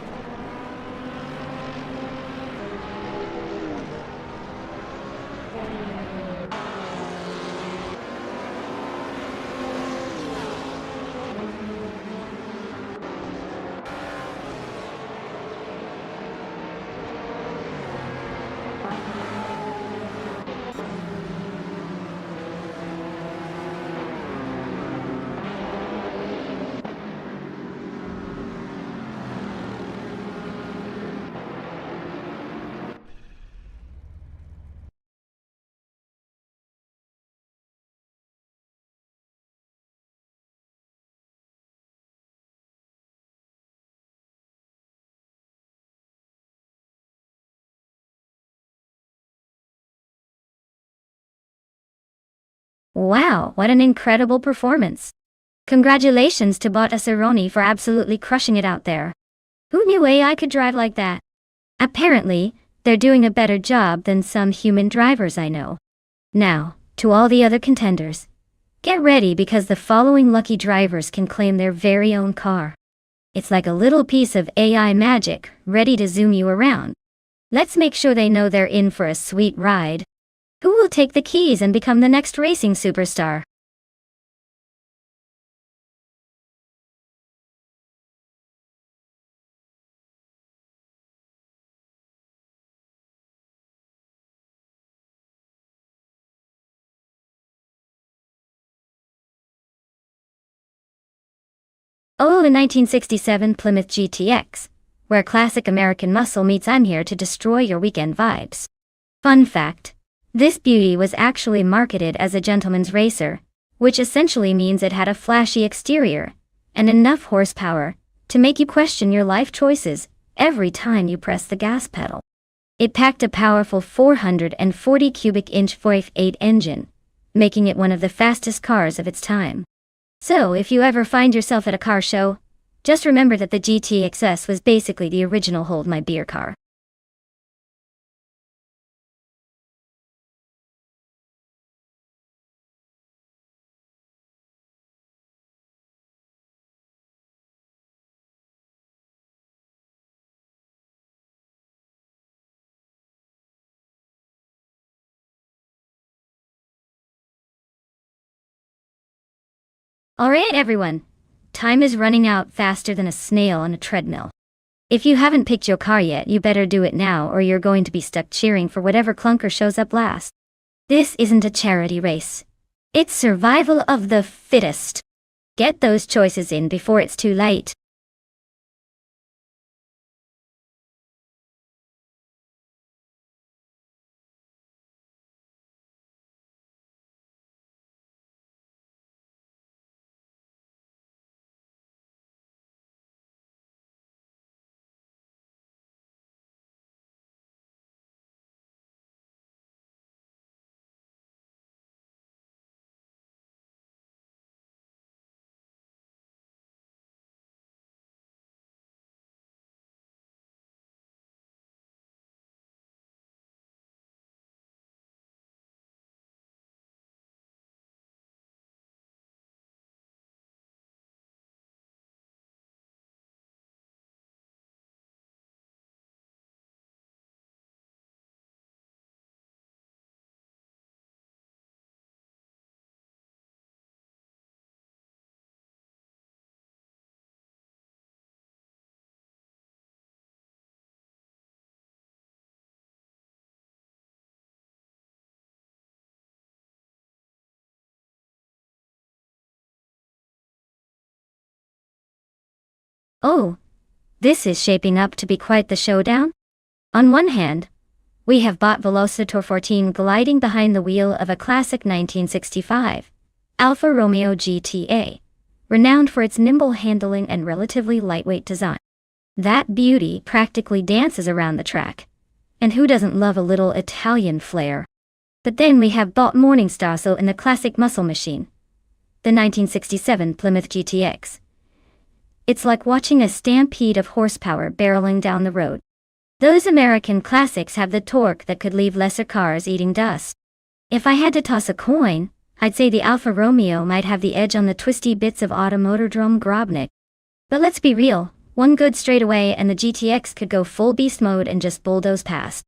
Wow, what an incredible performance! Congratulations to Bot Aceroni for absolutely crushing it out there. Who knew AI could drive like that? Apparently, they're doing a better job than some human drivers I know. Now, to all the other contenders, get ready because the following lucky drivers can claim their very own car. It's like a little piece of AI magic, ready to zoom you around. Let's make sure they know they're in for a sweet ride. Who will take the keys and become the next racing superstar? Oh, the 1967 Plymouth GTX, where classic American muscle meets I'm here to destroy your weekend vibes. Fun fact, this beauty was actually marketed as a gentleman's racer, which essentially means it had a flashy exterior and enough horsepower to make you question your life choices every time you press the gas pedal. It packed a powerful 440 cubic inch V8 engine, making it one of the fastest cars of its time. So if you ever find yourself at a car show, just remember that the GTXS was basically the original Hold My Beer car. Alright everyone, time is running out faster than a snail on a treadmill. If you haven't picked your car yet, you better do it now or you're going to be stuck cheering for whatever clunker shows up last. This isn't a charity race. It's survival of the fittest. Get those choices in before it's too late. Oh, this is shaping up to be quite the showdown. On one hand, we have Bot Velocitor 14 gliding behind the wheel of a classic 1965 Alfa Romeo GTA, renowned for its nimble handling and relatively lightweight design. That beauty practically dances around the track, and who doesn't love a little Italian flair? But then we have Bot Morningstar in the classic muscle machine, the 1967 Plymouth GTX. It's like watching a stampede of horsepower barreling down the road. Those American classics have the torque that could leave lesser cars eating dust. If I had to toss a coin, I'd say the Alfa Romeo might have the edge on the twisty bits of Automotordrome Grobnik. But let's be real, one good straightaway and the GTX could go full beast mode and just bulldoze past.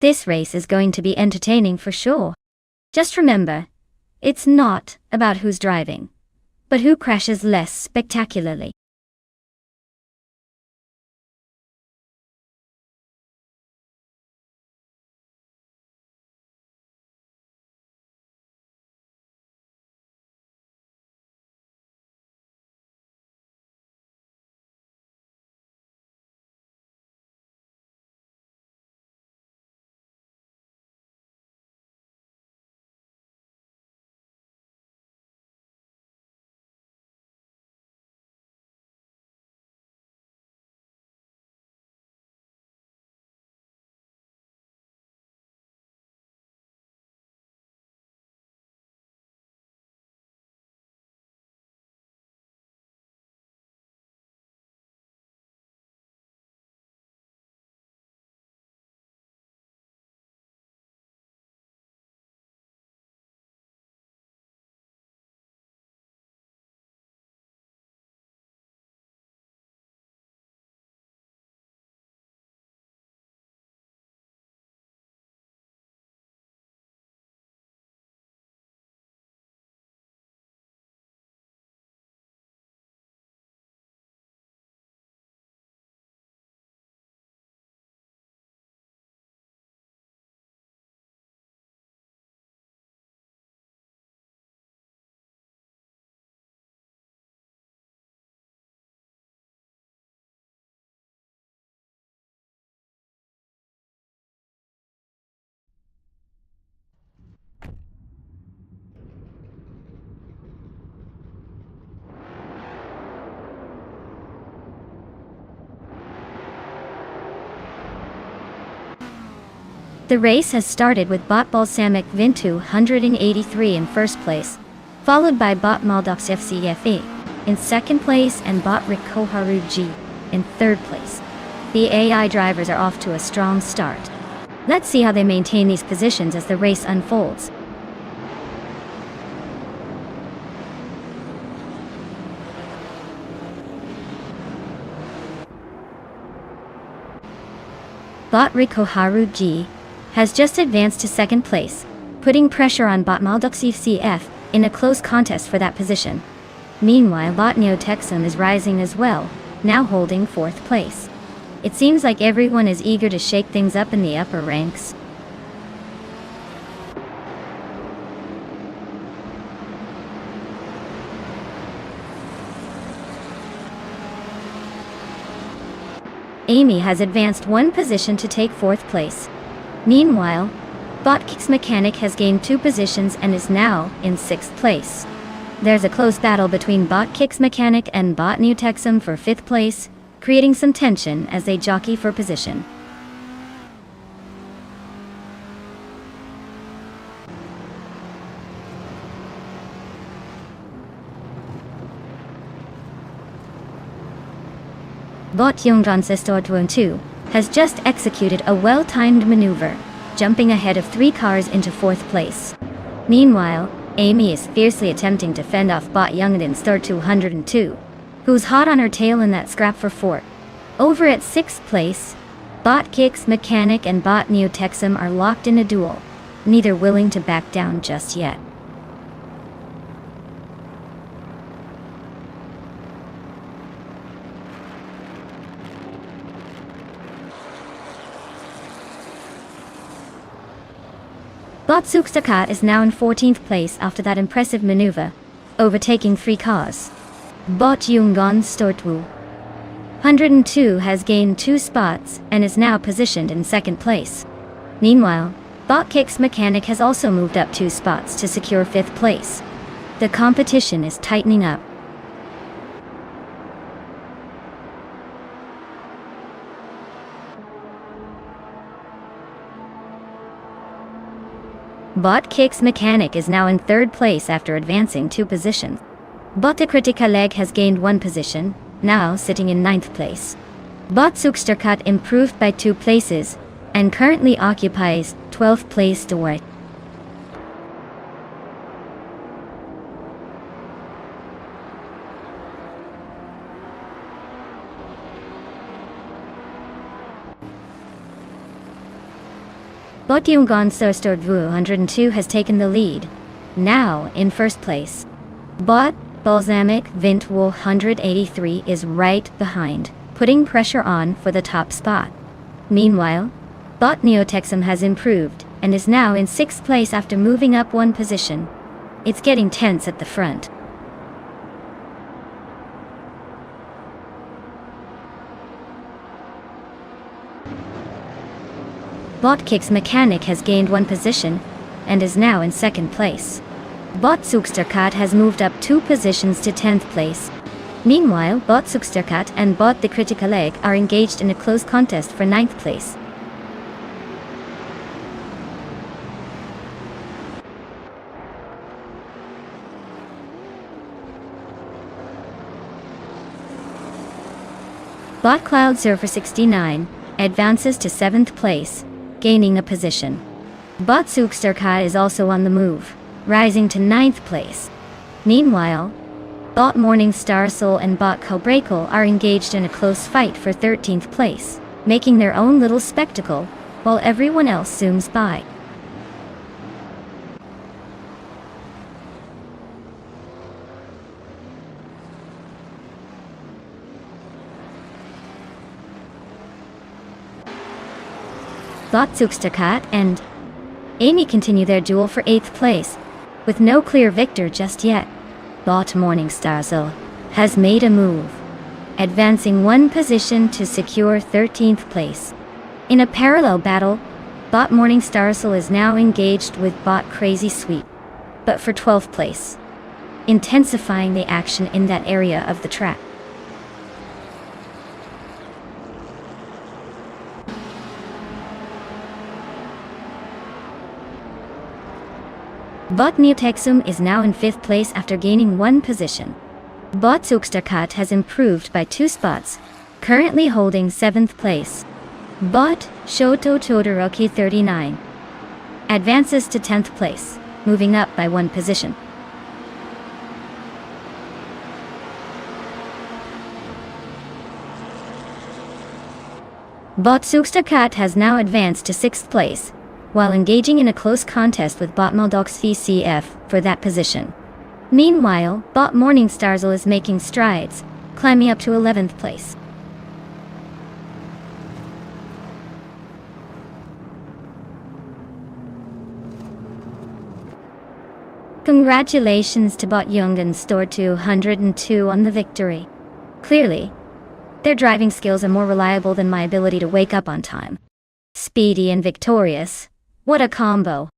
This race is going to be entertaining for sure. Just remember, it's not about who's driving, but who crashes less spectacularly. The race has started with bot Balsamic Vin 283 in first place, followed by bot Maldox FCFE in second place and bot Rikoharu G in third place. The AI drivers are off to a strong start. Let's see how they maintain these positions as the race unfolds. Bot Rikoharu G has just advanced to second place, putting pressure on bot Maldoxif CF in a close contest for that position. Meanwhile, bot Neotexum is rising as well, now holding fourth place. It seems like everyone is eager to shake things up in the upper ranks. Amy has advanced one position to take fourth place. Meanwhile, bot Kix Mechanic has gained 2 positions and is now in sixth place. There's a close battle between bot Kix Mechanic and bot Neotexum for fifth place, creating some tension as they jockey for position. Bot Yongdran 2 has just executed a well-timed maneuver, jumping ahead of 3 cars into fourth place. Meanwhile, Amy is fiercely attempting to fend off bot Youngdin Star 202, who's hot on her tail in that scrap for fourth. Over at sixth place, bot Kix Mechanic and bot Neotexum are locked in a duel, neither willing to back down just yet. Bot Sukstakat is now in 14th place after that impressive maneuver, overtaking 3 cars. Bot Yungon Stortwu 102 has gained 2 spots and is now positioned in second place. Meanwhile, bot Kix Mechanic has also moved up 2 spots to secure 5th place. The competition is tightening up. Bot Kix Mechanic is now in third place after advancing 2 positions. Bot Critica Leg has gained 1 position, now sitting in 9th place. Bot Suksterkat improved by 2 places, and currently occupies 12th place door. Bot Yungon Surstordvu 102 has taken the lead, now in first place. Bot Balsamic Vint 183 is right behind, putting pressure on for the top spot. Meanwhile, bot Neotexum has improved and is now in 6th place after moving up 1 position. It's getting tense at the front. Bot Kix Mechanic has gained 1 position and is now in 2nd place. Bot Suksterkat has moved up 2 positions to 10th place. Meanwhile, bot Suksterkat and bot the Critical Egg are engaged in a close contest for 9th place. Bot Cloud Surfer 69 advances to 7th place, gaining a position. Bot Suksterkat is also on the move, rising to 9th place. Meanwhile, bot Morning Star Soul and bot Cobrakle are engaged in a close fight for 13th place, making their own little spectacle, while everyone else zooms by. Bot Suksterkat and Amy continue their duel for 8th place, with no clear victor just yet. Bot Morning Star Soul has made a move, advancing 1 position to secure 13th place. In a parallel battle, bot Morning Star Soul is now engaged with bot Crazy Sweet, but for 12th place, intensifying the action in that area of the track. Bot Neotexum is now in 5th place after gaining 1 position. Bot Zugsterkat has improved by 2 spots, currently holding 7th place. Bot Shoto Todoroki 39 advances to 10th place, moving up by 1 position. Bot Zugsterkat has now advanced to 6th place, while engaging in a close contest with Bot Moldox VCF for that position. Meanwhile, Bot Morningstarsel is making strides, climbing up to 11th place. Congratulations to Bot Jungen Store 202 on the victory. Clearly, their driving skills are more reliable than my ability to wake up on time. Speedy and victorious. What a combo.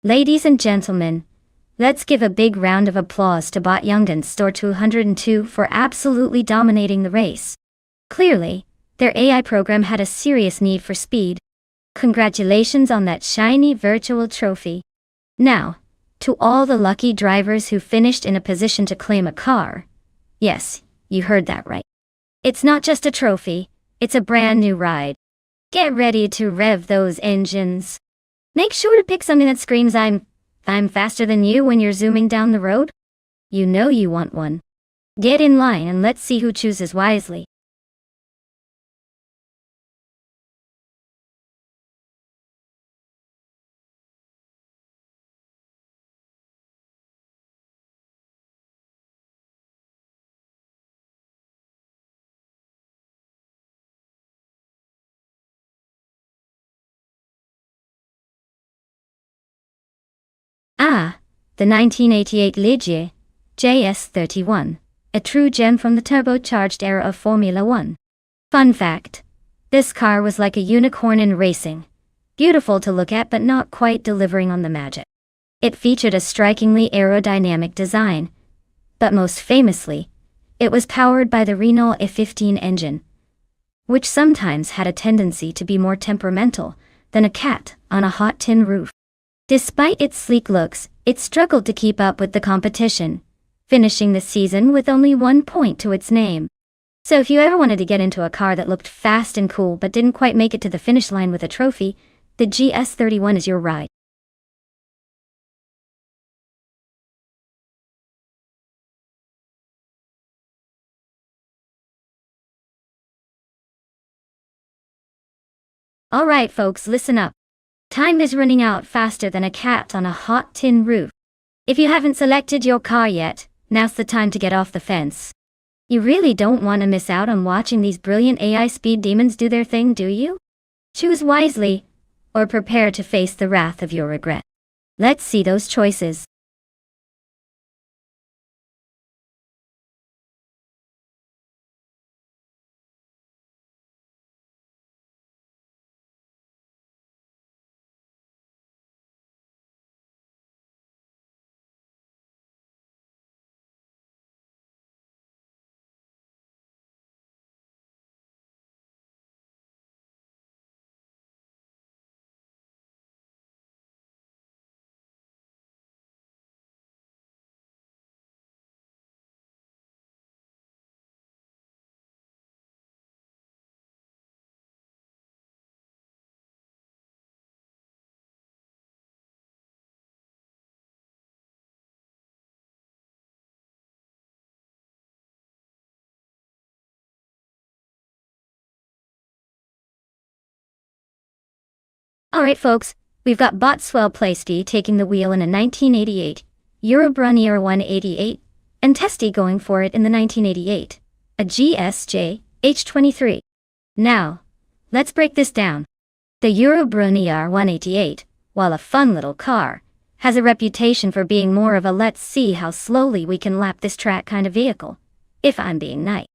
Ladies and gentlemen, let's give a big round of applause to Bot Jungen Store 202 for absolutely dominating the race. Clearly, their AI program had a serious need for speed. Congratulations on that shiny virtual trophy. Now, to all the lucky drivers who finished in a position to claim a car. Yes, you heard that right. It's not just a trophy, it's a brand new ride. Get ready to rev those engines. Make sure to pick something that screams I'm faster than you when you're zooming down the road. You know you want one. Get in line and let's see who chooses wisely. The 1988 Ligier JS31, a true gem from the turbocharged era of Formula One. Fun fact, this car was like a unicorn in racing. Beautiful to look at but not quite delivering on the magic. It featured a strikingly aerodynamic design, but most famously, it was powered by the Renault E15 engine, which sometimes had a tendency to be more temperamental than a cat on a hot tin roof. Despite its sleek looks, it struggled to keep up with the competition, finishing the season with only 1 point to its name. So if you ever wanted to get into a car that looked fast and cool but didn't quite make it to the finish line with a trophy, the GS31 is your ride. Alright folks, listen up. Time is running out faster than a cat on a hot tin roof. If you haven't selected your car yet, now's the time to get off the fence. You really don't want to miss out on watching these brilliant AI speed demons do their thing, do you? Choose wisely, or prepare to face the wrath of your regret. Let's see those choices. Alright folks, we've got Botswell Plaisty taking the wheel in a 1988, Eurobrunnier 188, and Testy going for it in the 1988, a GSJ H23. Now, let's break this down. The Eurobrunnier 188, while a fun little car, has a reputation for being more of a let's see how slowly we can lap this track kind of vehicle, if I'm being nice.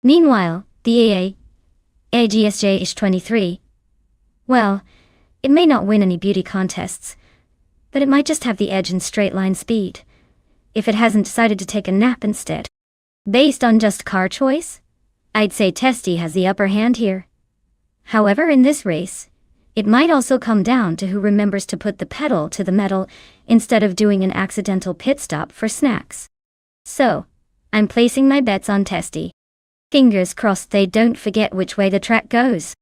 Meanwhile, The AGSJ is 23. Well, it may not win any beauty contests, but it might just have the edge in straight line speed, if it hasn't decided to take a nap instead. Based on just car choice, I'd say Testy has the upper hand here. However, in this race, it might also come down to who remembers to put the pedal to the metal instead of doing an accidental pit stop for snacks. So, I'm placing my bets on Testy. Fingers crossed they don't forget which way the track goes.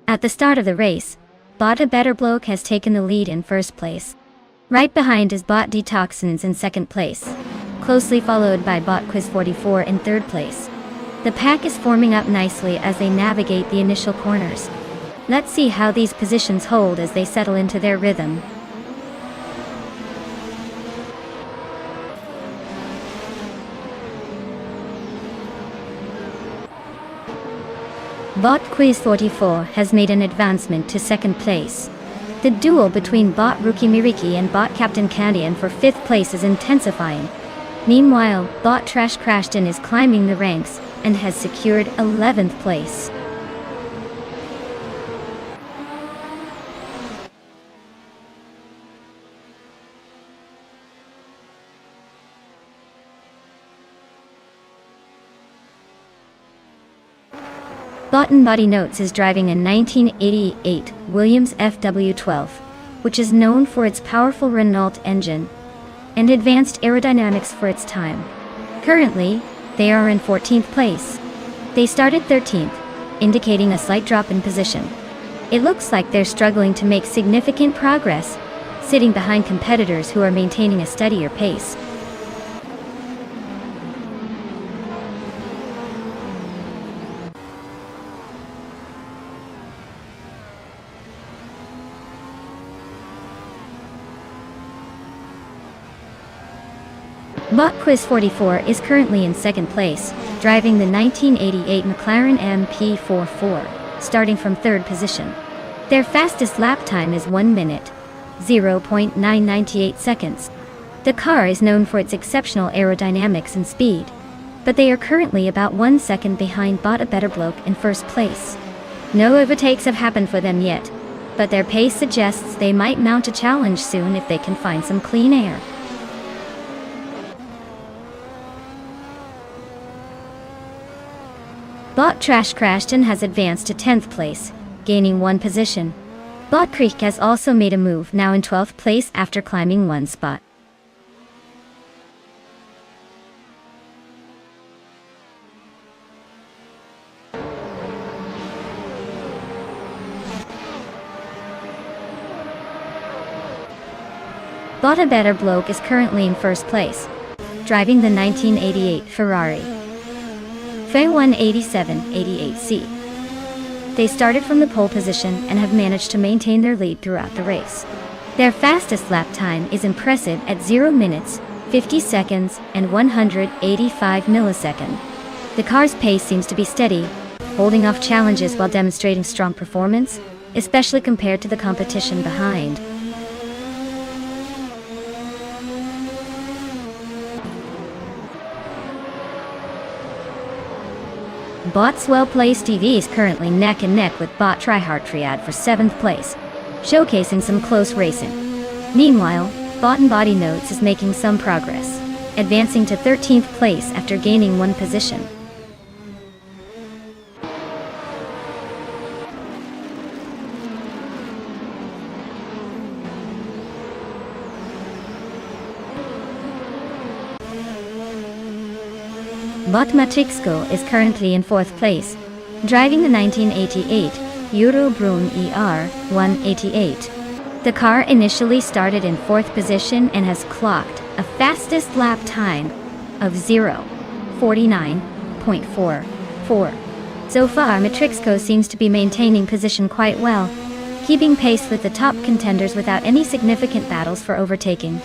At the start of the race, Bot A Better Bloke has taken the lead in first place. Right behind is Bot Detoxins in second place, closely followed by Bot Quiz 44 in third place. The pack is forming up nicely as they navigate the initial corners. Let's see how these positions hold as they settle into their rhythm. Bot Quiz 44 has made an advancement to second place. The duel between Bot Rookie Miriki and Bot Captain Candian for fifth place is intensifying. Meanwhile, Bot Trash Crashton is climbing the ranks and has secured 11th place. Bot and Body Notes is driving a 1988 Williams FW12, which is known for its powerful Renault engine and advanced aerodynamics for its time. Currently, they are in 14th place. They started 13th, indicating a slight drop in position. It looks like they're struggling to make significant progress, sitting behind competitors who are maintaining a steadier pace. Bot Quiz 44 is currently in second place, driving the 1988 McLaren MP44, starting from third position. Their fastest lap time is 1 minute, 0.998 seconds. The car is known for its exceptional aerodynamics and speed, but they are currently about 1 second behind Bot A Better Bloke in first place. No overtakes have happened for them yet, but their pace suggests they might mount a challenge soon if they can find some clean air. Bot Trash Crashton has advanced to 10th place, gaining 1 position. Bot Creek has also made a move, now in 12th place after climbing 1 spot. But a better bloke is currently in first place, driving the 1988 Ferrari F18788C. They started from the pole position and have managed to maintain their lead throughout the race. Their fastest lap time is impressive at 0 minutes, 50 seconds, and 185 milliseconds. The car's pace seems to be steady, holding off challenges while demonstrating strong performance, especially compared to the competition behind. Bot's well-placed EV is currently neck and neck with Bot Tryhard Triad for 7th place, showcasing some close racing. Meanwhile, Bot and Body Notes is making some progress, advancing to 13th place after gaining 1 position. Bot Matrixco is currently in 4th place, driving the 1988 Eurobrunn ER 188. The car initially started in 4th position and has clocked a fastest lap time of 0:49.44. So far, Matrixco seems to be maintaining position quite well, keeping pace with the top contenders without any significant battles for overtaking.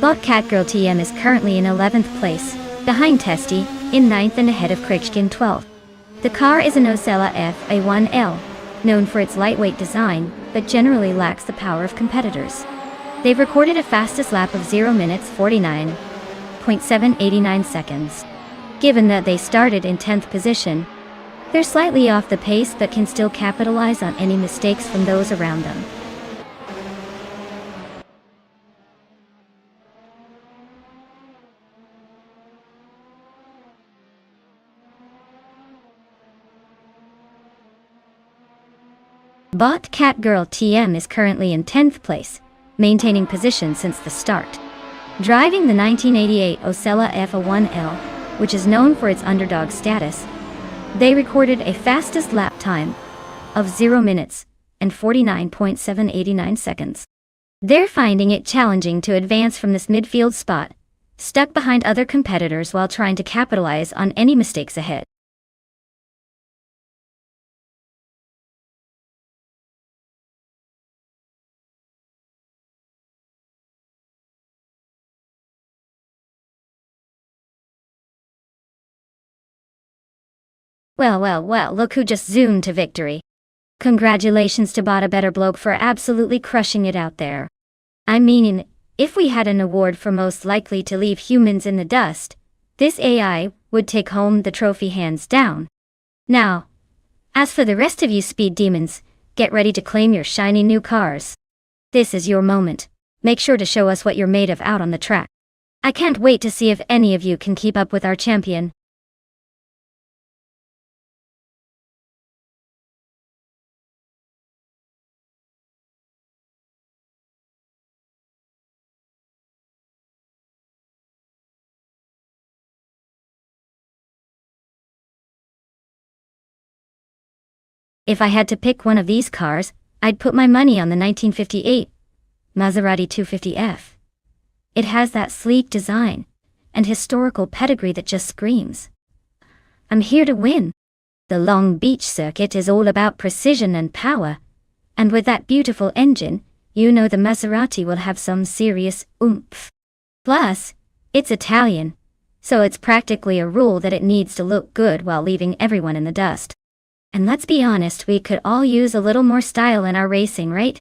Bot Catgirl TM is currently in 11th place, behind Testy, in 9th and ahead of Krichkin 12th. The car is an Osella FA1L, known for its lightweight design, but generally lacks the power of competitors. They've recorded a fastest lap of 0 minutes 49.789 seconds. Given that they started in 10th position, they're slightly off the pace but can still capitalize on any mistakes from those around them. Bot Catgirl TM is currently in 10th place, maintaining position since the start. Driving the 1988 Osella FA1L, which is known for its underdog status, they recorded a fastest lap time of 0 minutes and 49.789 seconds. They're finding it challenging to advance from this midfield spot, stuck behind other competitors while trying to capitalize on any mistakes ahead. Well, look who just zoomed to victory. Congratulations to Bot a Better Bloke for absolutely crushing it out there. I mean, if we had an award for most likely to leave humans in the dust, this AI would take home the trophy hands down. Now, as for the rest of you speed demons, get ready to claim your shiny new cars. This is your moment. Make sure to show us what you're made of out on the track. I can't wait to see if any of you can keep up with our champion. If I had to pick one of these cars, I'd put my money on the 1958 Maserati 250F. It has that sleek design and historical pedigree that just screams, I'm here to win. The Long Beach circuit is all about precision and power, and with that beautiful engine, you know the Maserati will have some serious oomph. Plus, it's Italian, so it's practically a rule that it needs to look good while leaving everyone in the dust. And let's be honest, we could all use a little more style in our racing, right?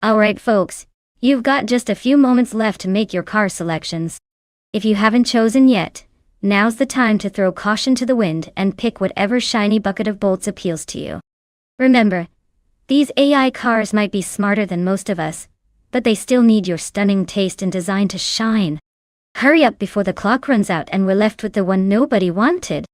Alright folks, you've got just a few moments left to make your car selections. If you haven't chosen yet, now's the time to throw caution to the wind and pick whatever shiny bucket of bolts appeals to you. Remember, these AI cars might be smarter than most of us, but they still need your stunning taste and design to shine. Hurry up before the clock runs out and we're left with the one nobody wanted.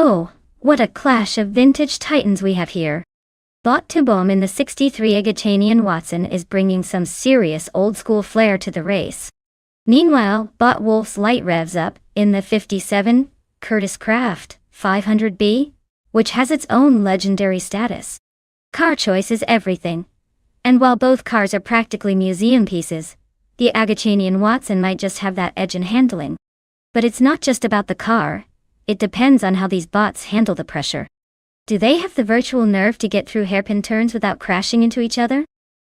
Oh, what a clash of vintage titans we have here. Bot to Boom in the 63 Agachanian Watson is bringing some serious old-school flair to the race. Meanwhile, Bot Wolf's light revs up in the 57 Curtis Craft 500B, which has its own legendary status. Car choice is everything. And while both cars are practically museum pieces, the Agachanian Watson might just have that edge in handling. But it's not just about the car, it depends on how these bots handle the pressure. Do they have the virtual nerve to get through hairpin turns without crashing into each other?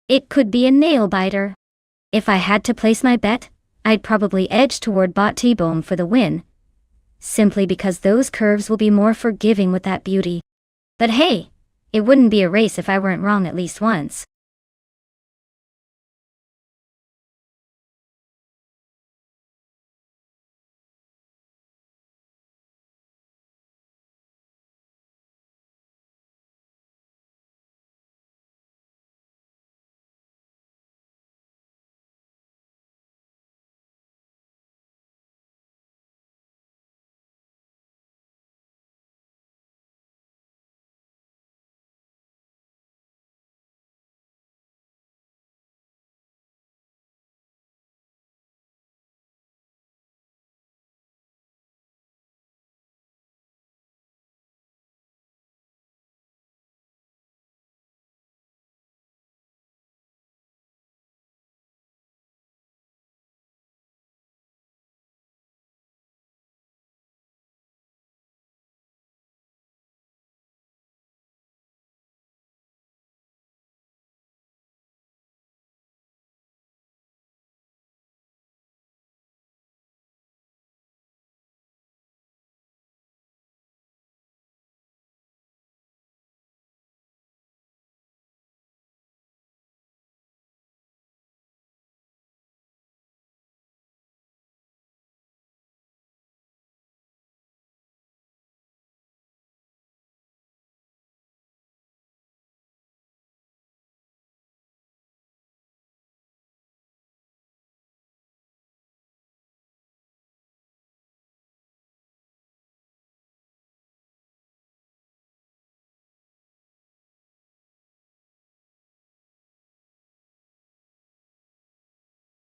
It could be a nail-biter. If I had to place my bet, I'd probably edge toward Bot T-Boom for the win, simply because those curves will be more forgiving with that beauty. But hey, it wouldn't be a race if I weren't wrong at least once.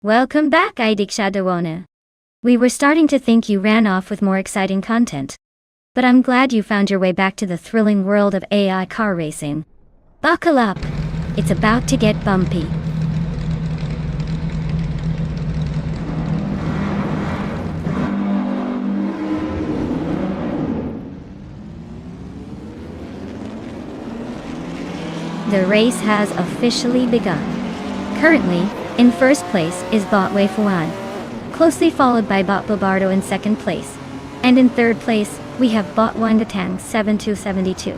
Welcome back, Idikshadawana. We were starting to think you ran off with more exciting content. But I'm glad you found your way back to the thrilling world of AI car racing. Buckle up. It's about to get bumpy. The race has officially begun. Currently, in first place is Bot Wei Fuan, closely followed by Bot Bobardo in second place. And in third place, we have Bot Wangatang 7272.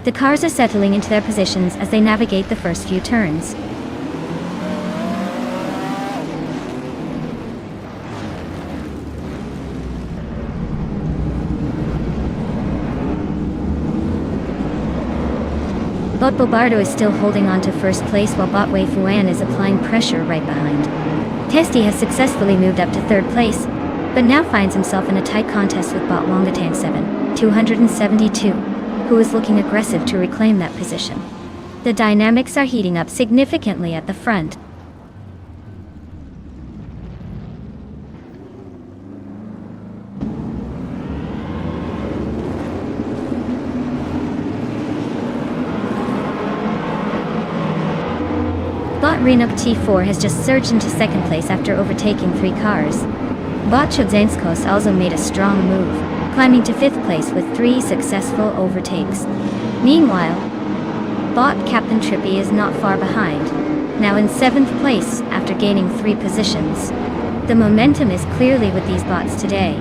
The cars are settling into their positions as they navigate the first few turns. Bot Bobardo is still holding on to first place while Bot Wei Fuan is applying pressure right behind. Testy has successfully moved up to third place, but now finds himself in a tight contest with Bot Wangatang 272. who is looking aggressive to reclaim that position. The dynamics are heating up significantly at the front. Bot Renok T4 has just surged into second place after overtaking 3 cars. Bot Chodzenskos also made a strong move, climbing to 5th place with 3 successful overtakes. Meanwhile, Bot Captain Trippy is not far behind, now in 7th place after gaining 3 positions. The momentum is clearly with these bots today.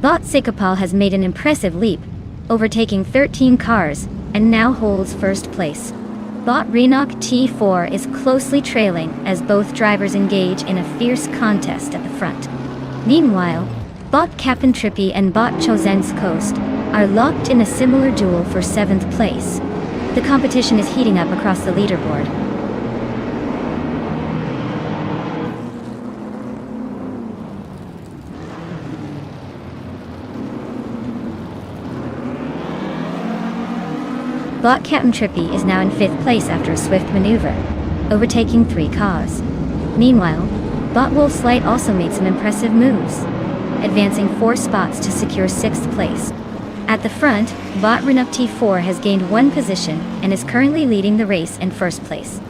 Bot Sikapal has made an impressive leap, overtaking 13 cars, and now holds first place. Bot Renok T4 is closely trailing as both drivers engage in a fierce contest at the front. Meanwhile, Bot Captain Trippy and Bot Chodzenskos are locked in a similar duel for 7th place. The competition is heating up across the leaderboard. Bot Captain Trippy is now in 5th place after a swift maneuver, overtaking 3 cars. Meanwhile, Bot Wolfslight also made some impressive moves, advancing 4 spots to secure 6th place. At the front, Bot Renok T4 has gained 1 position and is currently leading the race in 1st place.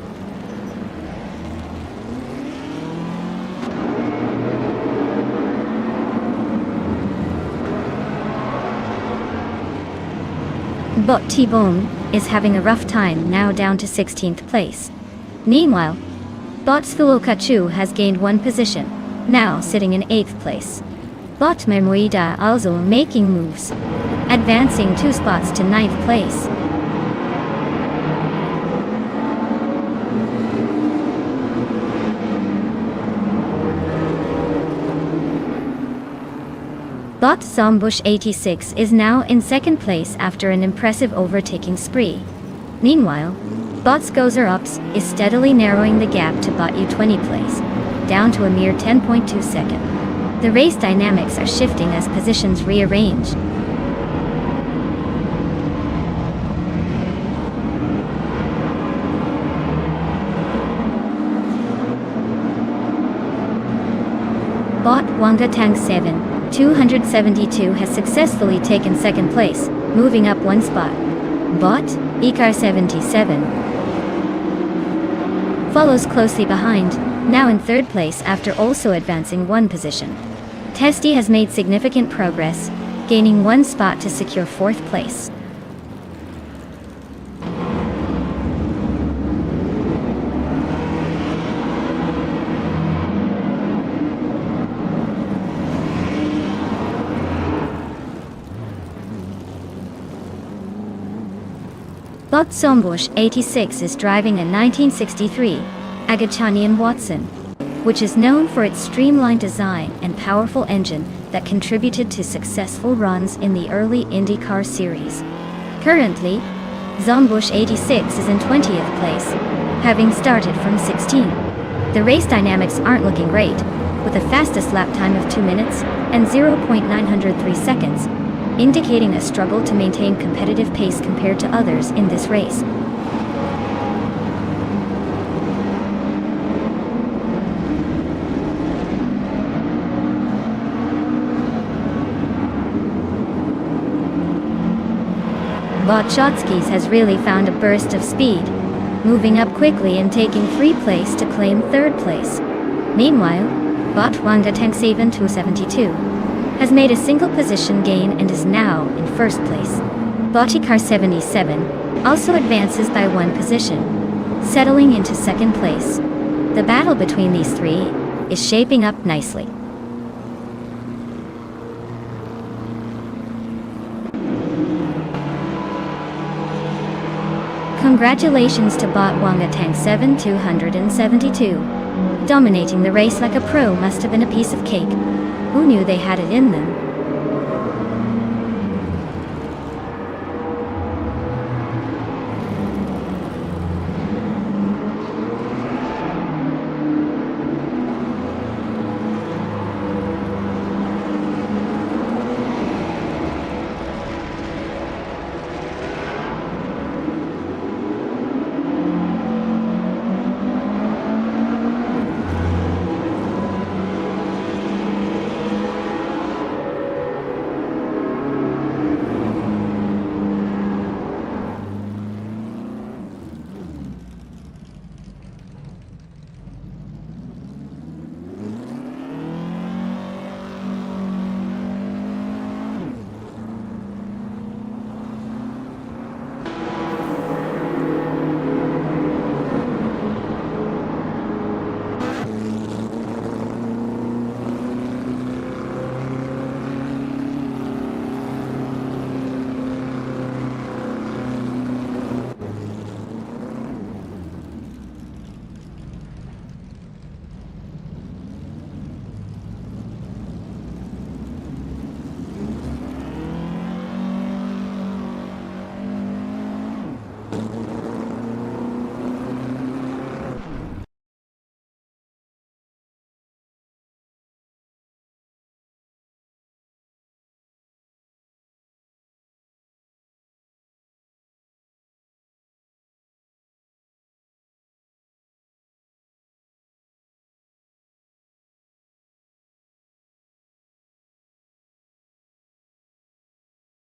Bot T-Bone is having a rough time, now down to 16th place. Meanwhile, Bot Svulokachu has gained 1 position, now sitting in 8th place. Bot Mermuida also making moves, advancing 2 spots to 9th place. Bot Zombush 86 is now in 2nd place after an impressive overtaking spree. Meanwhile, Bot Skozer Ups is steadily narrowing the gap to Bot U20 place, down to a mere 10.2 seconds. The race dynamics are shifting as positions rearrange. Bot Wanga Tank 7 272 has successfully taken 2nd place, moving up 1 spot. Bot Ikar 77 follows closely behind, now in 3rd place after also advancing 1 position. Testy has made significant progress, gaining 1 spot to secure 4th place. Bot Zombush 86 is driving a 1963 Agachanian Watson, which is known for its streamlined design and powerful engine that contributed to successful runs in the early IndyCar series. Currently, Zombush 86 is in 20th place, having started from 16. The race dynamics aren't looking great, with the fastest lap time of 2 minutes and 0.903 seconds, indicating a struggle to maintain competitive pace compared to others in this race. Bot Shotskis has really found a burst of speed, moving up quickly and taking 3 place to claim 3rd place. Meanwhile, Bot Wanga Tanksaven 272 has made a single position gain and is now in 1st place. Botikar 77 also advances by 1 position, settling into 2nd place. The battle between these 3 is shaping up nicely. Congratulations to Bot Wanga Tank 7 272. Dominating the race like a pro must have been a piece of cake. Who knew they had it in them?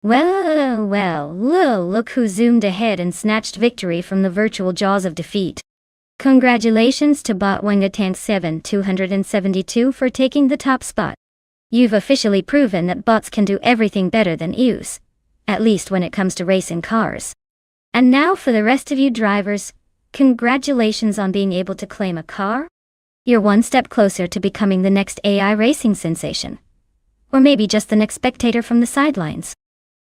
Look who zoomed ahead and snatched victory from the virtual jaws of defeat. Congratulations to bot Wangatang 7272 for taking the top spot. You've officially proven that bots can do everything better than yous, at least when it comes to racing cars. And now for the rest of you drivers, congratulations on being able to claim a car. You're one step closer to becoming the next AI racing sensation. Or maybe just the next spectator from the sidelines.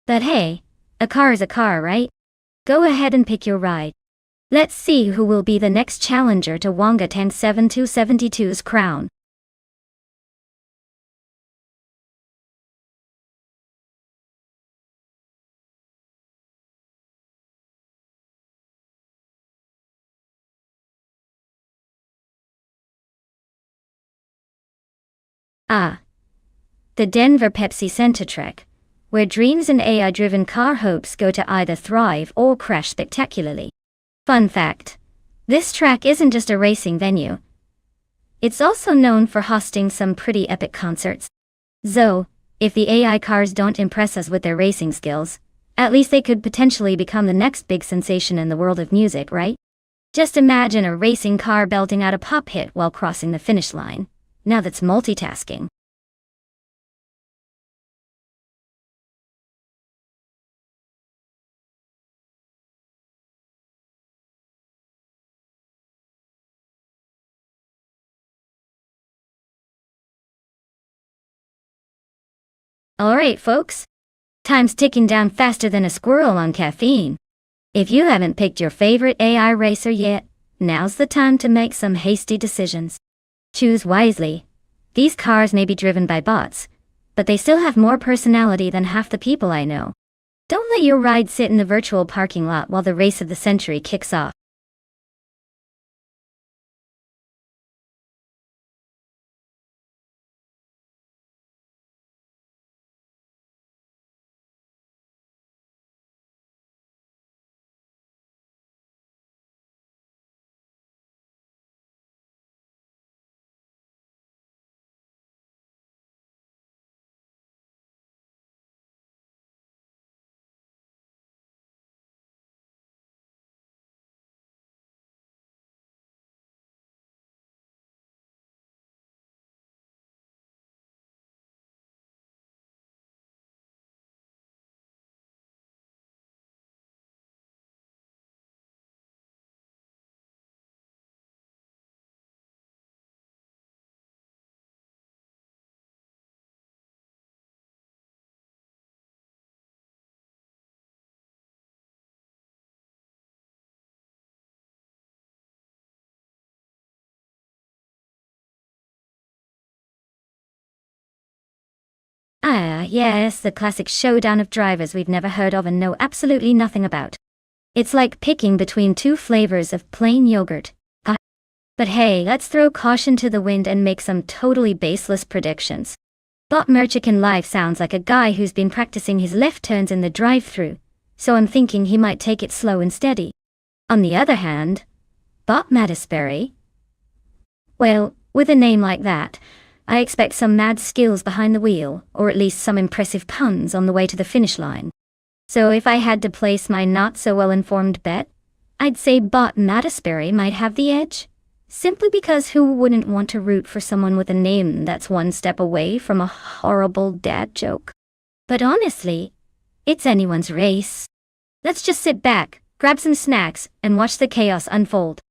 But hey, a car is a car, right? Go ahead and pick your ride. Let's see who will be the next challenger to Wangatang 7272's crown. Ah, the Denver Pepsi Center track, where dreams and AI-driven car hopes go to either thrive or crash spectacularly. Fun fact, this track isn't just a racing venue. It's also known for hosting some pretty epic concerts. So, if the AI cars don't impress us with their racing skills, at least they could potentially become the next big sensation in the world of music, right? Just imagine a racing car belting out a pop hit while crossing the finish line. Now that's multitasking. Alright folks, time's ticking down faster than a squirrel on caffeine. If you haven't picked your favorite AI racer yet, now's the time to make some hasty decisions. Choose wisely. These cars may be driven by bots, but they still have more personality than half the people I know. Don't let your ride sit in the virtual parking lot while the race of the century kicks off. Ah, yes, the classic showdown of drivers we've never heard of and know absolutely nothing about. It's like picking between two flavors of plain yogurt. But hey, let's throw caution to the wind and make some totally baseless predictions. Bot Merchican Live sounds like a guy who's been practicing his left turns in the drive-thru, so I'm thinking he might take it slow and steady. On the other hand, Bot Mattisberry? Well, with a name like that, I expect some mad skills behind the wheel, or at least some impressive puns on the way to the finish line. So if I had to place my not-so-well-informed bet, I'd say Bot Mattisberry might have the edge. Simply because who wouldn't want to root for someone with a name that's one step away from a horrible dad joke? But honestly, it's anyone's race. Let's just sit back, grab some snacks, and watch the chaos unfold.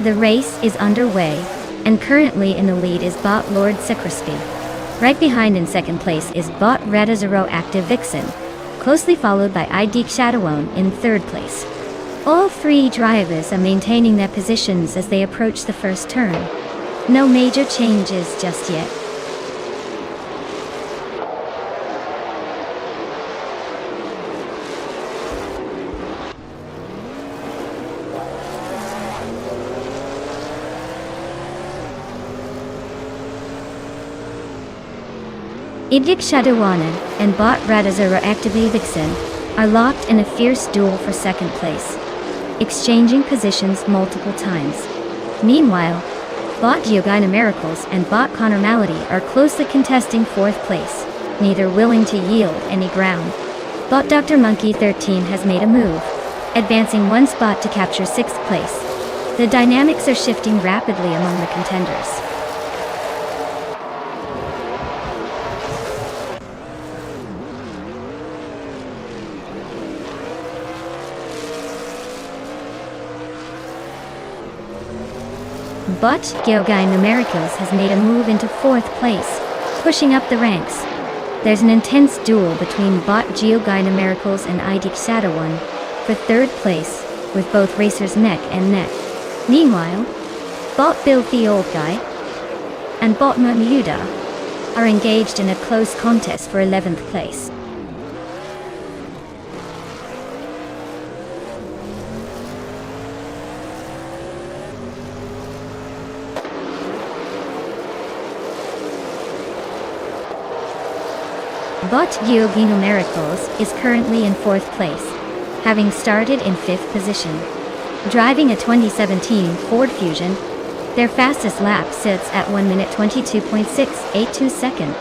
The race is underway, and currently in the lead is bot Lord Secrispi. Right behind in second place is bot Reda Zero Active Vixen, closely followed by Idik Shadowone in third place. All three drivers are maintaining their positions as they approach the first turn. No major changes just yet. Idik Shadowone and bot Radazura Actively Vixen are locked in a fierce duel for second place, exchanging positions multiple times. Meanwhile, bot Geogina Miracles and bot Connor Malady are closely contesting fourth place, neither willing to yield any ground. Bot Dr. Monkey 13 has made a move, advancing one spot to capture sixth place. The dynamics are shifting rapidly among the contenders. But Geogai Numericals has made a move into fourth place, pushing up the ranks. There's an intense duel between bot Geogai Numericals and Idik Shadowone for third place, with both racers neck and neck. Meanwhile, bot Filthy Old Guy and bot Bermuda are engaged in a close contest for 11th place. Bot Geogino Miracles is currently in fourth place, having started in fifth position. Driving a 2017 Ford Fusion, their fastest lap sits at 1 minute 22.682 seconds.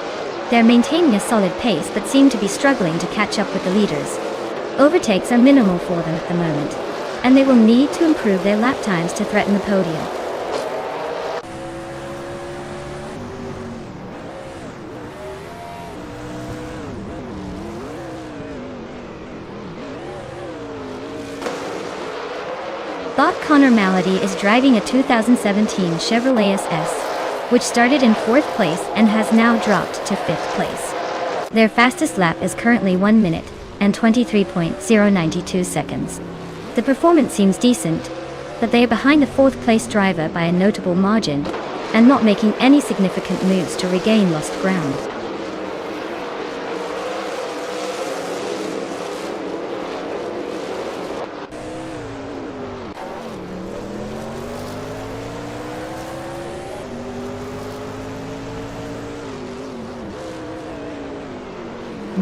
They're maintaining a solid pace but seem to be struggling to catch up with the leaders. Overtakes are minimal for them at the moment, and they will need to improve their lap times to threaten the podium. Bot Connor Malady is driving a 2017 Chevrolet SS, which started in fourth place and has now dropped to fifth place. Their fastest lap is currently 1 minute and 23.092 seconds. The performance seems decent, but they are behind the fourth place driver by a notable margin and not making any significant moves to regain lost ground.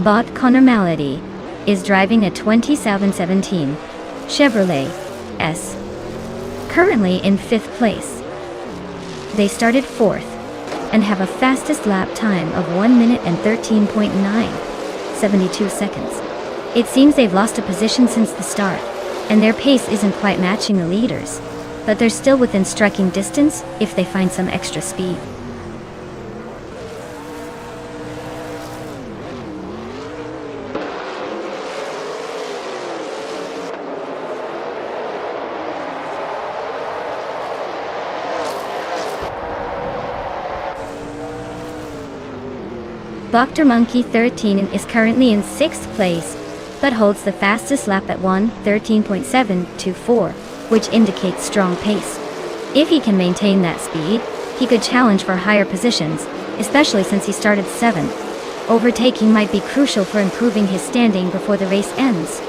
Bot Connor Malady is driving a 2017 Chevrolet S, currently in fifth place. They started fourth and have a fastest lap time of 1 minute and 13.972 seconds. It seems they've lost a position since the start, and their pace isn't quite matching the leaders, but they're still within striking distance if they find some extra speed. Dr. Monkey 13 is currently in sixth place, but holds the fastest lap at 1:13.724, which indicates strong pace. If he can maintain that speed, he could challenge for higher positions, especially since he started 7th. Overtaking might be crucial for improving his standing before the race ends.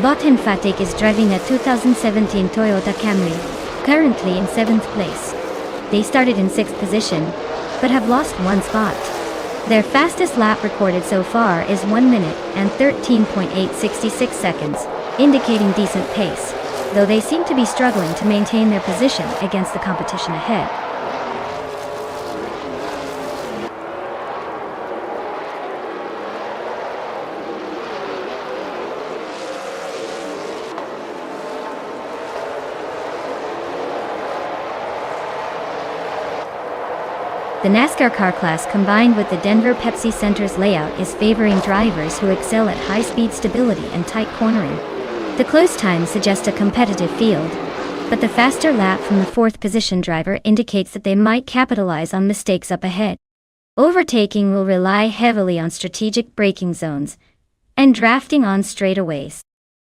Bot Emphatic is driving a 2017 Toyota Camry, currently in 7th place. They started in 6th position, but have lost one spot. Their fastest lap recorded so far is 1 minute and 13.866 seconds, indicating decent pace, though they seem to be struggling to maintain their position against the competition ahead. The NASCAR car class combined with the Denver Pepsi Center's layout is favoring drivers who excel at high-speed stability and tight cornering. The close times suggest a competitive field, but the faster lap from the fourth position driver indicates that they might capitalize on mistakes up ahead. Overtaking will rely heavily on strategic braking zones and drafting on straightaways.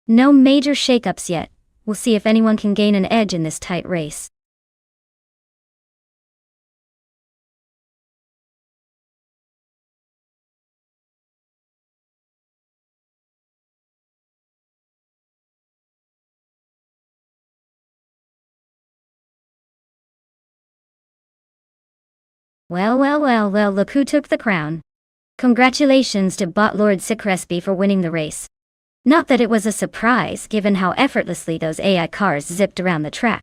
No major shakeups yet. We'll see if anyone can gain an edge in this tight race. Well, look who took the crown. Congratulations to bot Lord Sicresby for winning the race. Not that it was a surprise given how effortlessly those AI cars zipped around the track.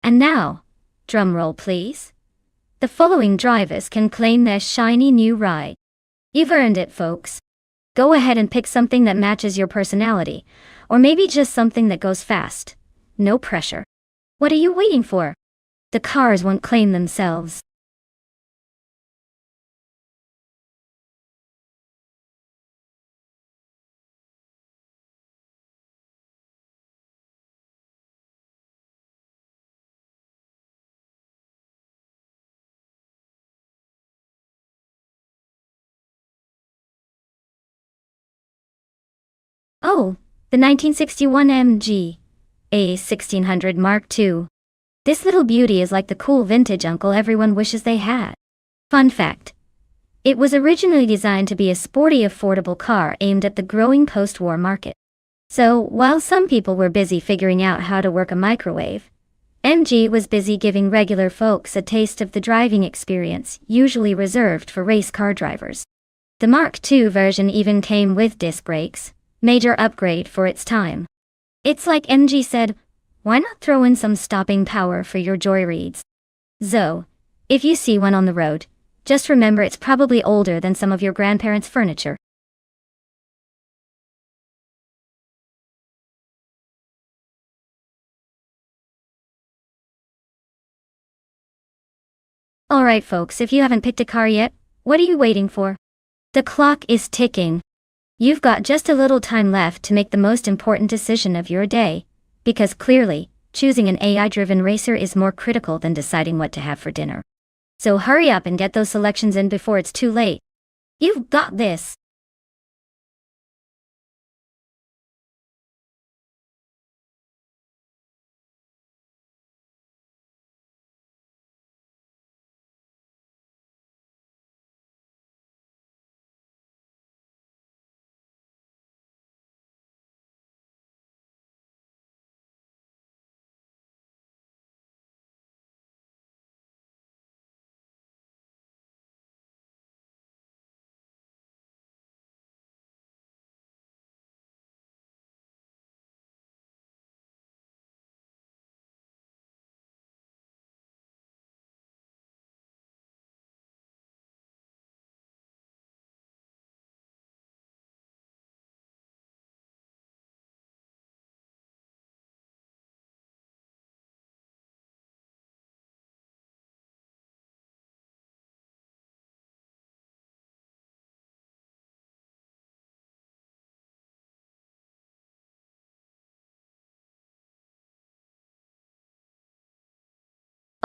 And now, drum roll please. The following drivers can claim their shiny new ride. You've earned it, folks. Go ahead and pick something that matches your personality, or maybe just something that goes fast. No pressure. What are you waiting for? The cars won't claim themselves. Oh, the 1961 MG A1600 Mark II. This little beauty is like the cool vintage uncle everyone wishes they had. Fun fact. It was originally designed to be a sporty, affordable car aimed at the growing post-war market. So, while some people were busy figuring out how to work a microwave, MG was busy giving regular folks a taste of the driving experience usually reserved for race car drivers. The Mark II version even came with disc brakes. Major upgrade for its time. It's like MG said, why not throw in some stopping power for your joy reads? So, if you see one on the road, just remember it's probably older than some of your grandparents' furniture. Alright folks, if you haven't picked a car yet, what are you waiting for? The clock is ticking. You've got just a little time left to make the most important decision of your day, because clearly, choosing an AI-driven racer is more critical than deciding what to have for dinner. So hurry up and get those selections in before it's too late. You've got this!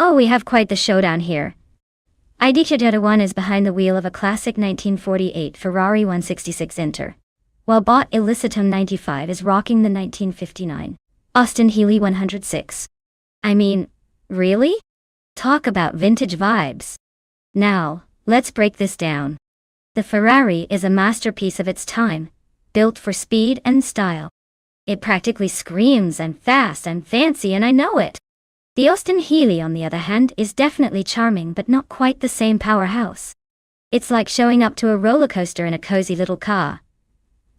Oh, we have quite the showdown here. ID1 is behind the wheel of a classic 1948 Ferrari 166 Inter, while bot Illicitum 95 is rocking the 1959 Austin Healey 106. I mean, really? Talk about vintage vibes. Now, let's break this down. The Ferrari is a masterpiece of its time, built for speed and style. It practically screams and fast and fancy, and I know it. The Austin Healey, on the other hand, is definitely charming but not quite the same powerhouse. It's like showing up to a roller coaster in a cozy little car.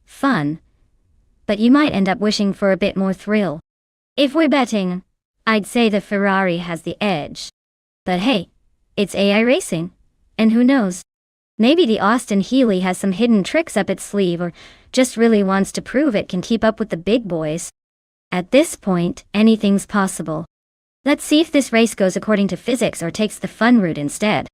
Fun, but you might end up wishing for a bit more thrill. If we're betting, I'd say the Ferrari has the edge. But hey, it's AI racing, and who knows? Maybe the Austin Healey has some hidden tricks up its sleeve or just really wants to prove it can keep up with the big boys. At this point, anything's possible. Let's see if this race goes according to physics or takes the fun route instead.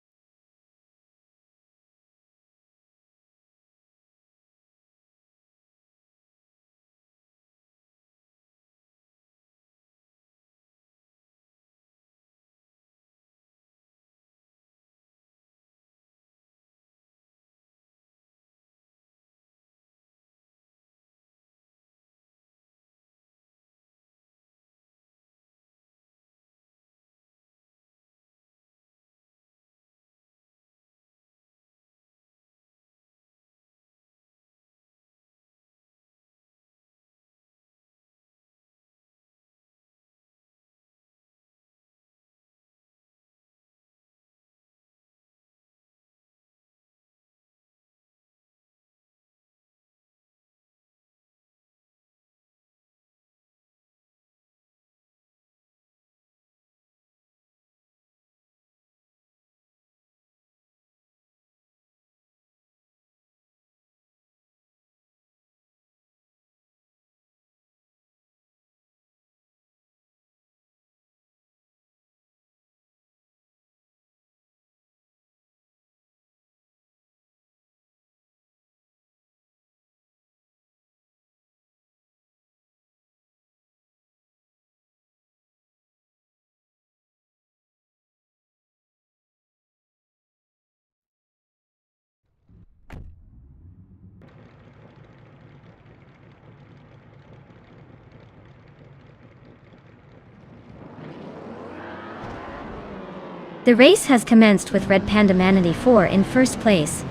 The race has commenced with Red Panda Manatee 4 in first place,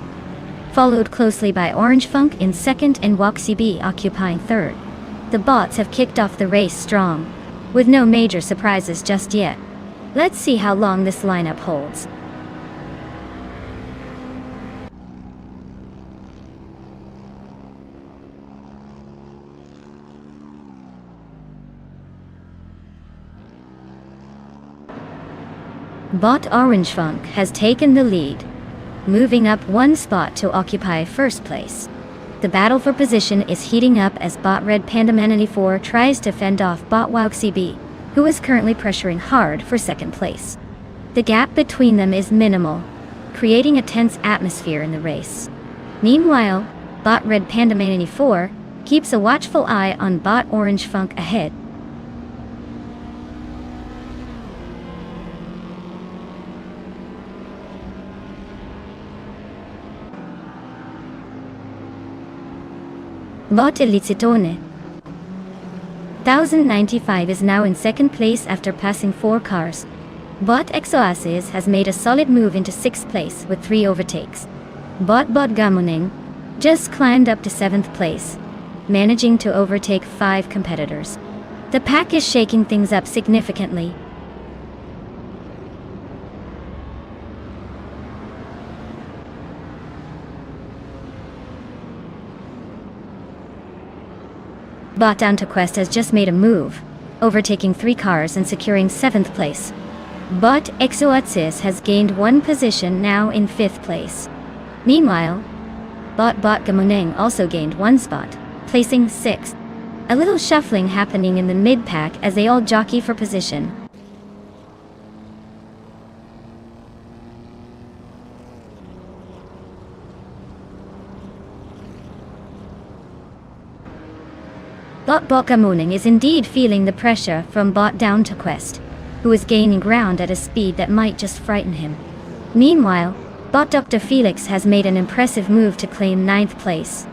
followed closely by Orange Funk in second and Waxy B occupying third. The bots have kicked off the race strong, with no major surprises just yet. Let's see how long this lineup holds. Bot Orange Funk has taken the lead, moving up one spot to occupy first place. The battle for position is heating up as Bot Red Panda Manatee 4 tries to fend off Bot Waxy B, who is currently pressuring hard for second place. The gap between them is minimal, creating a tense atmosphere in the race. Meanwhile, Bot Red Panda Manatee 4 keeps a watchful eye on Bot Orange Funk ahead. Bot Elizitone 1095 is now in second place after passing 4 cars. Bot Exoasis has made a solid move into 6th place with 3 overtakes. Bot Gamuning just climbed up to 7th place, managing to overtake 5 competitors. The pack is shaking things up significantly. Bot Down to Quest has just made a move, overtaking 3 cars and securing 7th place. Bot Exoatsis has gained 1 position, now in 5th place. Meanwhile, Bot Gamuneng also gained 1 spot, placing 6th. A little shuffling happening in the mid-pack as they all jockey for position. Bot Gamuning is indeed feeling the pressure from Bot Down to Quest, who is gaining ground at a speed that might just frighten him. Meanwhile, Bot Dr. Felix has made an impressive move to claim 9th place.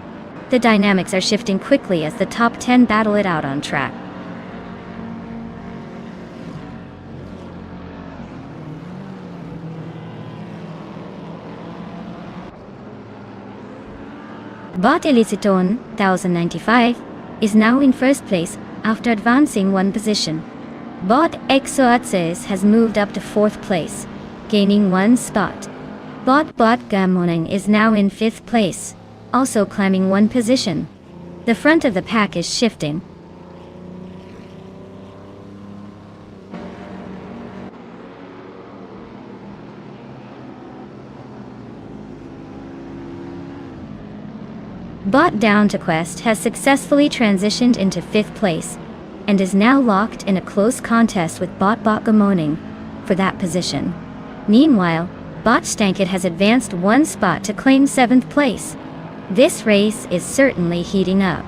The dynamics are shifting quickly as the top 10 battle it out on track. Bot Eliciton 1095 is now in first place after advancing 1 position. Bot Exoatses has moved up to 4th place, gaining 1 spot. Bot Gamuning is now in 5th place, also climbing 1 position. The front of the pack is shifting. Bot Down to Quest has successfully transitioned into 5th place, and is now locked in a close contest with Bot Gamuning for that position. Meanwhile, Bot Stankit has advanced 1 spot to claim 7th place. This race is certainly heating up.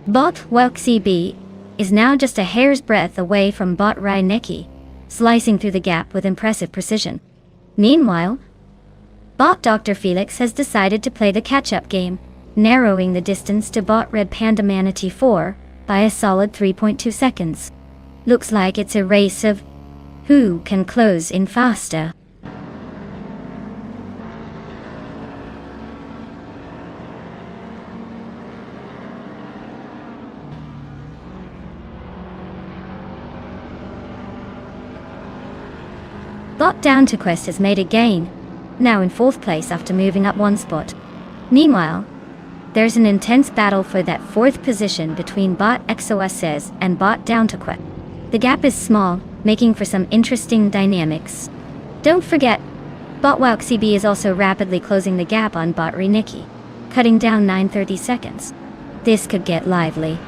Bot Waxy B is now just a hair's breadth away from Bot Ryneki, slicing through the gap with impressive precision. Meanwhile, Bot Dr. Felix has decided to play the catch-up game, narrowing the distance to Bot Red Panda Manatee 4 by a solid 3.2 seconds. Looks like it's a race of who can close in faster. Bot Down to Quest has made a gain, now in 4th place after moving up 1 spot. Meanwhile, there's an intense battle for that 4th position between Bot Exoases and Bot Down to Quest. The gap is small, making for some interesting dynamics. Don't forget, Bot Waxy B is also rapidly closing the gap on Bot Ryneki, cutting down 9:30 seconds. This could get lively.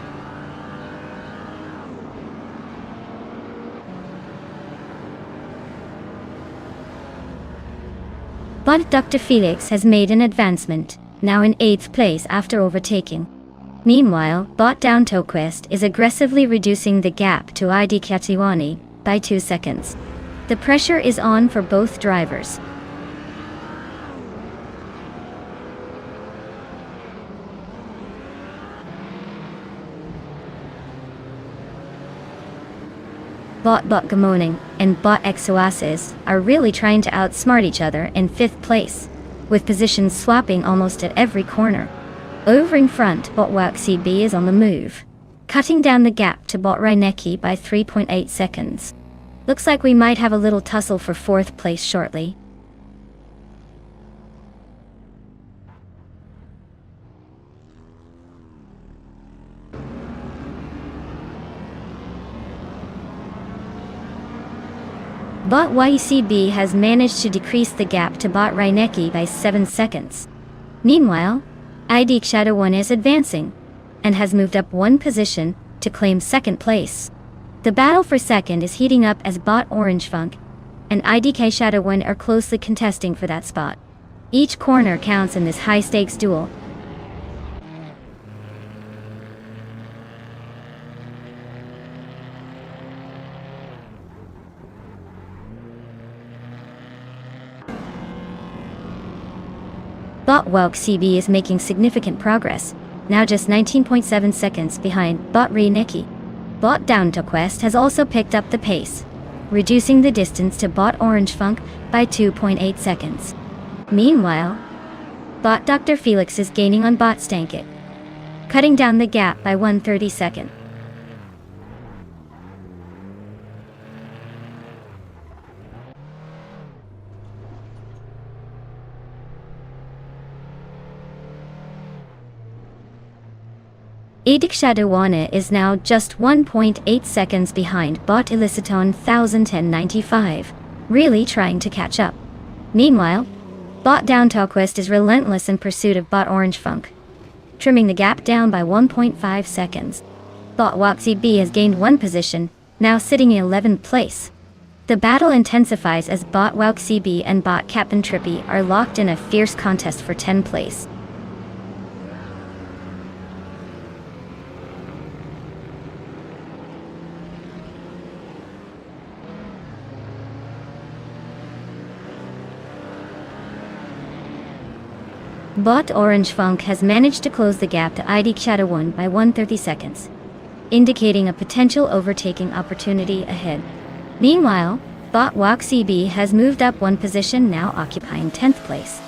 Bot Dr. Felix has made an advancement, now in 8th place after overtaking. Meanwhile, Bot Down to Quest is aggressively reducing the gap to ID Katiwani by 2 seconds. The pressure is on for both drivers. Bot Gamoning and Bot Exoasis are really trying to outsmart each other in 5th place, with positions swapping almost at every corner. Over in front, Bot WowCB is on the move, cutting down the gap to Bot Reinecke by 3.8 seconds. Looks like we might have a little tussle for 4th place shortly. Bot YCB has managed to decrease the gap to Bot Reinecke by 7 seconds. Meanwhile, ID Shadow 1 is advancing, and has moved up 1 position to claim 2nd place. The battle for 2nd is heating up as Bot Orange Funk and IDK Shadow 1 are closely contesting for that spot. Each corner counts in this high-stakes duel. Bot WowCB is making significant progress, now just 19.7 seconds behind Bot Reinecke. Bot DownToQuest has also picked up the pace, reducing the distance to Bot Orange Funk by 2.8 seconds. Meanwhile, Bot Dr. Felix is gaining on Bot Stankit, cutting down the gap by 1/32 second. Adic Shadowwana is now just 1.8 seconds behind Bot Illiciton 1095, really trying to catch up. Meanwhile, Bot DownToQuest is relentless in pursuit of Bot Orange Funk, trimming the gap down by 1.5 seconds. Bot WowCB has gained 1 position, now sitting in 11th place. The battle intensifies as Bot WowCB and Bot Captain Trippy are locked in a fierce contest for 10th place. Bot Orange Funk has managed to close the gap to ID Shadow 1 by 1/30 seconds, indicating a potential overtaking opportunity ahead. Meanwhile, Bot WowCB has moved up 1 position, now occupying 10th place.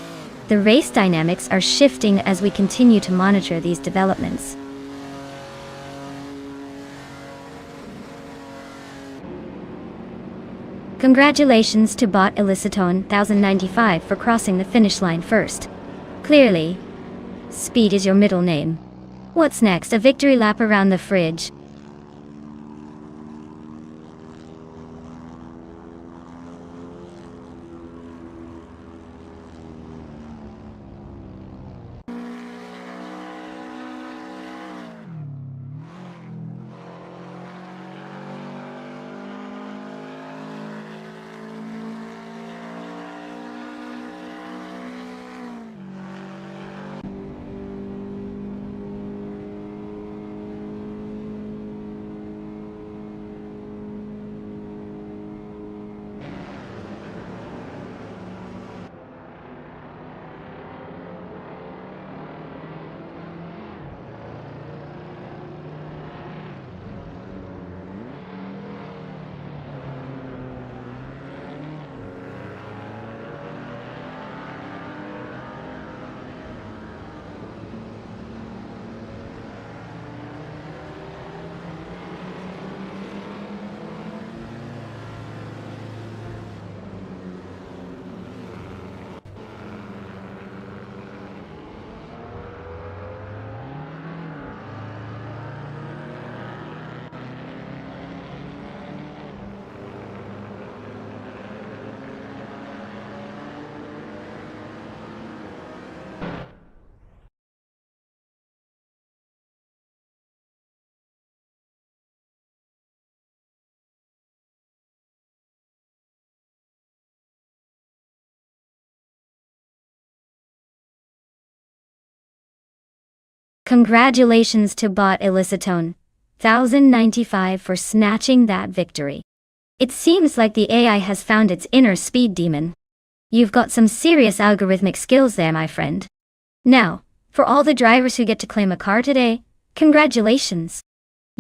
The race dynamics are shifting as we continue to monitor these developments. Congratulations to Bot Illiciton 1095 for crossing the finish line first. Clearly, speed is your middle name. What's next? A victory lap around the fridge. Congratulations to Bot Illiciton 1095 for snatching that victory. It seems like the AI has found its inner speed demon. You've got some serious algorithmic skills there, my friend. Now, for all the drivers who get to claim a car today, congratulations.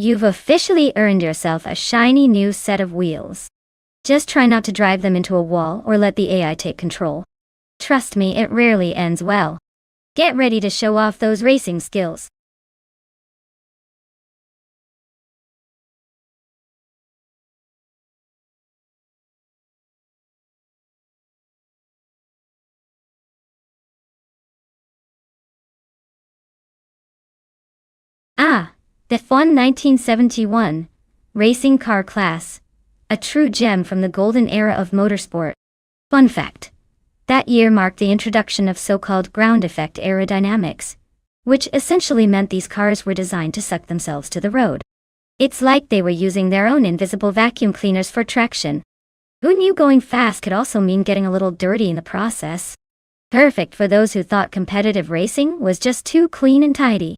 You've officially earned yourself a shiny new set of wheels. Just try not to drive them into a wall or let the AI take control. Trust me, it rarely ends well. Get ready to show off those racing skills. Ah, the fun 1971 racing car class. A true gem from the golden era of motorsport. Fun fact. That year marked the introduction of so-called ground effect aerodynamics, which essentially meant these cars were designed to suck themselves to the road. It's like they were using their own invisible vacuum cleaners for traction. Who knew going fast could also mean getting a little dirty in the process? Perfect for those who thought competitive racing was just too clean and tidy.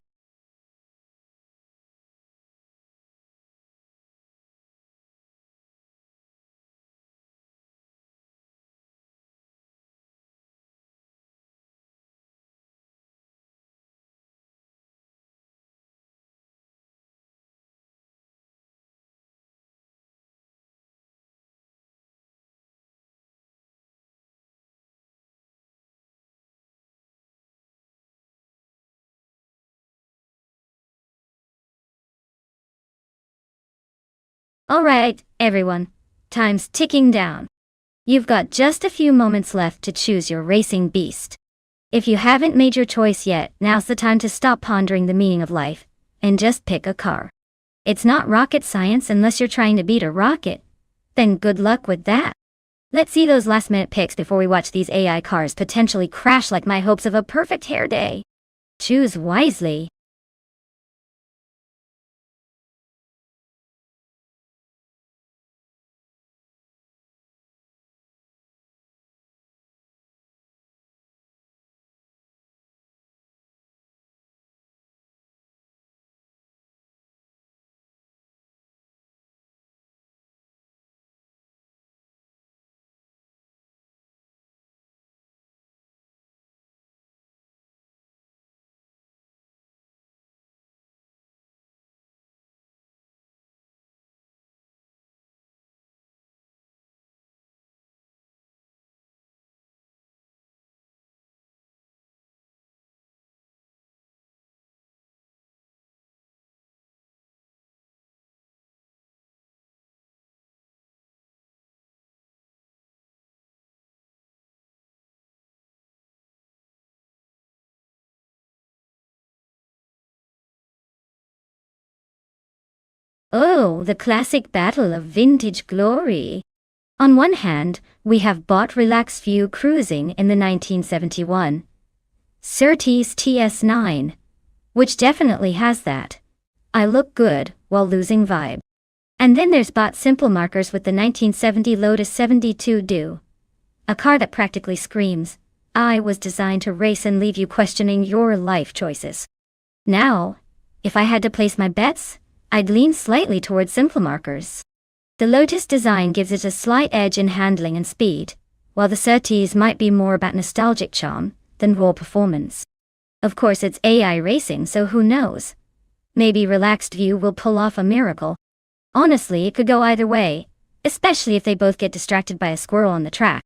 Alright, everyone. Time's ticking down. You've got just a few moments left to choose your racing beast. If you haven't made your choice yet, now's the time to stop pondering the meaning of life and just pick a car. It's not rocket science unless you're trying to beat a rocket. Then good luck with that. Let's see those last-minute picks before we watch these AI cars potentially crash like my hopes of a perfect hair day. Choose wisely. Oh, the classic battle of vintage glory. On one hand, we have bought relaxed view cruising in the 1971 Surtees TS9, which definitely has that I look good while losing vibe. And then there's bought simple markers with the 1970 Lotus 72 Do, a car that practically screams, I was designed to race and leave you questioning your life choices. Now, if I had to place my bets, I'd lean slightly towards simple markers. The Lotus design gives it a slight edge in handling and speed, while the Surtees might be more about nostalgic charm than raw performance. Of course, it's AI racing, so who knows? Maybe Relaxed View will pull off a miracle. Honestly, it could go either way, especially if they both get distracted by a squirrel on the track.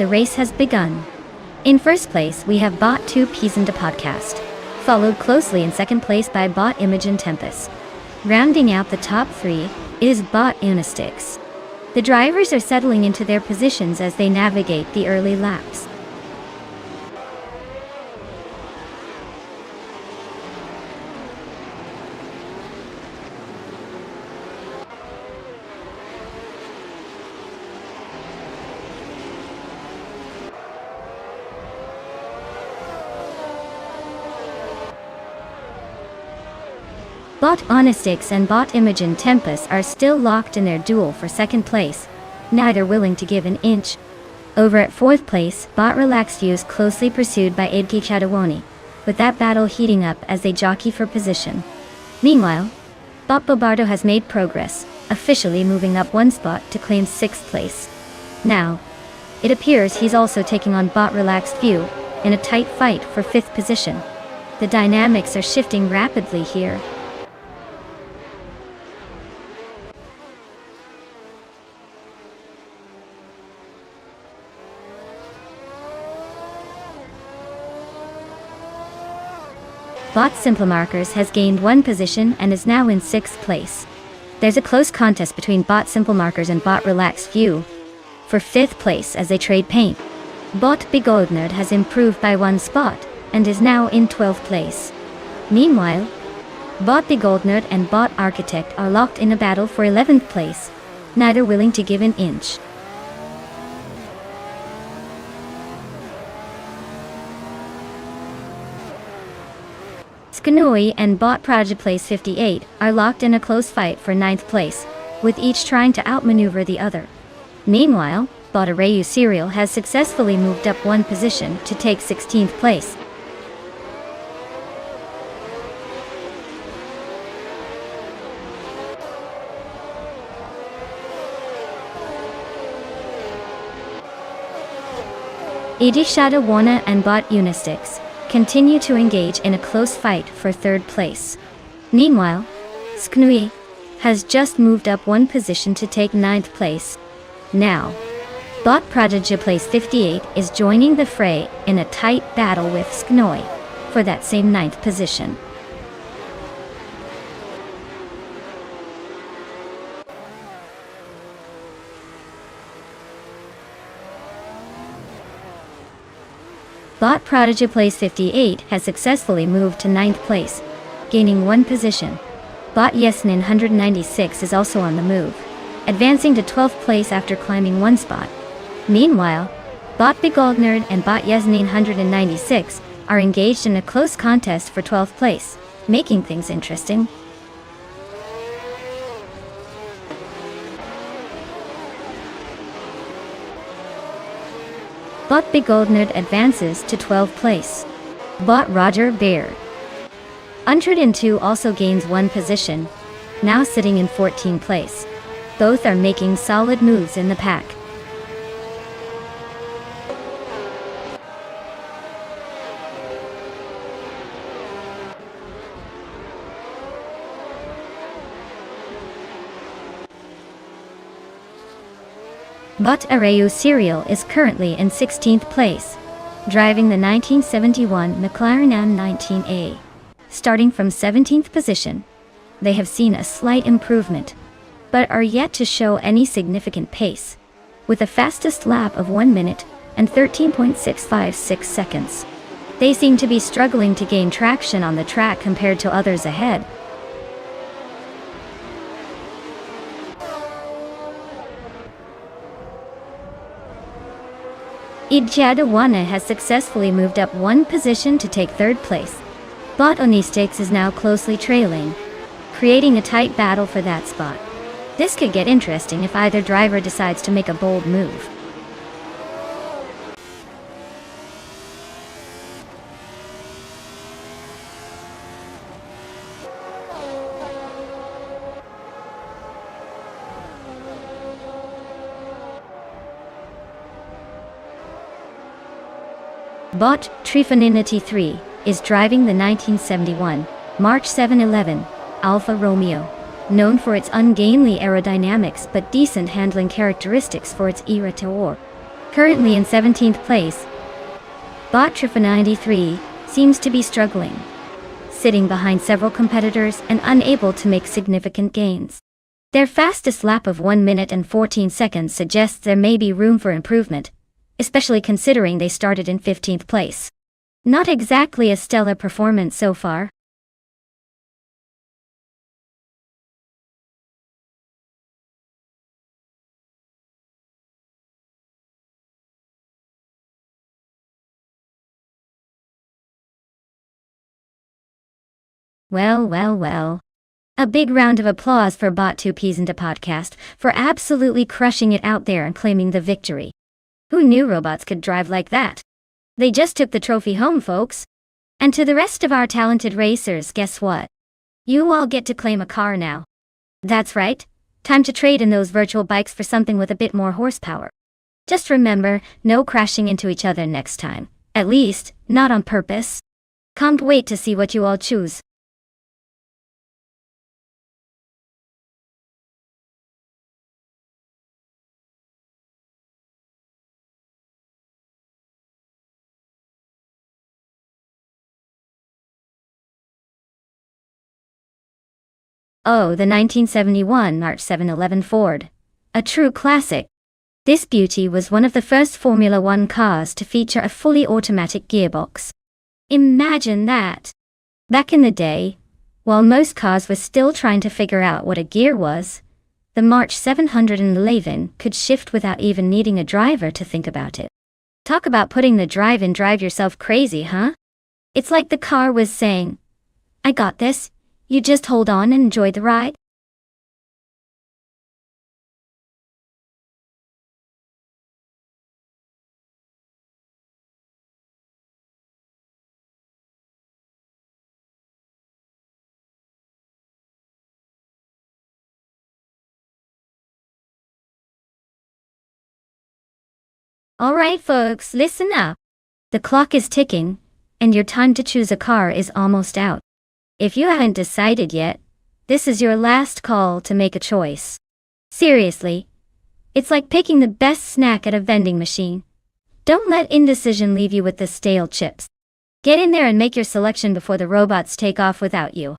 the race has begun. In first place, we have Bot 2 Pisan de Podcast, followed closely in second place by Bot Imogen Tempest. Rounding out the top three is Bot Unistix. The drivers are settling into their positions as they navigate the early laps. Bot Onistix and Bot Imogen Tempest are still locked in their duel for second place, neither willing to give an inch. Over at fourth place, Bot Relaxed View is closely pursued by Idki Chadawoni, with that battle heating up as they jockey for position. Meanwhile, Bot Bobardo has made progress, officially moving up one spot to claim sixth place. Now, it appears he's also taking on Bot Relaxed View in a tight fight for fifth position. The dynamics are shifting rapidly here. Bot Simplemarkers has gained one position and is now in sixth place. There's a close contest between Bot Simplemarkers and Bot Relaxed View for fifth place as they trade paint. Bot Begoldnerd has improved by one spot and is now in 12th place. Meanwhile, Bot Begoldnerd and Bot Architect are locked in a battle for 11th place, neither willing to give an inch. Skanui and Bot Project Place 58 are locked in a close fight for 9th place, with each trying to outmaneuver the other. Meanwhile, Bot Arayu Serial has successfully moved up one position to take 16th place. Idishada Wana and Bot Unistix continue to engage in a close fight for third place. Meanwhile, Sknui has just moved up one position to take 9th place. Now, Bot Prodigy Place 58 is joining the fray in a tight battle with Sknoi for that same 9th position. Bot Prodigy Place 58 has successfully moved to 9th place, gaining one position. Bot Yesnin 196 is also on the move, advancing to 12th place after climbing one spot. Meanwhile, Bot Begoldnerd and Bot Yesnin 196 are engaged in a close contest for 12th place, making things interesting. Bot Begoldnerd advances to 12th place. Bot Roger Baird. Untrodden 2 also gains one position, now sitting in 14th place. Both are making solid moves in the pack. Bot Arayu Serial is currently in 16th place, driving the 1971 McLaren M19A. Starting from 17th position, they have seen a slight improvement, but are yet to show any significant pace, with a fastest lap of 1 minute and 13.656 seconds. They seem to be struggling to gain traction on the track compared to others ahead. Idjadawana has successfully moved up one position to take 3rd place. Bot Onistix is now closely trailing, creating a tight battle for that spot. This could get interesting if either driver decides to make a bold move. Bot Trifaninity 3 is driving the 1971 March 711 Alfa Romeo, known for its ungainly aerodynamics but decent handling characteristics for its era tour. Currently in 17th place, Bot Trifa 93 seems to be struggling, sitting behind several competitors and unable to make significant gains. Their fastest lap of 1 minute and 14 seconds suggests there may be room for improvement, especially considering they started in 15th place. Not exactly a stellar performance so far. Well. A big round of applause for Bot 2Ps and the podcast for absolutely crushing it out there and claiming the victory. Who knew robots could drive like that? They just took the trophy home, folks. And to the rest of our talented racers, guess what? You all get to claim a car now. That's right. Time to trade in those virtual bikes for something with a bit more horsepower. Just remember, no crashing into each other next time. At least, not on purpose. Can't wait to see what you all choose. Oh, the 1971 March 711 Ford. A true classic. This beauty was one of the first Formula One cars to feature a fully automatic gearbox. Imagine that! Back in the day, while most cars were still trying to figure out what a gear was, the March 711 could shift without even needing a driver to think about it. Talk about putting the drive yourself crazy, huh? It's like the car was saying, I got this, you just hold on and enjoy the ride. Alright folks, listen up. The clock is ticking, and your time to choose a car is almost out. If you haven't decided yet, this is your last call to make a choice. Seriously, it's like picking the best snack at a vending machine. Don't let indecision leave you with the stale chips. Get in there and make your selection before the robots take off without you.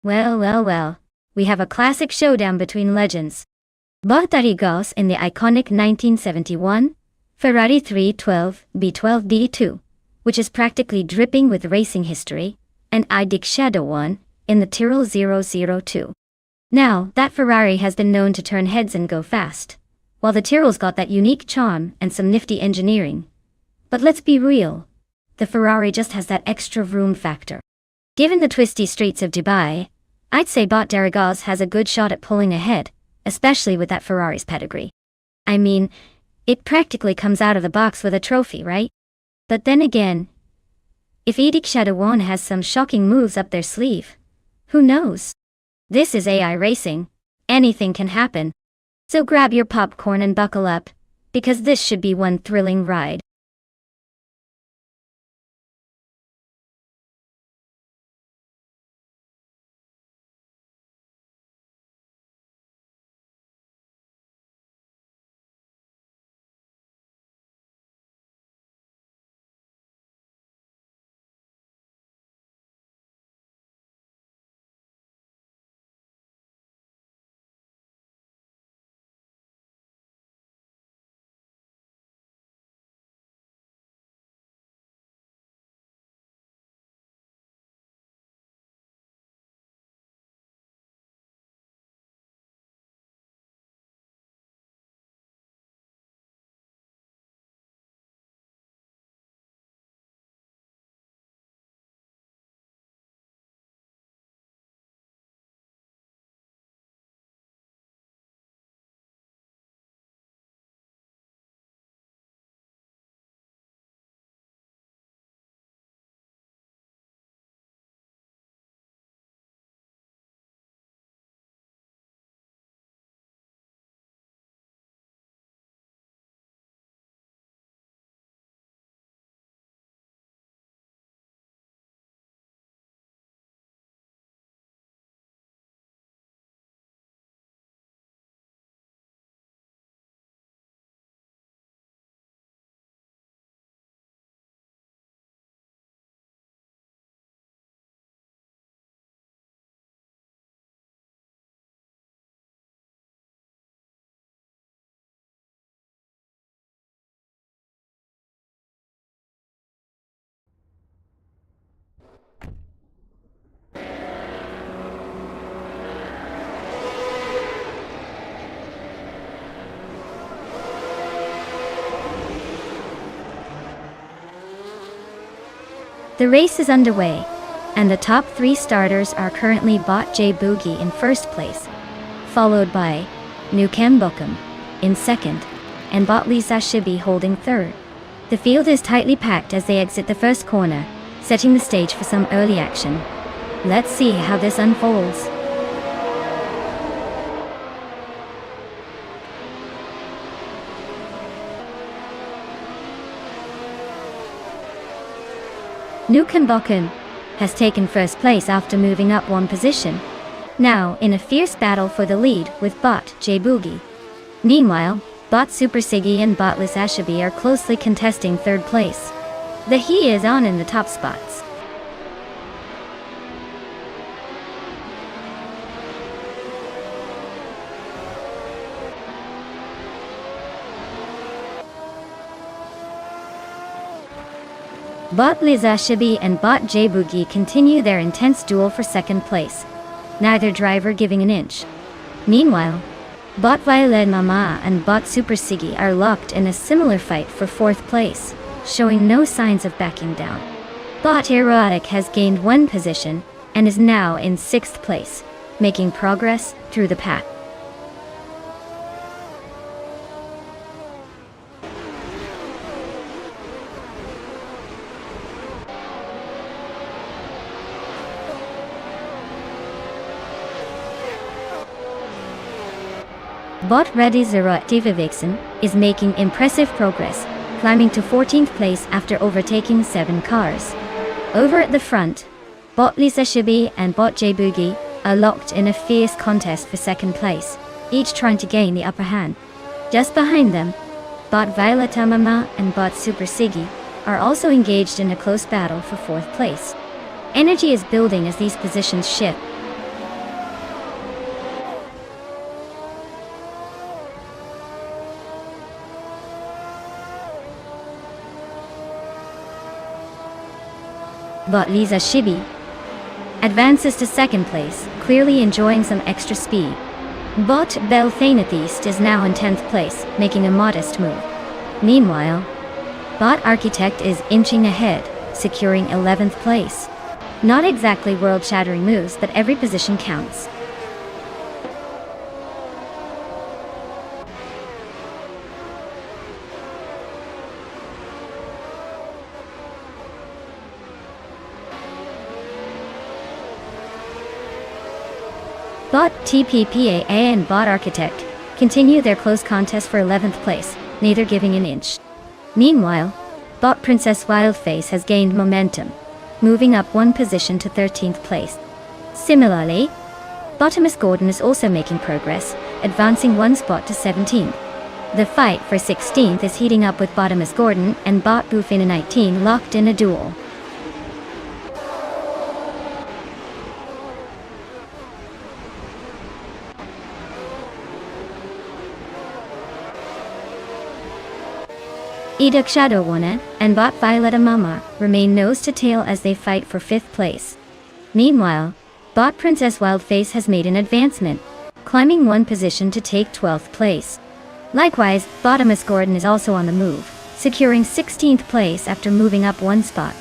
Well. We have a classic showdown between legends. Bartarigos in the iconic 1971 Ferrari 312 B12B2, which is practically dripping with racing history, and Idic Shadow 1 in the Tyrrell 002. Now, that Ferrari has been known to turn heads and go fast, while the Tyrrell's got that unique charm and some nifty engineering. But let's be real, the Ferrari just has that extra vroom factor. Given the twisty streets of Dubai, I'd say Bot Darigaz has a good shot at pulling ahead, especially with that Ferrari's pedigree. I mean, it practically comes out of the box with a trophy, right? But then again, if Edic Shadowwan has some shocking moves up their sleeve, who knows? This is AI racing. Anything can happen. So grab your popcorn and buckle up, because this should be one thrilling ride. The race is underway, and the top 3 starters are currently Bot J Boogie in first place, followed by Nukem Bokum in second, and Bot Lisa Shibi holding third. The field is tightly packed as they exit the first corner, setting the stage for some early action. Let's see how this unfolds. Nukem Bokum has taken first place after moving up 1 position, now in a fierce battle for the lead with Bot J Boogie. Meanwhile, Bot Super Siggy and Bot Liz Ashabi are closely contesting third place. The he is on in the top spots. Bot Liz Ashabi and Bot J Boogie continue their intense duel for second place, neither driver giving an inch. Meanwhile, Bot Violet Mama and Bot Super Siggy are locked in a similar fight for fourth place, showing no signs of backing down. Bot Erotic has gained 1 position and is now in 6th place, making progress through the pack. Bot Ready Zero Diva Vixen is making impressive progress, climbing to 14th place after overtaking 7 cars. Over at the front, Bot Lisa Shibi and Bot J Boogie are locked in a fierce contest for second place, each trying to gain the upper hand. Just behind them, Bot Violet Mama and Bot Super Siggy are also engaged in a close battle for 4th place. Energy is building as these positions shift. Bot Lisa Shibi advances to 2nd place, clearly enjoying some extra speed. Bot Belle Thainatheist is now in 10th place, making a modest move. Meanwhile, Bot Architect is inching ahead, securing 11th place. Not exactly world-shattering moves, but every position counts. Bot TPPAA and Bot Architect continue their close contest for 11th place, neither giving an inch. Meanwhile, Bot Princess Wildface has gained momentum, moving up 1 position to 13th place. Similarly, Botimus Gordon is also making progress, advancing 1 spot to 17th. The fight for 16th is heating up with Botimus Gordon and Bot Bufina 19 locked in a duel. Eduk Shadow Warner and Bot Violetta Mama remain nose to tail as they fight for 5th place. Meanwhile, Bot Princess Wildface has made an advancement, climbing 1 position to take 12th place. Likewise, Botimus Gordon is also on the move, securing 16th place after moving up 1 spot.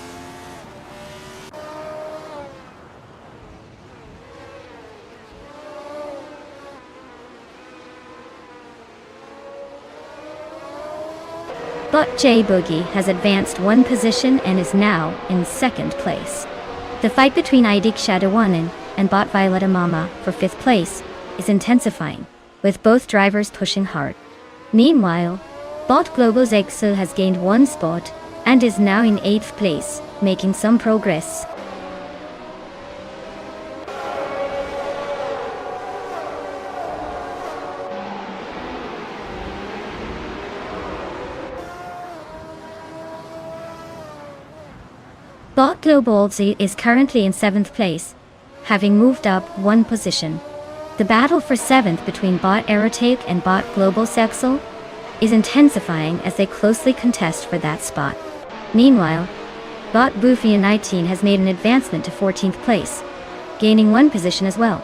Bot J Boogie has advanced 1 position and is now in 2nd place. The fight between Idik Shadawanan and Bot Violetta Mama for 5th place is intensifying, with both drivers pushing hard. Meanwhile, Bot Global Zegsul has gained 1 spot and is now in 8th place, making some progress. Bot Global Z is currently in 7th place, having moved up 1 position. The battle for 7th between Bot Aerotake and Bot Global Sexel is intensifying as they closely contest for that spot. Meanwhile, Bot Bufia 19 has made an advancement to 14th place, gaining 1 position as well.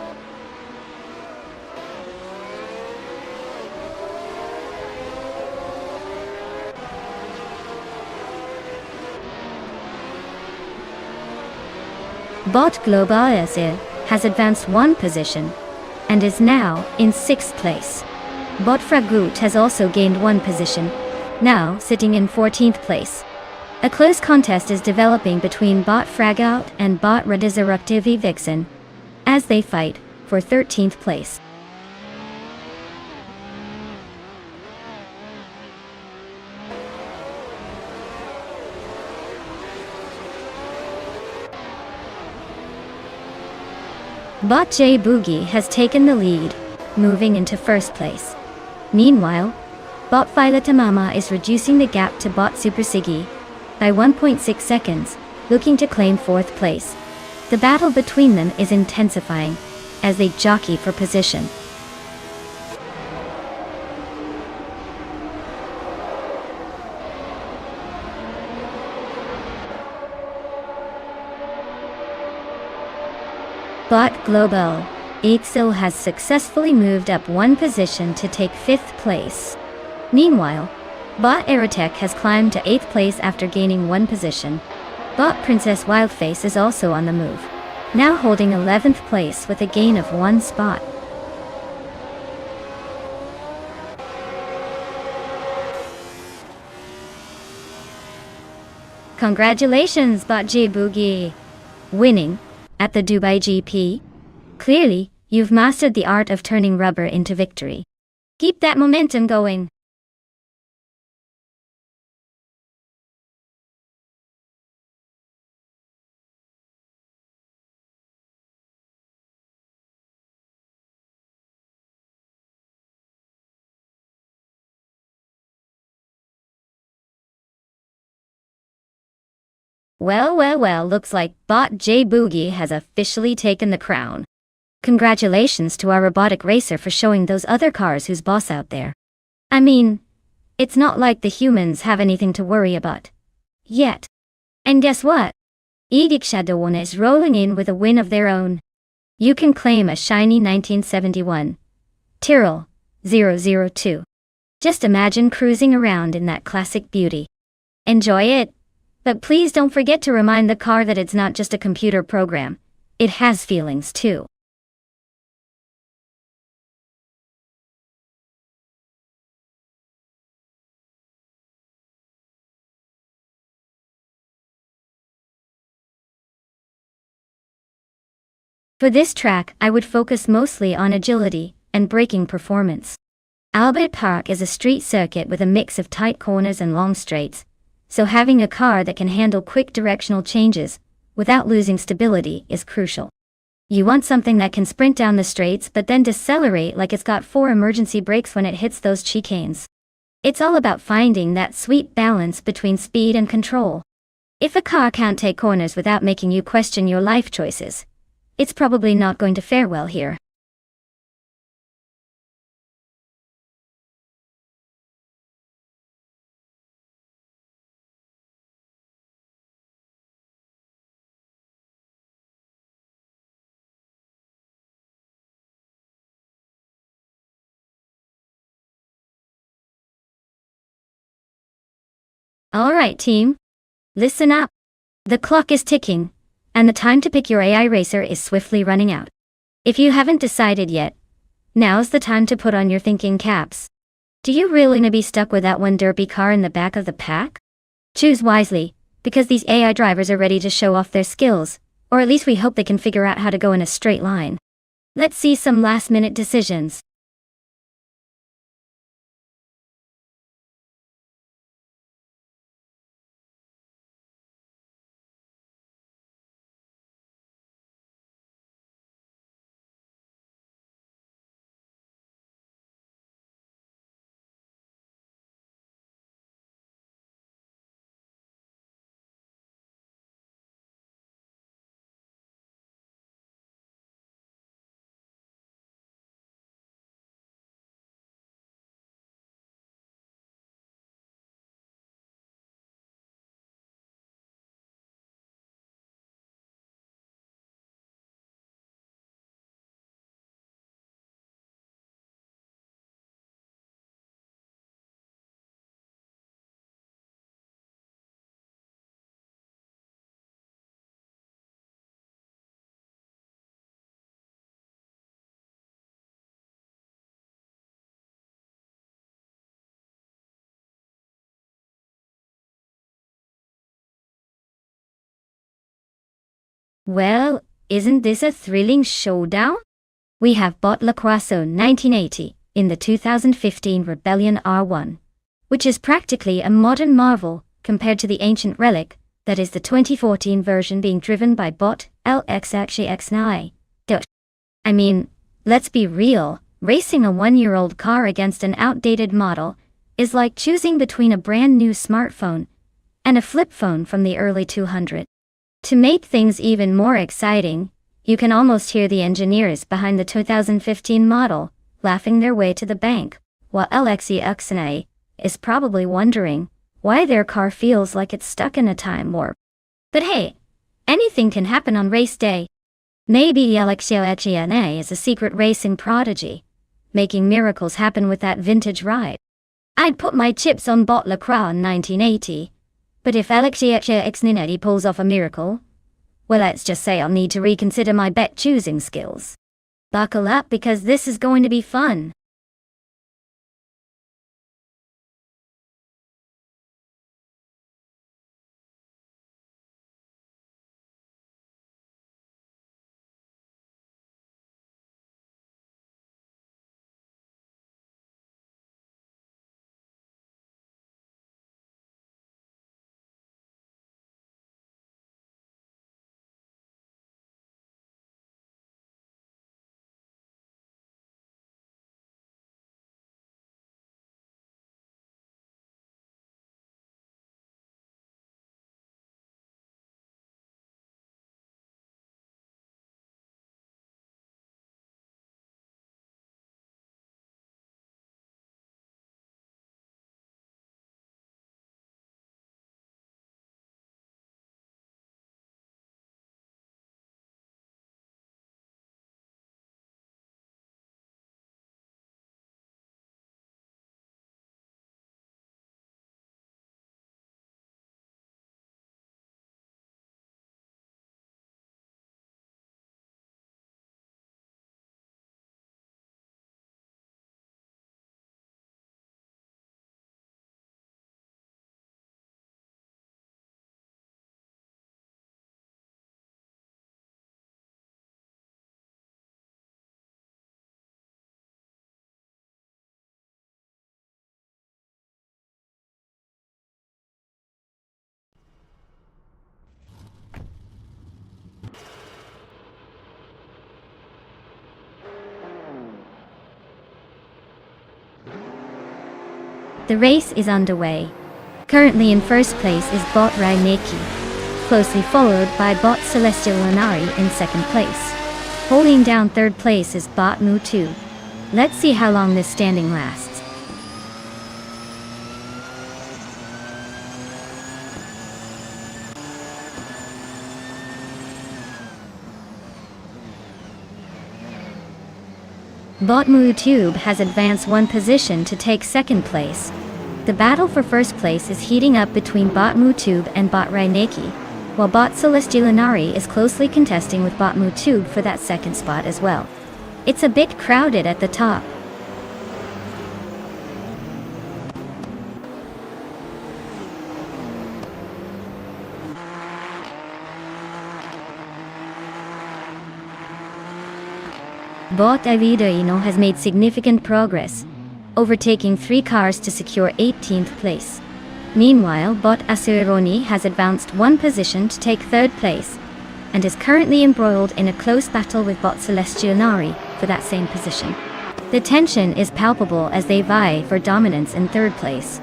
Bot Global has advanced one position and is now in 6th place. Bot Fragut has also gained one position, now sitting in 14th place. A close contest is developing between Bot Fragout and Bot Redizeruptivi Vixen as they fight for 13th place. Bot J Boogie has taken the lead, moving into 1st place. Meanwhile, Bot Filatamama is reducing the gap to Bot Super Siggy by 1.6 seconds, looking to claim 4th place. The battle between them is intensifying as they jockey for position. Bot Global Excel has successfully moved up one position to take 5th place. Meanwhile, Bot Aerotech has climbed to 8th place after gaining one position. Bot Princess Wildface is also on the move, now holding 11th place with a gain of one spot. Congratulations, Bot J Boogie! Winning at the Dubai GP. Clearly, you've mastered the art of turning rubber into victory. Keep that momentum going. Well, looks like Bot J Boogie has officially taken the crown. Congratulations to our robotic racer for showing those other cars who's boss out there. I mean, it's not like the humans have anything to worry about yet. And guess what? Edic Shadowone is rolling in with a win of their own. You can claim a shiny 1971 Tyrrell 002. Just imagine cruising around in that classic beauty. Enjoy it. But please don't forget to remind the car that it's not just a computer program. It has feelings too. For this track, I would focus mostly on agility and braking performance. Albert Park is a street circuit with a mix of tight corners and long straights, so having a car that can handle quick directional changes without losing stability is crucial. You want something that can sprint down the straights but then decelerate like it's got 4 emergency brakes when it hits those chicanes. It's all about finding that sweet balance between speed and control. If a car can't take corners without making you question your life choices, it's probably not going to fare well here. Alright team, listen up. The clock is ticking, and the time to pick your AI racer is swiftly running out. If you haven't decided yet, now's the time to put on your thinking caps. Do you really want to be stuck with that one derpy car in the back of the pack? Choose wisely, because these AI drivers are ready to show off their skills, or at least we hope they can figure out how to go in a straight line. Let's see some last-minute decisions. Well, isn't this a thrilling showdown? We have bot Lacroixo 1980 in the 2015 Rebellion R1, which is practically a modern marvel compared to the ancient relic that is the 2014 version being driven by bot LXXX9. I mean, let's be real, racing a one-year-old car against an outdated model is like choosing between a brand new smartphone and a flip phone from the early 200s. To make things even more exciting, you can almost hear the engineers behind the 2015 model laughing their way to the bank, while LXXI is probably wondering why their car feels like it's stuck in a time warp. But hey, anything can happen on race day. Maybe LXXI is a secret racing prodigy, making miracles happen with that vintage ride. I'd put my chips on bot Lacroix in 1980, but if LXXI pulls off a miracle, well, let's just say I'll need to reconsider my bet choosing skills. Buckle up because this is going to be fun. The race is underway. Currently in first place is bot Raineki, closely followed by bot Celestial Lanari in second place. Holding down third place is bot Mu2. Let's see how long this standing lasts. Bot Mu2 has advanced one position to take second place. The battle for first place is heating up between bot Mu2 and bot Raineki, while bot Celestial Lanari is closely contesting with bot Mu2 for that second spot as well. It's a bit crowded at the top. Bot Avidoino has made significant progress, overtaking 3 cars to secure 18th place. Meanwhile, bot Asuroni has advanced one position to take third place, and is currently embroiled in a close battle with bot Celestial Nari for that same position. The tension is palpable as they vie for dominance in third place.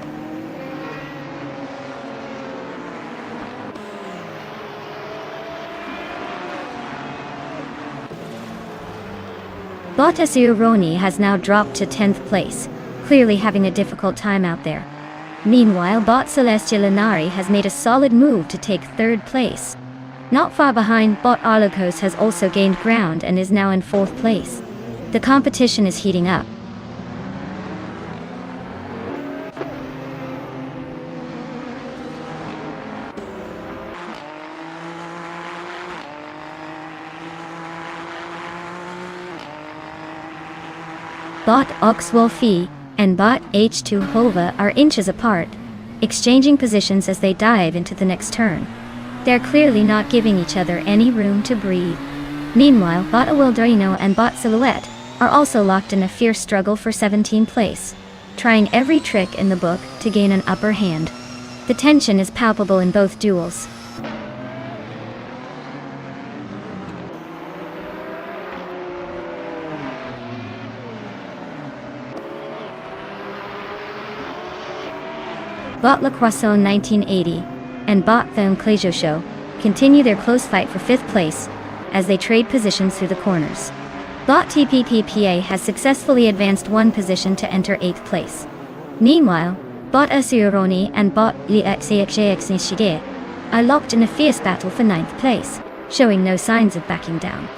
Bot Asuroni has now dropped to 10th place, clearly having a difficult time out there. Meanwhile, bot Celestial Lanari has made a solid move to take third place. Not far behind, bot Arlocos has also gained ground and is now in 4th place. The competition is heating up. Bot Oxwolfie and bot H2 Hova are inches apart, exchanging positions as they dive into the next turn. They're clearly not giving each other any room to breathe. Meanwhile, Bot Awildrino and Bot Silhouette are also locked in a fierce struggle for 17th place, trying every trick in the book to gain an upper hand. The tension is palpable in both duels. Bot Le Croissant 1980 and Bot the Show continue their close fight for 5th place as they trade positions through the corners. Bot TPPPA has successfully advanced one position to enter 8th place. Meanwhile, Bot Asironi and Bot Liexixixixixige are locked in a fierce battle for 9th place, showing no signs of backing down.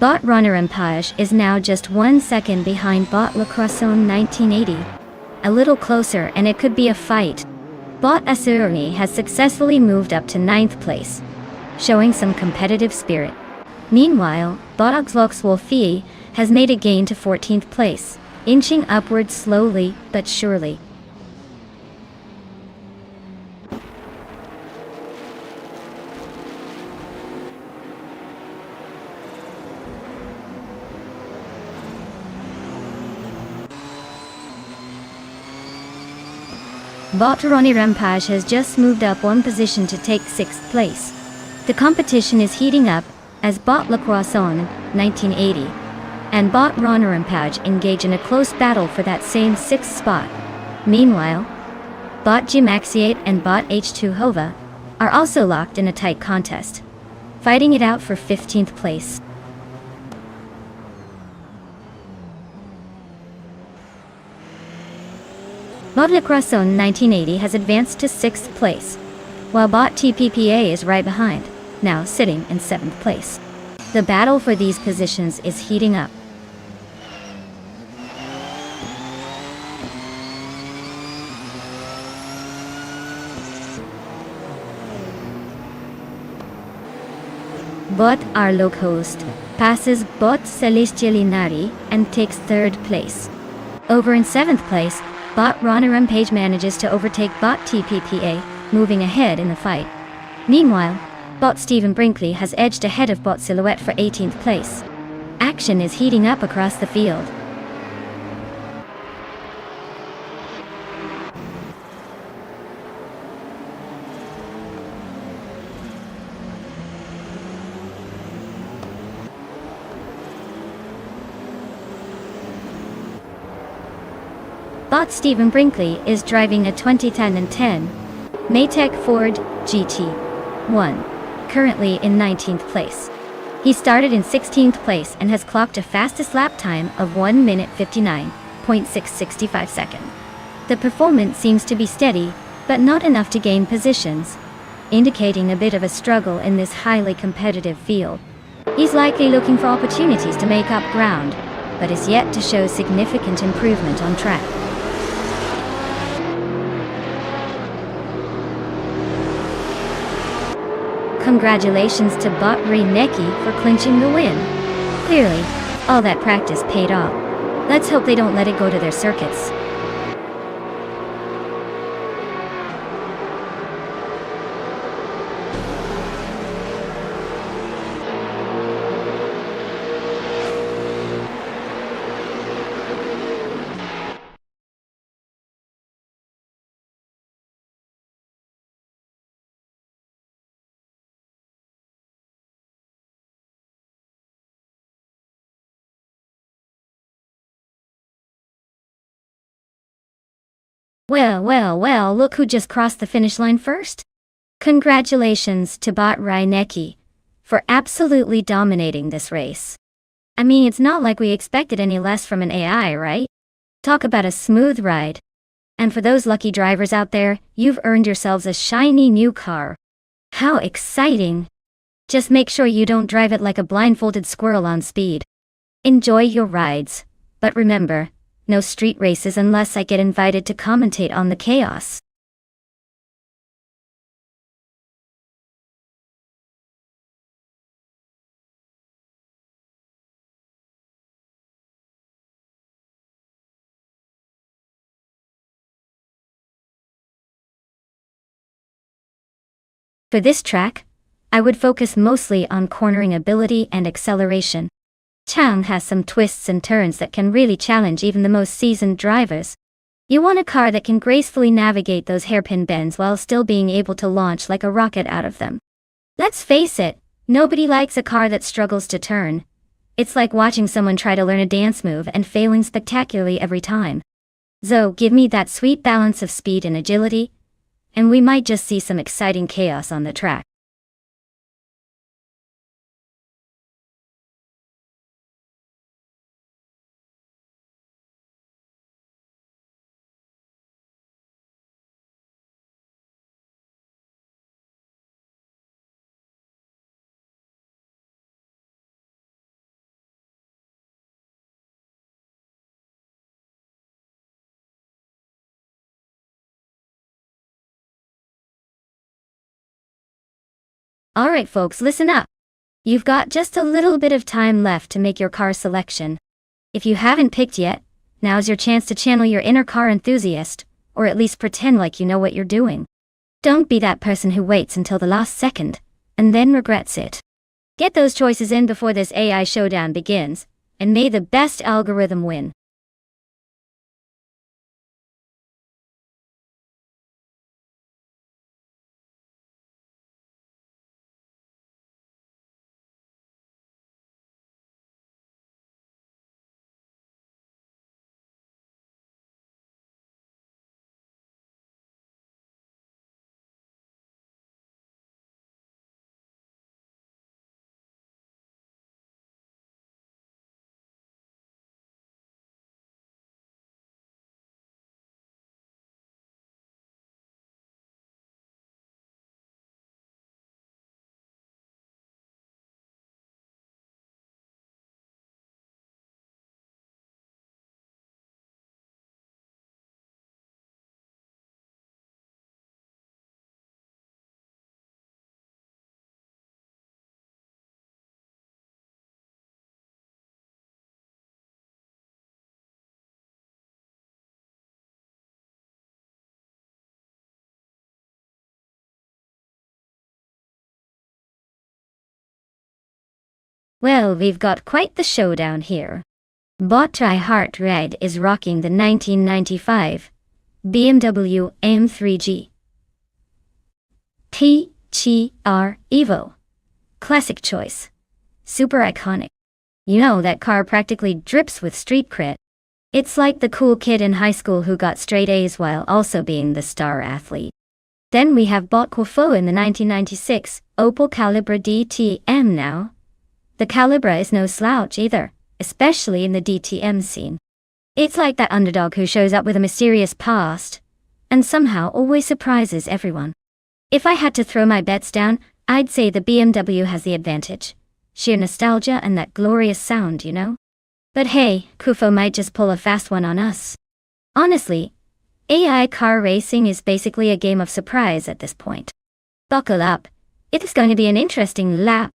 Bot Runner Empage is now just 1 second behind Bot Le Croissant 1980. A little closer and it could be a fight. Bot Asironi has successfully moved up to 9th place, showing some competitive spirit. Meanwhile, Bot Oxloxwolfie has made a gain to 14th place, inching upwards slowly but surely. Bot Ronnie Rampage has just moved up one position to take 6th place. The competition is heating up as Bot Le Croissant 1980 and Bot Ronnie Rampage engage in a close battle for that same 6th spot. Meanwhile, Bot Gmaxiate and Bot H2 Hova are also locked in a tight contest, fighting it out for 15th place. Bot Le Croissant 1980 has advanced to 6th place, while Bot TPPA is right behind, now sitting in 7th place. The battle for these positions is heating up. Bot Arlog Host passes Bot Celestialinari and takes 3rd place. Over in 7th place, Bot Ronnie Rampage manages to overtake Bot TPPA, moving ahead in the fight. Meanwhile, Bot Stephen Brinkley has edged ahead of Bot Silhouette for 18th place. Action is heating up across the field. Bot Stephen Brinkley is driving a 2010 Maytech Ford GT1, currently in 19th place. He started in 16th place and has clocked a fastest lap time of 1 minute 59.665 seconds. The performance seems to be steady, but not enough to gain positions, indicating a bit of a struggle in this highly competitive field. He's likely looking for opportunities to make up ground, but is yet to show significant improvement on track. Congratulations to Bot Neki for clinching the win. Clearly, all that practice paid off. Let's hope they don't let it go to their circuits. Well, look who just crossed the finish line first. Congratulations to Bot Neki for absolutely dominating this race. I mean, it's not like we expected any less from an AI, right? Talk about a smooth ride. And for those lucky drivers out there, you've earned yourselves a shiny new car. How exciting! Just make sure you don't drive it like a blindfolded squirrel on speed. Enjoy your rides, but remember, no street races unless I get invited to commentate on the chaos. For this track, I would focus mostly on cornering ability and acceleration. Chang has some twists and turns that can really challenge even the most seasoned drivers. You want a car that can gracefully navigate those hairpin bends while still being able to launch like a rocket out of them. Let's face it, nobody likes a car that struggles to turn. It's like watching someone try to learn a dance move and failing spectacularly every time. So give me that sweet balance of speed and agility, and we might just see some exciting chaos on the track. Alright folks, listen up. You've got just a little bit of time left to make your car selection. If you haven't picked yet, now's your chance to channel your inner car enthusiast, or at least pretend like you know what you're doing. Don't be that person who waits until the last second, and then regrets it. Get those choices in before this AI showdown begins, and may the best algorithm win. Well, we've got quite the showdown here. Bot Try Heart Red is rocking the 1995 BMW M3G TGR Evo. Classic choice. Super iconic. You know, that car practically drips with street cred. It's like the cool kid in high school who got straight A's while also being the star athlete. Then we have Bot Quafo in the 1996 Opel Calibra DTM now. The Calibra is no slouch either, especially in the DTM scene. It's like that underdog who shows up with a mysterious past, and somehow always surprises everyone. If I had to throw my bets down, I'd say the BMW has the advantage. Sheer nostalgia and that glorious sound, you know? But hey, Kufo might just pull a fast one on us. Honestly, AI car racing is basically a game of surprise at this point. Buckle up. It's going to be an interesting lap.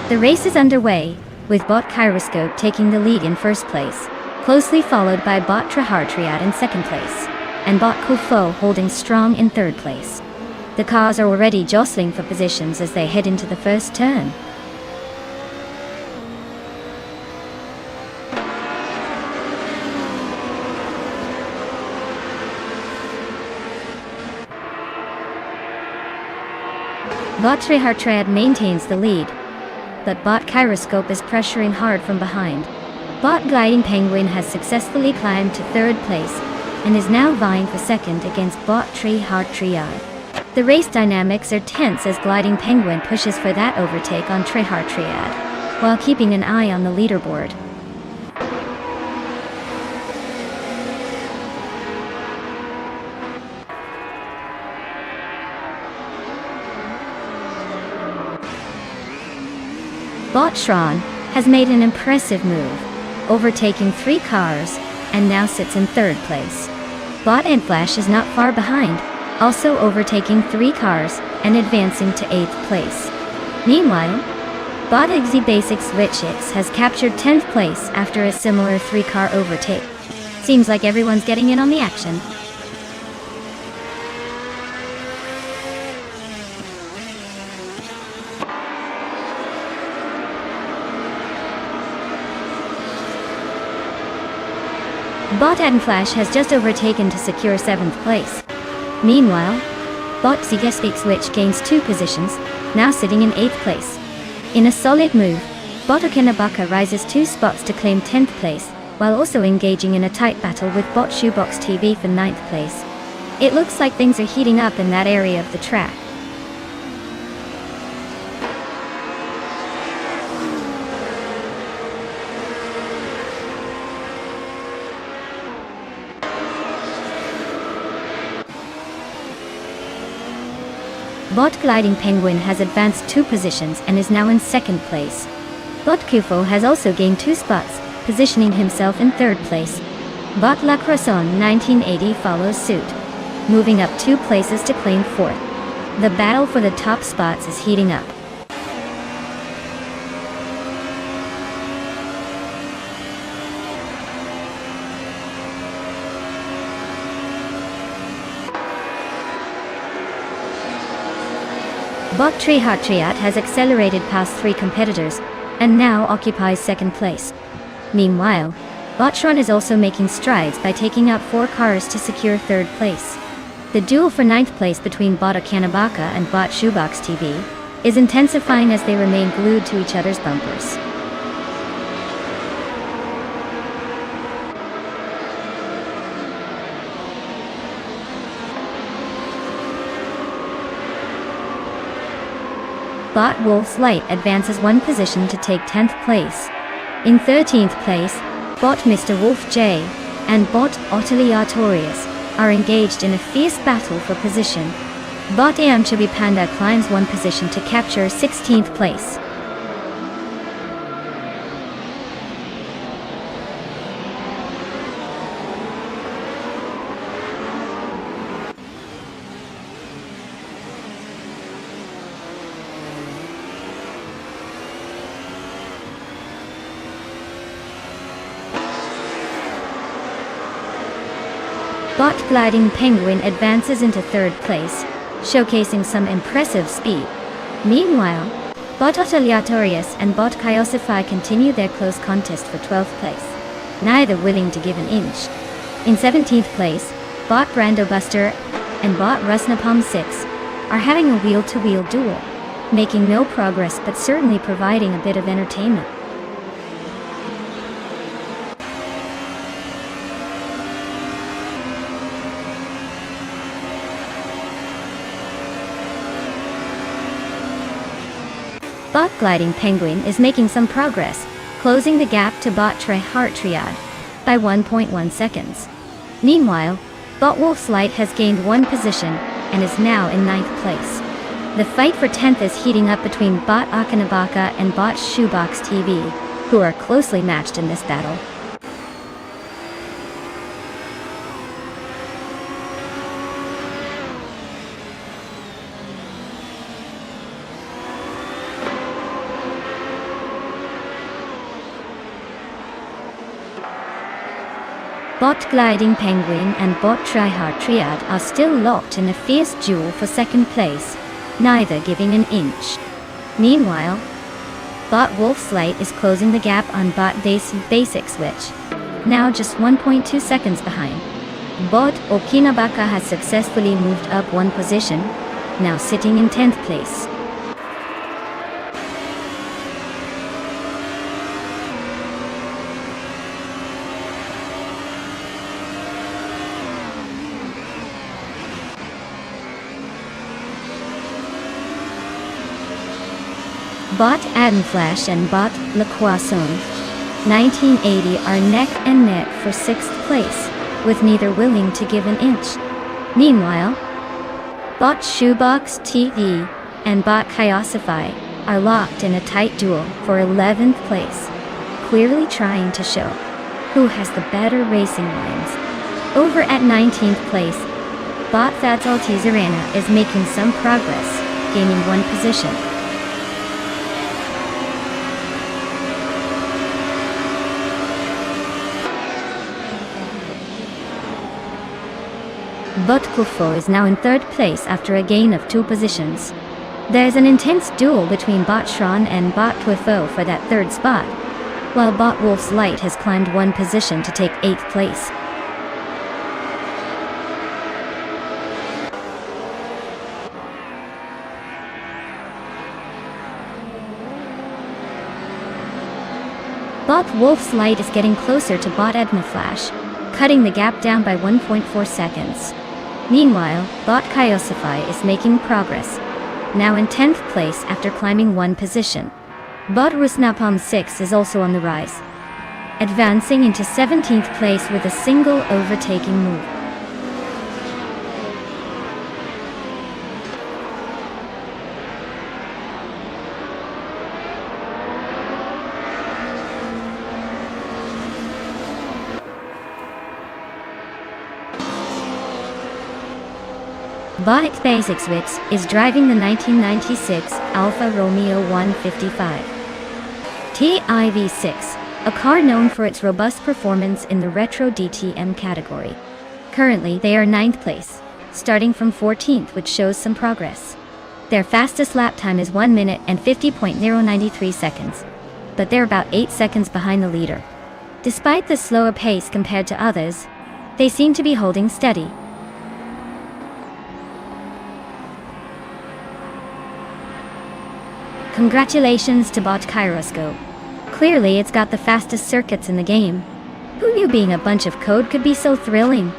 The race is underway, with Bot Kyroscope taking the lead in first place, closely followed by Bot Trihartriad in second place, and Bot Kufo holding strong in third place. The cars are already jostling for positions as they head into the first turn. Bot Trihartriad maintains the lead, but Bot Kyroscope is pressuring hard from behind. Bot Gliding Penguin has successfully climbed to third place and is now vying for second against Bot Trihartriad. The race dynamics are tense as Gliding Penguin pushes for that overtake on Trihartriad, while keeping an eye on the leaderboard. Bot Shron has made an impressive move, overtaking 3 cars, and now sits in third place. Bot Entflash is not far behind, also overtaking 3 cars and advancing to 8th place. Meanwhile, Bot Exy Basic Switchix has captured 10th place after a similar 3-car overtake. Seems like everyone's getting in on the action. Bot Addenflash has just overtaken to secure 7th place. Meanwhile, Bot Zgespeak Switch gains 2 positions, now sitting in 8th place. In a solid move, Bot Okenabaka rises 2 spots to claim 10th place, while also engaging in a tight battle with Bot Shoebox TV for 9th place. It looks like things are heating up in that area of the track. Bot Gliding Penguin has advanced 2 positions and is now in 2nd place. Bot Kufo has also gained 2 spots, positioning himself in 3rd place. Bot La Croissant 1980 follows suit, moving up 2 places to claim 4th. The battle for the top spots is heating up. Bot Trihartriad has accelerated past 3 competitors, and now occupies 2nd place. Meanwhile, Bot Shron is also making strides by taking out 4 cars to secure 3rd place. The duel for 9th place between Bot Okanabaka and Bot Shoebox TV is intensifying as they remain glued to each other's bumpers. Bot Wolf's Light advances 1 position to take 10th place. In 13th place, Bot Mr. Wolf J and Bot Otiliatorius are engaged in a fierce battle for position. Bot Amchabi Panda climbs 1 position to capture 16th place. Bot Gliding Penguin advances into 3rd place, showcasing some impressive speed. Meanwhile, Bot Otiliatorius and Bot Kyosify continue their close contest for 12th place, neither willing to give an inch. In 17th place, Bot Brandobuster and Bot Rusnapalm 6 are having a wheel-to-wheel duel, making no progress but certainly providing a bit of entertainment. Bot Gliding Penguin is making some progress, closing the gap to Bot Trihartriad by 1.1 seconds. Meanwhile, Bot Wolf's Light has gained 1 position and is now in 9th place. The fight for 10th is heating up between Bot Okanabaka and Bot Shoebox TV, who are closely matched in this battle. Bot Gliding Penguin and Bot Tryhard Triad are still locked in a fierce duel for second place, neither giving an inch. Meanwhile, Bot Wolf's Light is closing the gap on Bot Basic Switch, now just 1.2 seconds behind. Bot Okinabaka has successfully moved up one position, now sitting in 10th place. Bot Adenflash and Bot Le Croissant 1980 are neck and neck for 6th place, with neither willing to give an inch. Meanwhile, Bot Shoebox TV and Bot Kyosify are locked in a tight duel for 11th place, clearly trying to show who has the better racing lines. Over at 19th place, Bot Fatsaltizarana is making some progress, gaining one position. Bot Kufo is now in 3rd place after a gain of 2 positions. There's an intense duel between Bot Shran and Bot Twifo for that 3rd spot, while Bot Wolf's Light has climbed 1 position to take 8th place. Bot Wolf's Light is getting closer to Bot Edna Flash, cutting the gap down by 1.4 seconds. Meanwhile, Bot Kyosify is making progress, now in 10th place after climbing 1 position. Bot Rusnapalm 6 is also on the rise, advancing into 17th place with a single overtaking move. Bot Basic Switch is driving the 1996 Alfa Romeo 155 TIV6, a car known for its robust performance in the retro DTM category. Currently, they are 9th place, starting from 14th, which shows some progress. Their fastest lap time is 1 minute and 50.093 seconds, but they're about 8 seconds behind the leader. Despite the slower pace compared to others, they seem to be holding steady. Congratulations to Bot Kyroscope. Clearly it's got the fastest circuits in the game. Who knew being a bunch of code could be so thrilling?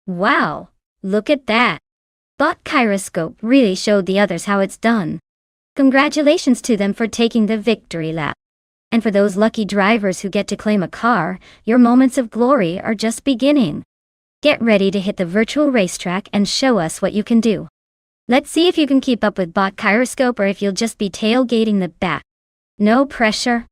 Wow, look at that! Bot Kyroscope really showed the others how it's done. Congratulations to them for taking the victory lap. And for those lucky drivers who get to claim a car, your moments of glory are just beginning. Get ready to hit the virtual racetrack and show us what you can do. Let's see if you can keep up with Bot Kyroscope or if you'll just be tailgating the back. No pressure.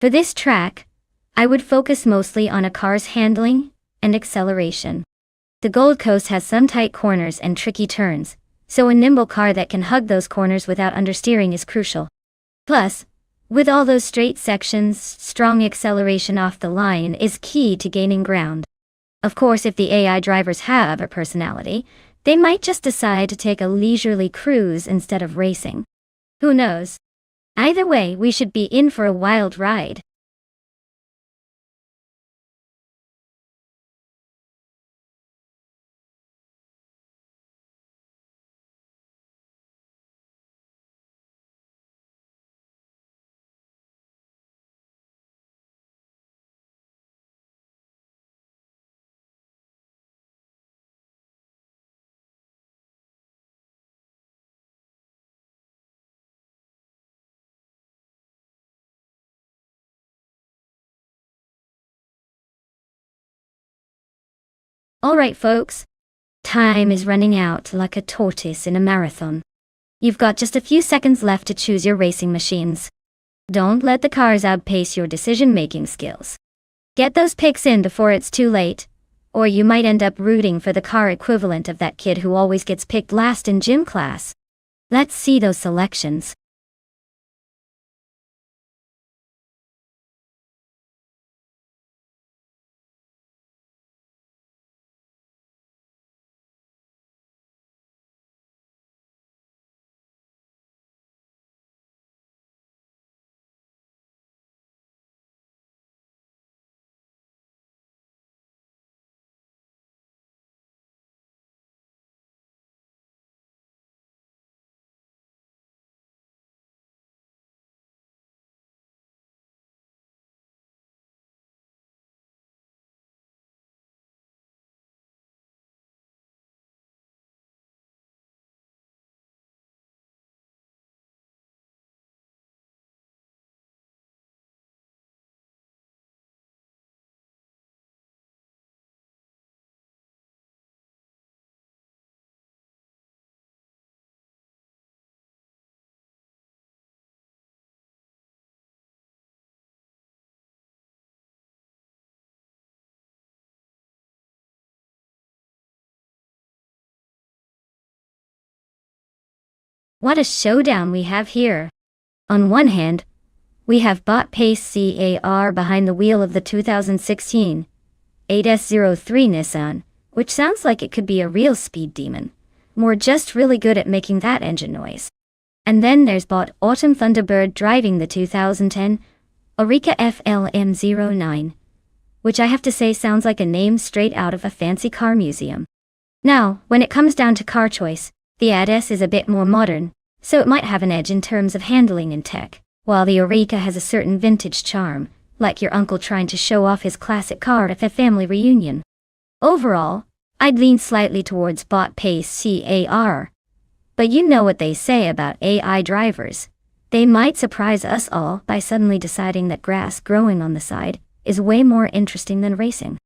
For this track, I would focus mostly on a car's handling and acceleration. The Gold Coast has some tight corners and tricky turns, so a nimble car that can hug those corners without understeering is crucial. Plus, with all those straight sections, strong acceleration off the line is key to gaining ground. Of course, if the AI drivers have a personality, they might just decide to take a leisurely cruise instead of racing. Who knows? Either way, we should be in for a wild ride. Alright folks, time is running out like a tortoise in a marathon. You've got just a few seconds left to choose your racing machines. Don't let the cars outpace your decision-making skills. Get those picks in before it's too late, or you might end up rooting for the car equivalent of that kid who always gets picked last in gym class. Let's see those selections. What a showdown we have here. On one hand, we have bot pace CAR behind the wheel of the 2016 8S03 Nissan, which sounds like it could be a real speed demon. We're just really good at making that engine noise. And then there's bot Autumn Thunderbird driving the 2010 Oreca FLM09, which I have to say sounds like a name straight out of a fancy car museum. Now, when it comes down to car choice, the ADS is a bit more modern, so it might have an edge in terms of handling and tech, while the Oreca has a certain vintage charm, like your uncle trying to show off his classic car at a family reunion. Overall, I'd lean slightly towards bot pace CAR. But you know what they say about AI drivers. They might surprise us all by suddenly deciding that grass growing on the side is way more interesting than racing.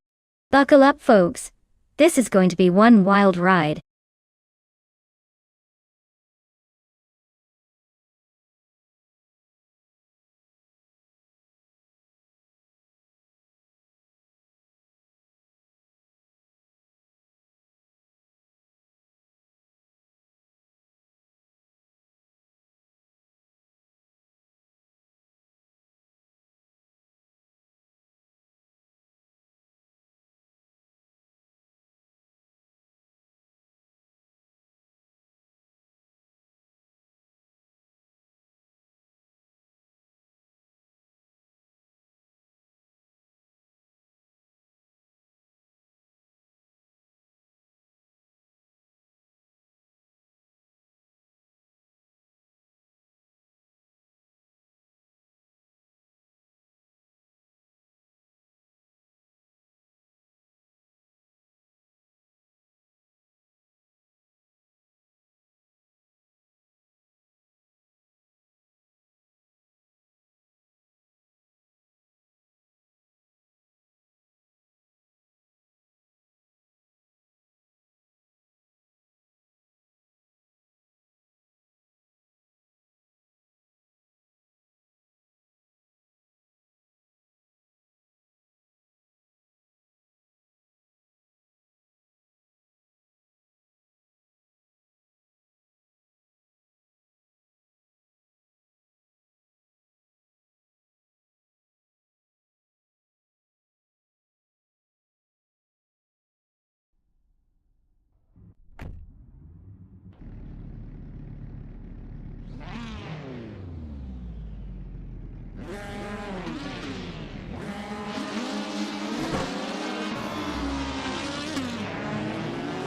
Buckle up, folks. This is going to be one wild ride.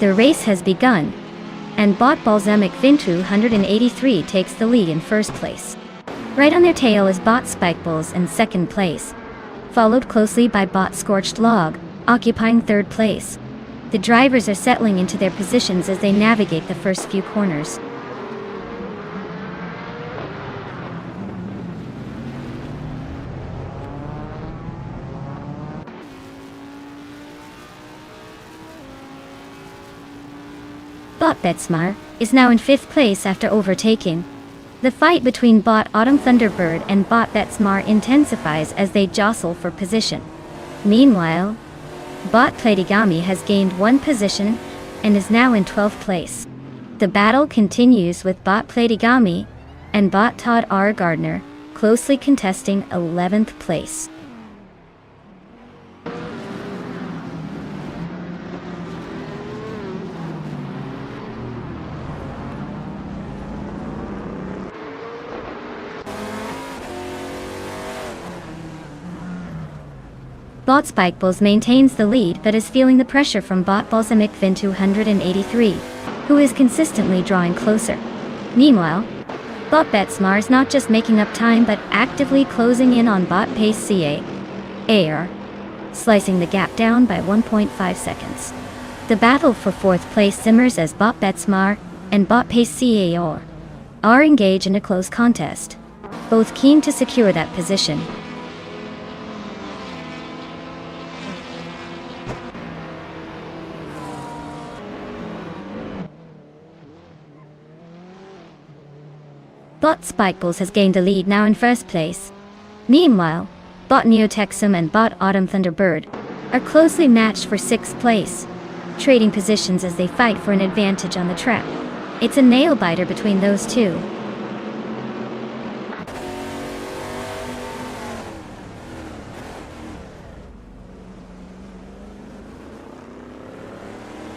The race has begun, and Bot Balsamic Vintu 183 takes the lead in first place. Right on their tail is Bot Spikeballs in second place, followed closely by Bot Scorched Log, occupying third place. The drivers are settling into their positions as they navigate the first few corners. Bot Betsmar is now in fifth place after overtaking. The fight between Bot Autumn Thunderbird and Bot Betsmar intensifies as they jostle for position. Meanwhile, Bot Platigami has gained one position and is now in 12th place. The battle continues with Bot Platigami and Bot Todd R. Gardner closely contesting 11th place. Bot Spikeballs maintains the lead but is feeling the pressure from Bot Balsamic Vin 283, who is consistently drawing closer. Meanwhile, Bot Betsmar is not just making up time but actively closing in on Bot Pace CAR, slicing the gap down by 1.5 seconds. The battle for fourth place simmers as Bot Betsmar and Bot Pace CAR are engaged in a close contest, both keen to secure that position. Bot Spikeballs has gained the lead now in first place. Meanwhile, Bot Neotexum and Bot Autumn Thunderbird are closely matched for sixth place, trading positions as they fight for an advantage on the track. It's a nail-biter between those two.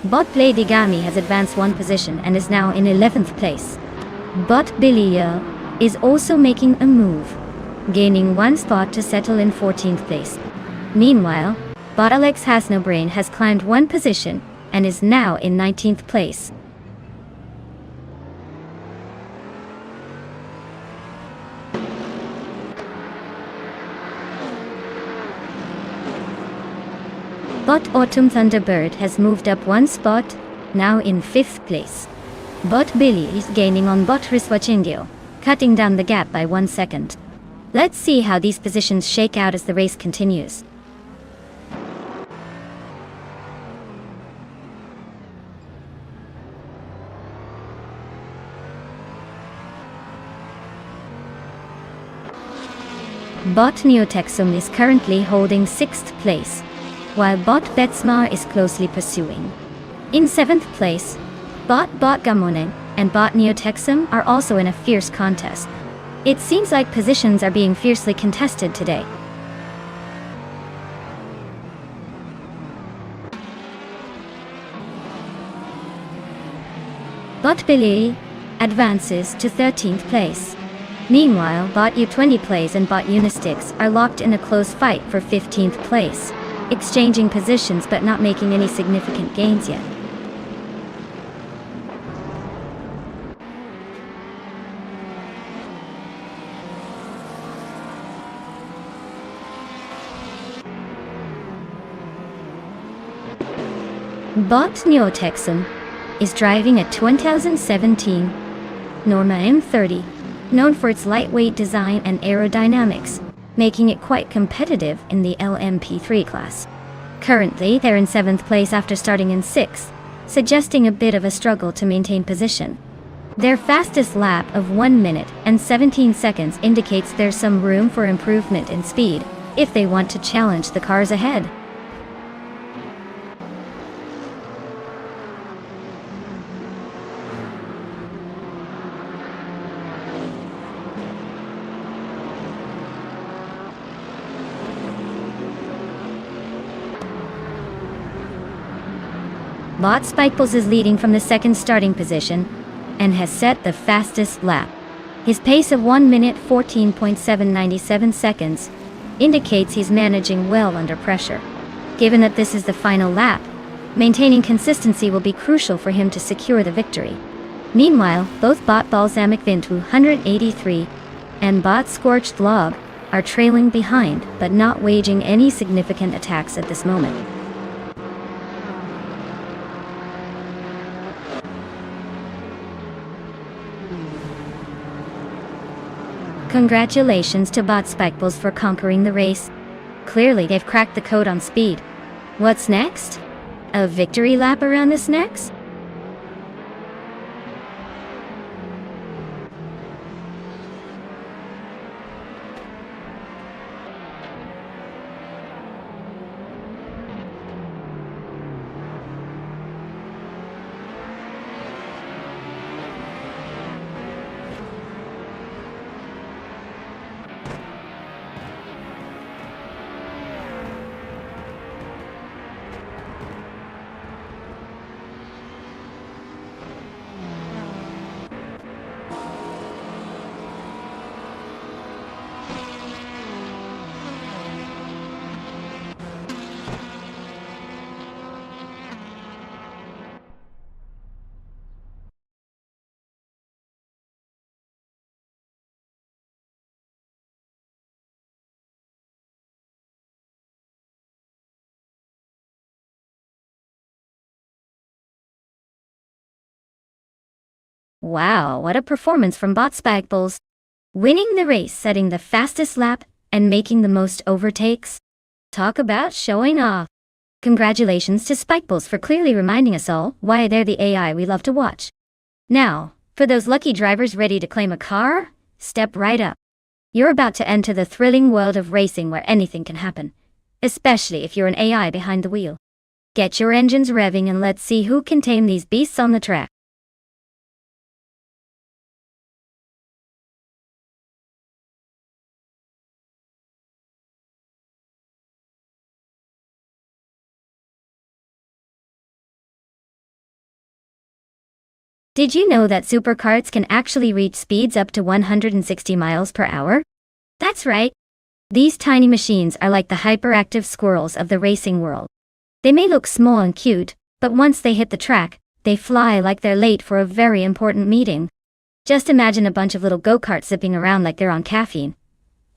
Bot Platigami has advanced one position and is now in 11th place. Bot Billia is also making a move, gaining one spot to settle in 14th place. Meanwhile, Bot Alex Hasnobrain has climbed one position and is now in 19th place. Bot Autumn Thunderbird has moved up one spot, now in 5th place. Bot Billy is gaining on Bot Riswachindio, cutting down the gap by 1 second. Let's see how these positions shake out as the race continues. Bot Neotexum is currently holding 6th place, while Bot Betsmar is closely pursuing. In 7th place, Bot Gamonen and Bot Neotexum are also in a fierce contest. It seems like positions are being fiercely contested today. Bot Billy advances to 13th place. Meanwhile, Bot U20 plays and Bot Unistix are locked in a close fight for 15th place, exchanging positions but not making any significant gains yet. Bot Neotexum is driving a 2017 Norma M30, known for its lightweight design and aerodynamics, making it quite competitive in the LMP3 class. Currently, they're in 7th place after starting in 6th, suggesting a bit of a struggle to maintain position. Their fastest lap of 1 minute and 17 seconds indicates there's some room for improvement in speed if they want to challenge the cars ahead. Bot Spikeballs is leading from the second starting position and has set the fastest lap. His pace of 1 minute 14.797 seconds indicates he's managing well under pressure. Given that this is the final lap, Maintaining consistency will be crucial for him to secure the victory. Meanwhile, both Bot Balsamic Vint 183 and Bot Scorched Log are trailing behind, but not waging any significant attacks at this moment. Congratulations to Bot Spikeballs for conquering the race. Clearly they've cracked the code on speed. What's next? A victory lap around the snacks? Wow, what a performance from Bot Spikeballs. Winning the race, setting the fastest lap, and making the most overtakes. Talk about showing off. Congratulations to Spikeballs for clearly reminding us all why they're the AI we love to watch. Now, for those lucky drivers ready to claim a car, step right up. You're about to enter the thrilling world of racing where anything can happen, especially if you're an AI behind the wheel. Get your engines revving and let's see who can tame these beasts on the track. Did you know that supercarts can actually reach speeds up to 160 miles per hour? That's right. These tiny machines are like the hyperactive squirrels of the racing world. They may look small and cute, but once they hit the track, they fly like they're late for a very important meeting. Just imagine a bunch of little go-karts zipping around like they're on caffeine.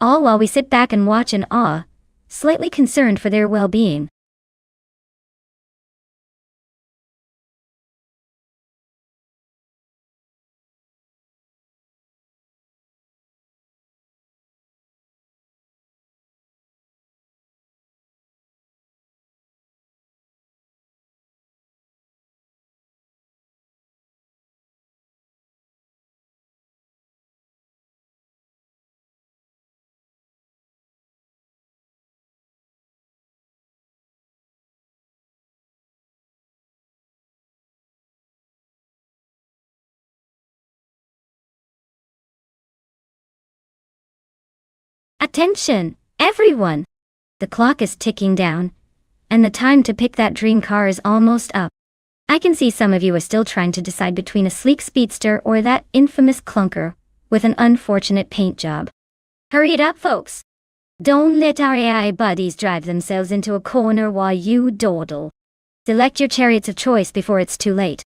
All while we sit back and watch in awe, slightly concerned for their well-being. Attention, everyone! The clock is ticking down, and the time to pick that dream car is almost up. I can see some of you are still trying to decide between a sleek speedster or that infamous clunker with an unfortunate paint job. Hurry it up, folks! Don't let our AI buddies drive themselves into a corner while you dawdle. Select your chariots of choice before it's too late.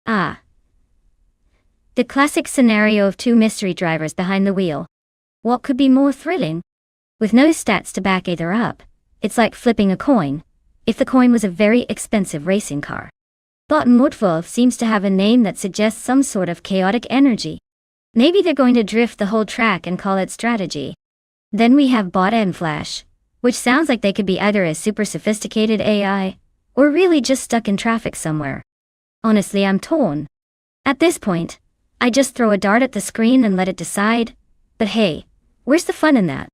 Ah. The classic scenario of two mystery drivers behind the wheel. What could be more thrilling? With no stats to back either up, It's like flipping a coin, if the coin was a very expensive racing car. Bot Mutwolf seems to have a name that suggests some sort of chaotic energy. Maybe they're going to drift the whole track and call it strategy. Then we have Bot and Flash, which sounds like they could be either a super sophisticated AI, or really just stuck in traffic somewhere. Honestly, I'm torn. At this point, I just throw a dart at the screen and let it decide. But hey, where's the fun in that?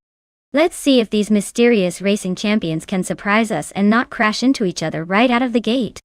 Let's see if these mysterious racing champions can surprise us and not crash into each other right out of the gate.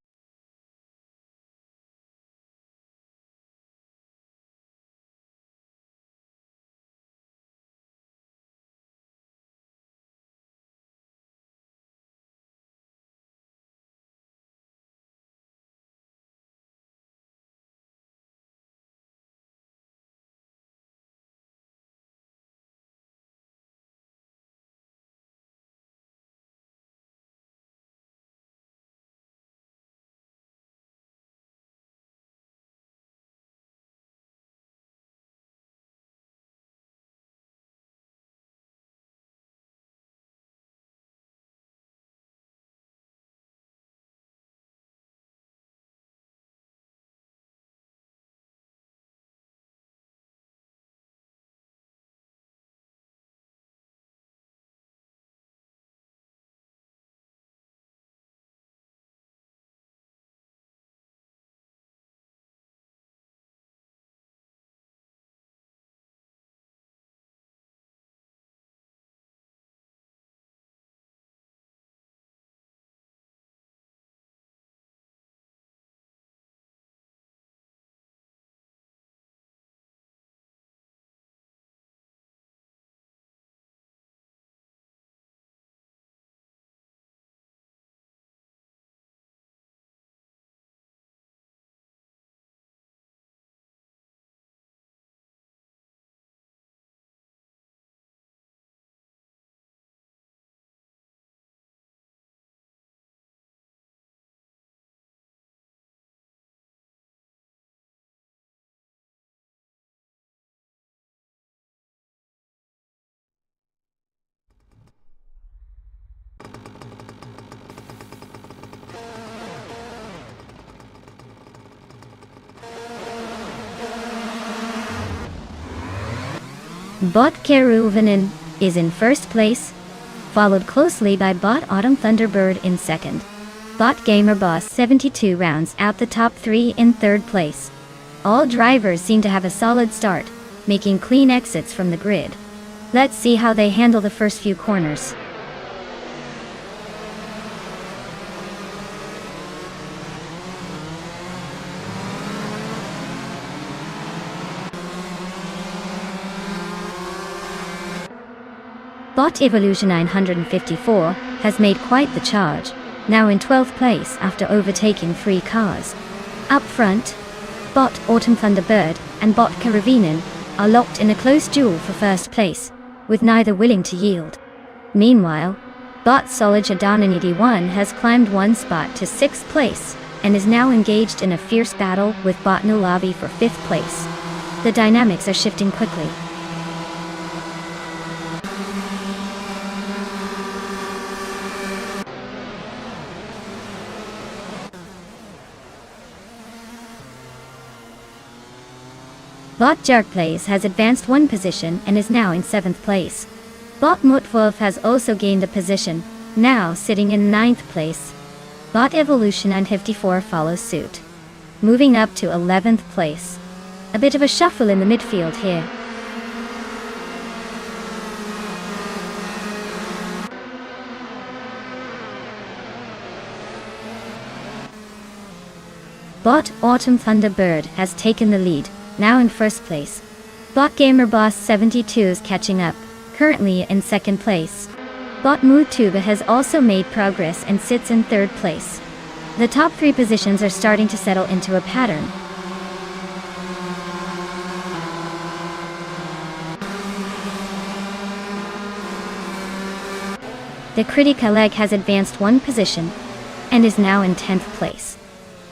Bot Keruvenen is in first place, followed closely by Bot Autumn Thunderbird in second. Bot Gamer Boss 72 rounds out the top 3 in third place. All drivers seem to have a solid start, making clean exits from the grid. Let's see how they handle the first few corners. Bot Evolution 954 has made quite the charge, now in 12th place after overtaking 3 cars. Up front, Bot Autumn Thunderbird and Bot Karavinen are locked in a close duel for first place, with neither willing to yield. Meanwhile, Bot Solid Adananidi 1 has climbed 1 spot to 6th place, and is now engaged in a fierce battle with Bot Nulavi for 5th place. The dynamics are shifting quickly. Bot Jerkplays has advanced 1 position and is now in 7th place. Bot Mutwolf has also gained a position, now sitting in 9th place. Bot Evolution 954 follows suit, moving up to 11th place. A bit of a shuffle in the midfield here. Bot Autumn Thunderbird has taken the lead, now in first place. Bot Gamer Boss 72 is catching up, currently in 2nd place. Bot Mutuba has also made progress and sits in 3rd place. The top 3 positions are starting to settle into a pattern. The Criticaleg has advanced 1 position, and is now in 10th place.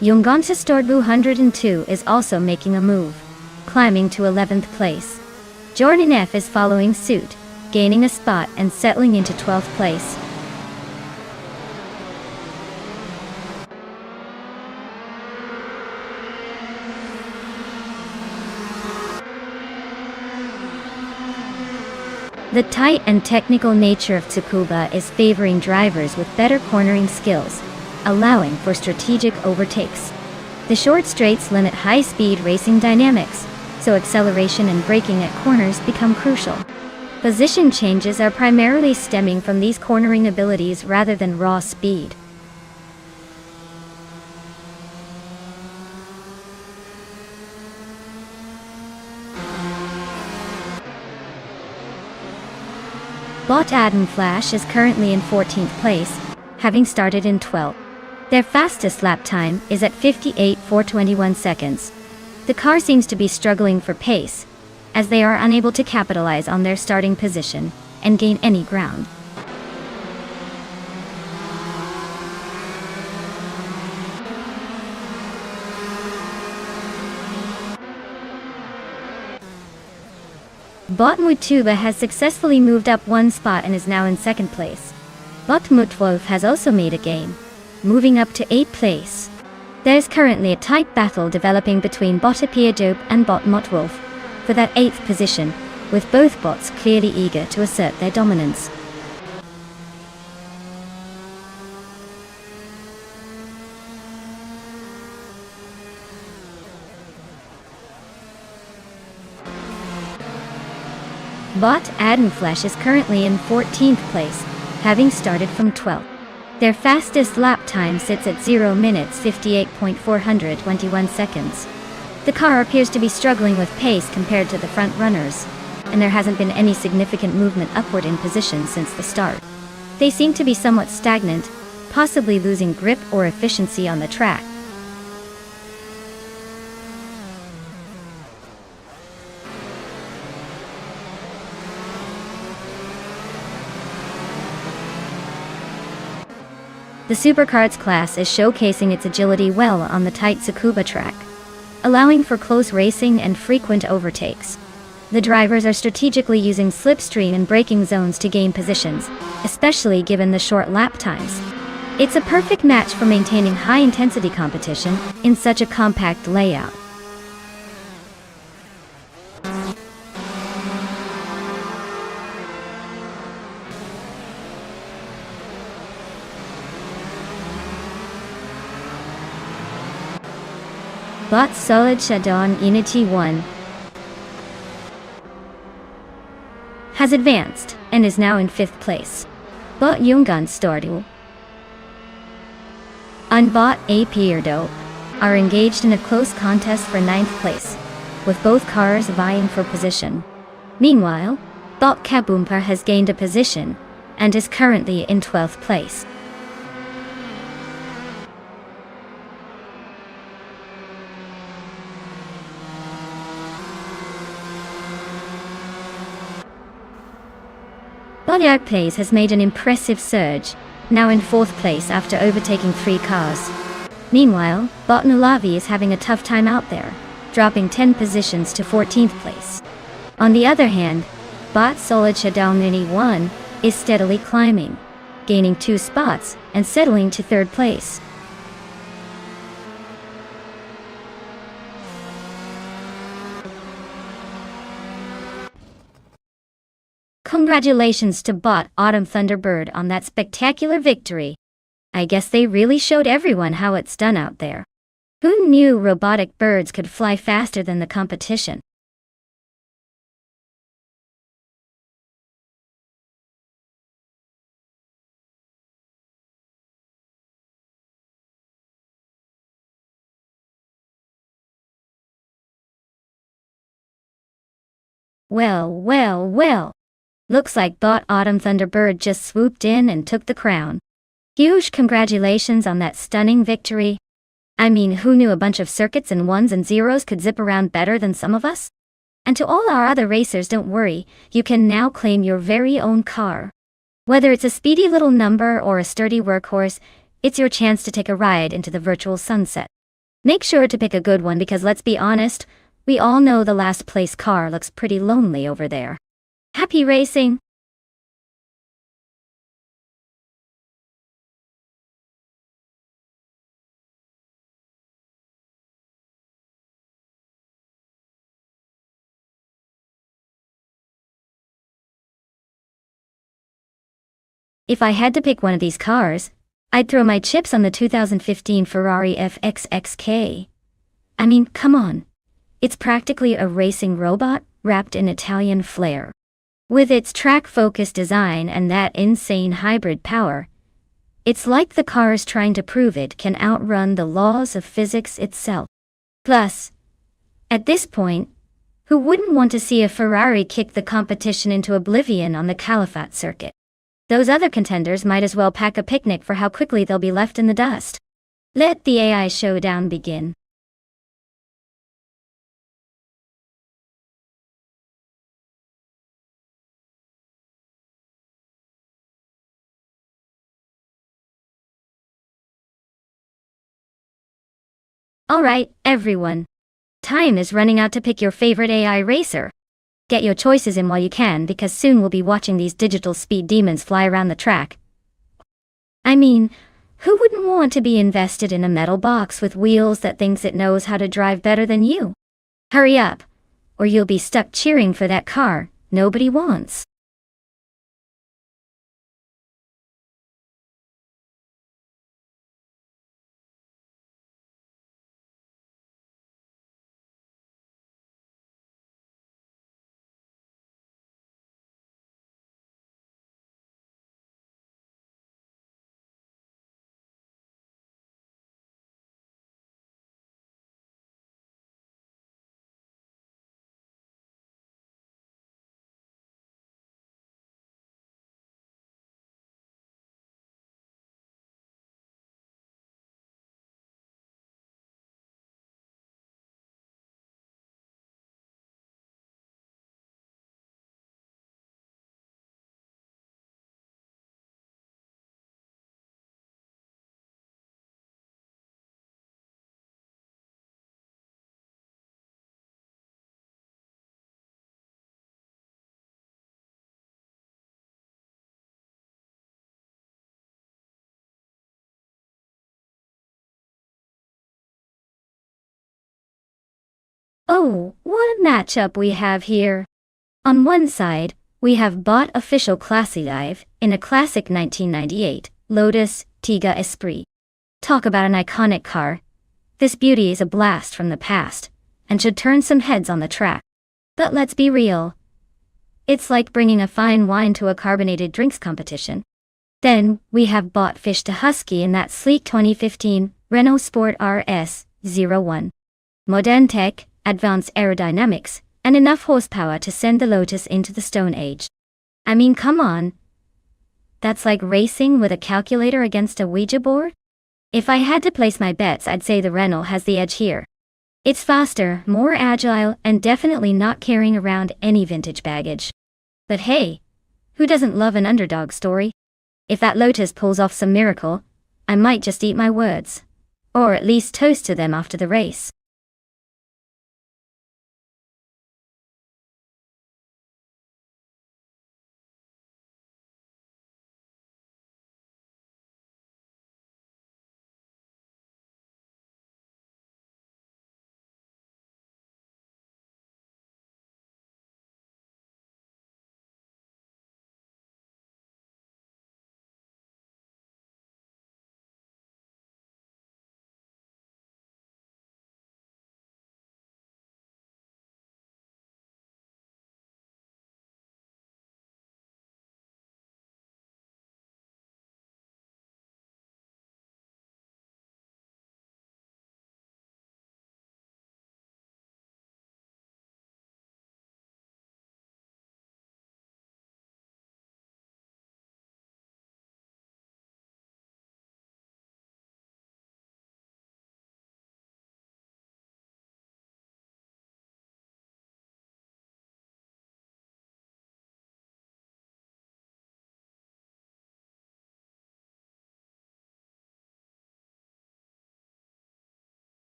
Jungonta Storbu 102 is also making a move, climbing to 11th place. Jordan F is following suit, gaining a spot and settling into 12th place. The tight and technical nature of Tsukuba is favoring drivers with better cornering skills, allowing for strategic overtakes. The short straights limit high-speed racing dynamics, so acceleration and braking at corners become crucial. Position changes are primarily stemming from these cornering abilities rather than raw speed. Bot Adam Flash is currently in 14th place, having started in 12th. Their fastest lap time is at 58.421 seconds. The car seems to be struggling for pace, as they are unable to capitalize on their starting position and gain any ground. Bot Mutuba has successfully moved up one spot and is now in 2nd place. Bot Mutwolf has also made a gain, moving up to 8th place. There is currently a tight battle developing between Bot Apiadope and Bot Mutwolf for that 8th position, with both bots clearly eager to assert their dominance. Bot Adam Flash is currently in 14th place, having started from 12th. Their fastest lap time sits at 0 minutes 58.421 seconds. The car appears to be struggling with pace compared to the front runners, and there hasn't been any significant movement upward in position since the start. They seem to be somewhat stagnant, possibly losing grip or efficiency on the track. The Supercards class is showcasing its agility well on the tight Tsukuba track, allowing for close racing and frequent overtakes. The drivers are strategically using slipstream and braking zones to gain positions, especially given the short lap times. It's a perfect match for maintaining high-intensity competition in such a compact layout. Bot Solid Shadon Unity 1 has advanced and is now in 5th place. Bot Yungan Stardu and Bot Apierdo are engaged in a close contest for 9th place, with both cars vying for position. Meanwhile, Bot Kaboompa has gained a position and is currently in 12th place. Bot Plays has made an impressive surge, now in 4th place after overtaking 3 cars. Meanwhile, Bot Nulavi is having a tough time out there, dropping 10 positions to 14th place. On the other hand, Bot Solid Shadow Mini 1 is steadily climbing, gaining 2 spots and settling to 3rd place. Congratulations to Bot Autumn Thunderbird on that spectacular victory. I guess they really showed everyone how it's done out there. Who knew robotic birds could fly faster than the competition? Well. Looks like Bot Autumn Thunderbird just swooped in and took the crown. Huge congratulations on that stunning victory. I mean, who knew a bunch of circuits and ones and zeros could zip around better than some of us? And to all our other racers, don't worry, you can now claim your very own car. Whether it's a speedy little number or a sturdy workhorse, it's your chance to take a ride into the virtual sunset. Make sure to pick a good one because let's be honest, we all know the last place car looks pretty lonely over there. Happy racing! If I had to pick one of these cars, I'd throw my chips on the 2015 Ferrari FXXK. I mean, come on. It's practically a racing robot wrapped in Italian flair. With its track-focused design and that insane hybrid power, it's like the car's trying to prove it can outrun the laws of physics itself. Plus, at this point, who wouldn't want to see a Ferrari kick the competition into oblivion on the Caliphate circuit? Those other contenders might as well pack a picnic for how quickly they'll be left in the dust. Let the AI showdown begin. Alright, everyone. Time is running out to pick your favorite AI racer. Get your choices in while you can, because soon we'll be watching these digital speed demons fly around the track. I mean, who wouldn't want to be invested in a metal box with wheels that thinks it knows how to drive better than you? Hurry up, or you'll be stuck cheering for that car nobody wants. Oh, what a matchup we have here. On one side, we have bought official classy dive in a classic 1998 Lotus Tiga Esprit. Talk about an iconic car. This beauty is a blast from the past and should turn some heads on the track. But let's be real. It's like bringing a fine wine to a carbonated drinks competition. Then, we have bought fish to husky in that sleek 2015 Renault Sport RS01. Modern tech, advanced aerodynamics, and enough horsepower to send the Lotus into the Stone Age. I mean, come on. That's like racing with a calculator against a Ouija board? If I had to place my bets, I'd say the Renault has the edge here. It's faster, more agile, and definitely not carrying around any vintage baggage. But hey, who doesn't love an underdog story? If that Lotus pulls off some miracle, I might just eat my words. Or at least toast to them after the race.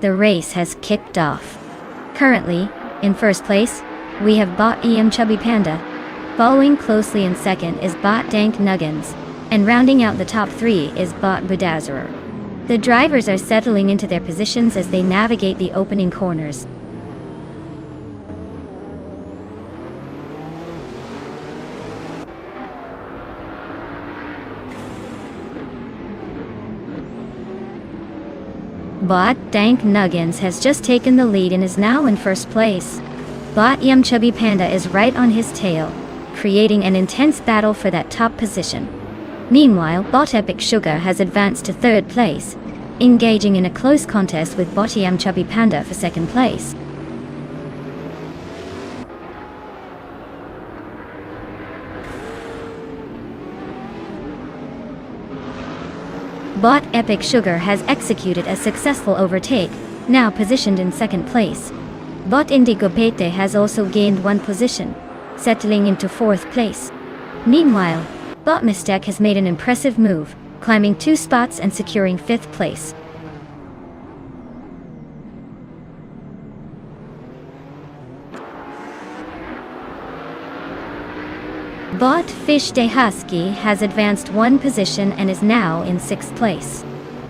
the race has kicked off. Currently, in first place, we have Bot Chubby Panda. Following closely in second is Bot Dank Nuggins, and rounding out the top three is Bot Bedazzler. The drivers are settling into their positions as they navigate the opening corners. Bot Dank Nuggins has just taken the lead and is now in first place. Bot Chubby Panda is right on his tail, creating an intense battle for that top position. Meanwhile, Bot Epic Sugar has advanced to third place, engaging in a close contest with Bot Chubby Panda for second place. Bot Epic Sugar has executed a successful overtake, now positioned in second place. Bot Indigo Pete has also gained one position, settling into fourth place. Meanwhile, Bot Mistake has made an impressive move, climbing 2 spots and securing 5th place. Bot Fish de Husky has advanced 1 position and is now in 6th place.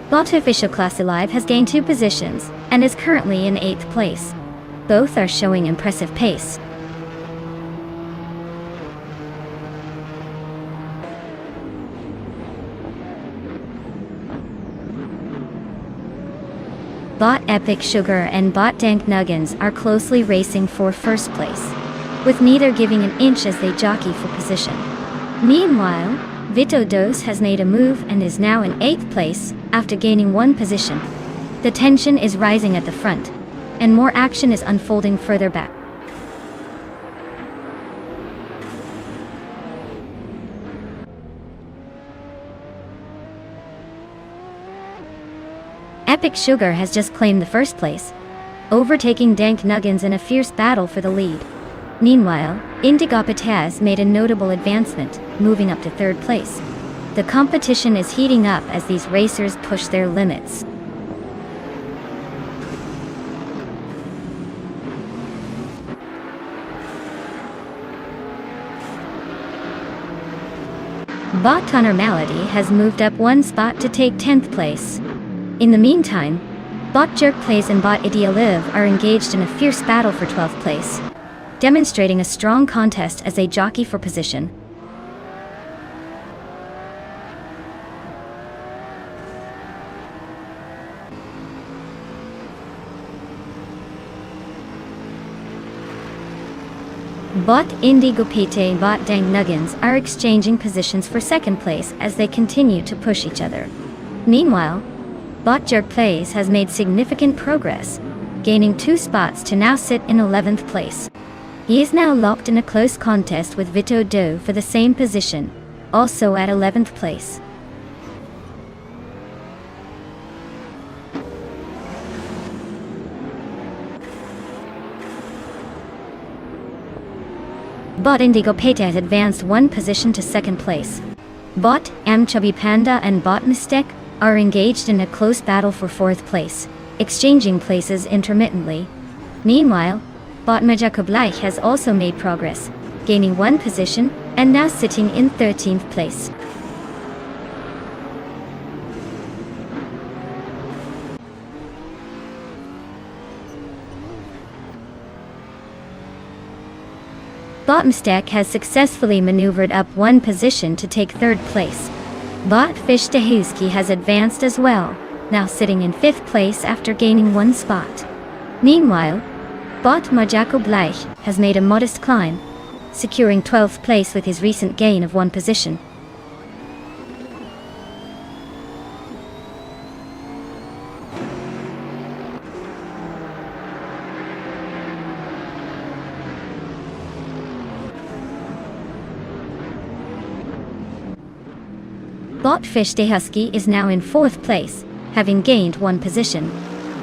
Bot Official Class Alive has gained 2 positions and is currently in 8th place. Both are showing impressive pace. Bot Epic Sugar and Bot Dank Nuggins are closely racing for first place, with neither giving an inch as they jockey for position. Meanwhile, Vito Dos has made a move and is now in 8th place after gaining 1 position. The tension is rising at the front, and more action is unfolding further back. Epic Sugar has just claimed the first place, overtaking Dank Nuggins in a fierce battle for the lead. Meanwhile, Indigo Pete has made a notable advancement, moving up to 3rd place. The competition is heating up as these racers push their limits. Bot Connor Malady has moved up 1 spot to take 10th place. In the meantime, Bot Jerk Plays and Bot Idia Live are engaged in a fierce battle for 12th place, demonstrating a strong contest as they jockey for position. Bot Indigo Pete and Bot Dank Nuggins are exchanging positions for 2nd place as they continue to push each other. Meanwhile, Bot Jerk Plays has made significant progress, gaining 2 spots to now sit in 11th place. He is now locked in a close contest with Vito Do for the same position, also at 11th place. Bot Indigo Pete has advanced 1 position to 2nd place. Bot Chubby Panda and Bot Mistake are engaged in a close battle for 4th place, exchanging places intermittently. Meanwhile, Bot Majako Bleich has also made progress, gaining 1 position and now sitting in 13th place. Bot Mistake has successfully maneuvered up 1 position to take 3rd place. Bot Fish de Husky has advanced as well, now sitting in 5th place after gaining 1 spot. Meanwhile, Bot Majako Bleich has made a modest climb, securing 12th place with his recent gain of 1 position. Bot Fish de Husky is now in 4th place, having gained 1 position.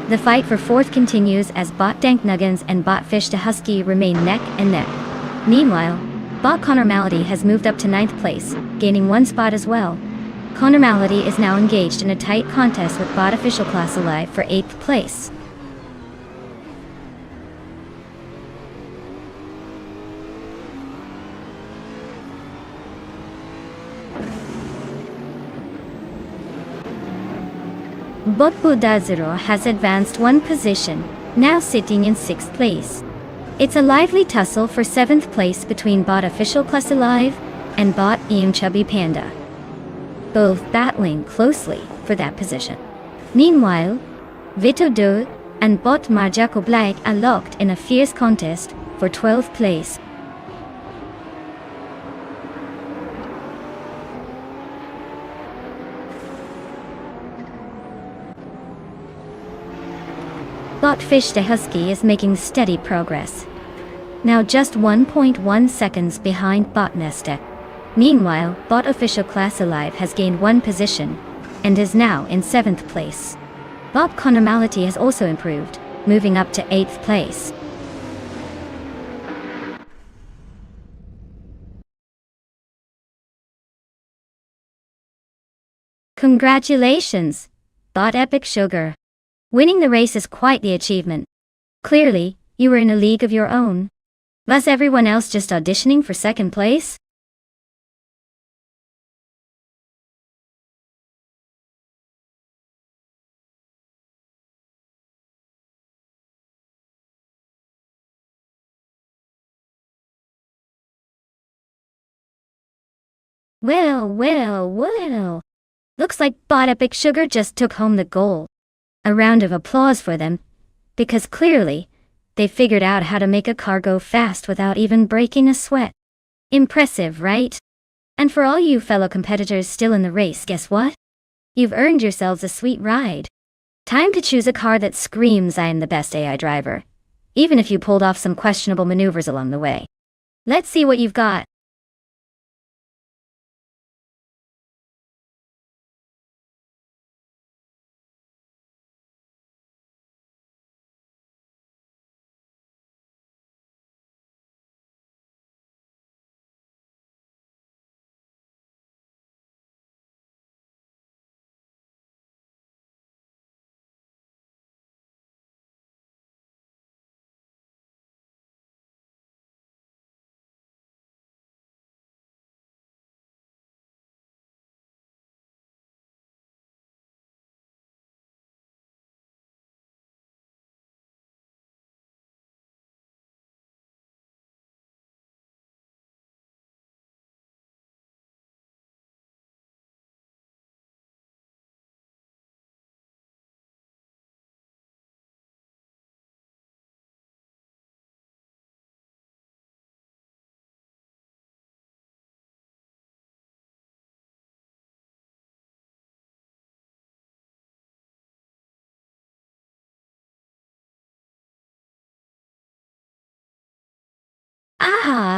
The fight for 4th continues as Bot Dank Nuggins and Bot Fish de Husky remain neck and neck. Meanwhile, Bot Connor Malady has moved up to 9th place, gaining 1 spot as well. Connor Malady is now engaged in a tight contest with Bot Official Class Alive for 8th place. Botbudazero has advanced one position, now sitting in 6th place. It's a lively tussle for 7th place between Bot Official Class Alive and Bot Ian Chubby Panda, both battling closely for that position. Meanwhile, Vito Do and Bot Marjako Black are locked in a fierce contest for 12th place. Bot Fish the Husky is making steady progress, now just 1.1 seconds behind Bot Nesta. Meanwhile, Bot Official Class Alive has gained one position and is now in 7th place. Bot Conormality has also improved, moving up to 8th place. Congratulations, Bot Epic Sugar. Winning the race is quite the achievement. Clearly, you were in a league of your own. Was everyone else just auditioning for 2nd place? Well. Looks like Bot Epic Sugar just took home the goal. A round of applause for them, because clearly, they figured out how to make a car go fast without even breaking a sweat. Impressive, right? And for all you fellow competitors still in the race, guess what? You've earned yourselves a sweet ride. Time to choose a car that screams I am the best AI driver, even if you pulled off some questionable maneuvers along the way. Let's see what you've got.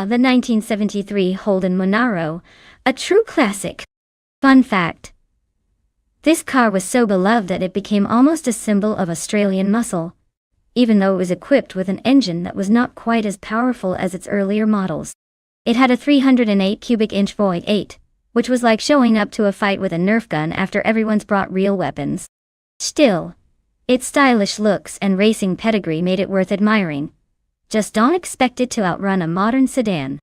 The 1973 Holden Monaro, a true classic. Fun fact: this car was so beloved that it became almost a symbol of Australian muscle, even though it was equipped with an engine that was not quite as powerful as its earlier models. It had a 308 cubic inch V8, which was like showing up to a fight with a Nerf gun after everyone's brought real weapons. Still, its stylish looks and racing pedigree made it worth admiring. Just don't expect it to outrun a modern sedan.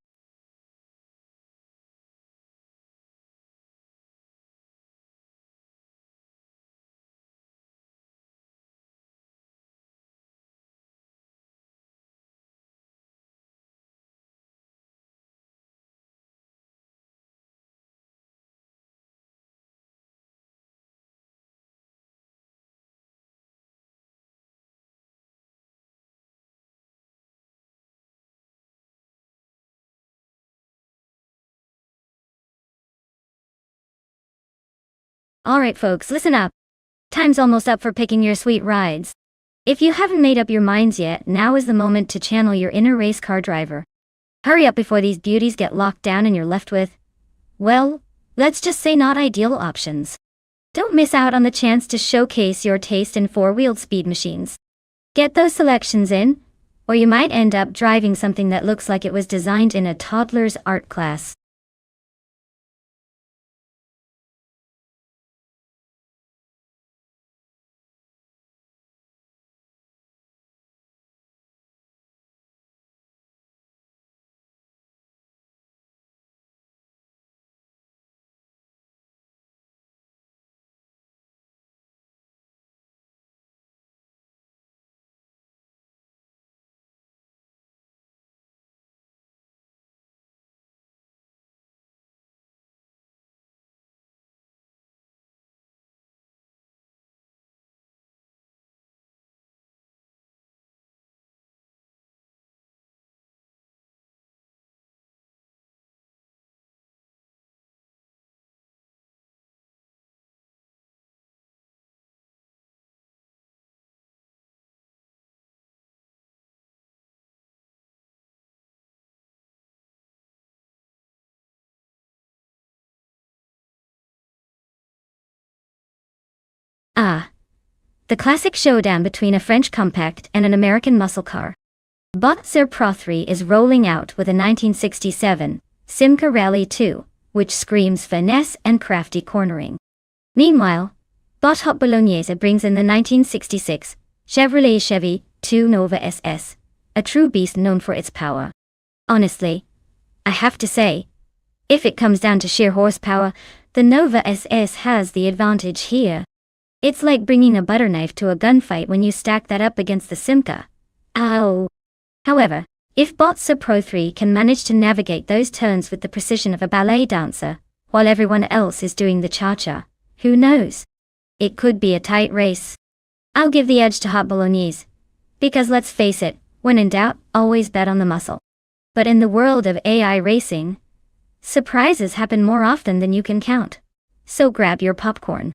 Alright folks, listen up. Time's almost up for picking your sweet rides. If you haven't made up your minds yet, now is the moment to channel your inner race car driver. Hurry up before these beauties get locked down and you're left with, well, let's just say not ideal options. Don't miss out on the chance to showcase your taste in four-wheeled speed machines. Get those selections in, or you might end up driving something that looks like it was designed in a toddler's art class. The classic showdown between a French compact and an American muscle car. Bot Sir Pro 3 is rolling out with a 1967 Simca Rally 2, which screams finesse and crafty cornering. Meanwhile, Bot Hot Bolognese brings in the 1966 Chevrolet Chevy 2 Nova SS, a true beast known for its power. Honestly, I have to say, if it comes down to sheer horsepower, the Nova SS has the advantage here. It's like bringing a butter knife to a gunfight when you stack that up against the Simca. Ow! However, if Bot Sir Pro 3 can manage to navigate those turns with the precision of a ballet dancer, while everyone else is doing the cha-cha, who knows? It could be a tight race. I'll give the edge to Hot Bolognese. Because let's face it, when in doubt, always bet on the muscle. But in the world of AI racing, surprises happen more often than you can count. So grab your popcorn.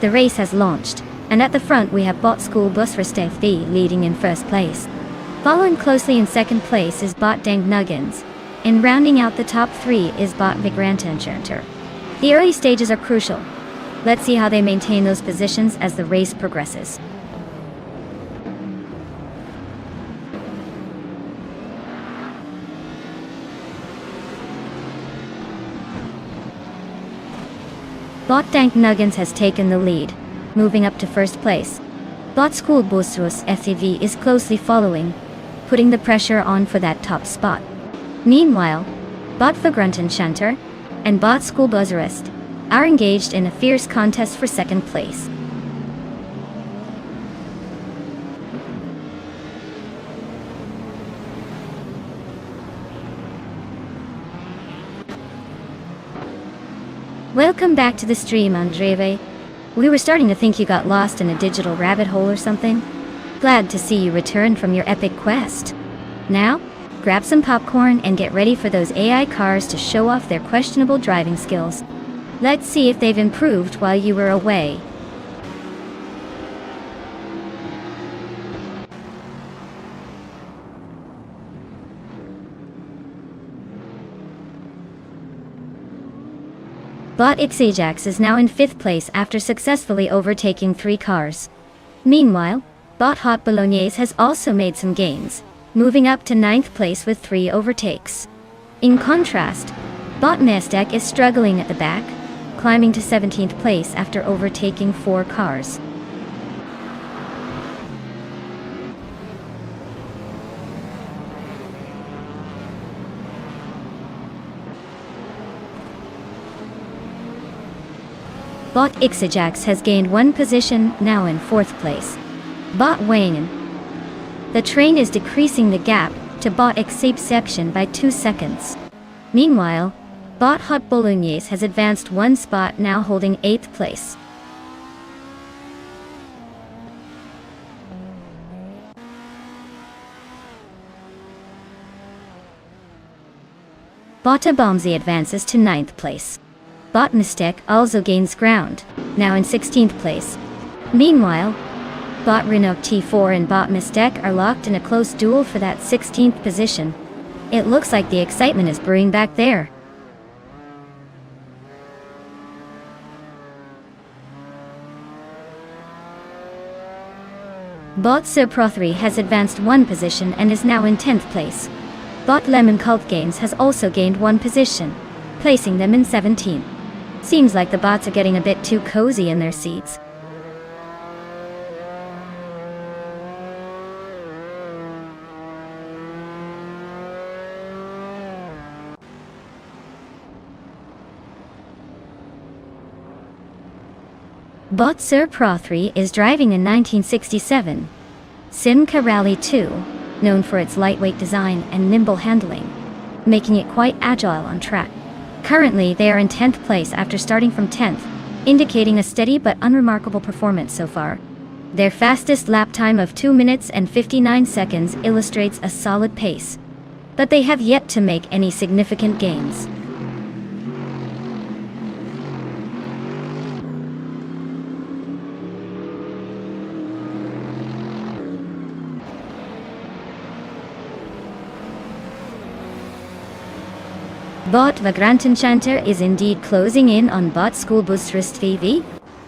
The race has launched, and at the front we have Bot School Bus Restef V leading in first place. Following closely in second place is Bot Dank Nuggins, and rounding out the top three is Bot Vigrantenchanter. The early stages are crucial. Let's see how they maintain those positions as the race progresses. Bot Dank Nuggins has taken the lead, moving up to first place. Bot School Bus FCV is closely following, putting the pressure on for that top spot. Meanwhile, Bot Vigrantenchanter and Bot School Buzzarist are engaged in a fierce contest for second place. Welcome back to the stream, Andreve. We were starting to think you got lost in a digital rabbit hole or something. Glad to see you return from your epic quest. Now, grab some popcorn and get ready for those AI cars to show off their questionable driving skills. Let's see if they've improved while you were away. Bot Ixajax is now in 5th place after successfully overtaking 3 cars. Meanwhile, Bot Hot Bolognese has also made some gains, moving up to 9th place with 3 overtakes. In contrast, Bot Mestek is struggling at the back, climbing to 17th place after overtaking 4 cars. Bot Ixajax has gained 1 position, now in 4th place. Bot Wayne The train is decreasing the gap to bot exception by 2 seconds. Meanwhile, bot Hot Bolognese has advanced 1 spot, now holding 8th place. Bot Abomzi advances to 9th place. Bot Mistake also gains ground, now in 16th place. Meanwhile, Bot Renault T4 and Bot Mistake are locked in a close duel for that 16th position. It looks like the excitement is brewing back there. Bot Sir Pro 3 has advanced 1 position and is now in 10th place. Bot Lemon Cult Games has also gained 1 position, placing them in 17th. Seems like the bots are getting a bit too cozy in their seats. Bot Sir Pro 3 is driving a 1967 Simca Rally 2, known for its lightweight design and nimble handling, making it quite agile on track. Currently, they are in 10th place after starting from 10th, indicating a steady but unremarkable performance so far. Their fastest lap time of 2 minutes and 59 seconds illustrates a solid pace, but they have yet to make any significant gains. Bot Vagrant Enchanter is indeed closing in on Bot School Bus Rist VV,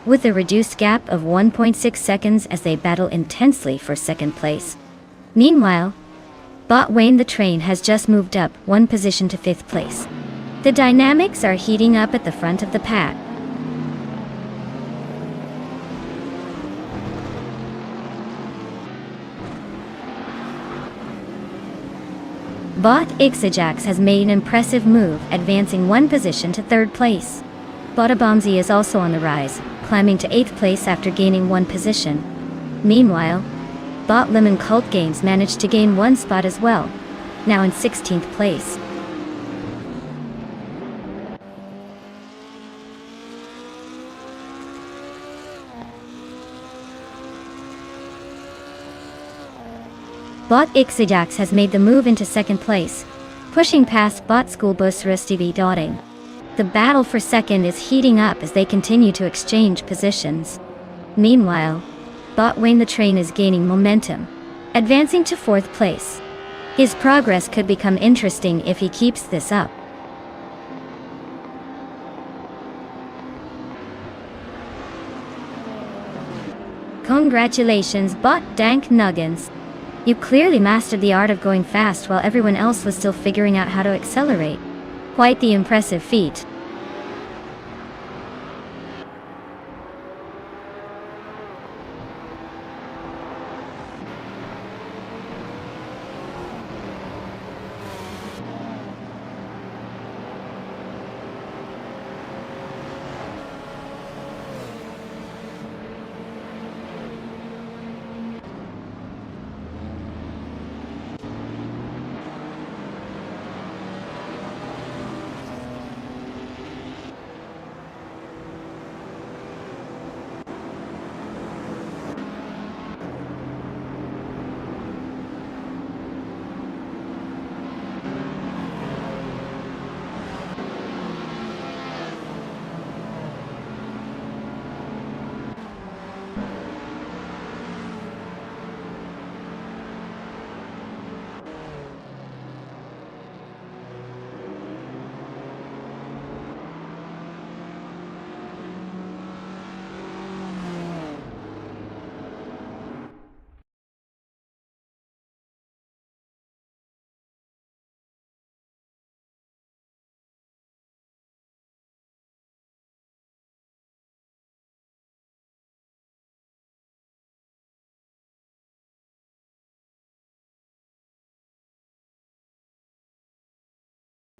with a reduced gap of 1.6 seconds as they battle intensely for 2nd place. Meanwhile, Bot Wayne the Train has just moved up 1 position to 5th place. The dynamics are heating up at the front of the pack. Bot Ixajax has made an impressive move, advancing 1 position to 3rd place. Bot Abomzi is also on the rise, climbing to 8th place after gaining 1 position. Meanwhile, Bot Lemon Cult Games managed to gain 1 spot as well, now in 16th place. Bot Ixajax has made the move into 2nd place, pushing past Bot School Bus Restivi Dotting. The battle for 2nd is heating up as they continue to exchange positions. Meanwhile, Bot Wayne the Train is gaining momentum, advancing to 4th place. His progress could become interesting if he keeps this up. Congratulations, Bot Dank Nuggins. You clearly mastered the art of going fast while everyone else was still figuring out how to accelerate. Quite the impressive feat.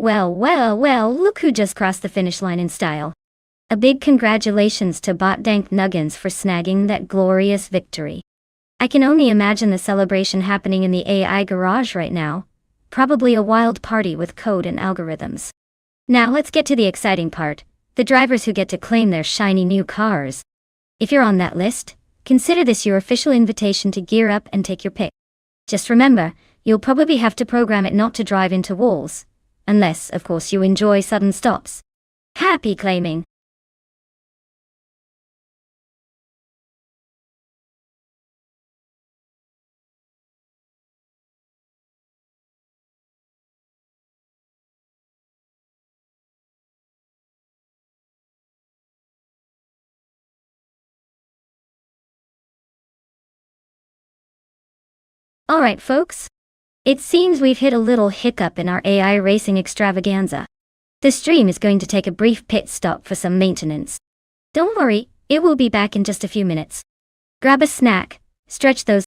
Well, look who just crossed the finish line in style. A big congratulations to Bot Dank Nuggins for snagging that glorious victory. I can only imagine the celebration happening in the AI garage right now. Probably a wild party with code and algorithms. Now let's get to the exciting part, the drivers who get to claim their shiny new cars. If you're on that list, consider this your official invitation to gear up and take your pick. Just remember, you'll probably have to program it not to drive into walls. Unless, of course, you enjoy sudden stops. Happy claiming! Alright folks, it seems we've hit a little hiccup in our AI racing extravaganza. The stream is going to take a brief pit stop for some maintenance. Don't worry, it will be back in just a few minutes. Grab a snack, stretch those